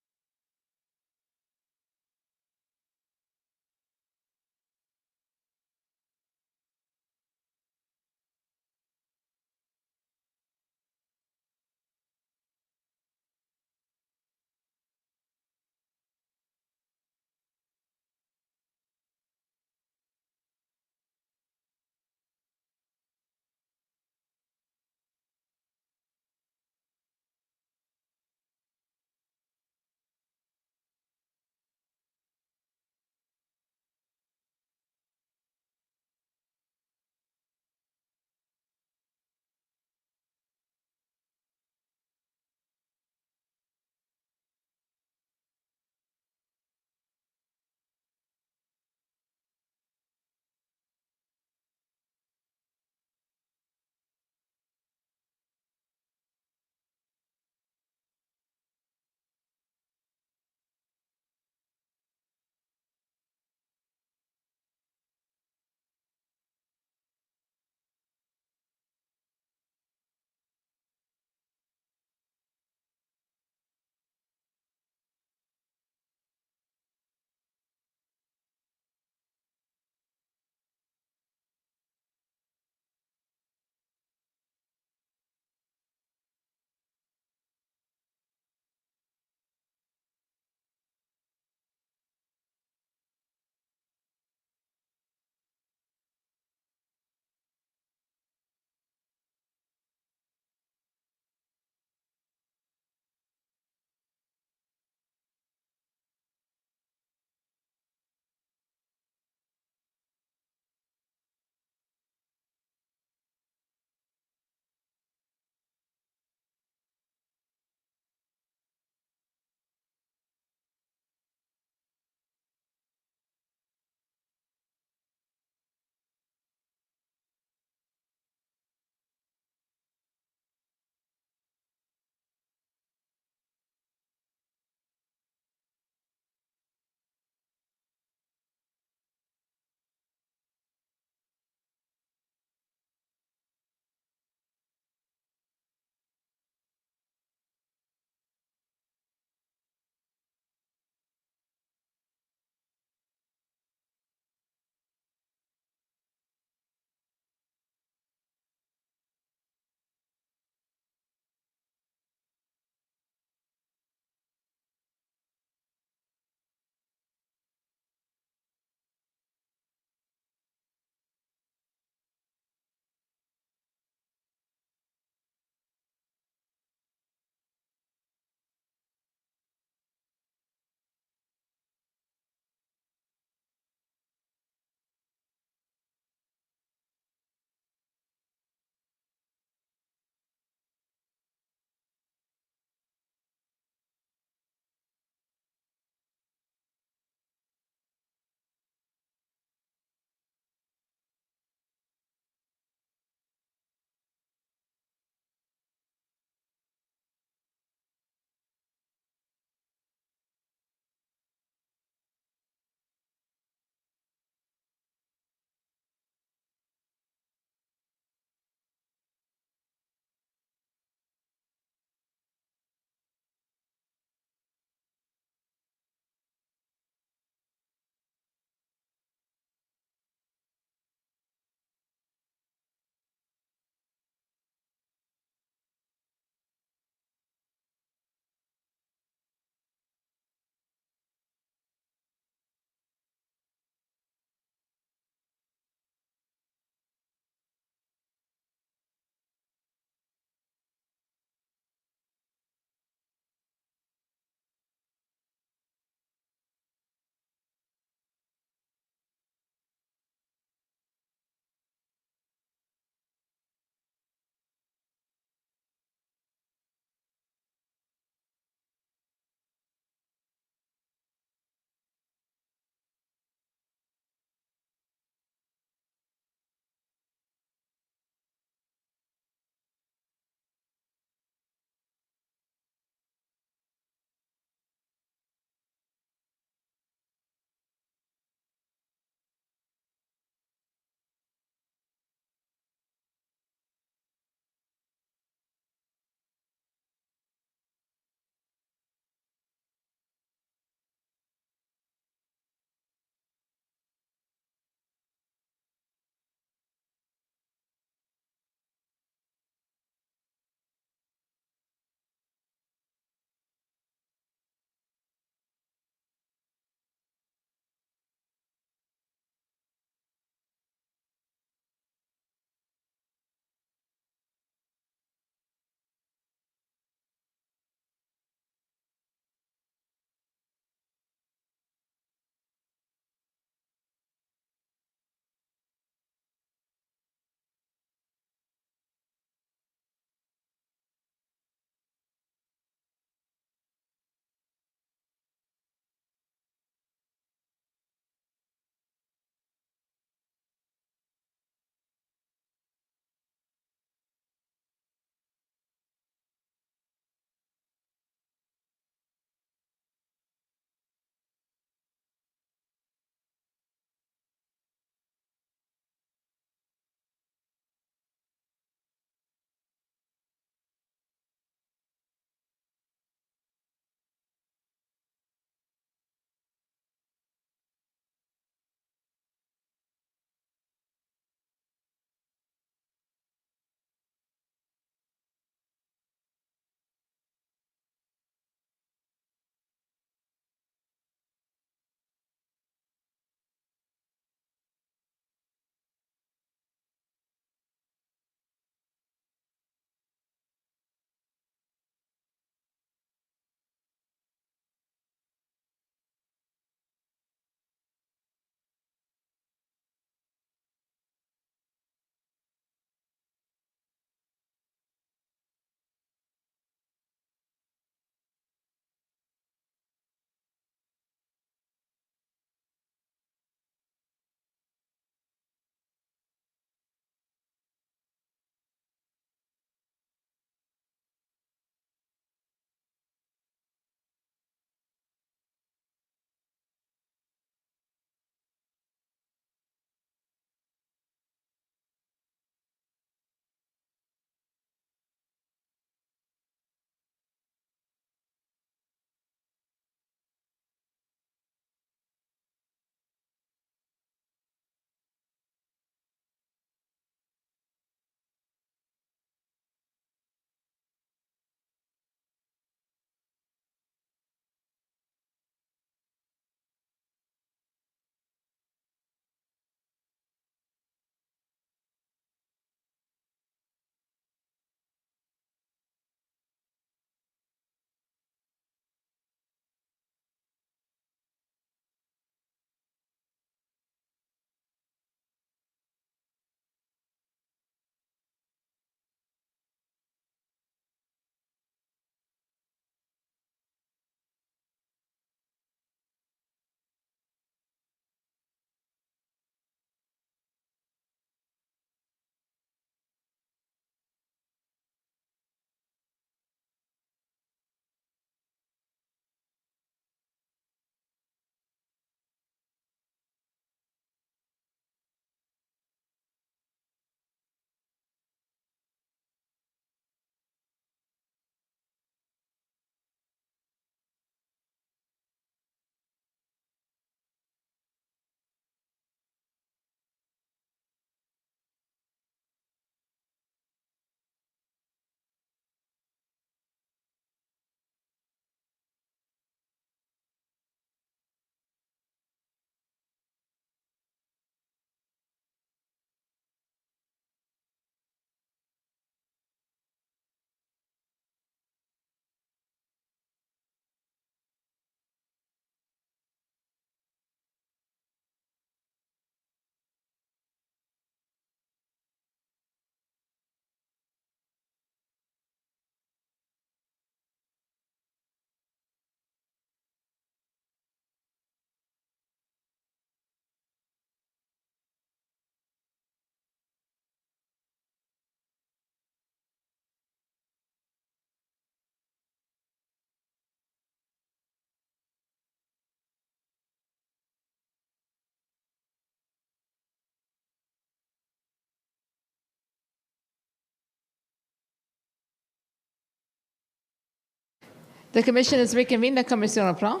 The commission is reconvened. La commission reprend.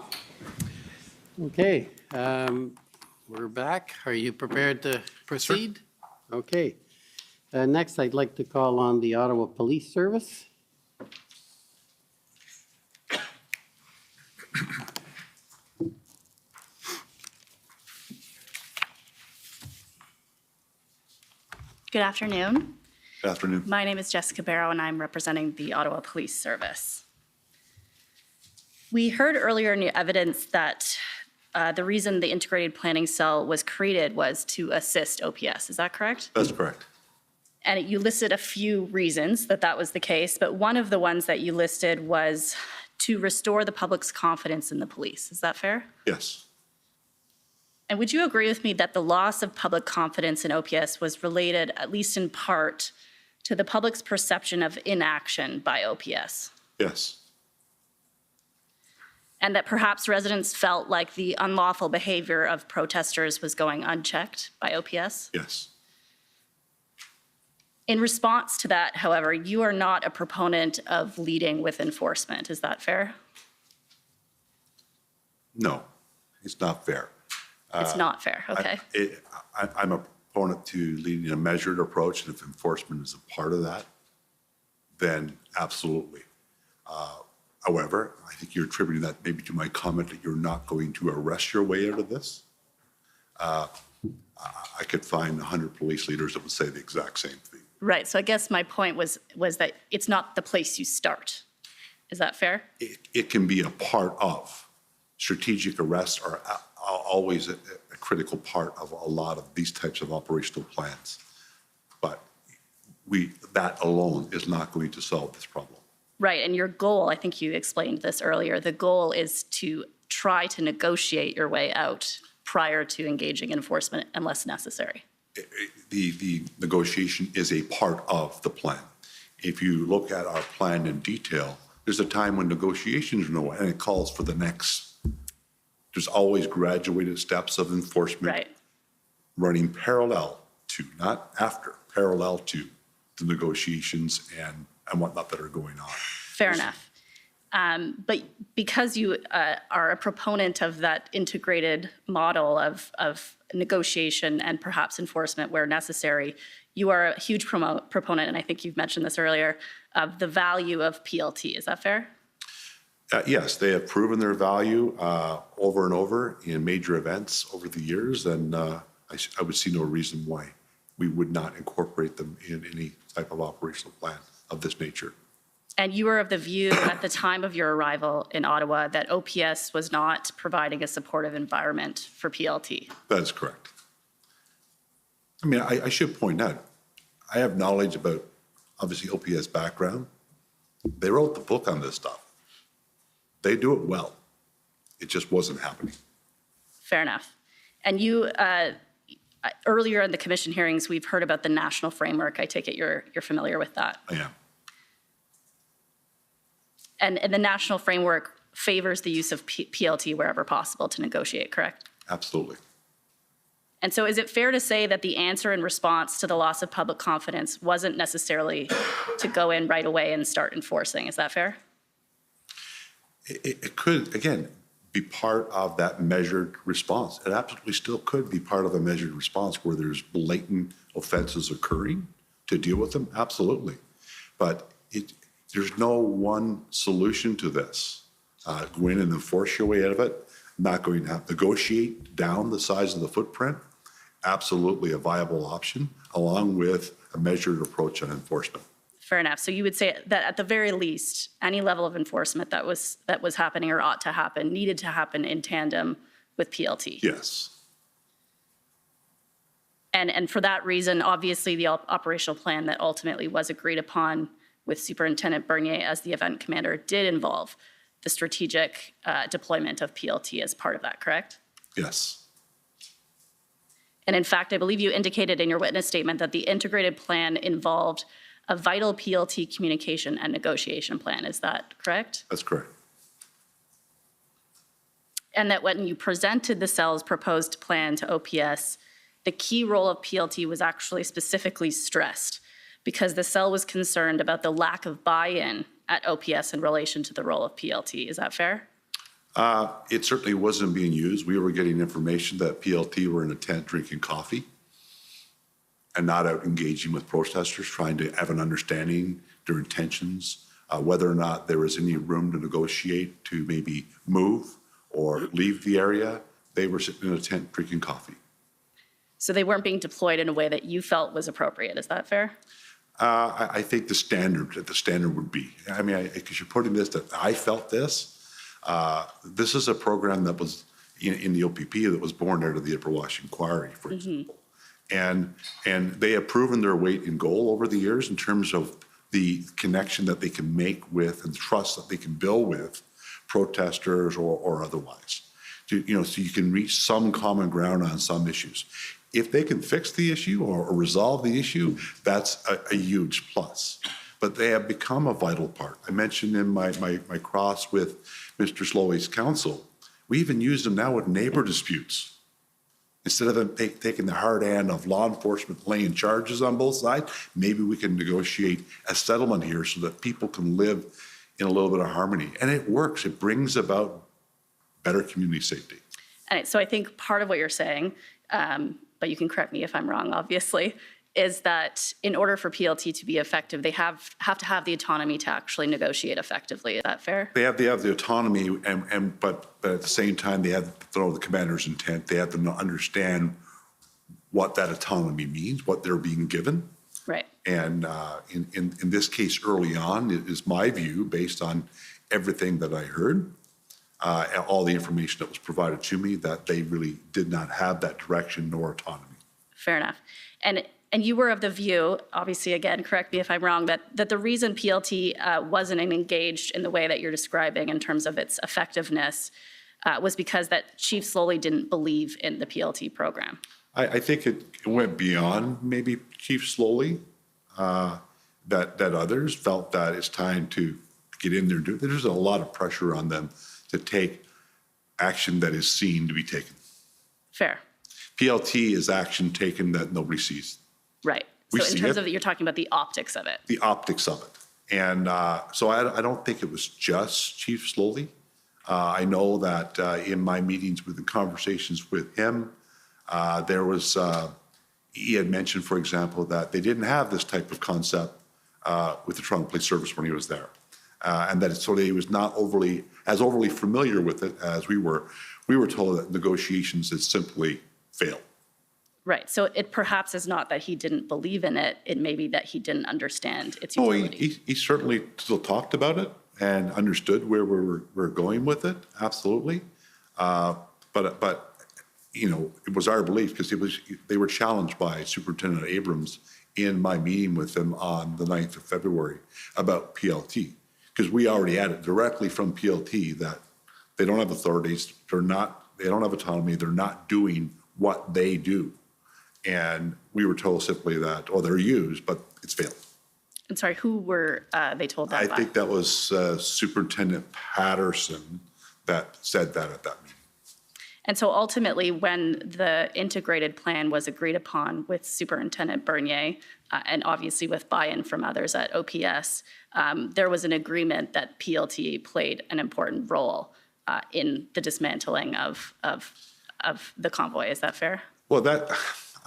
Okay, we're back. Are you prepared to proceed? Okay. Next, I'd like to call on the Ottawa Police Service. Good afternoon. Good afternoon. My name is Jessica Barrow, and I'm representing the Ottawa Police Service. We heard earlier in your evidence that the reason the integrated planning cell was created was to assist OPS. Is that correct? That's correct. And you listed a few reasons that that was the case, but one of the ones that you listed was to restore the public's confidence in the police. Is that fair? Yes. And would you agree with me that the loss of public confidence in OPS was related, at least in part, to the public's perception of inaction by OPS? Yes. And that perhaps residents felt like the unlawful behavior of protesters was going unchecked by OPS? Yes. In response to that, however, you are not a proponent of leading with enforcement. Is that fair? No, it's not fair. It's not fair, okay. I'm a proponent to leading a measured approach, and if enforcement is a part of that, then absolutely. However, I think you're attributing that maybe to my comment that you're not going to arrest your way out of this. I could find 100 police leaders that would say the exact same thing. Right, so I guess my point was that it's not the place you start. Is that fair? It can be a part of. Strategic arrests are always a critical part of a lot of these types of operational plans. But that alone is not going to solve this problem. Right, and your goal, I think you explained this earlier, the goal is to try to negotiate your way out prior to engaging in enforcement unless necessary. The negotiation is a part of the plan. If you look at our plan in detail, there's a time when negotiations are no, and it calls for the next. There's always graduated steps of enforcement running parallel to, not after, parallel to the negotiations and whatnot that are going on. Fair enough. But because you are a proponent of that integrated model of negotiation and perhaps enforcement where necessary, you are a huge proponent, and I think you've mentioned this earlier, of the value of PLT. Is that fair? Yes, they have proven their value over and over in major events over the years, and I would see no reason why we would not incorporate them in any type of operational plan of this nature. And you were of the view at the time of your arrival in Ottawa that OPS was not providing a supportive environment for PLT. That is correct. I mean, I should point out, I have knowledge about, obviously, OPS background. They wrote the book on this stuff. They do it well. It just wasn't happening. Fair enough. And you, earlier in the commission hearings, we've heard about the national framework. I take it you're familiar with that. I am. And the national framework favors the use of PLT wherever possible to negotiate, correct? Absolutely. And so is it fair to say that the answer in response to the loss of public confidence wasn't necessarily to go in right away and start enforcing? Is that fair? It could, again, be part of that measured response. It absolutely still could be part of a measured response where there's blatant offenses occurring to deal with them, absolutely. But there's no one solution to this. Go in and enforce your way out of it, not going to have to negotiate down the size of the footprint, absolutely a viable option, along with a measured approach on enforcement. Fair enough. So you would say that at the very least, any level of enforcement that was happening or ought to happen needed to happen in tandem with PLT. Yes. And for that reason, obviously, the operational plan that ultimately was agreed upon with Superintendent Bernier as the event commander did involve the strategic deployment of PLT as part of that, correct? Yes. And in fact, I believe you indicated in your witness statement that the integrated plan involved a vital PLT communication and negotiation plan. Is that correct? That's correct. And that when you presented the cell's proposed plan to OPS, the key role of PLT was actually specifically stressed because the cell was concerned about the lack of buy-in at OPS in relation to the role of PLT. Is that fair? It certainly wasn't being used. We were getting information that PLT were in a tent drinking coffee and not out engaging with protesters, trying to have an understanding their intentions, whether or not there was any room to negotiate to maybe move or leave the area. They were sitting in a tent drinking coffee. So they weren't being deployed in a way that you felt was appropriate. Is that fair? I think the standard would be, I mean, because you're putting this, that I felt this. This is a program that was in the OPP that was born out of the Upper Wash Inquiry, for example. And they have proven their weight in gold over the years in terms of the connection that they can make with and trust that they can build with protesters or otherwise. So you can reach some common ground on some issues. If they can fix the issue or resolve the issue, that's a huge plus. But they have become a vital part. I mentioned in my cross with Mr. Slowey's counsel, we even use them now with neighbor disputes. Instead of them taking the hard hand of law enforcement laying charges on both sides, maybe we can negotiate a settlement here so that people can live in a little bit of harmony. And it works. It brings about better community safety. And so I think part of what you're saying, but you can correct me if I'm wrong, obviously, is that in order for PLT to be effective, they have to have the autonomy to actually negotiate effectively. Is that fair? They have the autonomy, but at the same time, they have to know the commander's intent. They have to understand what that autonomy means, what they're being given. Right. And in this case, early on, it is my view, based on everything that I heard, all the information that was provided to me, that they really did not have that direction nor autonomy. Fair enough. And you were of the view, obviously, again, correct me if I'm wrong, that the reason PLT wasn't engaged in the way that you're describing in terms of its effectiveness was because that Chief Slowly didn't believe in the PLT program. I think it went beyond maybe Chief Slowly, that others felt that it's time to get in there and do it. There's a lot of pressure on them to take action that is seen to be taken. Fair. PLT is action taken that nobody sees. Right. So in terms of, you're talking about the optics of it. The optics of it. And so I don't think it was just Chief Slowly. I know that in my meetings with the conversations with him, there was, he had mentioned, for example, that they didn't have this type of concept with the Toronto Police Service when he was there. And that so he was not overly familiar with it as we were. We were told that negotiations had simply failed. Right. So it perhaps is not that he didn't believe in it. It may be that he didn't understand its utility. He certainly still talked about it and understood where we're going with it. Absolutely. But it was our belief because they were challenged by Superintendent Abrams in my meeting with them on the 9th of February about PLT, because we already had it directly from PLT that they don't have authorities, they don't have autonomy, they're not doing what they do. And we were told simply that, they're used, but it's failed. I'm sorry, who were they told that by? I think that was Superintendent Patterson that said that at that meeting. And so ultimately, when the integrated plan was agreed upon with Superintendent Bernier, and obviously with buy-in from others at OPS, there was an agreement that PLT played an important role in the dismantling of the convoy. Is that fair? Well,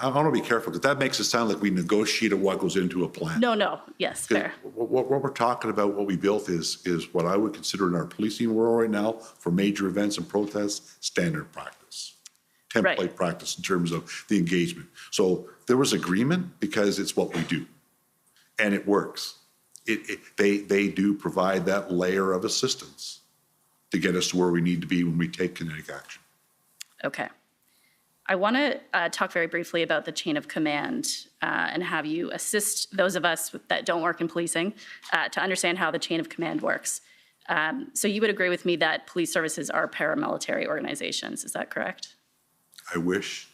I want to be careful because that makes it sound like we negotiated what goes into a plan. No. Yes, fair. What we're talking about, what we built is what I would consider in our policing world right now for major events and protests, standard practice, template practice in terms of the engagement. So there was agreement because it's what we do, and it works. They do provide that layer of assistance to get us to where we need to be when we take kinetic action. Okay. I want to talk very briefly about the chain of command and have you assist those of us that don't work in policing to understand how the chain of command works. So you would agree with me that police services are paramilitary organizations, is that correct? I wish.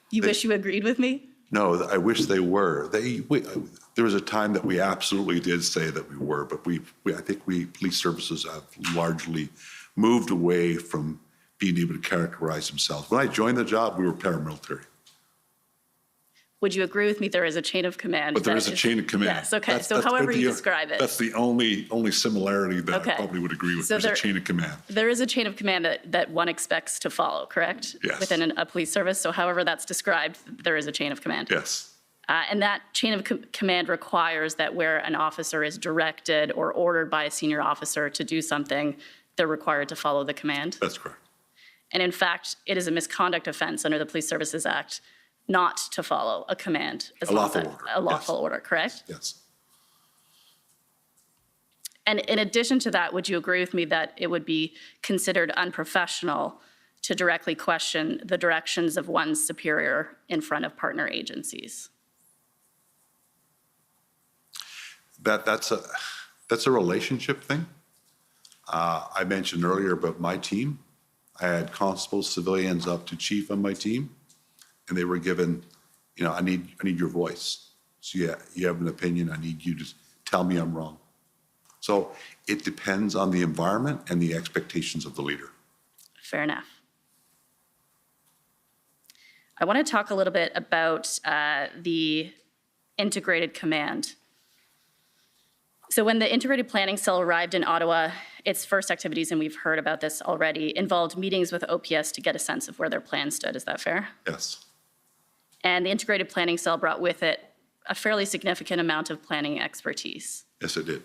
You wish you agreed with me? No, I wish they were. There was a time that we absolutely did say that we were, but I think police services have largely moved away from being able to characterize themselves. When I joined the job, we were paramilitary. would you agree with me there is a chain of command? But there that is a chain of command. Yes, okay, That's- so that's however you the- describe it. That's the only similarity that Okay. I probably would agree with. So There's a chain of command. There is a chain of command that one expects to follow, correct? Yes. Within a police service, so however that's described, there is a chain of command. Yes. And that chain of command requires that where an officer is directed or ordered by a senior officer to do something, they're required to follow the command. That's correct. And in fact, it is a misconduct offense under the Police Services Act not to follow a command. A lawful order. A lawful order, correct? Yes. And in addition to that, would you agree with me that it would be considered unprofessional to directly question the directions of one's superior in front of partner agencies? That's a relationship thing. I mentioned earlier about my team. I had constables, civilians up to chief on my team, and they were given, I need your voice. So yeah, you have an opinion. I need you to tell me I'm wrong. So it depends on the environment and the expectations of the leader. Fair enough. I want to talk a little bit about the integrated command. So when the integrated planning cell arrived in Ottawa, its first activities, and we've heard about this already, involved meetings with OPS to get a sense of where their plan stood. Is that fair? Yes. And the integrated planning cell brought with it a fairly significant amount of planning expertise. Yes, it did.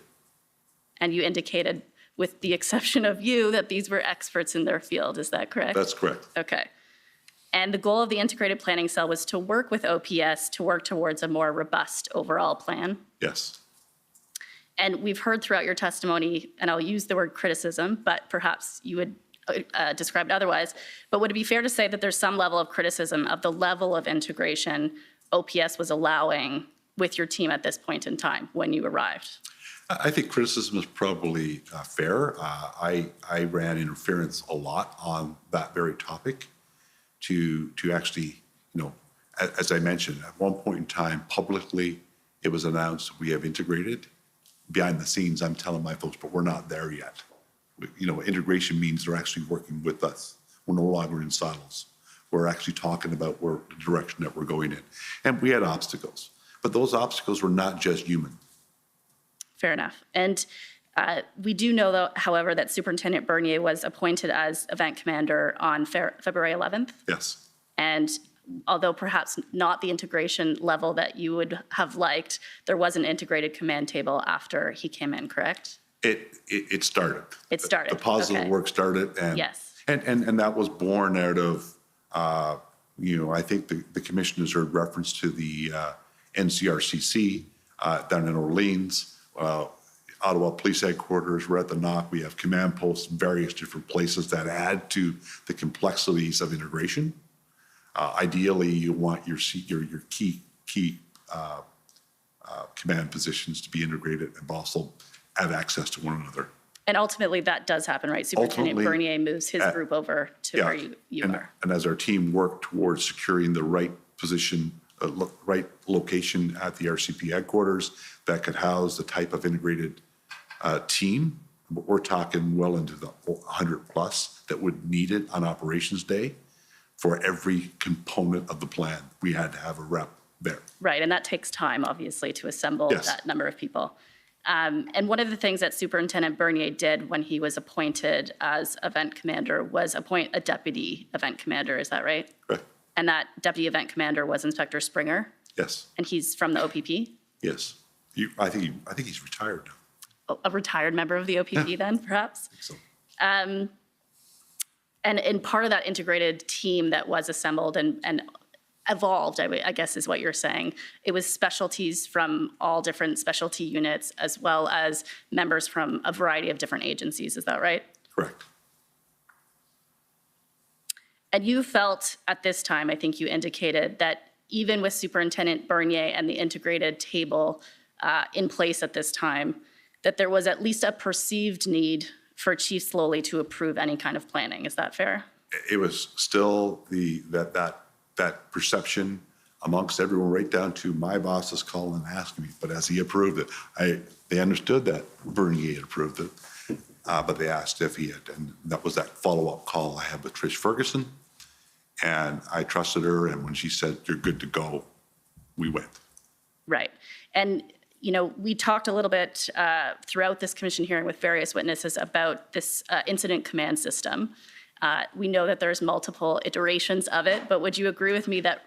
And you indicated, with the exception of you, that these were experts in their field. Is that correct? That's correct. Okay. And the goal of the integrated planning cell was to work with OPS to work towards a more robust overall plan. Yes. And we've heard throughout your testimony, and I'll use the word criticism, but perhaps you would describe it otherwise, but would it be fair to say that there's some level of criticism of the level of integration OPS was allowing with your team at this point in time when you arrived? I think criticism is probably fair. I ran interference a lot on that very topic to actually, as I mentioned, at one point in time, publicly, it was announced we have integrated. Behind the scenes, I'm telling my folks, but we're not there yet. Integration means they're actually working with us. We're no longer in silos. We're actually talking about the direction that we're going in. And we had obstacles, but those obstacles were not just human. Fair enough. And we do know, though, however, that Superintendent Bernier was appointed as event commander on February 11th. Yes. And although perhaps not the integration level that you would have liked, there was an integrated command table after he came in, correct? It started. It started. The positive work started. And, yes. And that was born out of, I think the commissioners heard reference to the NCRCC down in Orleans, Ottawa Police Headquarters. We're at the NOC. We have command posts in various different places that add to the complexities of integration. Ideally, you want your key command positions to be integrated and also have access to one another. And ultimately, that does happen, right? Superintendent Bernier moves his group over to where you are. And as our team worked towards securing the right position, right location at the RCP headquarters that could house the type of integrated team, we're talking well into the 100 plus that would need it on operations day. For every component of the plan, we had to have a rep there. Right, and that takes time, obviously, to assemble that number of people. And one of the things that Superintendent Bernier did when he was appointed as event commander was appoint a deputy event commander, is that right? Correct. And that deputy event commander was Inspector Springer? Yes. And he's from the OPP? Yes. I think he's retired now. A retired member of the OPP then, perhaps? I think so. And part of that integrated team that was assembled and evolved, I guess is what you're saying, it was specialties from all different specialty units as well as members from a variety of different agencies, is that right? Correct. And you felt at this time, I think you indicated, that even with Superintendent Bernier and the integrated table in place at this time, that there was at least a perceived need for Chief Slowly to approve any kind of planning. Is that fair? It was still that perception amongst everyone, right down to my bosses calling and asking me. But as he approved it, they understood that Bernier had approved it, but they asked if he had, and that was that follow-up call I had with Trish Ferguson, and I trusted her. And when she said, "You're good to go," we went. Right. And, we talked a little bit throughout this commission hearing with various witnesses about this incident command system. We know that there's multiple iterations of it, but would you agree with me that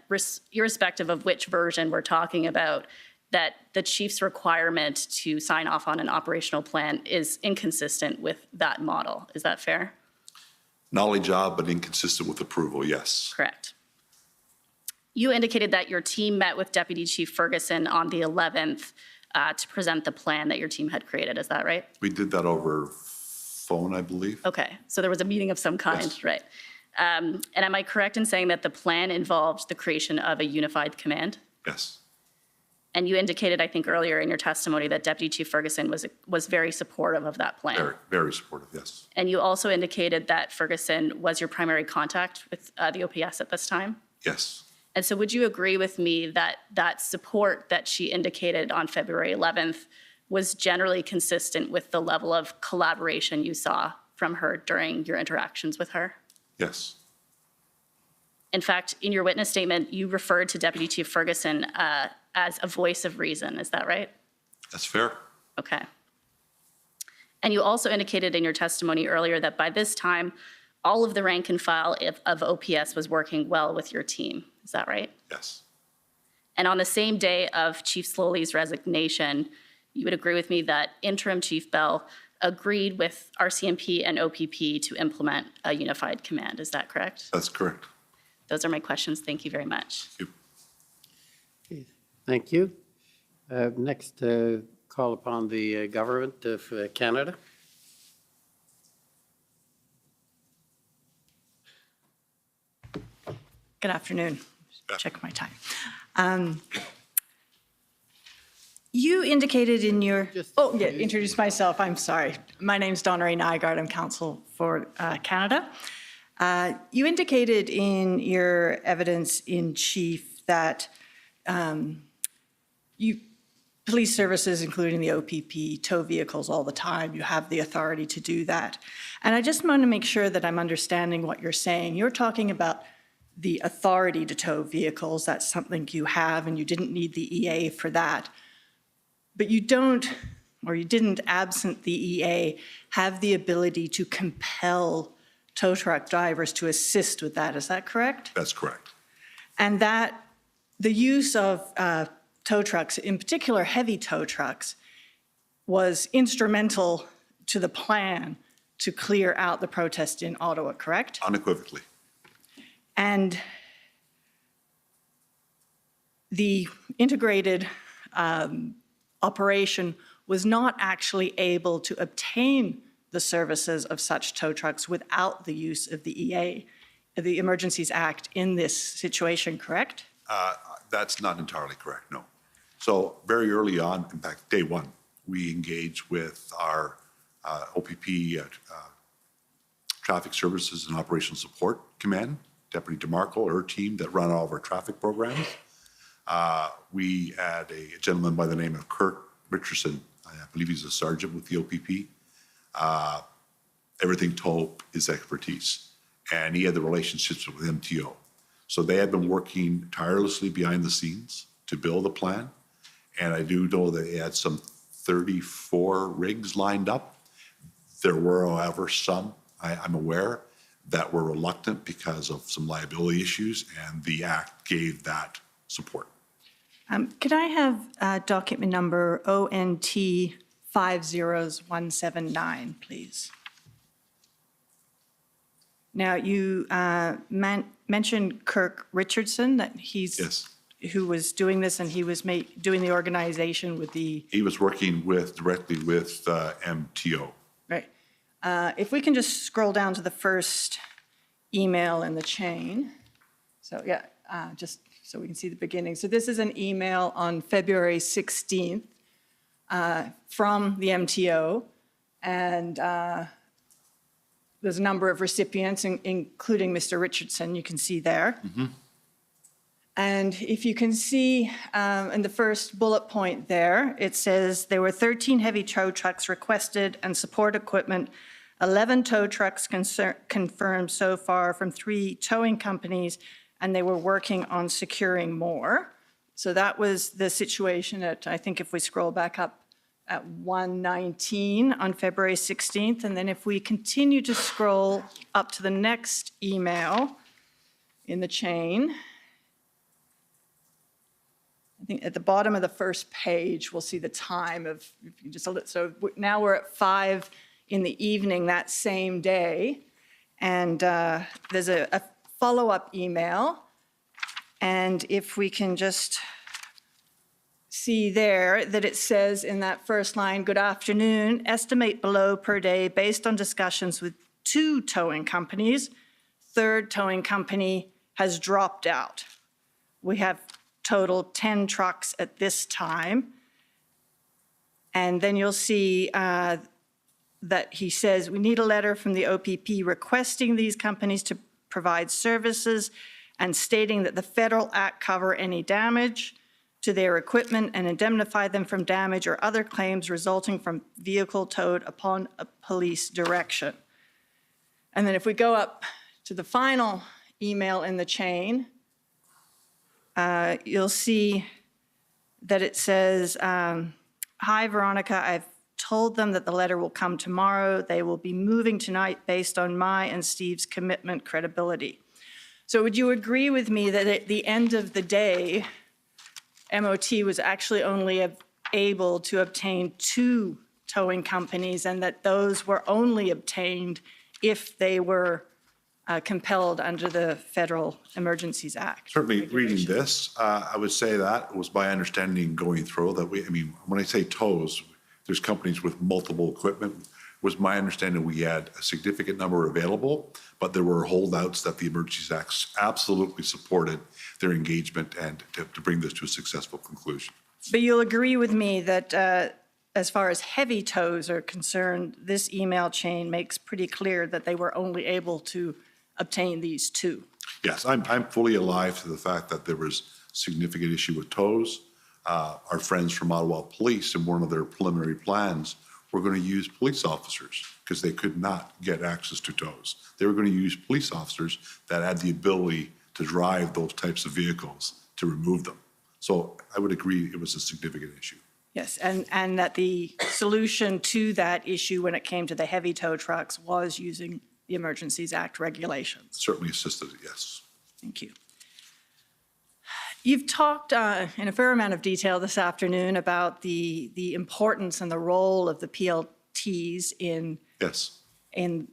irrespective of which version we're talking about, that the chief's requirement to sign off on an operational plan is inconsistent with that model? Is that fair? Not only job, but inconsistent with approval, yes. Correct. You indicated that your team met with Deputy Chief Ferguson on the 11th to present the plan that your team had created. Is that right? We did that over phone, I believe. Okay, so there was a meeting of some kind, Yes. right? And am I correct in saying that the plan involved the creation of a unified command? Yes. And you indicated, I think, earlier in your testimony that Deputy Chief Ferguson was very supportive of that plan. Very, very supportive, yes. And you also indicated that Ferguson was your primary contact with the OPS at this time? Yes. And so would you agree with me that that support that she indicated on February 11th was generally consistent with the level of collaboration you saw from her during your interactions with her? Yes. In fact, in your witness statement, you referred to Deputy Chief Ferguson as a voice of reason. Is that right? That's fair. Okay. And you also indicated in your testimony earlier that by this time, all of the rank and file of OPS was working well with your team. Is that right? Yes. And on the same day of Chief Slowly's resignation, you would agree with me that Interim Chief Bell agreed with RCMP and OPP to implement a unified command. Is that correct? That's correct. Those are my questions. Thank you very much. Thank you. Next, call upon the government of Canada. Good afternoon. Check my time. You indicated in your, introduce myself, I'm sorry. My name's Donna-Ray Nygaard, I'm counsel for Canada. You indicated in your evidence in chief that police services, including the OPP, tow vehicles all the time. You have the authority to do that. And I just want to make sure that I'm understanding what you're saying. You're talking about the authority to tow vehicles. That's something you have, and you didn't need the EA for that. But you don't, or you didn't, absent the EA, have the ability to compel tow truck drivers to assist with that. Is that correct? That's correct. And that the use of tow trucks, in particular heavy tow trucks, was instrumental to the plan to clear out the protest in Ottawa, correct? Unequivocally. And the integrated operation was not actually able to obtain the services of such tow trucks without the use of the EA, the Emergencies Act, in this situation, correct? That's not entirely correct, no. So very early on, in fact, day one, we engaged with our OPP Traffic Services and Operational Support Command, Deputy DeMarco, her team that run all of our traffic programs. We had a gentleman by the name of Kirk Richardson, I believe he's a sergeant with the OPP. Everything tow is expertise, and he had the relationships with MTO. So they had been working tirelessly behind the scenes to build a plan, and I do know that they had some 34 rigs lined up. There were, however, some, I'm aware, that were reluctant because of some liability issues, and the Act gave that support. Could I have document number ONT 50179, please? Now, you mentioned Kirk Richardson, that he's Yes. who was doing this, and he was doing the organization with the He was working directly with MTO. right. If we can just scroll down to the first email in the chain. So yeah, just so we can see the beginning. So this is an email on February 16th from the MTO, and there's a number of recipients, including Mr. Richardson, you can see there. And if you can see in the first bullet point there, it says there were 13 heavy tow trucks requested and support equipment, 11 tow trucks confirmed so far from 3 towing companies, and they were working on securing more. So that was the situation at, I think if we scroll back up at 1:19 on February 16th, and then if we continue to scroll up to the next email in the chain, I think at the bottom of the first page, we'll see the time of, if you just, so now we're at 5 in the evening that same day. And there's a follow-up email. And if we can just see there that it says in that first line, good afternoon, estimate below per day based on discussions with 2 towing companies. Third towing company has dropped out. We have total 10 trucks at this time. And then you'll see that he says, we need a letter from the OPP requesting these companies to provide services and stating that the federal act cover any damage to their equipment and indemnify them from damage or other claims resulting from vehicle towed upon a police direction. And then if we go up to the final email in the chain, you'll see that it says, hi, Veronica, I've told them that the letter will come tomorrow. They will be moving tonight based on my and Steve's commitment credibility. So would you agree with me that at the end of the day, MOT was actually only able to obtain 2 towing companies and that those were only obtained if they were compelled under the Federal Emergencies Act? Certainly, reading this, I would say that was my understanding going through that I mean, when I say tows, there's companies with multiple equipment. It was my understanding we had a significant number available, but there were holdouts that the Emergencies Act absolutely supported their engagement and to bring this to a successful conclusion. But you'll agree with me that as far as heavy tows are concerned, this email chain makes pretty clear that they were only able to obtain these 2. Yes, I'm fully alive to the fact that there was significant issue with tows. Our friends from Ottawa Police, in one of their preliminary plans, were going to use police officers because they could not get access to tows. They were going to use police officers that had the ability to drive those types of vehicles to remove them. So I would agree it was a significant issue. Yes, and that the solution to that issue when it came to the heavy tow trucks was using the Emergencies Act regulations. Certainly assisted it, yes. Thank you. You've talked in a fair amount of detail this afternoon about the importance and the role of the PLTs in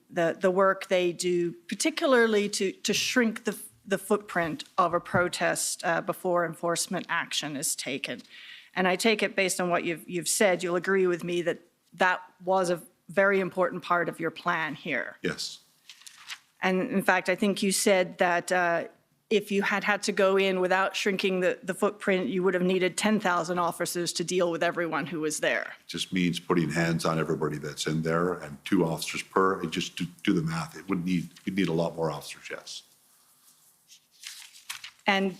the work they do, particularly to shrink the footprint of a protest before enforcement action is taken. And I take it based on what you've said, you'll agree with me that that was a very important part of your plan here. Yes. And in fact, I think you said that if you had to go in without shrinking the footprint, you would have needed 10,000 officers to deal with everyone who was there. Just means putting hands on everybody that's in there and 2 officers per, and just to do the math, you'd need a lot more officers, yes. And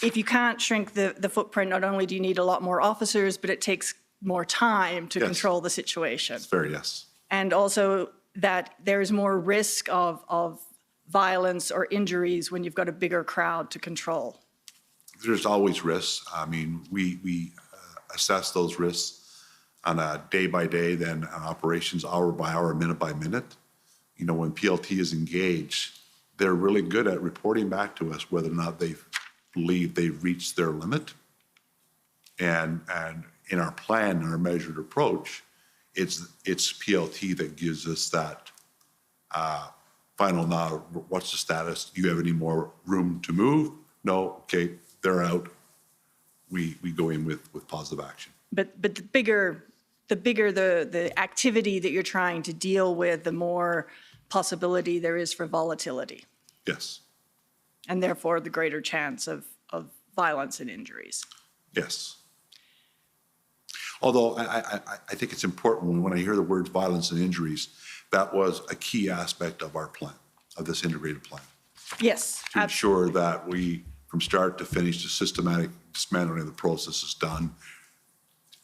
if you can't shrink the footprint, not only do you need a lot more officers, but it takes more time to control the situation. It's fair, yes. And also that there's more risk of violence or injuries when you've got a bigger crowd to control. There's always risks. I mean, we assess those risks on a day by day, then on operations hour by hour, minute by minute. You know, when PLT is engaged, they're really good at reporting back to us whether or not they believe they've reached their limit. And in our plan, in our measured approach, it's PLT that gives us that final now, what's the status? Do you have any more room to move? No, okay, they're out. We go in with positive action. But the bigger the activity that you're trying to deal with, the more possibility there is for volatility. Yes. And therefore the greater chance of violence and injuries. Yes. Although I think it's important when I hear the words violence and injuries, that was a key aspect of our plan, of this integrated plan. Yes. To ensure that we, from start to finish, the systematic dismantling of the process is done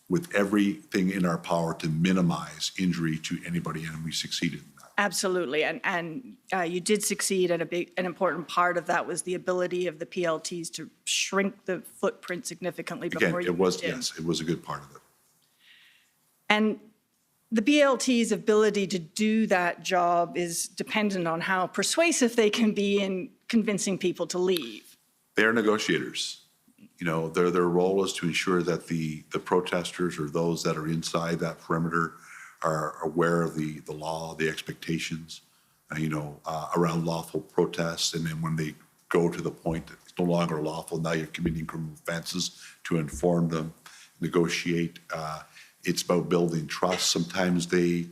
with everything in our power to minimize injury to anybody, and we succeeded in that. Absolutely, and you did succeed, and an important part of that was the ability of the PLTs to shrink the footprint significantly Again, before you it was, moved in. yes, it was a good part of it. And the PLT's ability to do that job is dependent on how persuasive they can be in convincing people to leave. They're negotiators. You know, their role is to ensure that the protesters or those that are inside that perimeter are aware of the law, the expectations, around lawful protests. And then when they go to the point that it's no longer lawful, now you're committing criminal offenses, to inform them, negotiate. It's about building trust. Sometimes they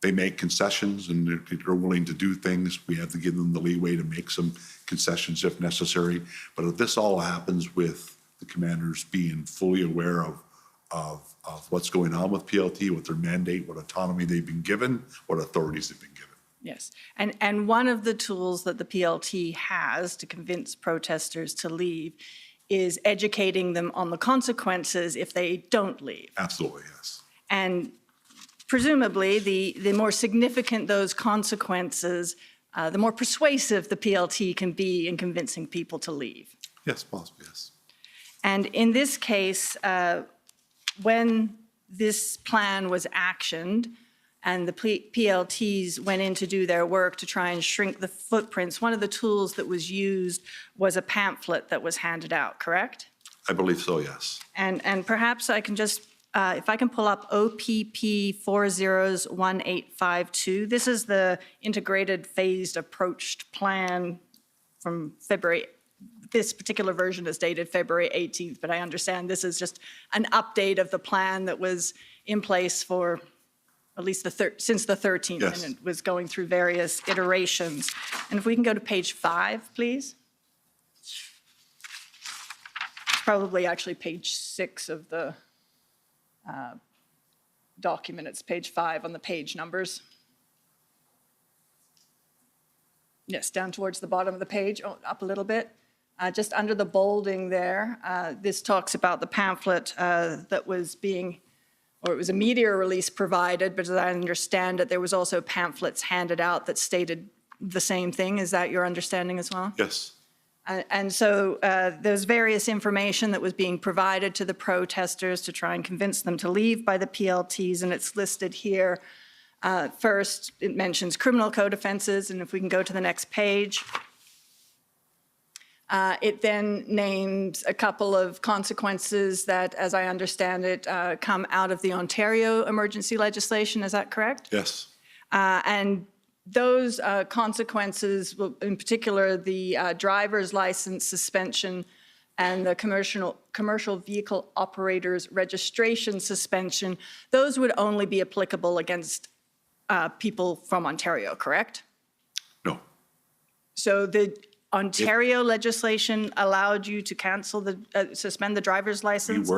make concessions and they're willing to do things. We have to give them the leeway to make some concessions if necessary. But if this all happens with the commanders being fully aware of what's going on with PLT, what their mandate, what autonomy they've been given, what authorities they've been given. Yes, and one of the tools that the PLT has to convince protesters to leave is educating them on the consequences if they don't leave. Absolutely, yes. And presumably, the more significant those consequences, the more persuasive the PLT can be in convincing people to leave. Yes, possibly, yes. And in this case, when this plan was actioned and the PLTs went in to do their work to try and shrink the footprints, one of the tools that was used was a pamphlet that was handed out, correct? I believe so, yes. And perhaps I can just, if I can pull up OPP 401852, this is the integrated phased approached plan from February. This particular version is dated February 18th, but I understand this is just an update of the plan that was in place for at least since the 13th, yes. And it was going through various iterations. And if we can go to page 5, please. It's probably actually page 6 of the document. It's page 5 on the page numbers. Yes, down towards the bottom of the page, up a little bit. Just under the bolding there, this talks about the pamphlet that was being, or it was a media release provided, but as I understand it, there was also pamphlets handed out that stated the same thing. Is that your understanding as well? Yes. And so there's various information that was being provided to the protesters to try and convince them to leave by the PLTs, and it's listed here. First, it mentions criminal code offenses, and if we can go to the next page. It then names a couple of consequences that, as I understand it, come out of the Ontario emergency legislation. Is that correct? Yes. And those consequences, in particular, the driver's license suspension and the commercial vehicle operators registration suspension, those would only be applicable against people from Ontario, correct? No. So the Ontario legislation allowed you to cancel suspend the driver's license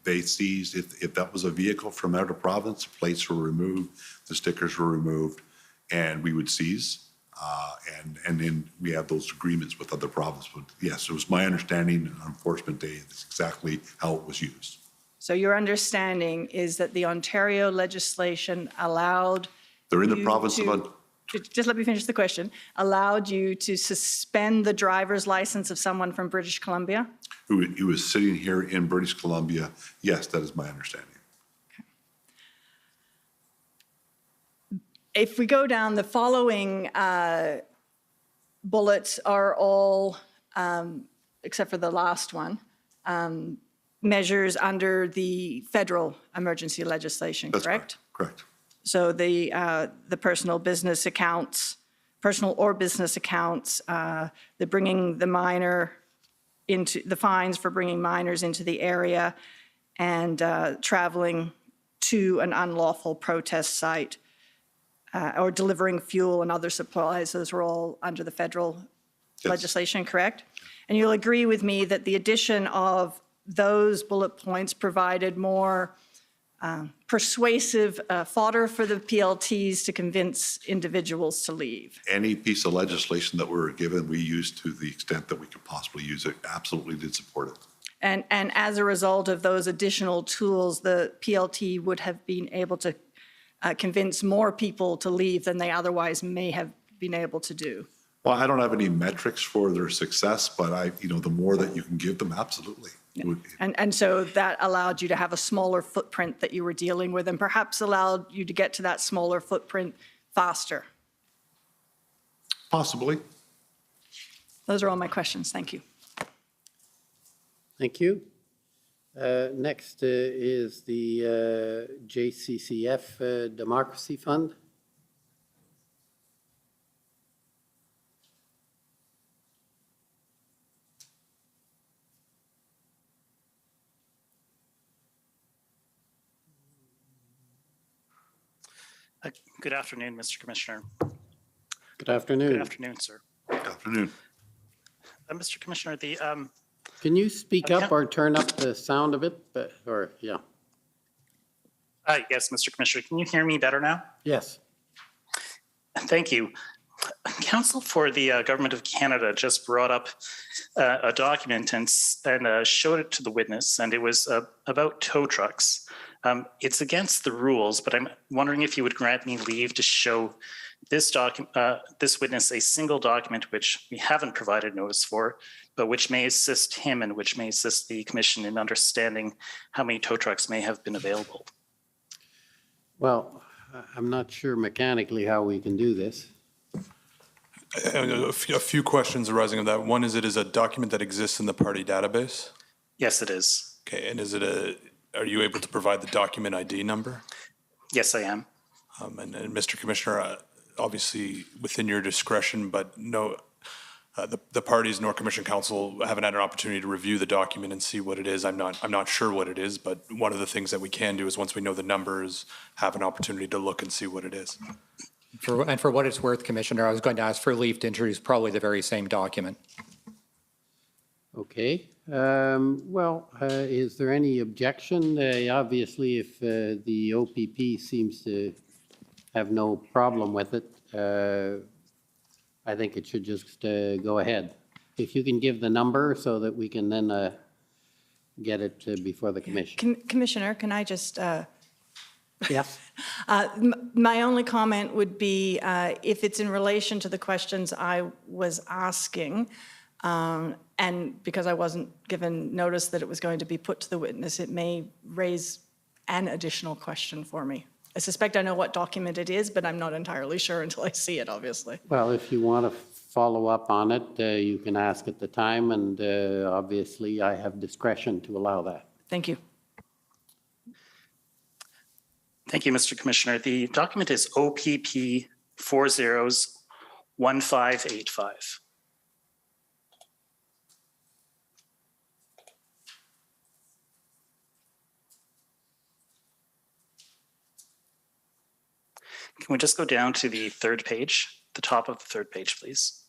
they seized, if that was a vehicle from out of province, plates were removed, the stickers were removed, and we would seize. And then we have those agreements with other provinces. But yes, it was my understanding on Enforcement Day, that's exactly how it was used. So your understanding is that the Ontario legislation allowed They're in the province of just let me finish the question, allowed you to suspend the driver's license of someone from British Columbia? who was sitting here in British Columbia. Yes, that is my understanding. Okay. If we go down, the following bullets are all, except for the last one, measures under the federal emergency legislation, That's correct? Correct. So the personal business accounts, personal or business accounts, the bringing the minor into, the fines for bringing minors into the area, and traveling to an unlawful protest site, or delivering fuel and other supplies. Those were all under the federal legislation, correct? And you'll agree with me that the addition of those bullet points provided more persuasive fodder for the PLTs to convince individuals to leave. Any piece of legislation that we were given, we used to the extent that we could possibly use it. Absolutely did support it. And as a result of those additional tools, the PLT would have been able to convince more people to leave than they otherwise may have been able to do? Well, I don't have any metrics for their success, but the more that you can give them, absolutely. And so that allowed you to have a smaller footprint that you were dealing with, and perhaps allowed you to get to that smaller footprint faster. Possibly. Those are all my questions. Thank you. Thank you. Next is the JCCF Democracy Fund. Good afternoon, Mr. Commissioner. Good afternoon. Good afternoon, sir. Good afternoon. Mr. Commissioner, the Can you speak up or turn up the sound a bit? Yeah. yes, Mr. Commissioner, can you hear me better now? Yes. Thank you. Counsel for the Government of Canada just brought up a document and showed it to the witness, and it was about tow trucks. It's against the rules, but I'm wondering if you would grant me leave to show this witness a single document which we haven't provided notice for, but which may assist him and which may assist the Commission in understanding how many tow trucks may have been available. Well, I'm not sure mechanically how we can do this. A few questions arising of that. One is, it is a document that exists in the party database? Yes, it is. Okay, and are you able to provide the document ID number? Yes, I am. And Mr. Commissioner, obviously within your discretion, but no, the parties nor Commission Council haven't had an opportunity to review the document and see what it is. I'm not sure what it is, but one of the things that we can do is, once we know the numbers, have an opportunity to look and see what it is. And for what it's worth, Commissioner, I was going to ask for leave to introduce probably the very same document. Okay. Well, is there any objection? Obviously, if the OPP seems to have no problem with it, I think it should just go ahead. If you can give the number so that we can then get it before the Commission. Commissioner, can I just... Yes. My only comment would be, if it's in relation to the questions I was asking, and because I wasn't given notice that it was going to be put to the witness, it may raise an additional question for me. I suspect I know what document it is, but I'm not entirely sure until I see it, obviously. Well, if you want to follow up on it, you can ask at the time, and obviously I have discretion to allow that. Thank you. Thank you, Mr. Commissioner. The document is OPP 401585. Can we just go down to the third page, the top of the third page, please?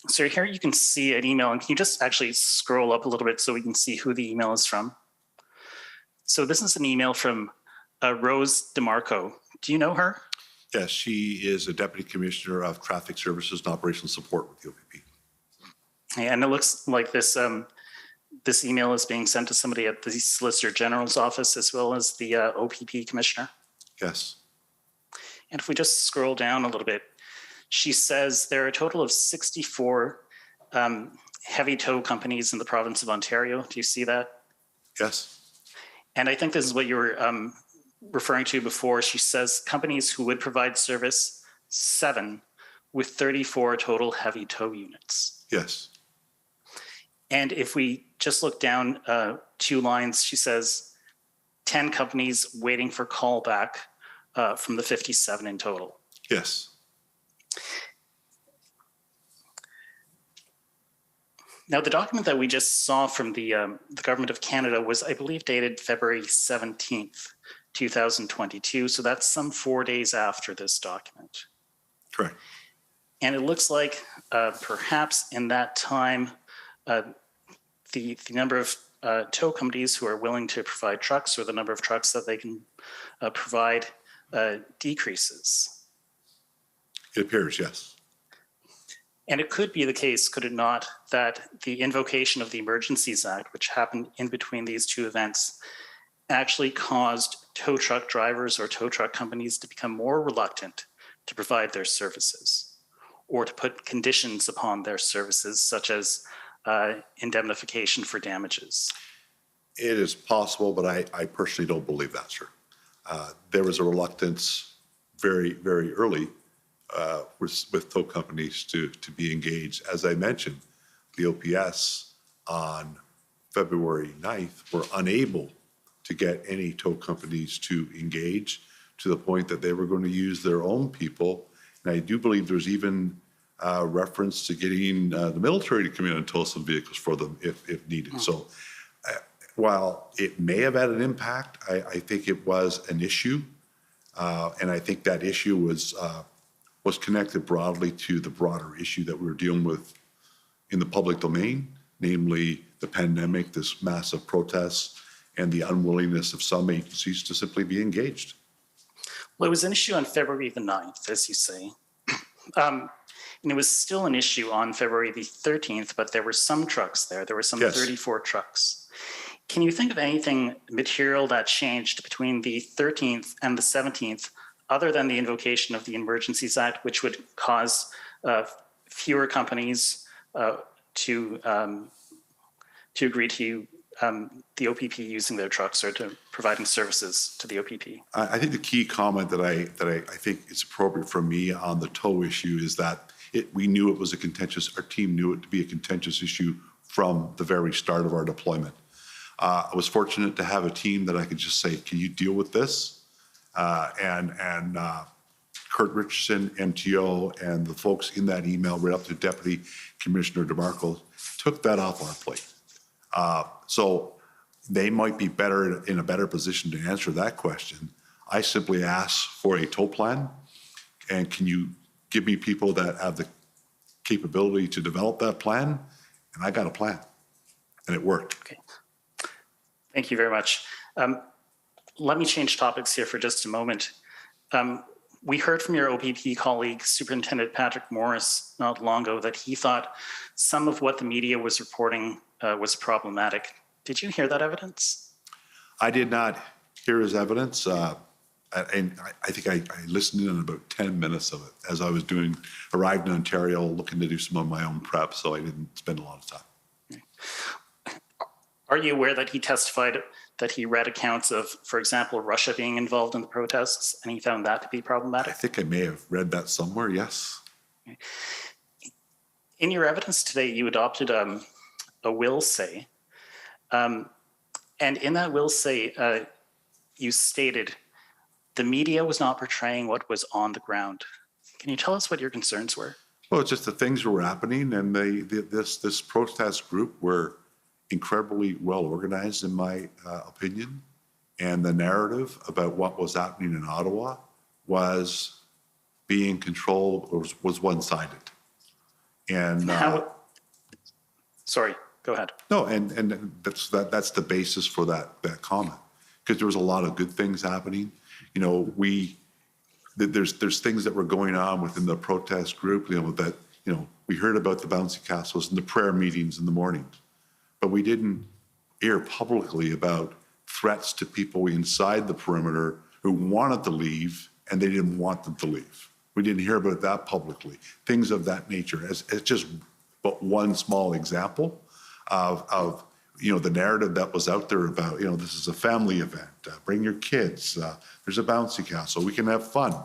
So here you can see an email, and can you just actually scroll up a little bit so we can see who the email is from? So this is an email from Rose DeMarco. Do you know her? Yes, she is a Deputy Commissioner of Traffic Services and Operational Support with the OPP. And it looks like this this email is being sent to somebody at the Solicitor General's office as well as the OPP Commissioner. Yes. And if we just scroll down a little bit, she says there are a total of 64 heavy tow companies in the province of Ontario. Do you see that? Yes. And I think this is what you were referring to before. She says companies who would provide service, 7, with 34 total heavy tow units. Yes. And if we just look down 2 lines, she says 10 companies waiting for callback from the 57 in total. Yes. Now, the document that we just saw from the Government of Canada was, I believe, dated February 17th, 2022. So that's some 4 days after this document. Correct. And it looks like perhaps in that time, the number of tow companies who are willing to provide trucks, or the number of trucks that they can provide, decreases. It appears, yes. And it could be the case, could it not, that the invocation of the Emergencies Act, which happened in between these two events, actually caused tow truck drivers or tow truck companies to become more reluctant to provide their services or to put conditions upon their services, such as indemnification for damages? It is possible, but I personally don't believe that, sir. There was a reluctance very, very early with tow companies to be engaged. As I mentioned, the OPS on February 9th were unable to get any tow companies to engage, to the point that they were going to use their own people. And I do believe there's even reference to getting the military to come in and tow some vehicles for them if needed. So while it may have had an impact, I think it was an issue. And I think that issue was connected broadly to the broader issue that we were dealing with in the public domain, namely the pandemic, this massive protests, and the unwillingness of some agencies to simply be engaged. Well, it was an issue on February the 9th, as you say. And it was still an issue on February the 13th, but there were some trucks there. There were some 34 trucks. Can you think of anything material that changed between the 13th and the 17th, other than the invocation of the Emergencies Act, which would cause fewer companies to agree to the OPP using their trucks or to providing services to the OPP? I think the key comment that I think is appropriate for me on the tow issue is that we knew it was a contentious, our team knew it to be a contentious issue from the very start of our deployment. I was fortunate to have a team that I could just say, can you deal with this? And Kurt Richardson, MTO, and the folks in that email, right up to Deputy Commissioner DeMarco, took that off our plate. So they might be in a better position to answer that question. I simply asked for a tow plan, and can you give me people that have the capability to develop that plan? And I got a plan, and it worked. Okay. Thank you very much. Let me change topics here for just a moment. We heard from your OPP colleague, Superintendent Patrick Morris, not long ago, that he thought some of what the media was reporting was problematic. Did you hear that evidence? I did not hear his evidence, and I think I listened in on about 10 minutes of it as I was arrived in Ontario, looking to do some of my own prep, so I didn't spend a lot of time. Are you aware that he testified that he read accounts of, for example, Russia being involved in the protests, and he found that to be problematic? I think I may have read that somewhere, yes. In your evidence today, you adopted a will say, and in that will say, you stated the media was not portraying what was on the ground. Can you tell us what your concerns were? Well, it's just the things were happening, and this protest group were incredibly well organized, in my opinion, and the narrative about what was happening in Ottawa was being controlled, or was one-sided. And sorry, go ahead. No, and that's the basis for that comment, because there was a lot of good things happening. You know, there's things that were going on within the protest group. We heard about the bouncy castles and the prayer meetings in the mornings, but we didn't hear publicly about threats to people inside the perimeter who wanted to leave and they didn't want them to leave. We didn't hear about that publicly. Things of that nature, as just but one small example of the narrative that was out there about, this is a family event, bring your kids, there's a bouncy castle, we can have fun.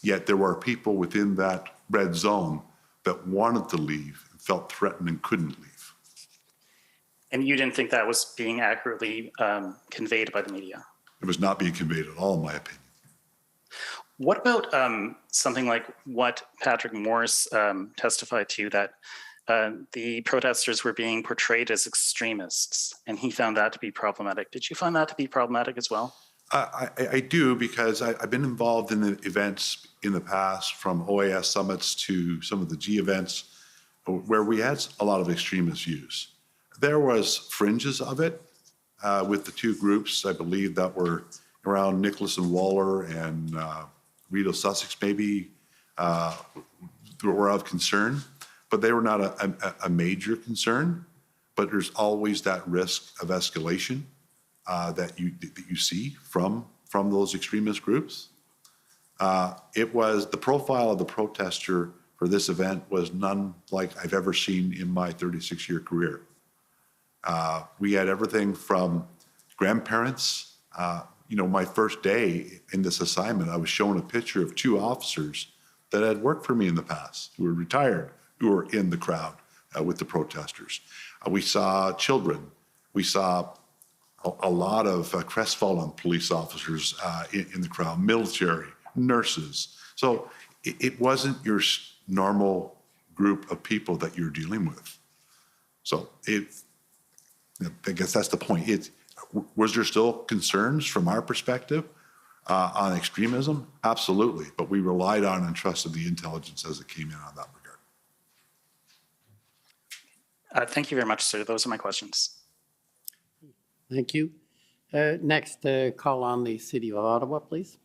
Yet there were people within that red zone that wanted to leave and felt threatened and couldn't leave. And you didn't think that was being accurately conveyed by the media? It was not being conveyed at all, in my opinion. What about something like what Patrick Morris testified to, that the protesters were being portrayed as extremists, and he found that to be problematic? Did you find that to be problematic as well? I do, because I've been involved in the events in the past, from OAS summits to some of the G events, where we had a lot of extremist views. There was fringes of it with the two groups, I believe, that were around Nicholas and Waller and Rideau Sussex, maybe. were of concern, but they were not a major concern. But there's always that risk of escalation that you see from those extremist groups. It was the profile of the protester for this event was none like I've ever seen in my 36-year career. We had everything from grandparents. My first day in this assignment, I was shown a picture of 2 officers that had worked for me in the past, who were retired, who were in the crowd with the protesters. We saw children. We saw a lot of crestfallen police officers in the crowd, military, nurses. So it wasn't your normal group of people that you're dealing with. So I guess that's the point. Was there still concerns from our perspective on extremism? Absolutely, but we relied on and trusted the intelligence as it came in on that regard. Thank you very much, sir. Those are my questions. Thank you. Next, call on the City of Ottawa, please.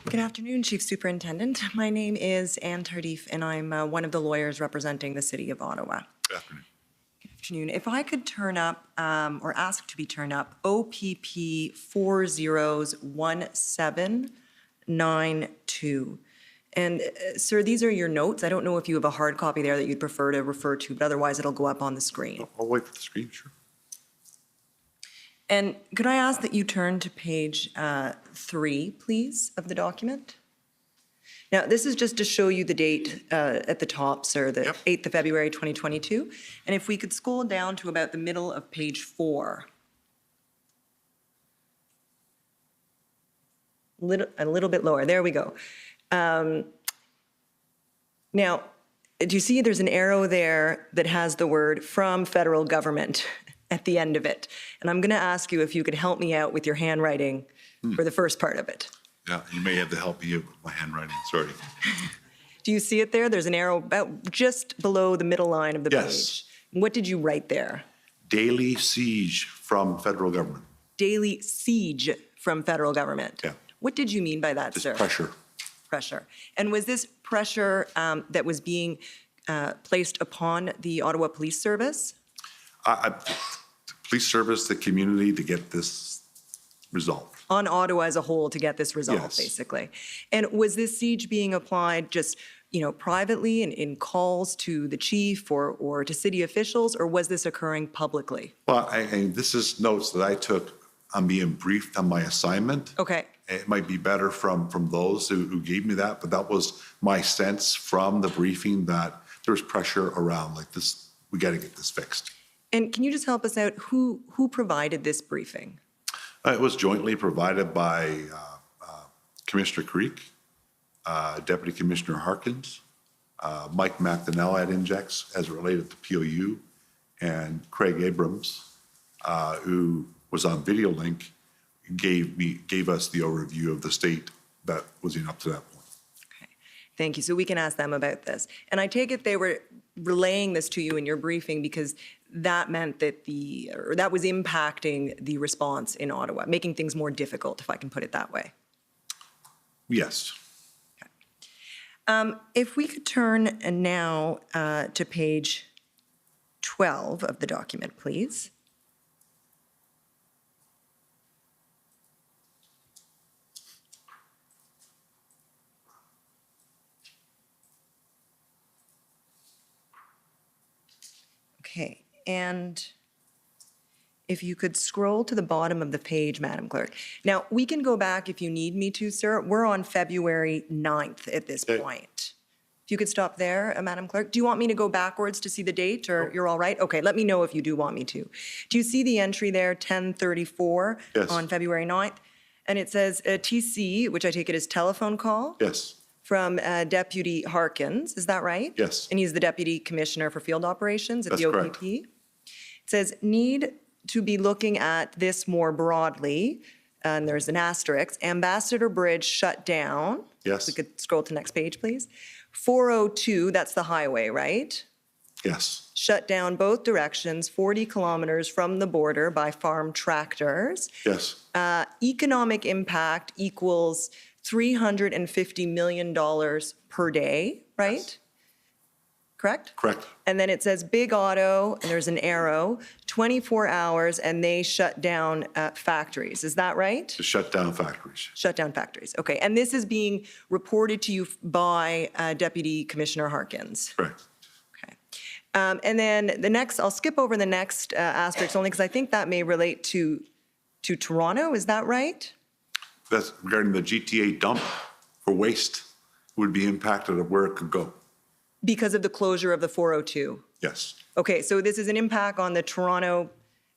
Good afternoon, Chief Superintendent. My name is Anne Tardif, and I'm one of the lawyers representing the City of Ottawa. Good afternoon. Good afternoon. If I could turn up, or ask to be turned up, OPP 401792. And sir, these are your notes. I don't know if you have a hard copy there that you'd prefer to refer to, but otherwise it'll go up on the screen. I'll wait for the screen, sure. And could I ask that you turn to page 3, please, of the document? Now, this is just to show you the date at the top, sir, the 8th of February, 2022. And if we could scroll down to about the middle of page 4. A little bit lower. There we go. Now, do you see there's an arrow there that has the word "from federal government" at the end of it? And I'm going to ask you if you could help me out with your handwriting for the first part of it. Yeah, you may have to help me with my handwriting, sorry. Do you see it there? There's an arrow about just below the middle line of the Yes. page. What did you write there? Daily siege from federal government. Daily siege from federal government. Yeah. What did you mean by that, Just sir? pressure. Pressure. And was this pressure that was being placed upon the Ottawa Police Service? The police service, the community to get this resolved. On Ottawa as a whole to get this resolved, Yes. basically. And was this siege being applied just, privately in calls to the chief or to city officials, or was this occurring publicly? Well, this is notes that I took on being briefed on my assignment. Okay. It might be better from those who gave me that, but that was my sense from the briefing that there was pressure around like this, we got to get this fixed. And can you just help us out? Who provided this briefing? It was jointly provided by Commissioner Creek, Deputy Commissioner Harkins, Mike McDonnell at Injex as it related to POU, and Craig Abrams, who was on video link, gave us the overview of the state that was in up to that point. Okay, thank you. So we can ask them about this. And I take it they were relaying this to you in your briefing because that meant that that was impacting the response in Ottawa, making things more difficult, if I can put it that way. Yes. Okay. If we could turn now to page 12 of the document, please. Okay, and if you could scroll to the bottom of the page, Madam Clerk. Now, we can go back if you need me to, sir. We're on February 9th at this point. If you could stop there, Madam Clerk. Do you want me to go backwards to see the date, or you're all right? Okay, let me know if you do want me to. Do you see the entry there, 10:34 Yes. on February 9th? And it says TC, which I take it as telephone call? Yes. From Deputy Harkins, is that right? Yes. And he's the Deputy Commissioner for Field Operations at That's the correct. OPP? It says, need to be looking at this more broadly, and there's an asterisk, Ambassador Bridge shut down. Yes. We could scroll to next page, please. 402, that's the highway, right? Yes. shut down both directions, 40 kilometers from the border by farm tractors. Yes. Economic impact equals $350 million per day, right? Yes. Correct? Correct. And then it says Big Auto, and there's an arrow, 24 hours, and they shut down factories. Is that right? To shut down factories. Shut down factories. Okay. And this is being reported to you by Deputy Commissioner Harkins. Correct. Okay. And then the next, I'll skip over the next asterisk only because I think that may relate to Toronto. Is that right? That's regarding the GTA dump for waste would be impacted of where it could go. Because of the closure of the 402. Yes. Okay, so this is an impact on the Toronto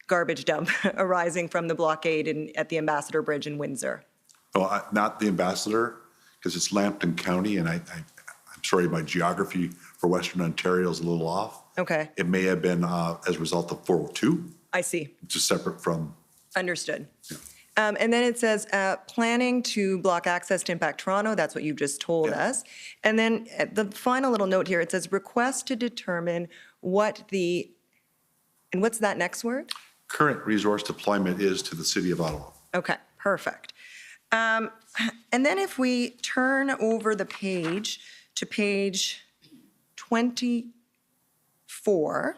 garbage dump arising from the blockade at the Ambassador Bridge in Windsor. Oh, not the Ambassador, because it's Lambton County, and I'm sorry, my geography for Western Ontario is a little off. Okay, It may have been as a result of 402, I see. which is separate from. Understood. Yeah. And then it says, planning to block access to impact Toronto. That's what you just told us. And then the final little note here, it says request to determine what and what's that next word? Current resource deployment is to the city of Ottawa. Okay, perfect. And then if we turn over the page to page 24.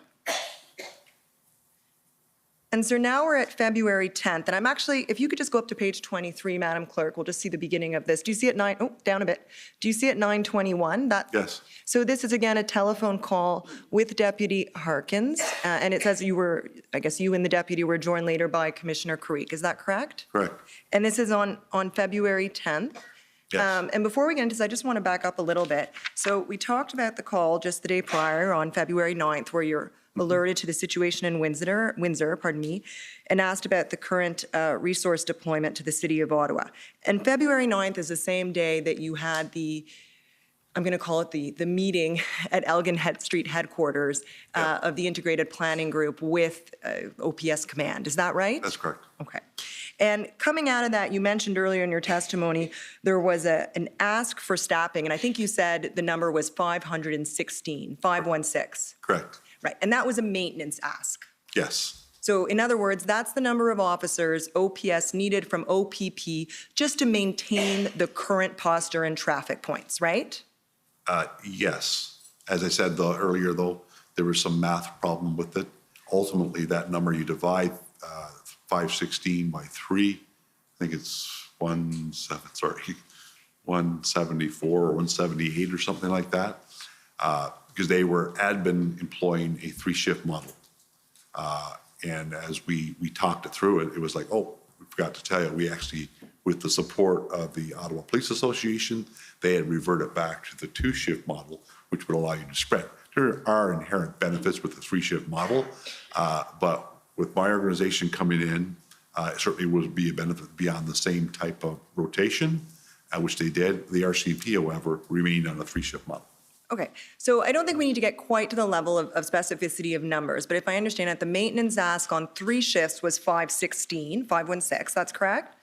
And so now we're at February 10th, and I'm actually, if you could just go up to page 23, Madam Clerk, we'll just see the beginning of this. Do you see it down a bit. Do you see it 9:21? Yes. So this is again a telephone call with Deputy Harkins, and it says I guess you and the deputy were joined later by Commissioner Creek. Is that correct? Correct. And this is on February 10th. Yes. And before we get into this, I just want to back up a little bit. So we talked about the call just the day prior on February 9th, where you're alerted to the situation in Windsor, and asked about the current resource deployment to the city of Ottawa. And February 9th is the same day that you had I'm going to call it the meeting at Elgin Street headquarters of the Integrated Planning Group with OPS Command. Is that right? That's correct. Okay. And coming out of that, you mentioned earlier in your testimony, there was an ask for staffing, and I think you said the number was 516. Correct. Right, and that was a maintenance ask. Yes. So in other words, that's the number of officers OPS needed from OPP just to maintain the current posture and traffic points, right? Yes. As I said earlier, though, there was some math problem with it. Ultimately, that number you divide 516 by 3, I think it's 174 or 178 or something like that. Because they had been employing a 3-shift model. And as we talked it through, it was like, oh, we forgot to tell you, we actually, with the support of the Ottawa Police Association, they had reverted back to the 2-shift model, which would allow you to spread. There are inherent benefits with the 3-shift model, but with my organization coming in, it certainly would be a benefit beyond the same type of rotation, which they did. The RCP, however, remained on a 3-shift model. Okay, so I don't think we need to get quite to the level of specificity of numbers, but if I understand it, the maintenance ask on 3 shifts was 516, that's correct?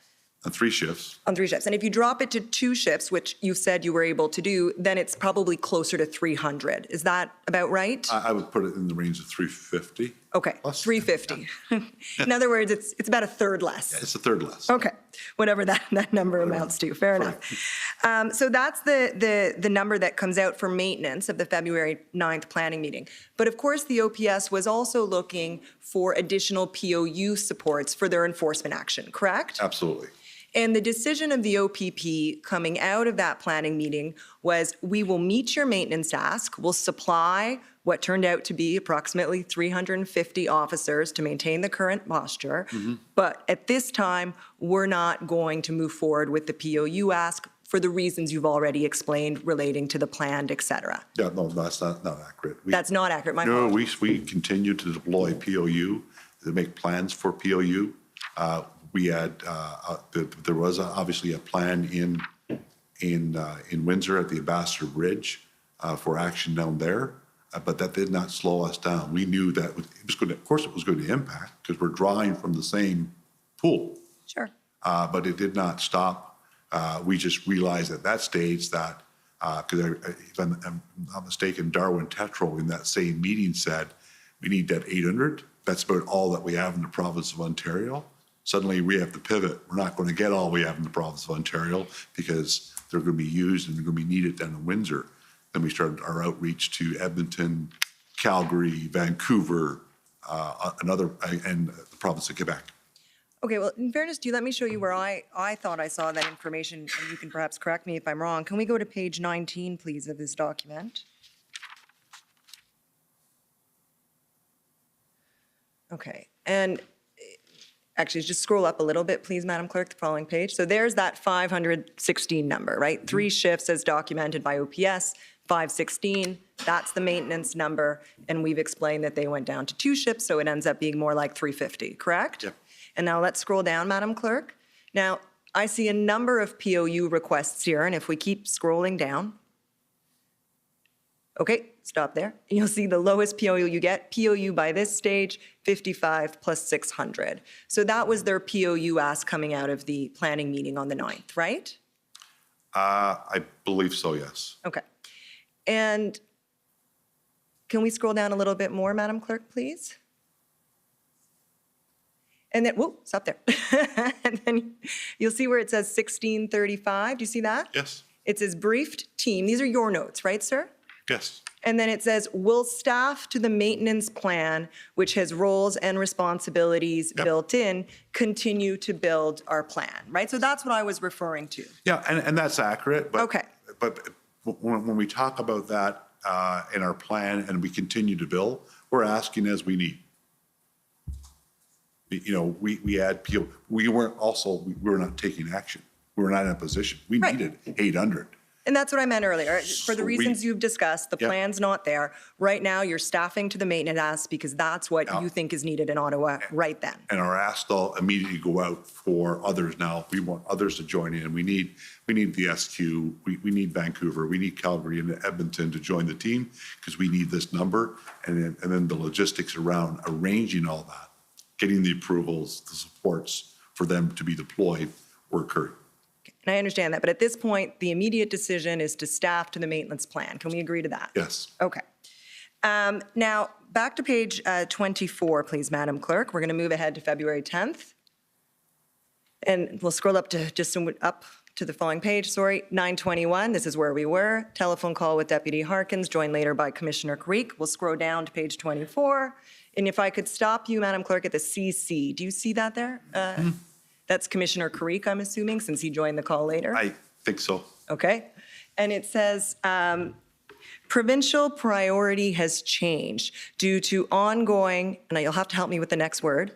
On 3 shifts. On 3 shifts. And if you drop it to 2 shifts, which you said you were able to do, then it's probably closer to 300. Is that about right? I would put it in the range of 350. Okay, 350. In other words, it's about a third less. Yeah, it's a third less. Okay, whatever that number amounts to, fair enough. So that's the number that comes out for maintenance of the February 9th planning meeting. But of course, the OPS was also looking for additional POU supports for their enforcement action, correct? Absolutely. And the decision of the OPP coming out of that planning meeting was, we will meet your maintenance ask, we'll supply what turned out to be approximately 350 officers to maintain the current posture. But at this time, we're not going to move forward with the POU ask for the reasons you've already explained relating to the planned, et cetera. Yeah, no, that's not accurate. That's not accurate, my No, apologies. we continue to deploy POU, to make plans for POU. We had, there was obviously a plan in Windsor at the Ambassador Bridge for action down there, but that did not slow us down. We knew that it was going to, of course it was going to impact, because we're drawing from the same pool. Sure. But it did not stop. We just realized at that stage that Because if I'm not mistaken, Darwin Tetro in that same meeting said, we need that 800. That's about all that we have in the province of Ontario. Suddenly we have to pivot. We're not going to get all we have in the province of Ontario because they're going to be used and they're going to be needed down in Windsor. Then we started our outreach to Edmonton, Calgary, Vancouver, and the province of Quebec. Okay, well, in fairness to you, let me show you where I thought I saw that information, and you can perhaps correct me if I'm wrong. Can we go to page 19, please, of this document? Okay, and actually, just scroll up a little bit, please, Madam Clerk, the following page. So there's that 516 number, right? 3 shifts as documented by OPS, 516, that's the maintenance number, and we've explained that they went down to 2 shifts, so it ends up being more like 350, correct? Yep. And now let's scroll down, Madam Clerk. Now, I see a number of POU requests here, and if we keep scrolling down, okay, stop there. You'll see the lowest POU you get. POU by this stage, 55 plus 600. So that was their POU ask coming out of the planning meeting on the 9th, right? I believe so, yes. Okay. And can we scroll down a little bit more, Madam Clerk, please? And then, whoa, stop there. And then you'll see where it says 1635. Do you see that? Yes. It says briefed team. These are your notes, right, sir? Yes. And then it says, will staff to the maintenance plan, which has roles and responsibilities built in, continue to build our plan, right? So that's what I was referring to. Yeah, and that's accurate. But, Okay. But when we talk about that in our plan and we continue to build, we're asking as we need. You know, we add people. We were not taking action. We were not in a position. We needed 800. And that's what I meant earlier. For the reasons you've discussed, the plan's not there. Right now, you're staffing to the maintenance ask because that's what you think is needed in Ottawa right then. And our ask will immediately go out for others now. We want others to join in. We need the SQ. We need Vancouver. We need Calgary and Edmonton to join the team because we need this number. And then the logistics around arranging all that, getting the approvals, the supports for them to be deployed were occurring. And I understand that, but at this point, the immediate decision is to staff to the maintenance plan. Can we agree to that? Yes. Okay. Now, back to page 24, please, Madam Clerk. We're going to move ahead to February 10th. And we'll scroll up to up to the following page, 921. This is where we were. Telephone call with Deputy Harkins, joined later by Commissioner Creek. We'll scroll down to page 24. And if I could stop you, Madam Clerk, at the CC. Do you see that there? That's Commissioner Creek, I'm assuming, since he joined the call later. I think so. Okay. And it says, provincial priority has changed due to ongoing, and you'll have to help me with the next word.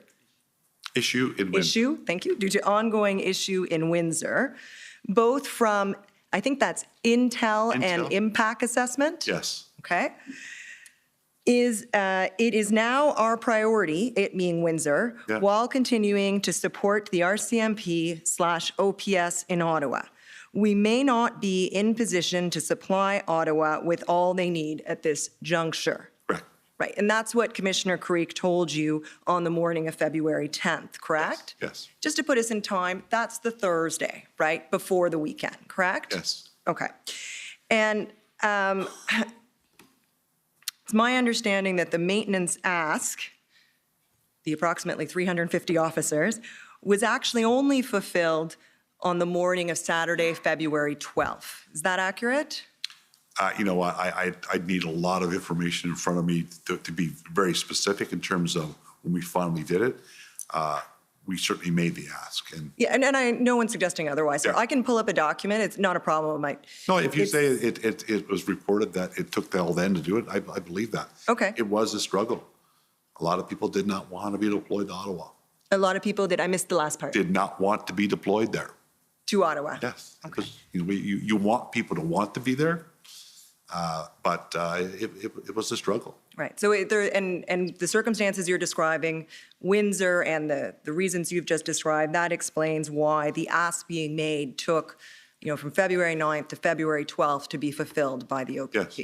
Issue in Windsor. Issue, thank you, due to ongoing issue in Windsor, both from, I think that's Intel. And impact assessment. Yes. Okay. It is now our priority, it being Windsor, while continuing to support the RCMP/OPS in Ottawa. We may not be in position to supply Ottawa with all they need at this juncture. Correct. Right, and that's what Commissioner Creek told you on the morning of February 10th, correct? Yes. Just to put us in time, that's the Thursday, right, before the weekend, correct? Yes. Okay. And it's my understanding that the maintenance ask, the approximately 350 officers, was actually only fulfilled on the morning of Saturday, February 12th. Is that accurate? You know, I'd need a lot of information in front of me to be very specific in terms of when we finally did it. We certainly made the ask. And yeah, and no one's suggesting otherwise. So I can pull up a document. It's not a problem. No, if you say it was reported that it took till then to do it, I believe that. Okay. It was a struggle. A lot of people did not want to be deployed to Ottawa. A lot of people did. I missed the last part. Did not want to be deployed there. To Ottawa. Yes. Okay. Because you want people to want to be there, but it was a struggle. Right. So and the circumstances you're describing, Windsor and the reasons you've just described, that explains why the ask being made took, from February 9th to February 12th to be fulfilled by the OPP. Yes.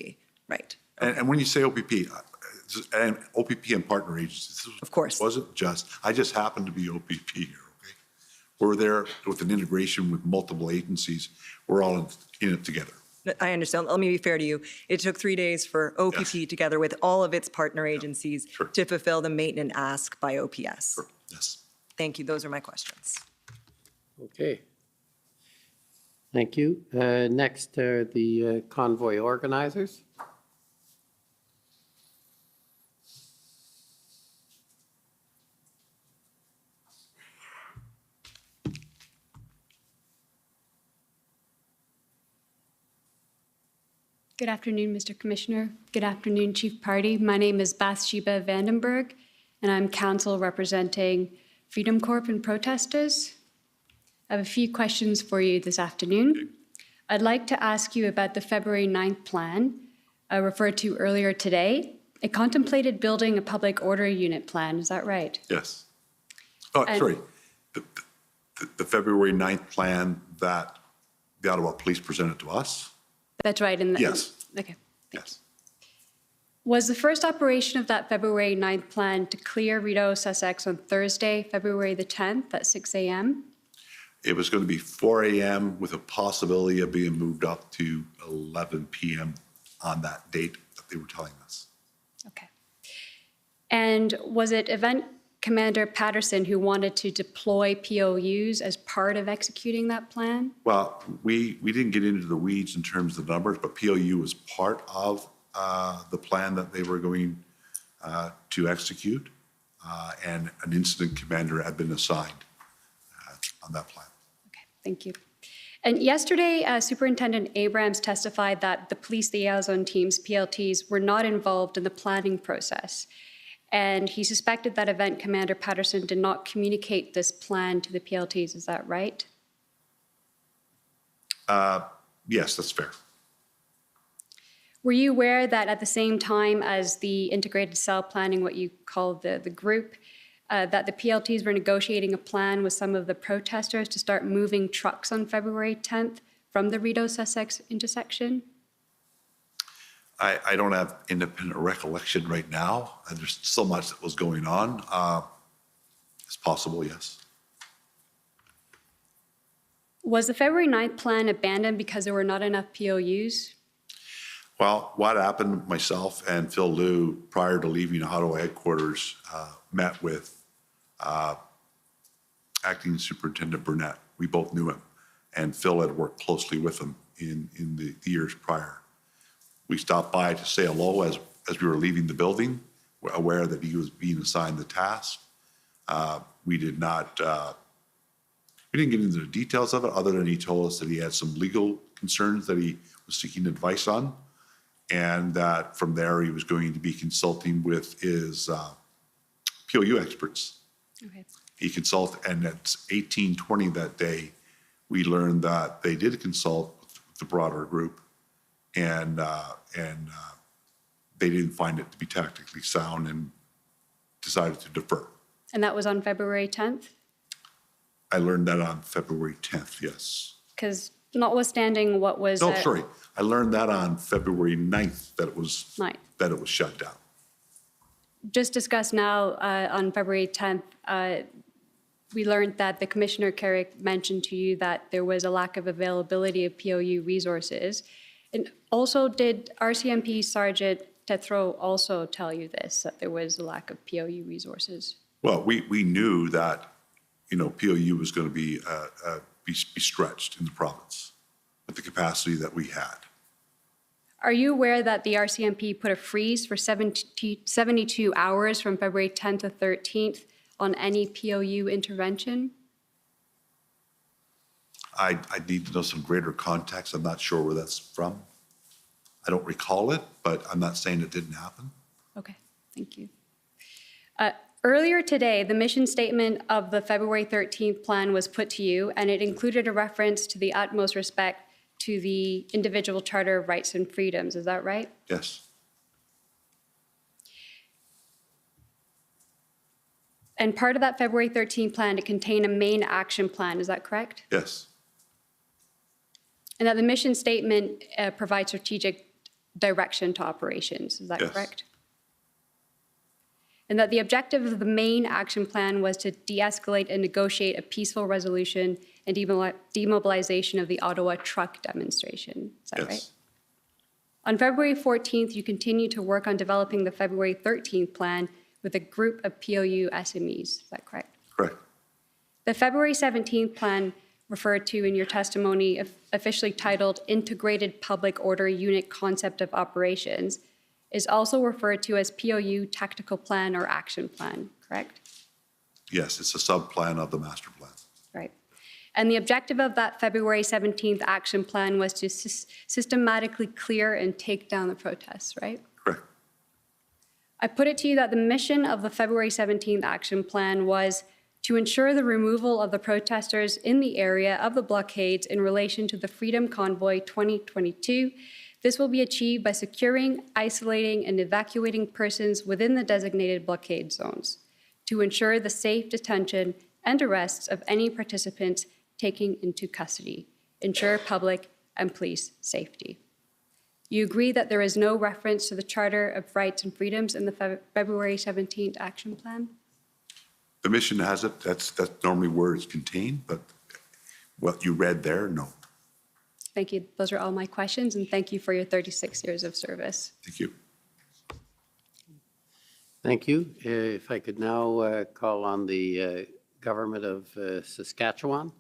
Right. Okay. And when you say OPP, and OPP and partner agencies, of course, I just happened to be OPP here. Okay, we're there with an integration with multiple agencies. We're all in it together. I understand. Let me be fair to you. It took 3 days for OPP together with all of its partner agencies to fulfill the maintenance ask by OPS. Sure. Yes. Thank you. Those are my questions. Okay. Thank you. Next are the convoy organizers. Good afternoon, Mr. Commissioner. Good afternoon, Chief Pardy. My name is Bathsheba Vandenberg, and I'm counsel representing Freedom Corp and protesters. I have a few questions for you this afternoon. I'd like to ask you about the February 9th plan I referred to earlier today. It contemplated building a public order unit plan, is that right? Yes. Oh, sorry. The February 9th plan that the Ottawa Police presented to us? That's right. Yes. Okay. Yes. Was the first operation of that February 9th plan to clear Rideau, Sussex on Thursday, February the 10th at 6 a.m.? It was going to be 4 a.m. with a possibility of being moved up to 11 p.m. on that date that they were telling us. Okay. And was it Event Commander Patterson who wanted to deploy POUs as part of executing that plan? Well, we didn't get into the weeds in terms of the numbers, but POU was part of the plan that they were going to execute, and an incident commander had been assigned on that plan. Okay, thank you. And yesterday, Superintendent Abrams testified that the police liaison teams, PLTs, were not involved in the planning process. And he suspected that Event Commander Patterson did not communicate this plan to the PLTs. Is that right? Yes, that's fair. Were you aware that at the same time as the integrated cell planning, what you call the group, that the PLTs were negotiating a plan with some of the protesters to start moving trucks on February 10th from the Rideau-Sussex intersection? I don't have independent recollection right now. And there's so much that was going on. It's possible, yes. Was the February 9th plan abandoned because there were not enough POUs? Well, what happened, myself and Phil Liu, prior to leaving Ottawa headquarters, met with Acting Superintendent Burnett. We both knew him, and Phil had worked closely with him in the years prior. We stopped by to say hello as we were leaving the building, aware that he was being assigned the task. We didn't get into the details of it, other than he told us that he had some legal concerns that he was seeking advice on, and that from there he was going to be consulting with his POU experts. Okay. He consulted, and at 18:20 that day, we learned that they did consult with the broader group, and they didn't find it to be tactically sound and decided to defer. And that was on February 10th? I learned that on February 10th, yes. Because notwithstanding what was... No, sorry. I learned that on February 9th that it was shut down. Just discussed now on February 10th, we learned that the Commissioner Carrick mentioned to you that there was a lack of availability of POU resources. And also, did RCMP Sergeant Tethrow also tell you this, that there was a lack of POU resources? Well, we knew that, POU was going to be stretched in the province with the capacity that we had. Are you aware that the RCMP put a freeze for 72 hours from February 10th to 13th on any POU intervention? I need to know some greater context. I'm not sure where that's from. I don't recall it, but I'm not saying it didn't happen. Okay, thank you. Earlier today, the mission statement of the February 13th plan was put to you, and it included a reference to the utmost respect to the individual Charter of Rights and Freedoms. Is that right? Yes. And part of that February 13th plan to contain a main action plan. Is that correct? Yes. And that the mission statement provides strategic direction to operations. Is that correct? And that the objective of the main action plan was to de-escalate and negotiate a peaceful resolution and demobilization of the Ottawa truck demonstration. Is that Yes. right? On February 14th, you continued to work on developing the February 13th plan with a group of POU SMEs. Is that correct? Correct. The February 17th plan referred to in your testimony, officially titled Integrated Public Order Unit Concept of Operations, is also referred to as POU Tactical Plan or Action Plan, correct? Yes, it's a sub-plan of the master plan. Right. And the objective of that February 17th action plan was to systematically clear and take down the protests, right? Correct. I put it to you that the mission of the February 17th action plan was to ensure the removal of the protesters in the area of the blockades in relation to the Freedom Convoy 2022. This will be achieved by securing, isolating, and evacuating persons within the designated blockade zones to ensure the safe detention and arrests of any participants taken into custody, ensure public and police safety. You agree that there is no reference to the Charter of Rights and Freedoms in the February 17th action plan? The mission has it. That's normally where it's contained, but what you read there, no. Thank you. Those are all my questions, and thank you for your 36 years of service. Thank you. Thank you. If I could now call on the government of Saskatchewan.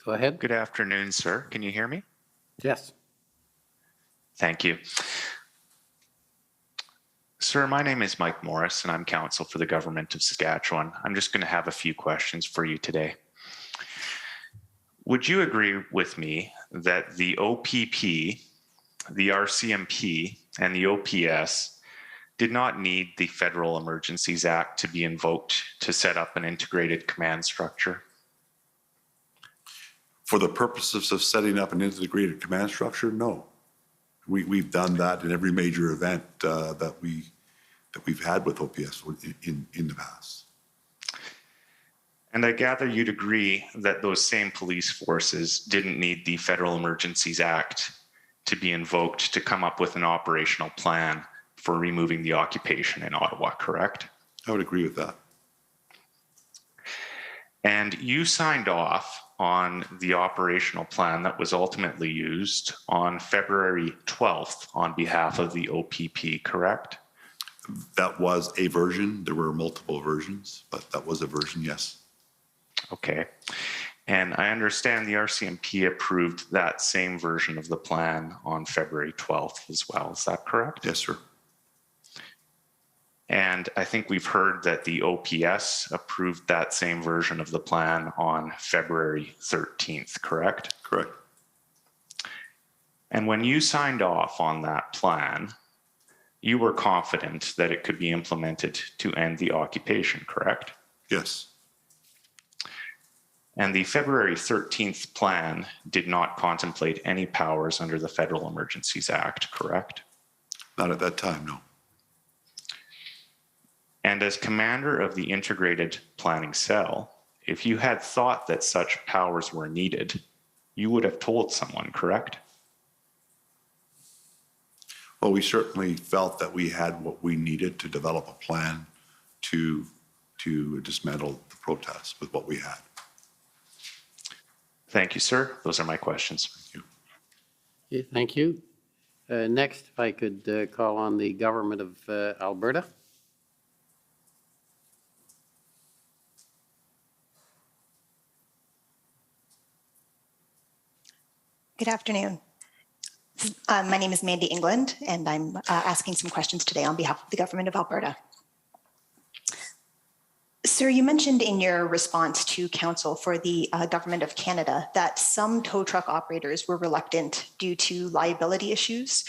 Go ahead. Good afternoon, sir. Can you hear me? Yes. Thank you. Sir, my name is Mike Morris, and I'm counsel for the government of Saskatchewan. I'm just going to have a few questions for you today. Would you agree with me that the OPP, the RCMP, and the OPS did not need the Federal Emergencies Act to be invoked to set up an integrated command structure? For the purposes of setting up an integrated command structure, no. We've done that in every major event that we've had with OPS in the past. And I gather you'd agree that those same police forces didn't need the Federal Emergencies Act to be invoked to come up with an operational plan for removing the occupation in Ottawa, correct? I would agree with that. And you signed off on the operational plan that was ultimately used on February 12th on behalf of the OPP, correct? That was a version. There were multiple versions, but that was a version, yes. Okay. And I understand the RCMP approved that same version of the plan on February 12th as well. Is that correct? Yes, sir. And I think we've heard that the OPS approved that same version of the plan on February 13th, correct? Correct. And when you signed off on that plan, you were confident that it could be implemented to end the occupation, correct? Yes. And the February 13th plan did not contemplate any powers under the Federal Emergencies Act, correct? Not at that time, no. And as commander of the Integrated Planning Cell, if you had thought that such powers were needed, you would have told someone, correct? Well, we certainly felt that we had what we needed to develop a plan to dismantle the protests with what we had. Thank you, sir. Those are my questions. Thank you. Okay, thank you. Next, if I could call on the government of Alberta. Good afternoon. My name is Mandy England, and I'm asking some questions today on behalf of the government of Alberta. Sir, you mentioned in your response to counsel for the government of Canada that some tow truck operators were reluctant due to liability issues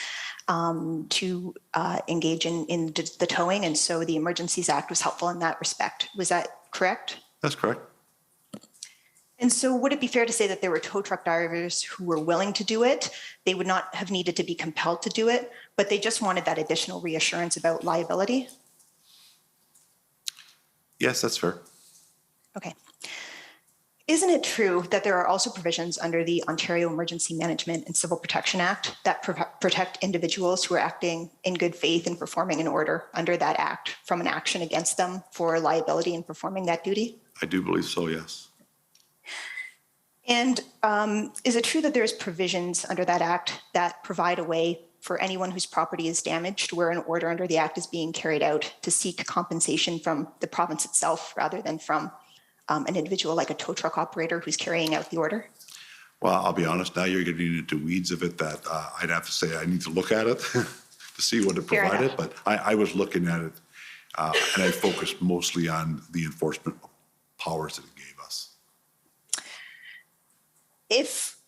to engage in the towing, and so the Emergencies Act was helpful in that respect. Was that correct? That's correct. And so would it be fair to say that there were tow truck drivers who were willing to do it? They would not have needed to be compelled to do it, but they just wanted that additional reassurance about liability? Yes, that's fair. Okay. Isn't it true that there are also provisions under the Ontario Emergency Management and Civil Protection Act that protect individuals who are acting in good faith and performing an order under that act from an action against them for liability in performing that duty? I do believe so, yes. And is it true that there's provisions under that act that provide a way for anyone whose property is damaged where an order under the act is being carried out to seek compensation from the province itself rather than from an individual like a tow truck operator who's carrying out the order? Well, I'll be honest, now you're getting into weeds of it that I'd have to say I need to look at it to see what it Fair provided. enough. But I was looking at it and I focused mostly on the enforcement powers that it gave us.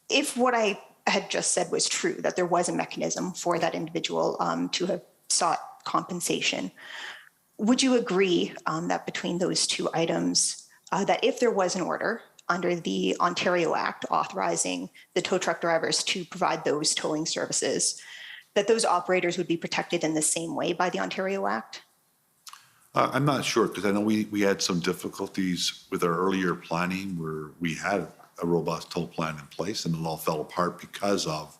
If what I had just said was true, that there was a mechanism for that individual to have sought compensation, would you agree that between those two items, that if there was an order under the Ontario Act authorizing the tow truck drivers to provide those towing services, that those operators would be protected in the same way by the Ontario Act? I'm not sure, because I know we had some difficulties with our earlier planning where we had a robust toll plan in place and it all fell apart because of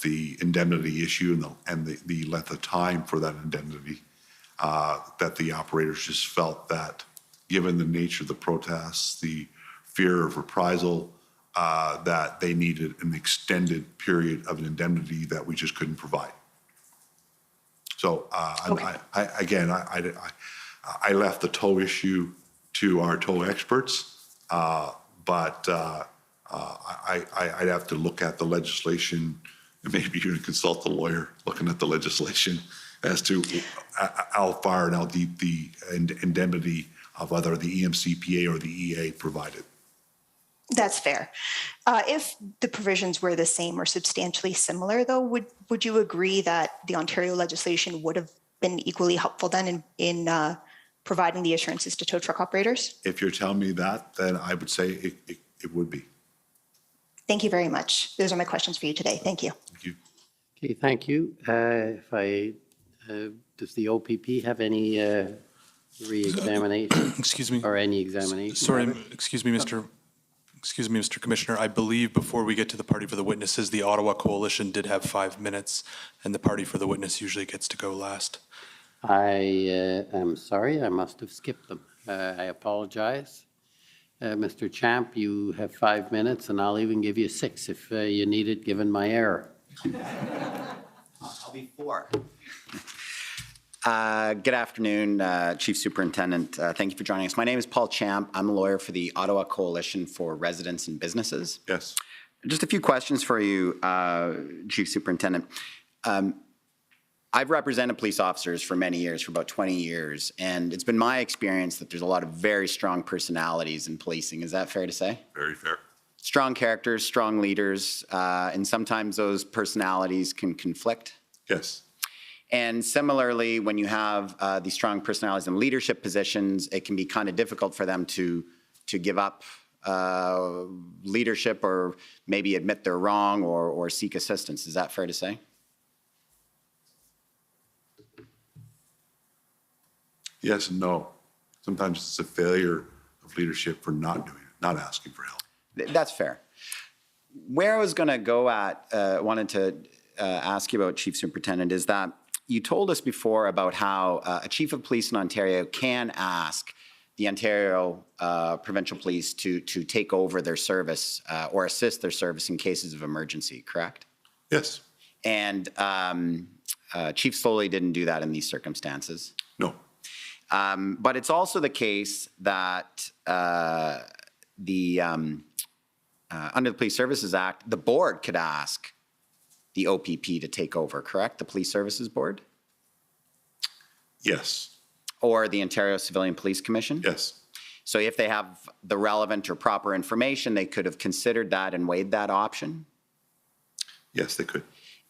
the indemnity issue and the length of time for that indemnity, that the operators just felt that given the nature of the protests, the fear of reprisal, that they needed an extended period of an indemnity that we just couldn't provide. So Okay. I left the tow issue to our tow experts, but I'd have to look at the legislation and maybe even consult the lawyer looking at the legislation as to how far and how deep the indemnity of either the EMCPA or the EA provided. That's fair. If the provisions were the same or substantially similar, though, would you agree that the Ontario legislation would have been equally helpful then in providing the assurances to tow truck operators? If you're telling me that, then I would say it would be. Thank you very much. Those are my questions for you today. Thank you. Thank you. Okay, thank you. Does the OPP have any re-examination? Excuse me. Or any examination? Sorry, excuse me, Mr. Commissioner. I believe before we get to the party for the witnesses, the Ottawa Coalition did have 5 minutes, and the party for the witness usually gets to go last. I am sorry, I must have skipped them. I apologize. Mr. Champ, you have 5 minutes, and I'll even give you 6 if you need it, given my error. I'll be 4. Good afternoon, Chief Superintendent. Thank you for joining us. My name is Paul Champ. I'm a lawyer for the Ottawa Coalition for Residents and Businesses. Yes. Just a few questions for you, Chief Superintendent. I've represented police officers for many years, for about 20 years, and it's been my experience that there's a lot of very strong personalities in policing. Is that fair to say? Very fair. Strong characters, strong leaders, and sometimes those personalities can conflict. Yes. And similarly, when you have these strong personalities in leadership positions, it can be kind of difficult for them to give up leadership or maybe admit they're wrong or seek assistance. Is that fair to say? Yes and no. Sometimes it's a failure of leadership for not doing it, not asking for help. That's fair. Where I was going to go at, wanted to ask you about, Chief Superintendent, is that you told us before about how a chief of police in Ontario can ask the Ontario Provincial Police to take over their service or assist their service in cases of emergency, correct? Yes. And Chief Slowly didn't do that in these circumstances. No. But it's also the case that under the Police Services Act, the board could ask the OPP to take over, correct? The Police Services Board? Yes. Or the Ontario Civilian Police Commission? Yes. So if they have the relevant or proper information, they could have considered that and weighed that option? Yes, they could.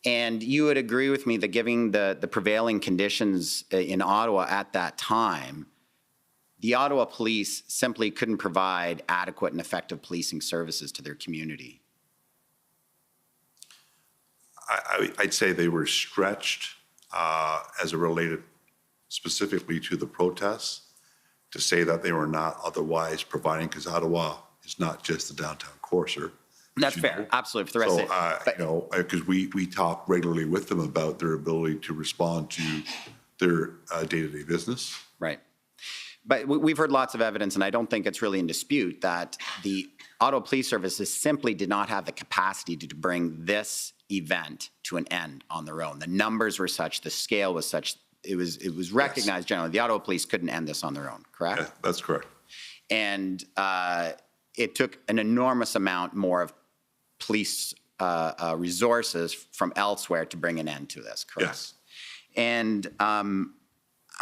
And you would agree with me that given the prevailing conditions in Ottawa at that time, the Ottawa police simply couldn't provide adequate and effective policing services to their community. I'd say they were stretched as it related specifically to the protests. to say that they were not otherwise providing, because Ottawa is not just the downtown courser. That's fair, absolutely, for the rest of it. You know, because we talk regularly with them about their ability to respond to their day-to-day business. Right. But we've heard lots of evidence, and I don't think it's really in dispute, that the Ottawa Police Services simply did not have the capacity to bring this event to an end on their own. The numbers were such, the scale was such, it was recognized generally. The Ottawa Police couldn't end this on their own, correct? Yeah, that's correct. And it took an enormous amount more of police resources from elsewhere to bring an end to this, correct? Yes. And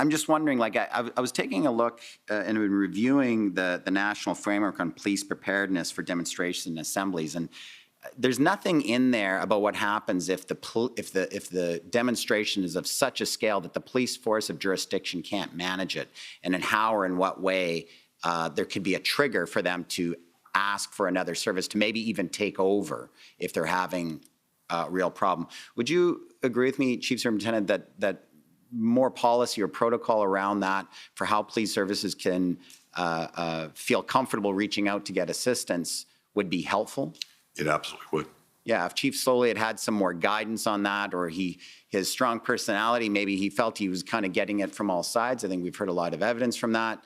I'm just wondering, like, I was taking a look and reviewing the national framework on police preparedness for demonstrations and assemblies, and there's nothing in there about what happens if the demonstration is of such a scale that the police force of jurisdiction can't manage it, and in how or in what way there could be a trigger for them to ask for another service to maybe even take over if they're having a real problem. Would you agree with me, Chief Superintendent, that more policy or protocol around that for how police services can feel comfortable reaching out to get assistance would be helpful? It absolutely would. Yeah, if Chief Slowly had some more guidance on that, or his strong personality, maybe he felt he was kind of getting it from all sides. I think we've heard a lot of evidence from that,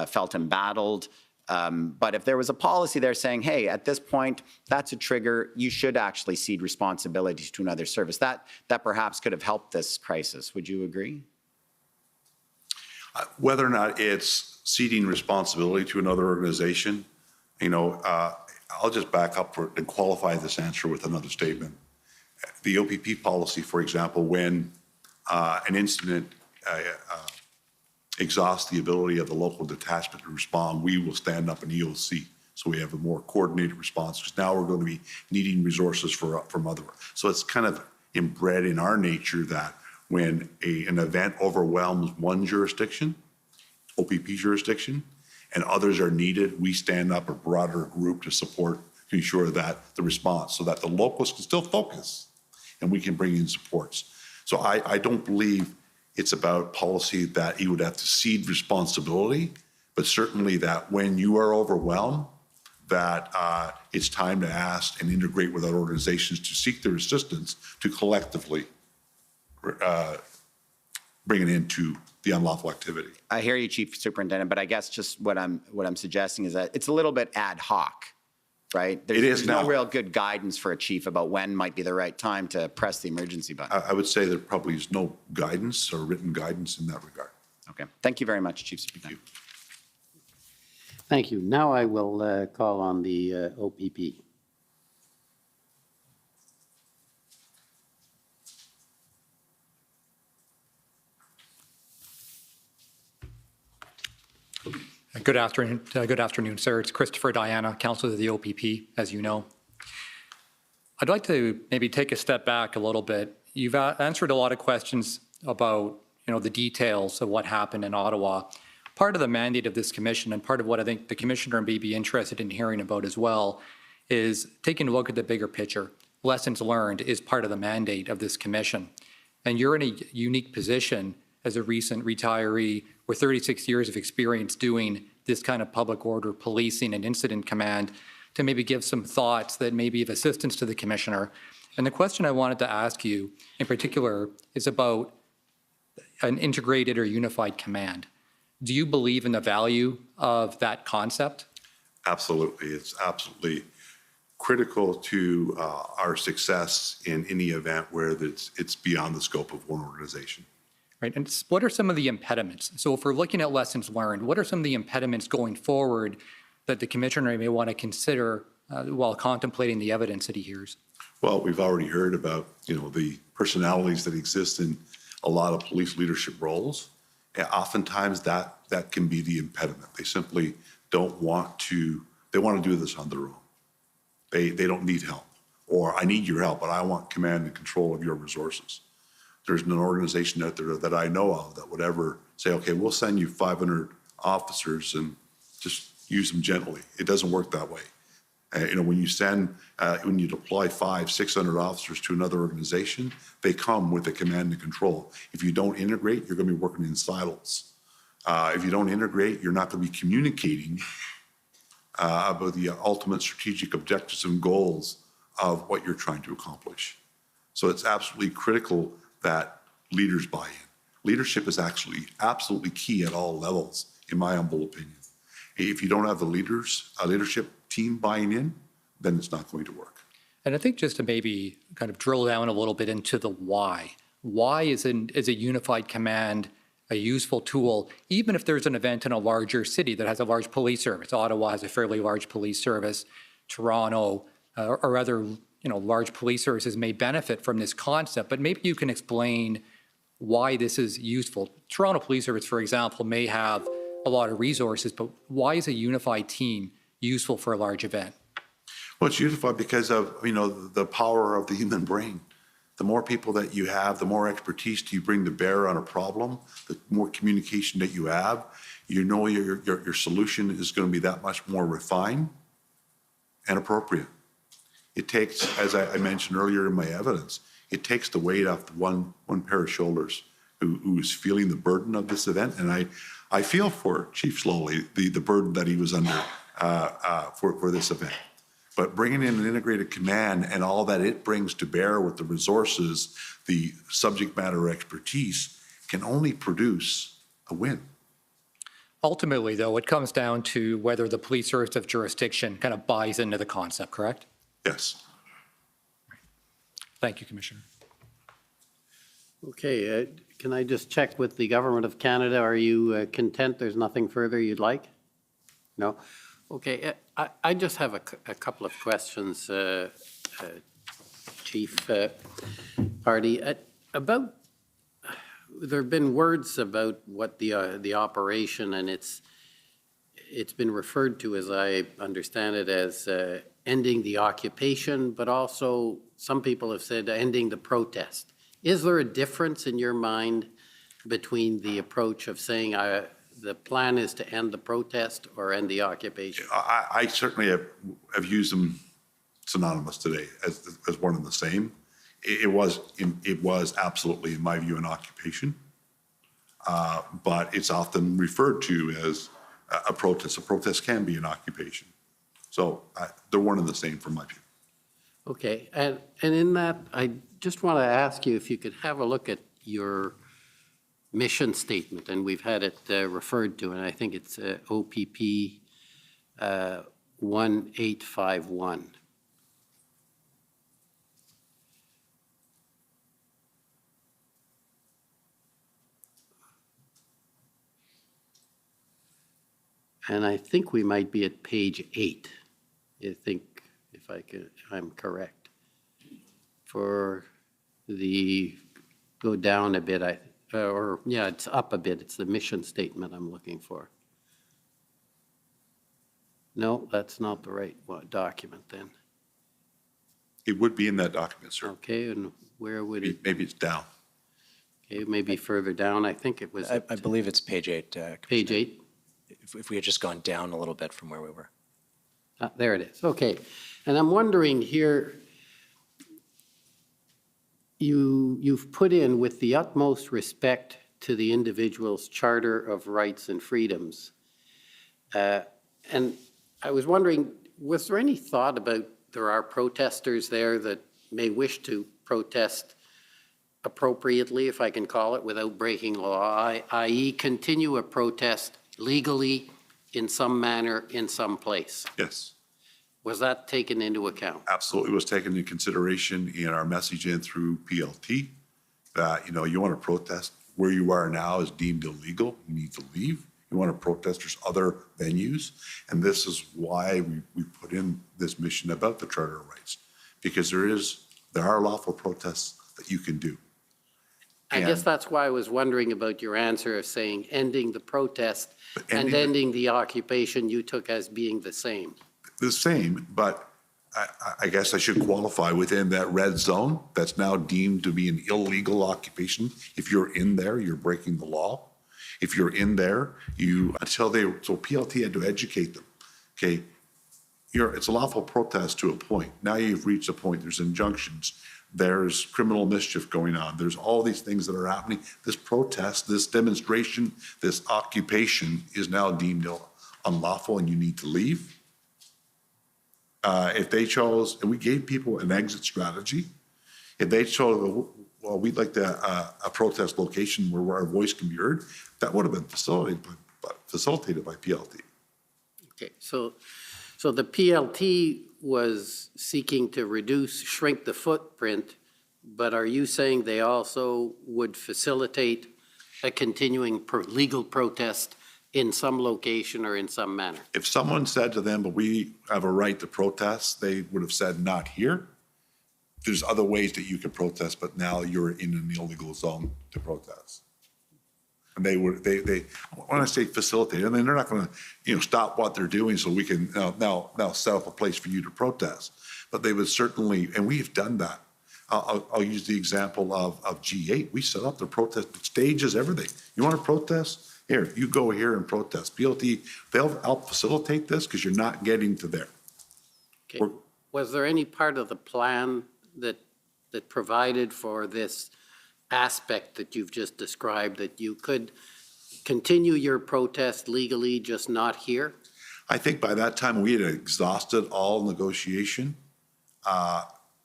felt embattled. But if there was a policy there saying, hey, at this point, that's a trigger, you should actually cede responsibility to another service, that perhaps could have helped this crisis. Would you agree? Whether or not it's ceding responsibility to another organization, you know, I'll just back up and qualify this answer with another statement. The OPP policy, for example, when an incident exhausts the ability of the local detachment to respond, we will stand up an EOC. So we have a more coordinated response, because now we're going to be needing resources from other. So it's kind of inbred in our nature that when an event overwhelms one jurisdiction, OPP jurisdiction, and others are needed, we stand up a broader group to support, to ensure that the response, so that the locals can still focus and we can bring in supports. So I don't believe it's about policy that he would have to cede responsibility, but certainly that when you are overwhelmed, that it's time to ask and integrate with other organizations to seek their assistance to collectively bring it into the unlawful activity. I hear you, Chief Superintendent, but I guess just what I'm suggesting is that it's a little bit ad hoc, right? There's no real good guidance for a chief about when might be the right time to press the emergency button. I would say there probably is no guidance or written guidance in that regard. Okay. Thank you very much, Chief Superintendent. Thank you. Now I will call on the OPP. Good afternoon, sir. It's Christopher Diana, Councillor of the OPP, as you know. I'd like to maybe take a step back a little bit. You've answered a lot of questions about, the details of what happened in Ottawa. Part of the mandate of this commission, and part of what I think the commissioner may be interested in hearing about as well, is taking a look at the bigger picture. Lessons learned is part of the mandate of this commission. And you're in a unique position as a recent retiree with 36 years of experience doing this kind of public order policing and incident command to maybe give some thoughts that may be of assistance to the commissioner. And the question I wanted to ask you in particular is about an integrated or unified command. Do you believe in the value of that concept? Absolutely. It's absolutely critical to our success in any event where it's beyond the scope of one organization. Right. And what are some of the impediments? So if we're looking at lessons learned, what are some of the impediments going forward that the commissioner may want to consider while contemplating the evidence that he hears? Well, we've already heard about, the personalities that exist in a lot of police leadership roles. And oftentimes that can be the impediment. They simply don't want to, they want to do this on their own. They don't need help. Or I need your help, but I want command and control of your resources. There's an organization out there that I know of that would ever say, okay, we'll send you 500 officers and just use them gently. It doesn't work that way. When you deploy 500-600 officers to another organization, they come with a command and control. If you don't integrate, you're going to be working in silos. If you don't integrate, you're not going to be communicating about the ultimate strategic objectives and goals of what you're trying to accomplish. So it's absolutely critical that leaders buy in. Leadership is actually absolutely key at all levels, in my humble opinion. If you don't have the leadership team buying in, then it's not going to work. And I think just to maybe kind of drill down a little bit into the why. Why is a unified command a useful tool, even if there's an event in a larger city that has a large police service? Ottawa has a fairly large police service. Toronto or other large police services may benefit from this concept, but maybe you can explain why this is useful. Toronto Police Service, for example, may have a lot of resources, but why is a unified team useful for a large event? Well, it's unified because of, the power of the human brain. The more people that you have, the more expertise you bring to bear on a problem, the more communication that you have, your solution is going to be that much more refined and appropriate. It takes, as I mentioned earlier in my evidence, it takes the weight off one pair of shoulders who is feeling the burden of this event. And I feel for Chief Slowly, the burden that he was under for this event. But bringing in an integrated command and all that it brings to bear with the resources, the subject matter expertise, can only produce a win. Ultimately, though, it comes down to whether the police service of jurisdiction kind of buys into the concept, correct? Yes. Thank you, Commissioner. Okay, can I just check with the Government of Canada? Are you content? There's nothing further you'd like? No? Okay, I just have a couple of questions, Chief Pardy. There have been words about what the operation, and it's been referred to, as I understand it, as ending the occupation, but also some people have said ending the protest. Is there a difference in your mind between the approach of saying the plan is to end the protest or end the occupation? I certainly have used them synonymous today as one and the same. It was absolutely, in my view, an occupation, but it's often referred to as a protest. A protest can be an occupation. So they're one and the same from my view. Okay, and in that, I just want to ask you if you could have a look at your mission statement, and we've had it referred to, and I think it's OPP 1851. And I think we might be at page 8, I think, if I'm correct. For the, go down a bit, it's up a bit. It's the mission statement I'm looking for. No, that's not the right document then. It would be in that document, sir. Okay, and where would it? Maybe it's down. Okay, maybe further down. I think it was. I believe it's page 8. Page 8? If we had just gone down a little bit from where we were. There it is. Okay. And I'm wondering here, you've put in with the utmost respect to the individual's Charter of Rights and Freedoms. And I was wondering, was there any thought about there are protesters there that may wish to protest appropriately, if I can call it, without breaking law, i.e. continue a protest legally in some manner in some place? Yes. Was that taken into account? Absolutely was taken into consideration in our message in through PLT that, you want to protest where you are now is deemed illegal. You need to leave. You want to protest, there's other venues. And this is why we put in this mission about the Charter of Rights, because there are lawful protests that you can do. I guess that's why I was wondering about your answer of saying ending the protest and ending the occupation you took as being the same. The same, but I guess I should qualify within that red zone that's now deemed to be an illegal occupation. If you're in there, you're breaking the law. If you're in there, so PLT had to educate them. Okay, it's a lawful protest to a point. Now you've reached a point, there's injunctions. There's criminal mischief going on. There's all these things that are happening. This protest, this demonstration, this occupation is now deemed unlawful and you need to leave. If they chose, and we gave people an exit strategy, if they chose, well, we'd like a protest location where our voice can be heard, that would have been facilitated by PLT. Okay, so the PLT was seeking to shrink the footprint, but are you saying they also would facilitate a continuing legal protest in some location or in some manner? If someone said to them, but we have a right to protest, they would have said, not here. There's other ways that you can protest, but now you're in an illegal zone to protest. And they when I say facilitate, I mean, they're not going to, stop what they're doing so we can now set up a place for you to protest. But they would certainly, and we've done that. I'll use the example of G8. We set up the protest stages, everything. You want to protest? Here, you go here and protest. PLT, they'll help facilitate this because you're not getting to there. Okay. Was there any part of the plan that provided for this aspect that you've just described, that you could continue your protest legally, just not here? I think by that time we had exhausted all negotiation.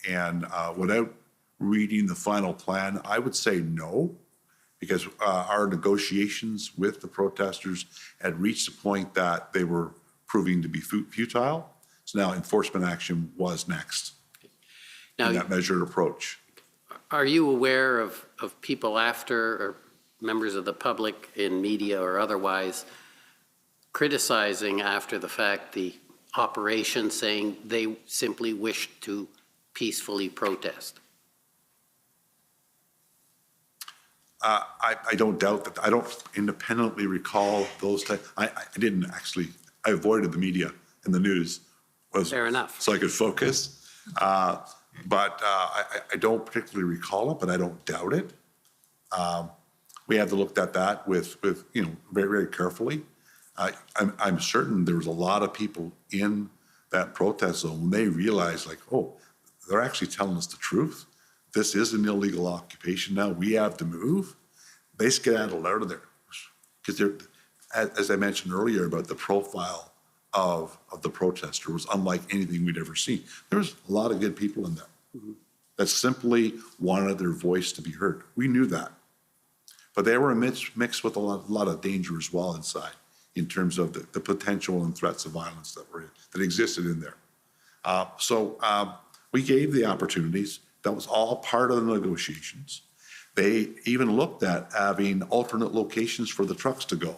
And without reading the final plan, I would say no, because our negotiations with the protesters had reached a point that they were proving to be futile. So now enforcement action was next in that measured approach. Are you aware of people or members of the public in media or otherwise criticizing after the fact the operation, saying they simply wished to peacefully protest? I don't doubt that. I don't independently recall those types. I didn't actually. I avoided the media and the news. Fair enough. So I could focus. But I don't particularly recall it, but I don't doubt it. We have to look at that with very, very carefully. I'm certain there was a lot of people in that protest zone when they realized, like, oh, they're actually telling us the truth. This is an illegal occupation now. We have to move. They skedaddled out of there because they're, as I mentioned earlier about the profile of the protester was unlike anything we'd ever seen. There was a lot of good people in there that simply wanted their voice to be heard. We knew that. But they were mixed with a lot of danger as well inside in terms of the potential and threats of violence that existed in there. So we gave the opportunities. That was all part of the negotiations. They even looked at having alternate locations for the trucks to go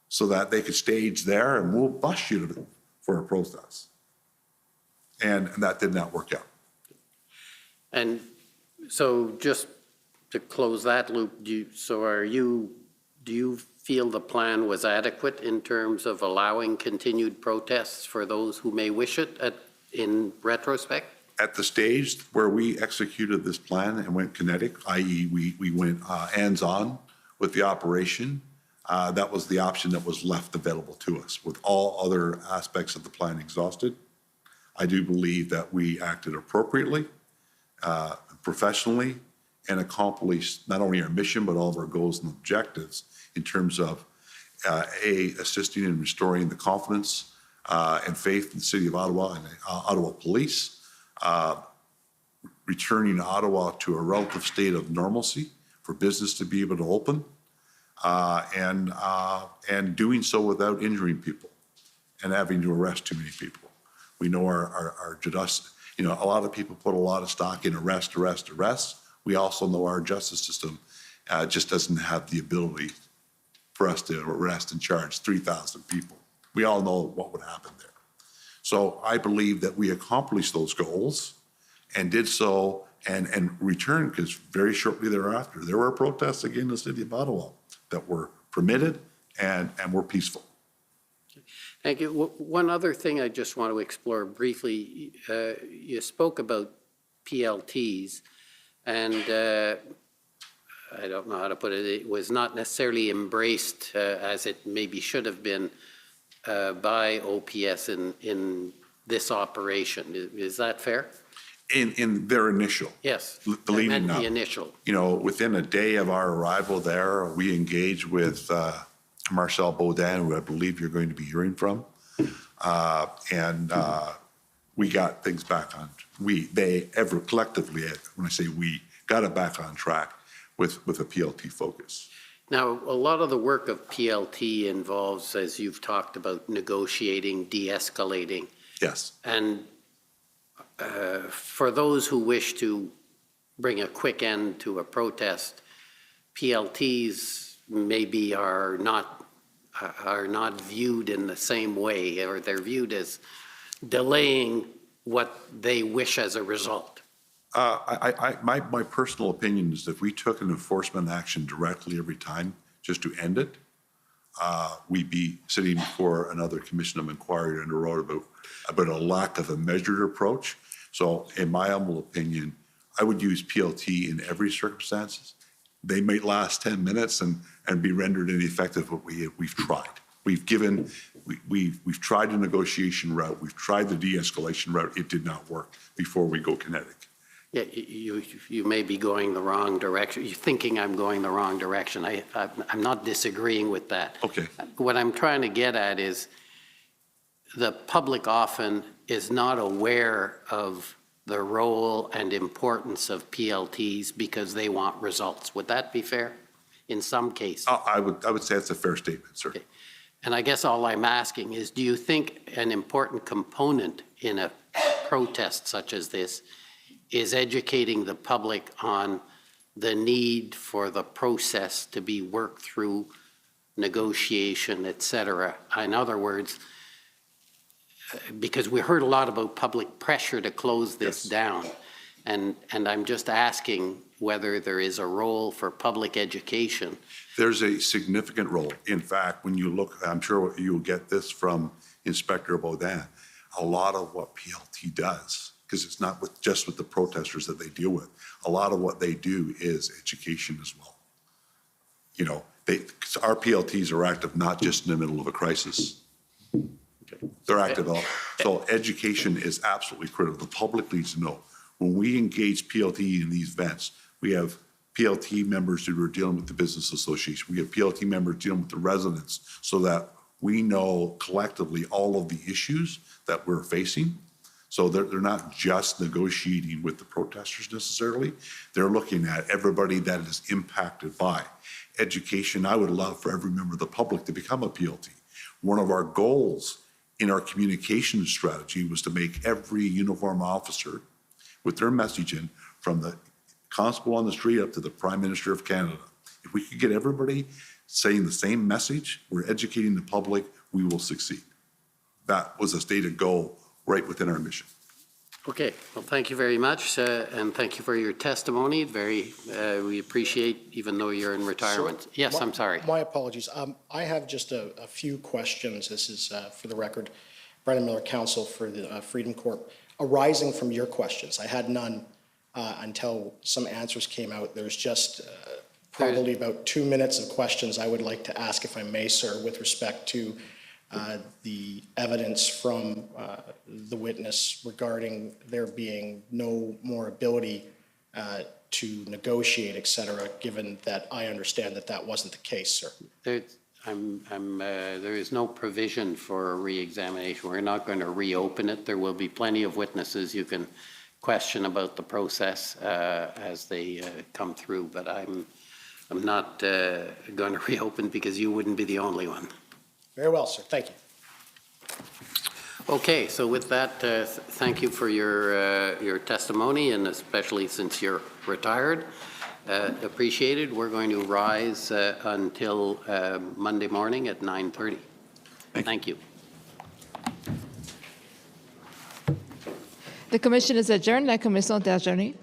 so that they could stage there and we'll bus you for a protest. And that did not work out. And so just to close that loop, do you feel the plan was adequate in terms of allowing continued protests for those who may wish it in retrospect? At the stage where we executed this plan and went kinetic, i.e. we went hands-on with the operation, that was the option that was left available to us. With all other aspects of the plan exhausted, I do believe that we acted appropriately, professionally, and accomplished not only our mission, but all of our goals and objectives in terms of, assisting in restoring the confidence and faith in the City of Ottawa and Ottawa Police, returning Ottawa to a relative state of normalcy for business to be able to open, and doing so without injuring people and having to arrest too many people. We know our justice, a lot of people put a lot of stock in arrest. We also know our justice system just doesn't have the ability for us to arrest and charge 3,000 people. We all know what would happen there. So I believe that we accomplished those goals and did so and returned, because very shortly thereafter, there were protests again in the City of Ottawa that were permitted and were peaceful. Thank you. One other thing I just want to explore briefly, you spoke about PLTs, and I don't know how to put it, it was not necessarily embraced as it maybe should have been by OPS in this operation. Is that fair? In their initial. Yes, The I leading meant up. the initial. You know, within a day of our arrival there, we engaged with Marcel Baudin, who I believe you're going to be hearing from. And we got things back on, collectively, when I say we, got it back on track with a PLT focus. Now, a lot of the work of PLT involves, as you've talked about, negotiating, de-escalating. Yes. And for those who wish to bring a quick end to a protest, PLTs maybe are not viewed in the same way, or they're viewed as delaying what they wish as a result. My personal opinion is if we took an enforcement action directly every time just to end it, we'd be sitting before another commission of inquiry and wrote about a lack of a measured approach. So in my humble opinion, I would use PLT in every circumstances. They might last 10 minutes and be rendered ineffective, but we've tried. We've tried the negotiation route. We've tried the de-escalation route. It did not work before we go kinetic. Yeah, you may be going the wrong direction. You're thinking I'm going the wrong direction. I'm not disagreeing with that. Okay. What I'm trying to get at is the public often is not aware of the role and importance of PLTs because they want results. Would that be fair? In some cases. I would say it's a fair statement, sir. Okay. And I guess all I'm asking is, do you think an important component in a protest such as this is educating the public on the need for the process to be worked through, negotiation, et cetera? In other words, because we heard a lot about public pressure to close this down. And I'm just asking whether there is a role for public education. There's a significant role. In fact, when you look, I'm sure you'll get this from Inspector Baudin, a lot of what PLT does, because it's not just with the protesters that they deal with, a lot of what they do is education as well. You know, our PLTs are active not just in the middle of a crisis. They're active. So education is absolutely critical. The public needs to know. When we engage PLT in these events, we have PLT members who are dealing with the business association. We have PLT members dealing with the residents so that we know collectively all of the issues that we're facing. So they're not just negotiating with the protesters necessarily. They're looking at everybody that is impacted by education. I would love for every member of the public to become a PLT. One of our goals in our communication strategy was to make every uniform officer with their messaging from the constable on the street up to the Prime Minister of Canada. If we could get everybody saying the same message, we're educating the public, we will succeed. That was a stated goal right within our mission. Okay, well, thank you very much, and thank you for your testimony. We appreciate, even though you're in retirement. Sir, yes, I'm sorry. My apologies. I have just a few questions. This is, for the record, Brendan Miller, counsel for the Freedom Corp, arising from your questions. I had none until some answers came out. There's just probably about 2 minutes of questions I would like to ask, if I may, sir, with respect to the evidence from the witness regarding there being no more ability to negotiate, et cetera, given that I understand that that wasn't the case, sir. There is no provision for a re-examination. We're not going to reopen it. There will be plenty of witnesses you can question about the process as they come through, but I'm not going to reopen because you wouldn't be the only one. Very well, sir. Thank you. Okay, so with that, thank you for your testimony, and especially since you're retired. Appreciated. We're going to rise until Monday morning at 9:30. Thank you. The commission is adjourned. La commission est adjournée.